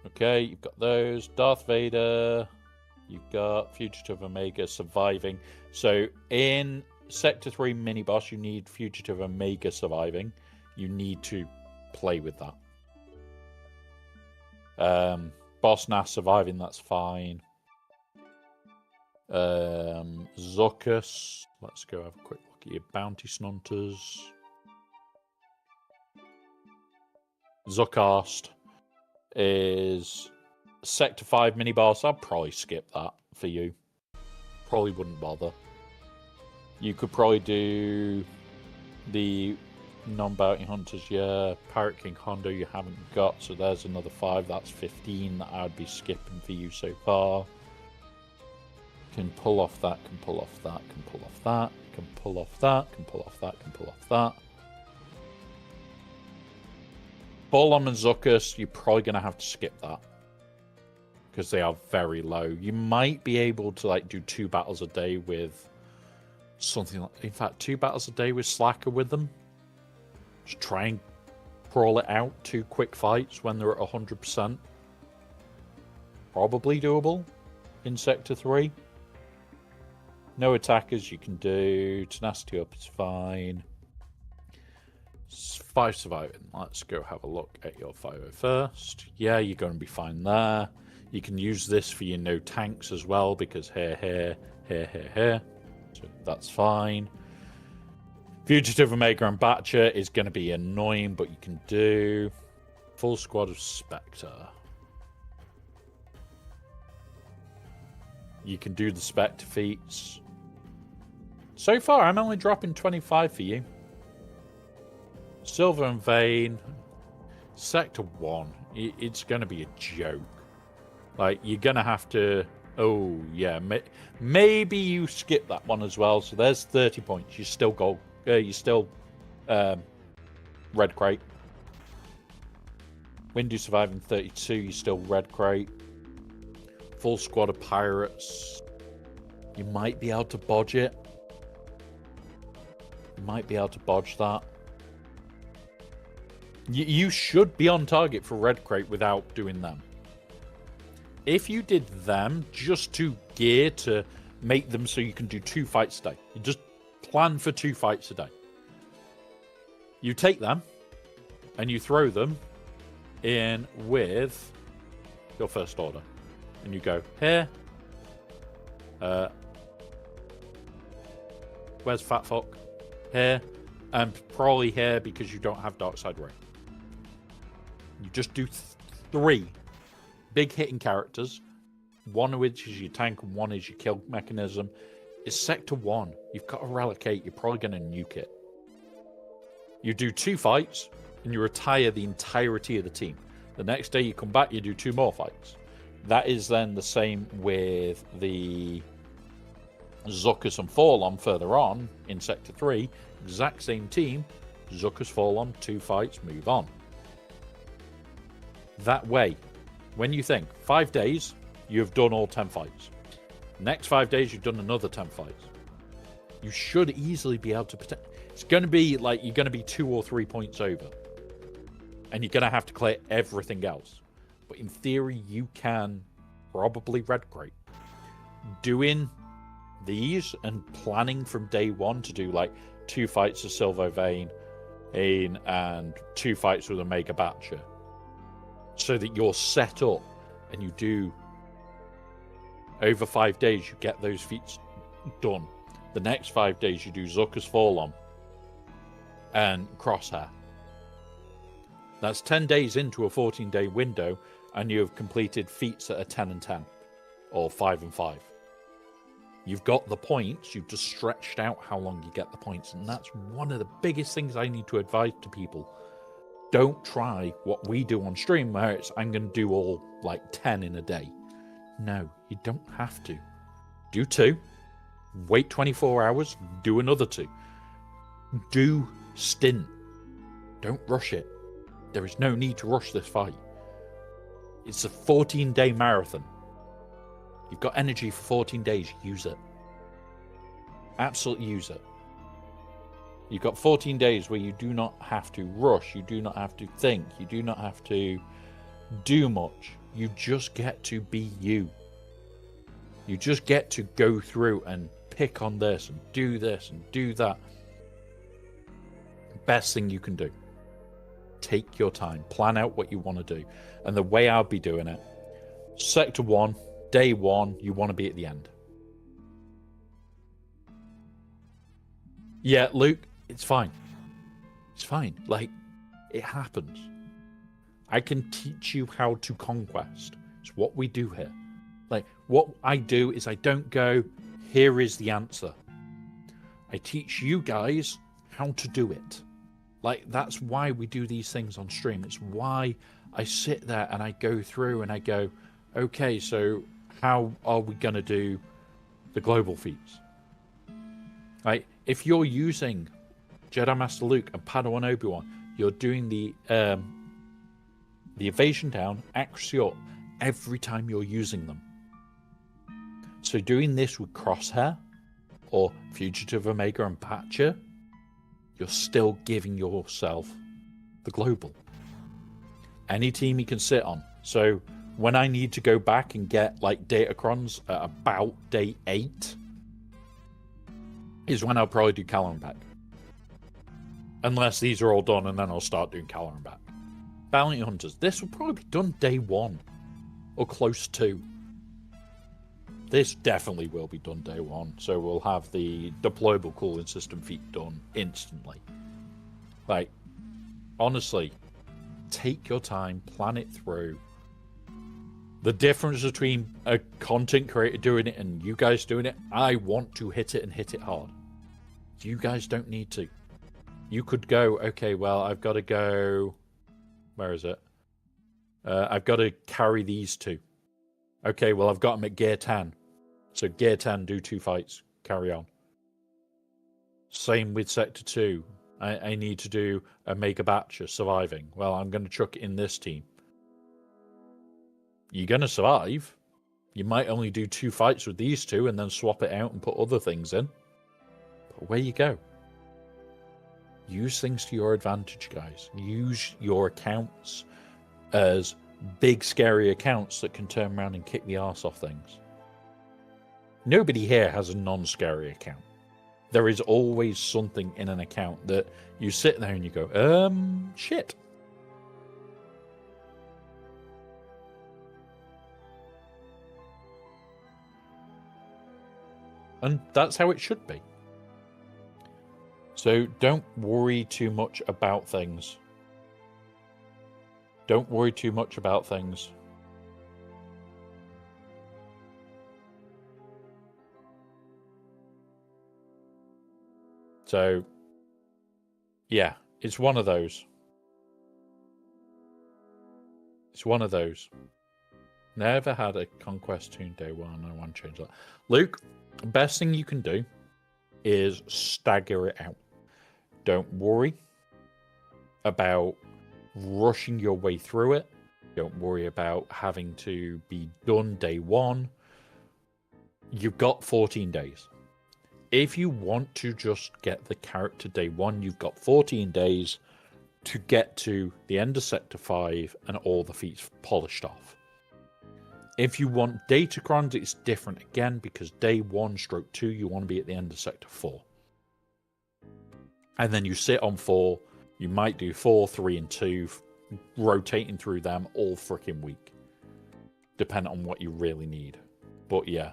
Okay, you've got those. Darth Vader. You've got Fugitive Omega surviving. So in Sector 3 mini-boss, you need Fugitive Omega surviving. You need to play with that. Boss Nass surviving, that's fine. Zuckuss. Let's go have a quick look at your bounty snunters. Zuckarst is Sector 5 mini-boss. I'd probably skip that for you. Probably wouldn't bother. You could probably do the non-bounty hunters, yeah. Pirate King Hondo you haven't got, so there's another 5. That's 15 that I'd be skipping for you so far. Can pull off that, can pull off that, can pull off that, can pull off that, can pull off that, can pull off that. Bolom and Zuckuss, you're probably going to have to skip that. Because they are very low. You might be able to like do 2 battles a day with something like... In fact, 2 battles a day with Slacker with them. Just try and crawl it out. 2 quick fights when they're at 100%. Probably doable in Sector 3. No attackers you can do. Tenacity up is fine. 5 surviving. Let's go have a look at your 501st. Yeah, you're going to be fine there. You can use this for your no tanks as well, because here. So that's fine. Fugitive Omega and Batcher is going to be annoying, but you can do full squad of Spectre. You can do the Spectre feats. So far, I'm only dropping 25 for you. Silver and Vein. Sector 1. It's going to be a joke. Like, you're going to have to... Oh, yeah. Maybe you skip that one as well. So there's 30 points. You're still gold. You're still red crate. Windu surviving 32. You're still red crate. Full squad of pirates. You might be able to bodge it. You might be able to bodge that. You should be on target for red crate without doing them. If you did them just to gear to make them so you can do 2 fights a day. You just plan for 2 fights a day. You take them and you throw them in with your first order. And you go, here. Where's Fat Fuck? Here. And probably here because you don't have Darkside Ray. You just do 3 big hitting characters, one of which is your tank and one is your kill mechanism. It's Sector 1. You've got a Relic 8. You're probably going to nuke it. You do 2 fights and you retire the entirety of the team. The next day you come back, you do 2 more fights. That is then the same with the Zuckuss and Forlom further on in Sector 3. Exact same team. Zuckuss, Forlom, 2 fights, move on. That way, when you think 5 days, you've done all 10 fights. Next 5 days, you've done another 10 fights. You should easily be able to protect. It's going to be like you're going to be 2 or 3 points over. And you're going to have to clear everything else. But in theory, you can probably red crate. Doing these and planning from day 1 to do like 2 fights of Silver Vein and 2 fights with Omega Batcher. So that you're set up and you do over 5 days, you get those feats done. The next 5 days, you do Zuckuss, Forlom and Crosshair. That's 10 days into a 14-day window, and you have completed feats that are 10 and 10 or 5 and 5. You've got the points. You've just stretched out how long you get the points, and that's one of the biggest things I need to advise to people. Don't try what we do on stream where it's I'm going to do all like 10 in a day. No, you don't have to. Do 2. Wait 24 hours. Do another 2. Do stint. Don't rush it. There is no need to rush this fight. It's a 14-day marathon. You've got energy for 14 days. Use it. Absolutely use it. You've got 14 days where you do not have to rush. You do not have to think. You do not have to do much. You just get to be you. You just get to go through and pick on this and do that. Best thing you can do. Take your time. Plan out what you want to do. And the way I'll be doing it, Sector 1, Day 1, you want to be at the end. Yeah, Luke, it's fine. It's fine. Like, it happens. I can teach you how to conquest. It's what we do here. Like, what I do is I don't go, here is the answer. I teach you guys how to do it. Like, that's why we do these things on stream. It's why I sit there and I go through and I go, okay, so how are we going to do the global feats? Like, if you're using Jedi Master Luke and Padawan Obi-Wan, you're doing the evasion down, accuracy up, every time you're using them. So doing this with Crosshair or Fugitive Omega and Patcher, you're still giving yourself the global. Any team you can sit on. So when I need to go back and get like Datacrons at about day 8 is when I'll probably do Caloran back. Unless these are all done, and then I'll start doing Caloran back. Bounty Hunters. This will probably be done day 1 or close to. This definitely will be done day 1. So we'll have the deployable cooling system feat done instantly. Like, honestly, take your time, plan it through. The difference between a content creator doing it and you guys doing it, I want to hit it and hit it hard. You guys don't need to. You could go, okay, well, I've got to go... Where is it? I've got to carry these 2. Okay, well, I've got them at gear 10. So gear 10, do 2 fights. Carry on. Same with Sector 2. I need to do a Mega Batcher surviving. Well, I'm going to chuck it in this team. You're going to survive. You might only do 2 fights with these 2 and then swap it out and put other things in. But where you go. Use things to your advantage, guys. Use your accounts as big, scary accounts that can turn around and kick the arse off things. Nobody here has a non-scary account. There is always something in an account that you sit there and you go, shit. And that's how it should be. So don't worry too much about things. Don't worry too much about things. So, yeah, it's one of those. It's one of those. Never had a Conquest Toon day 1. I want to change that. Luke, best thing you can do is stagger it out. Don't worry about rushing your way through it. Don't worry about having to be done day 1. You've got 14 days. If you want to just get the character day 1, you've got 14 days to get to the end of Sector 5 and all the feats polished off. If you want Datacrons, it's different again because day 1/2, you want to be at the end of Sector 4. And then you sit on 4. You might do 4, 3, and 2, rotating through them all freaking week. Depending on what you really need. But yeah.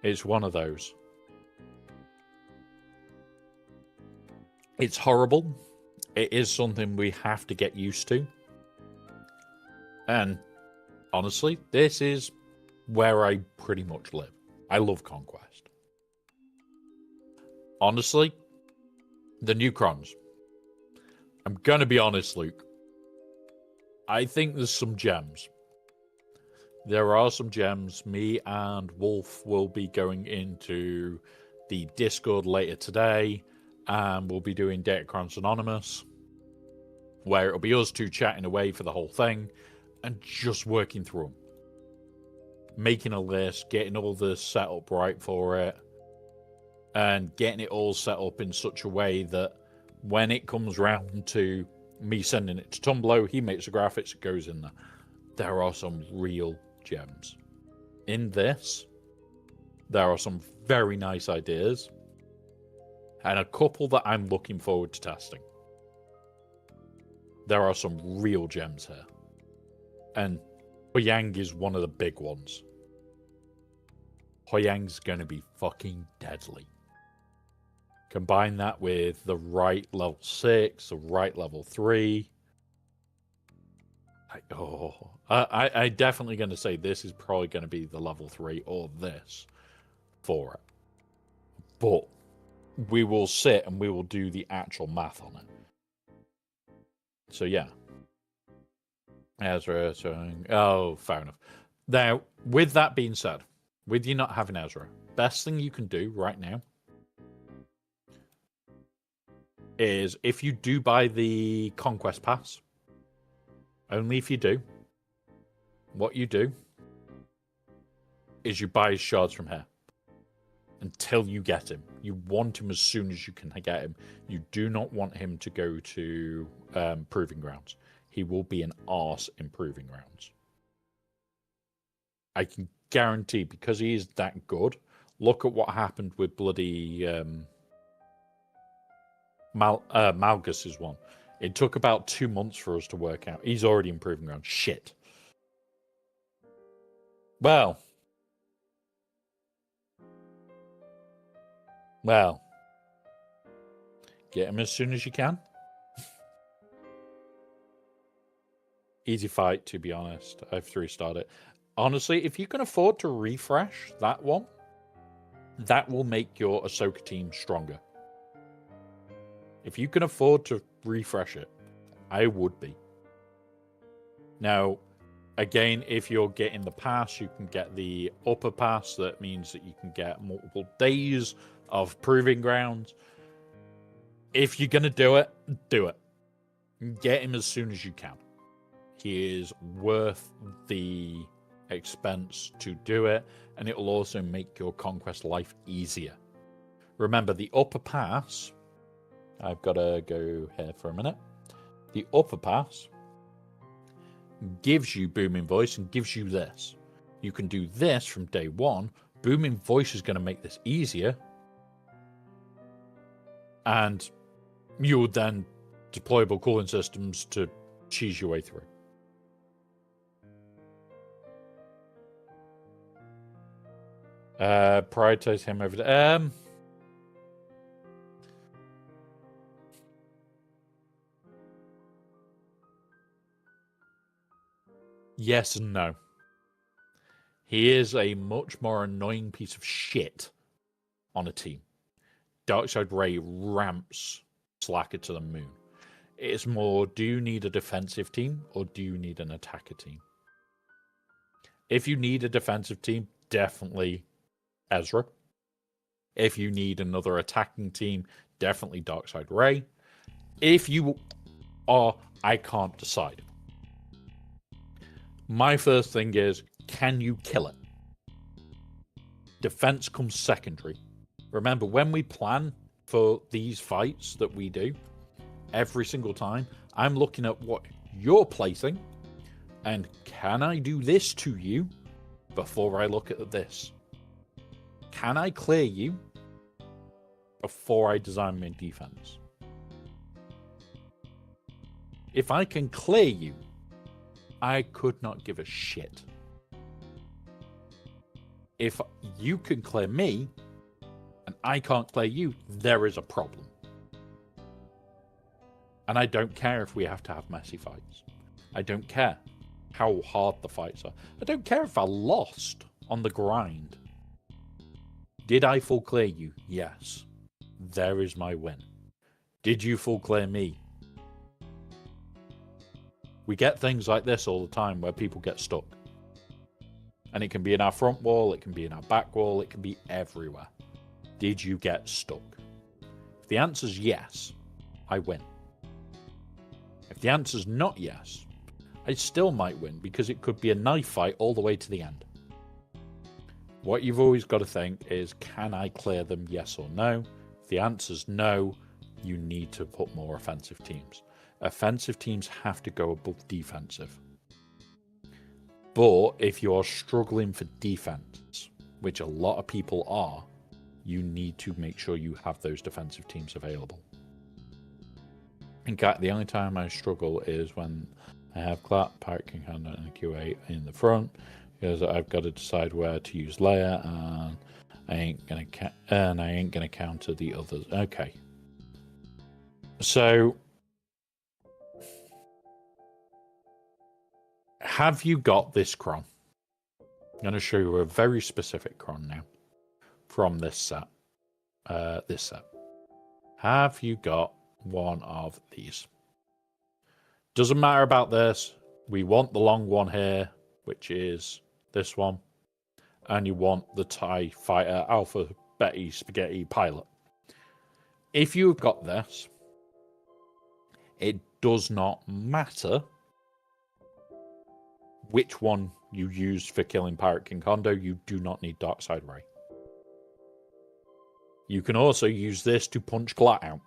It's one of those. It's horrible. It is something we have to get used to. And Honestly, this is where I pretty much live. I love Conquest. Honestly, the new crons. I'm gonna be honest, Luke. I think there's some gems. There are some gems. Me and Wolf will be going into the Discord later today, and we'll be doing Datacrons Anonymous, where it'll be us two chatting away for the whole thing and just working through them. Making a list, getting all the setup right for it, and getting it all set up in such a way that when it comes round to me sending it to Tumblr, he makes the graphics, it goes in there. There are some real gems. In this, there are some very nice ideas, and a couple that I'm looking forward to testing. There are some real gems here. And Hoyang is one of the big ones. Hoyang's going to be fucking deadly. Combine that with the right level 6, the right level 3. I definitely going to say this is probably going to be the level 3 or this for it. But we will sit and we will do the actual math on it. So yeah. Ezra, oh, fair enough. Now, with that being said, with you not having Ezra, best thing you can do right now is if you do buy the Conquest Pass, only if you do, what you do is you buy his shards from here until you get him. You want him as soon as you can get him. You do not want him to go to Proving Grounds. He will be an arse in Proving Grounds. I can guarantee, because he is that good. Look at what happened with bloody Malgus's one. It took about 2 months for us to work out. He's already in Proving Grounds. Shit. Well, get him as soon as you can. Easy fight, to be honest. I've 3-starred it. Honestly, if you can afford to refresh that one, that will make your Ahsoka team stronger. If you can afford to refresh it, I would be. Now, again, if you're getting the pass, you can get the upper pass. That means that you can get multiple days of Proving Grounds. If you're going to do it, do it. Get him as soon as you can. He is worth the expense to do it, and it will also make your Conquest life easier. Remember, the upper pass, I've got to go here for a minute. The upper pass gives you Booming Voice and gives you this. You can do this from day one. Booming Voice is going to make this easier, and you'll then deployable cooling systems to cheese your way through. Prioritize him over the yes and no. He is a much more annoying piece of shit on a team. Darkside Ray ramps Slacker to the moon. It's more, do you need a defensive team or do you need an attacker team? If you need a defensive team, definitely Ezra. If you need another attacking team, definitely Darkside Ray. If you are, I can't decide. My first thing is, can you kill it? Defense comes secondary. Remember, when we plan for these fights that we do, every single time, I'm looking at what you're placing, and can I do this to you before I look at this? Can I clear you before I design my defense? If I can clear you, I could not give a shit. If you can clear me and I can't clear you, there is a problem. And I don't care if we have to have messy fights. I don't care. how hard the fights are. I don't care if I lost on the grind. Did I full clear you? Yes. There is my win. Did you full clear me? We get things like this all the time where people get stuck. And it can be in our front wall, it can be in our back wall, it can be everywhere. Did you get stuck? If the answer's yes, I win. If the answer's not yes, I still might win because it could be a knife fight all the way to the end. What you've always got to think is, can I clear them, yes or no? If the answer's no, you need to put more offensive teams. Offensive teams have to go above defensive. But if you're struggling for defense, which a lot of people are, you need to make sure you have those defensive teams available. In fact, the only time I struggle is when I have Clap, Pirate King Hunter, and QA in the front, because I've got to decide where to use Layer, and I ain't gonna counter the others. Okay. So, have you got this cron? I'm going to show you a very specific cron now from this set. Have you got one of these? Doesn't matter about this. We want the long one here, which is this one. And you want the TIE Fighter Alpha Betty Spaghetti Pilot. If you've got this, it does not matter which one you use for killing Pirate King Hondo. You do not need Darkside Ray. You can also use this to punch Glat out.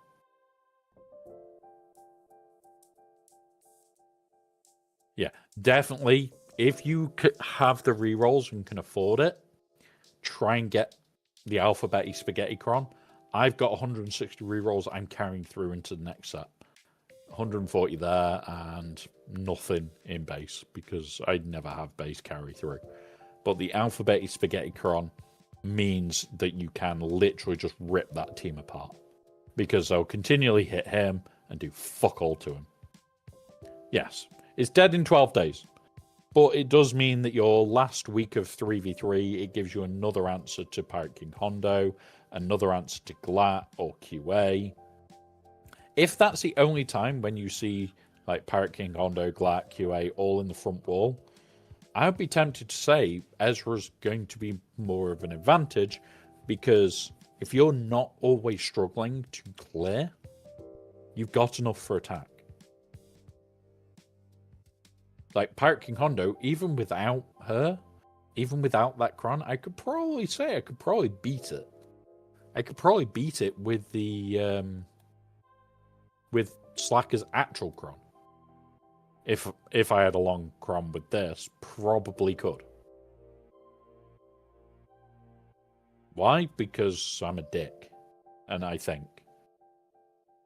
Yeah, definitely. If you have the rerolls and can afford it, try and get the Alphabet Spaghetti Cron. I've got 160 rerolls I'm carrying through into the next set. 140 there and nothing in base because I'd never have base carry through. But the Alphabet Spaghetti Cron means that you can literally just rip that team apart because they'll continually hit him and do fuck all to him. Yes, it's dead in 12 days. But it does mean that your last week of 3v3, it gives you another answer to Pirate King Hondo, another answer to Glat or QA. If that's the only time when you see like Pirate King Hondo, Glat, QA all in the front wall, I would be tempted to say Ezra's going to be more of an advantage because if you're not always struggling to clear, you've got enough for attack. Like Pirate King Hondo, even without her, even without that cron, I could probably say I could probably beat it. I could probably beat it with the with Slacker's actual cron. If I had a long cron with this, probably could. Why? Because I'm a dick, and I think.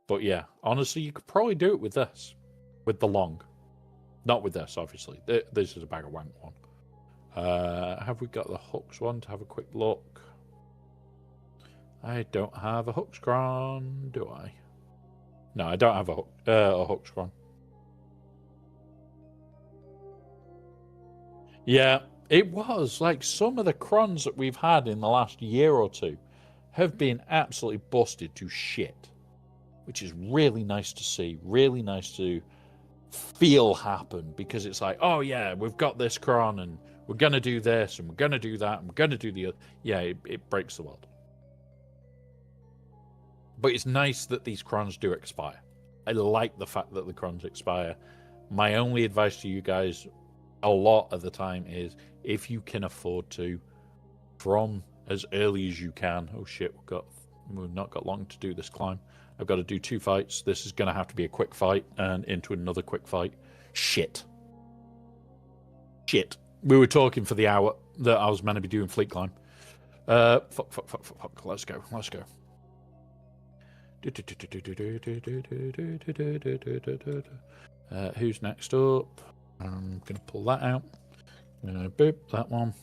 But yeah, honestly, you could probably do it with this, with the long. Not with this, obviously. This is a bag of wank one. Have we got the hooks one to have a quick look? I don't have a hooks cron, do I? No, I don't have a hooks cron. Yeah, it was like some of the crons that we've had in the last year or two have been absolutely busted to shit, which is really nice to see. Really nice to feel happen because it's like, oh yeah, we've got this cron and we're gonna do this and we're gonna do that and we're gonna do the other. Yeah, it breaks the world. But it's nice that these crons do expire. I like the fact that the crons expire. My only advice to you guys a lot of the time is if you can afford to, from as early as you can. Oh shit, we've not got long to do this climb. I've got to do 2 fights. This is going to have to be a quick fight and into another quick fight. Shit. We were talking for the hour that I was meant to be doing fleet climb. Fuck. Let's go. Who's next up? I'm going to pull that out. Boop, that one.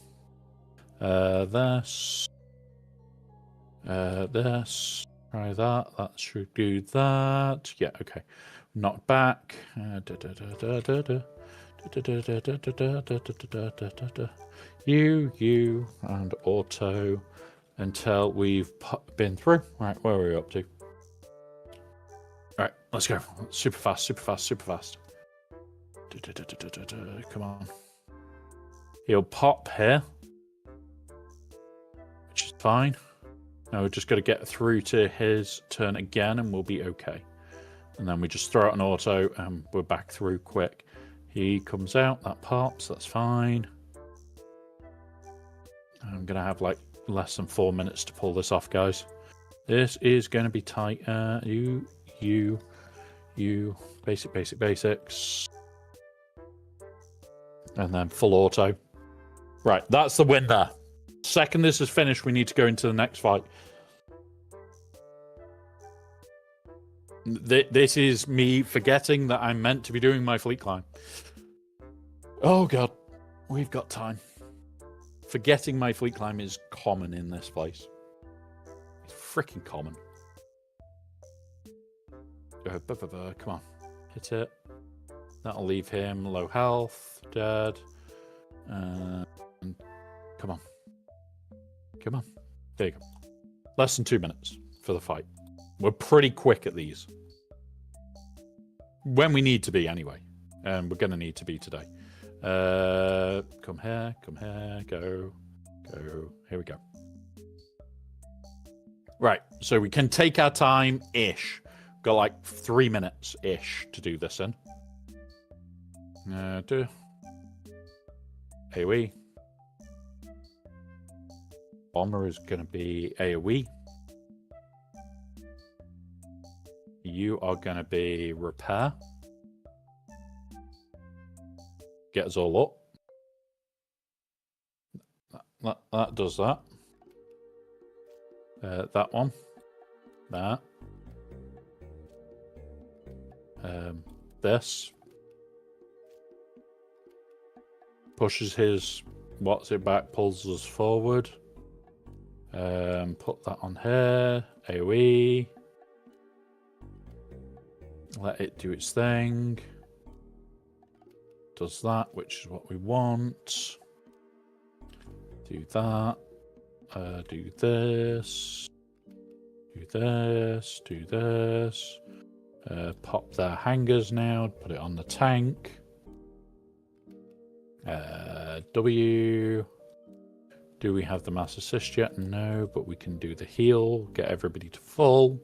This. Try that. That should do that. Yeah, okay. Knocked back. You, and auto until we've been through. Right, where are we up to? Right, let's go. Super fast, super fast, super fast. Come on. He'll pop here, which is fine. Now we've just got to get through to his turn again and we'll be okay. And then we just throw out an auto and we're back through quick. He comes out, that pops, that's fine. I'm going to have like less than 4 minutes to pull this off, guys. This is going to be tight. You. Basics. And then full auto. Right, that's the win there. Second this is finished, we need to go into the next fight. This is me forgetting that I'm meant to be doing my fleet climb. Oh god, we've got time. Forgetting my fleet climb is common in this place. It's freaking common. Come on, hit it. That'll leave him low health, dead. Come on. Come on. There you go. Less than 2 minutes for the fight. We're pretty quick at these. When we need to be, anyway. And we're going to need to be today. Come here, go. Here we go. Right, so we can take our time-ish. Got like 3 minutes-ish to do this in. AoE. Bomber is going to be AoE. You are going to be repair. Get us all up. That does that. That one. That. This. Pushes his... What's it back? Pulls us forward. Put that on here. AoE. Let it do its thing. Does that, which is what we want. Do that. Do this. Do this. Do this. Pop their hangers now. Put it on the tank. W. Do we have the mass assist yet? No, but we can do the heal. Get everybody to full.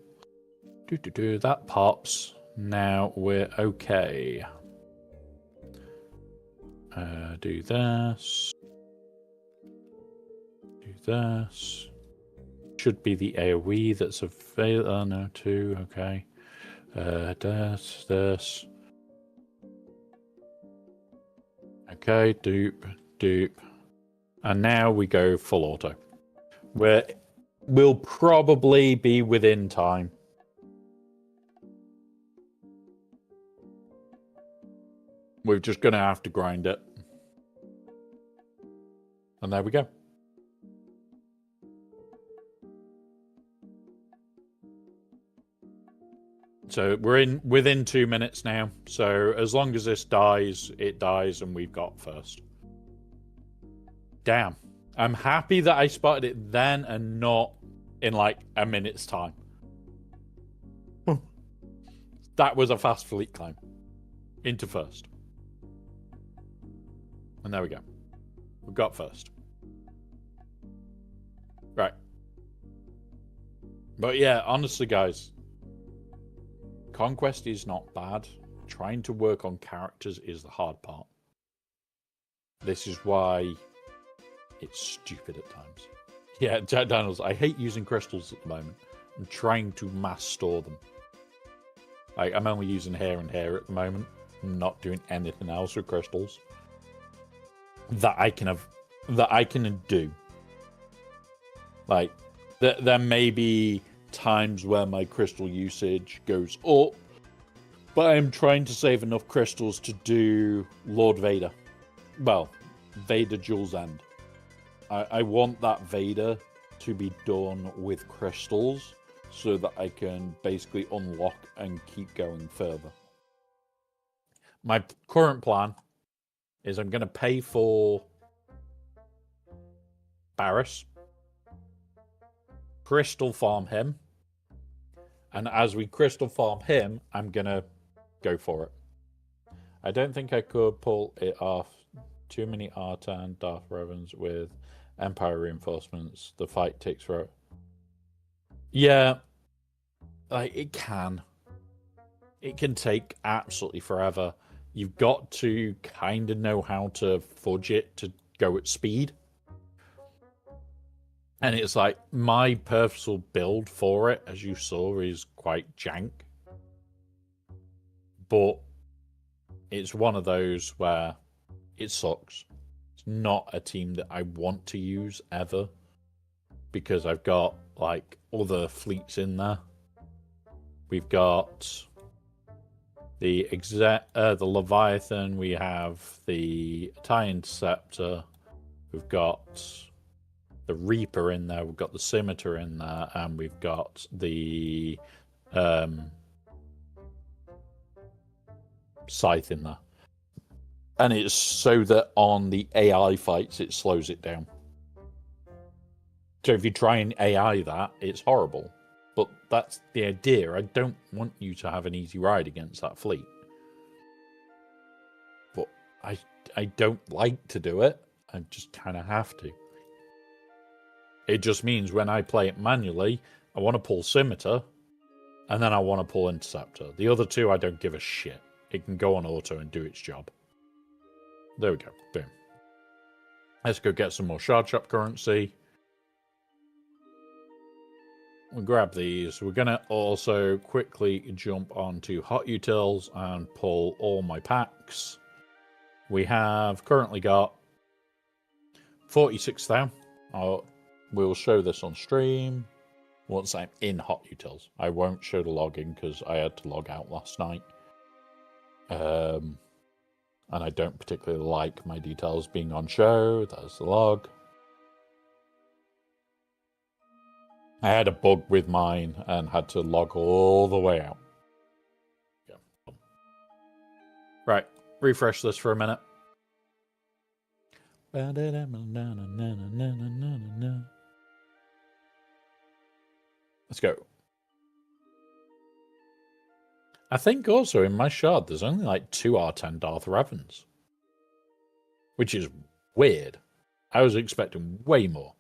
That pops. Now we're okay. Do this. Do this. Should be the AoE that's available. Oh, no, 2. Okay. This. Okay, dupe. And now we go full auto. We'll probably be within time. We're just going to have to grind it. And there we go. So we're within 2 minutes now. So as long as this dies, it dies and we've got first. Damn. I'm happy that I spotted it then and not in like a minute's time. That was a fast fleet climb. Into first. And there we go. We got first. Right. But yeah, honestly, guys, Conquest is not bad. Trying to work on characters is the hard part. This is why it's stupid at times. Yeah, Jack Daniels, I hate using crystals at the moment. I'm trying to mass store them. I'm only using hair and hair at the moment. I'm not doing anything else with crystals that I can do. Like, there may be times where my crystal usage goes up, but I'm trying to save enough crystals to do Lord Vader. Well, Vader Jules End. I want that Vader to be done with crystals so that I can basically unlock and keep going further. My current plan is I'm going to pay for Barris, crystal farm him, and as we crystal farm him, I'm going to go for it. I don't think I could pull it off. Too many R10 Darth Ravens with Empire reinforcements. The fight takes forever. Yeah, like it can. It can take absolutely forever. You've got to kind of know how to fudge it to go at speed. And it's like my personal build for it, as you saw, is quite jank. But it's one of those where it sucks. It's not a team that I want to use ever because I've got like other fleets in there. We've got the Leviathan, we have the TIE Interceptor, we've got the Reaper in there, we've got the Scimitar in there, and we've got the Scythe in there. And it's so that on the AI fights, it slows it down. So if you try and AI that, it's horrible. But that's the idea. I don't want you to have an easy ride against that fleet. But I don't like to do it. I just kind of have to. It just means when I play it manually, I want to pull Scimitar, and then I want to pull Interceptor. The other two, I don't give a shit. It can go on auto and do its job. There we go. Boom. Let's go get some more Shard Shop currency. We'll grab these. We're going to also quickly jump onto Hot Utils and pull all my packs. We have currently got 46,000. We'll show this on stream once I'm in Hot Utils. I won't show the login because I had to log out last night. And I don't particularly like my details being on show. There's the log. I had a bug with mine and had to log all the way out. Yeah. Right, refresh this for a minute. Let's go. I think also in my shard, there's only like 2 R10 Darth Ravens. Which is weird. I was expecting way more.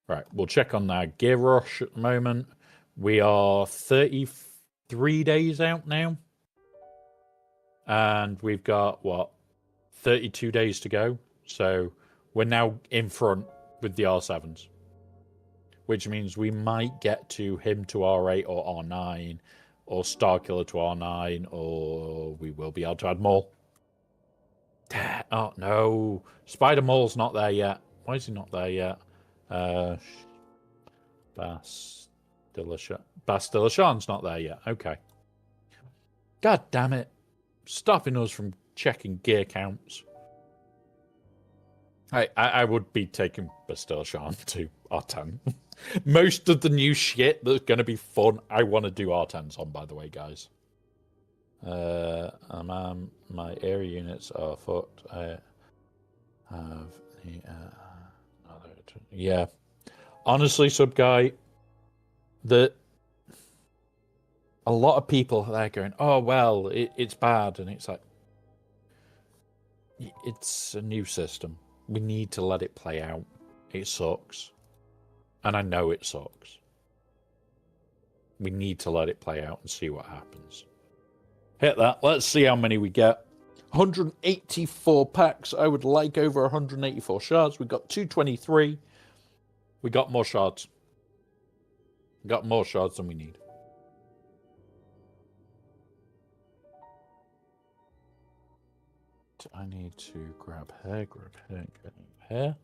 Right, we'll check on our gear rush at the moment. We are 33 days out now. And we've got, 32 days to go. So we're now in front with the R7s. Which means we might get to him to R8 or R9. Or Starkiller to R9, or we will be able to add more. Oh, no. Spider Maul's not there yet. Why is he not there yet? Bastila Shan's not there yet. Okay. God damn it. Stopping us from checking gear counts. I would be taking Bastila Shan to R10. Most of the new shit that's going to be fun, I want to do R10s on, by the way, guys. My area units are fucked. I have the... yeah. Honestly, sub guy, a lot of people are there going, oh, well, it's bad. And it's like, it's a new system. We need to let it play out. It sucks. And I know it sucks. We need to let it play out and see what happens. Hit that. Let's see how many we get. 184 packs. I would like over 184 shards. We got 223. We got more shards. We got more shards than we need. I need to grab hair, grab hair.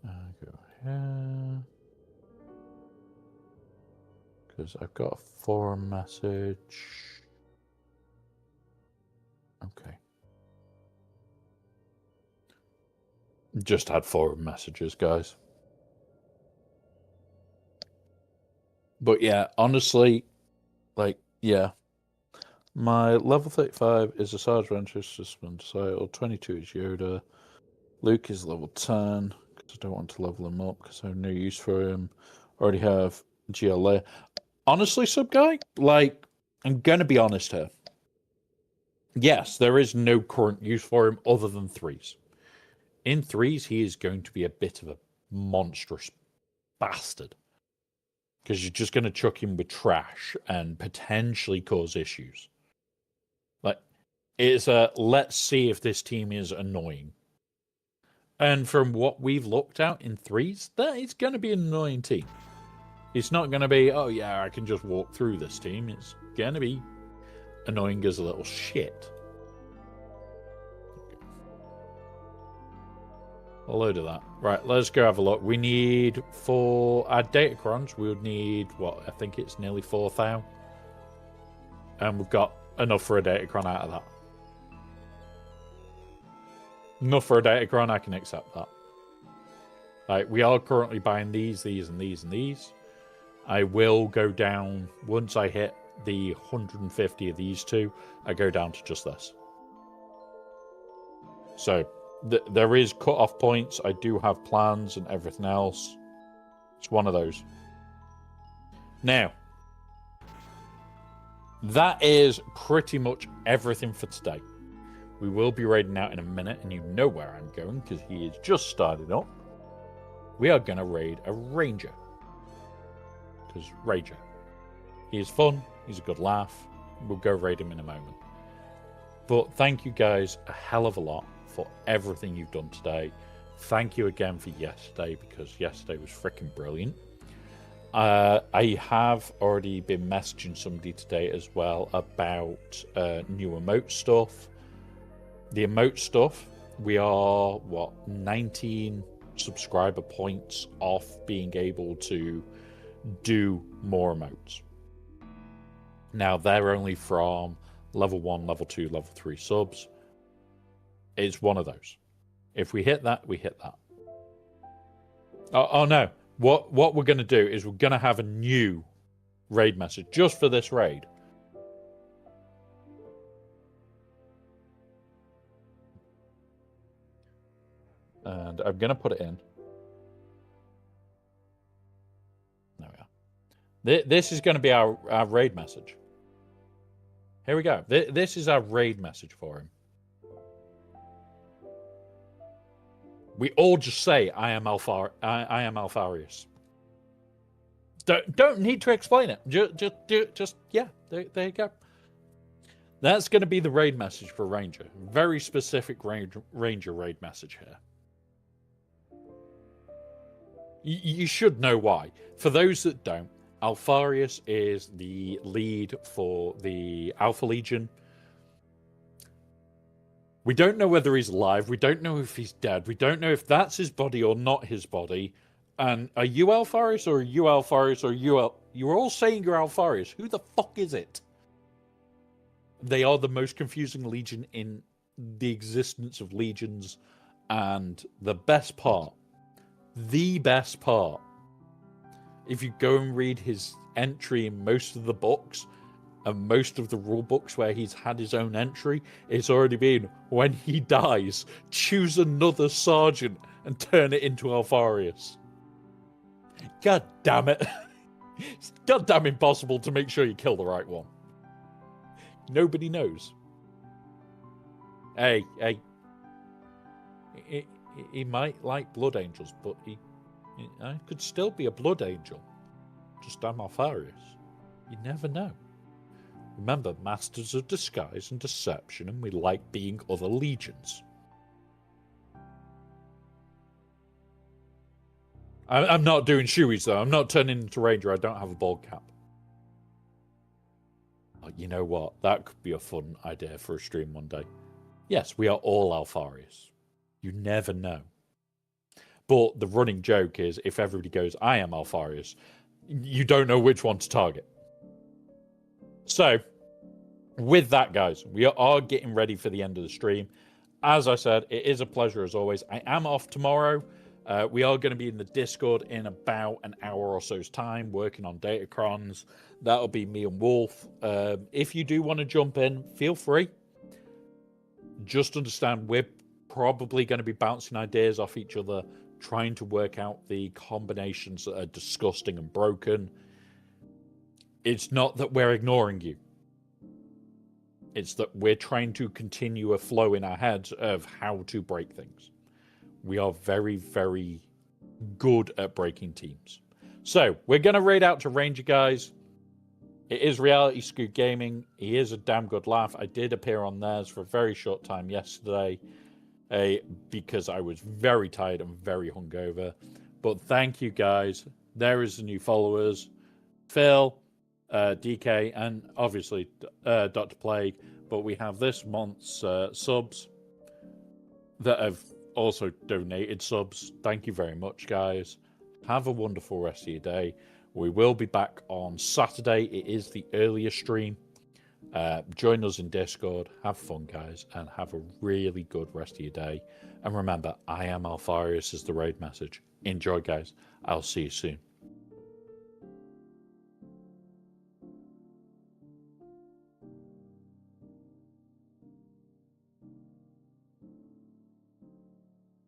Go here. Because I've got a forum message. Okay. Just had forum messages, guys. But yeah, honestly, like, yeah. My level 35 is a Sarge Venture Suspend Sale. 22 is Yoda. Luke is level 10 because I don't want to level him up because I have no use for him. Already have GLA. Honestly, sub guy, like, I'm going to be honest here. Yes, there is no current use for him other than threes. In threes, he is going to be a bit of a monstrous bastard. Because you're just going to chuck him with trash and potentially cause issues. Like, it's a let's see if this team is annoying. And from what we've looked at in threes, that is going to be an annoying team. It's not going to be, oh yeah, I can just walk through this team. It's going to be annoying as a little shit. A load of that. Right, let's go have a look. We need, for our datacrons, we would need, what, I think it's nearly 4,000. And we've got enough for a datacron out of that. Enough for a datacron, I can accept that. Like, we are currently buying these, and these. I will go down, once I hit the 150 of these two, I go down to just this. So, there is cut-off points. I do have plans and everything else. It's one of those. Now, that is pretty much everything for today. We will be raiding out in a minute, and you know where I'm going because he is just started up. We are going to raid a ranger. Because ranger. He is fun. He's a good laugh. We'll go raid him in a moment. But thank you guys a hell of a lot for everything you've done today. Thank you again for yesterday, because yesterday was freaking brilliant. I have already been messaging somebody today as well about new emote stuff. The emote stuff, we are, 19 subscriber points off being able to do more emotes. Now, they're only from level 1, level 2, level 3 subs. It's one of those. If we hit that, we hit that. Oh no. What we're going to do is we're going to have a new raid message just for this raid. And I'm going to put it in. There we are. This is going to be our raid message. Here we go. This is our raid message for him. We all just say, I am Alfarius. Don't need to explain it. Just yeah, there you go. That's going to be the raid message for Ranger. Very specific Ranger raid message here. You should know why. For those that don't, Alfarius is the lead for the Alpha Legion. We don't know whether he's alive. We don't know if he's dead. We don't know if that's his body or not his body. And are you Alfarius or are you Alfarius or you're all saying you're Alfarius. Who the fuck is it? They are the most confusing legion in the existence of legions. And the best part, if you go and read his entry in most of the books, and most of the rule books where he's had his own entry, it's already been, when he dies, choose another sergeant and turn it into Alfarius. God damn it. It's goddamn impossible to make sure you kill the right one. Nobody knows. Hey. He might like blood angels, but he could still be a blood angel. Just I'm Alfarius. You never know. Remember, masters of disguise and deception, and we like being other legions. I'm not doing shoeies, though. I'm not turning into Ranger. I don't have a bald cap. Oh, you know what? That could be a fun idea for a stream one day. Yes, we are all Alfarius. You never know. But the running joke is, if everybody goes, I am Alfarius, you don't know which one to target. So, with that, guys, we are getting ready for the end of the stream. As I said, it is a pleasure as always. I am off tomorrow. We are going to be in the Discord in about an hour or so's time, working on Datacrons. That'll be me and Wolf. If you do want to jump in, feel free. Just understand we're probably going to be bouncing ideas off each other, trying to work out the combinations that are disgusting and broken. It's not that we're ignoring you. It's that we're trying to continue a flow in our heads of how to break things. We are very, very good at breaking teams. So we're going to raid out to Ranger, guys. It is Reality Scoot Gaming. He is a damn good laugh. I did appear on theirs for a very short time yesterday because I was very tired and very hungover. But thank you, guys. There is the new followers. Phil, DK, and obviously Dr. Plague. But we have this month's subs that have also donated subs. Thank you very much, guys. Have a wonderful rest of your day. We will be back on Saturday. It is the earlier stream. Join us in Discord. Have fun, guys, and have a really good rest of your day. And remember, I am Alfarius is the raid message. Enjoy, guys. I'll see you soon.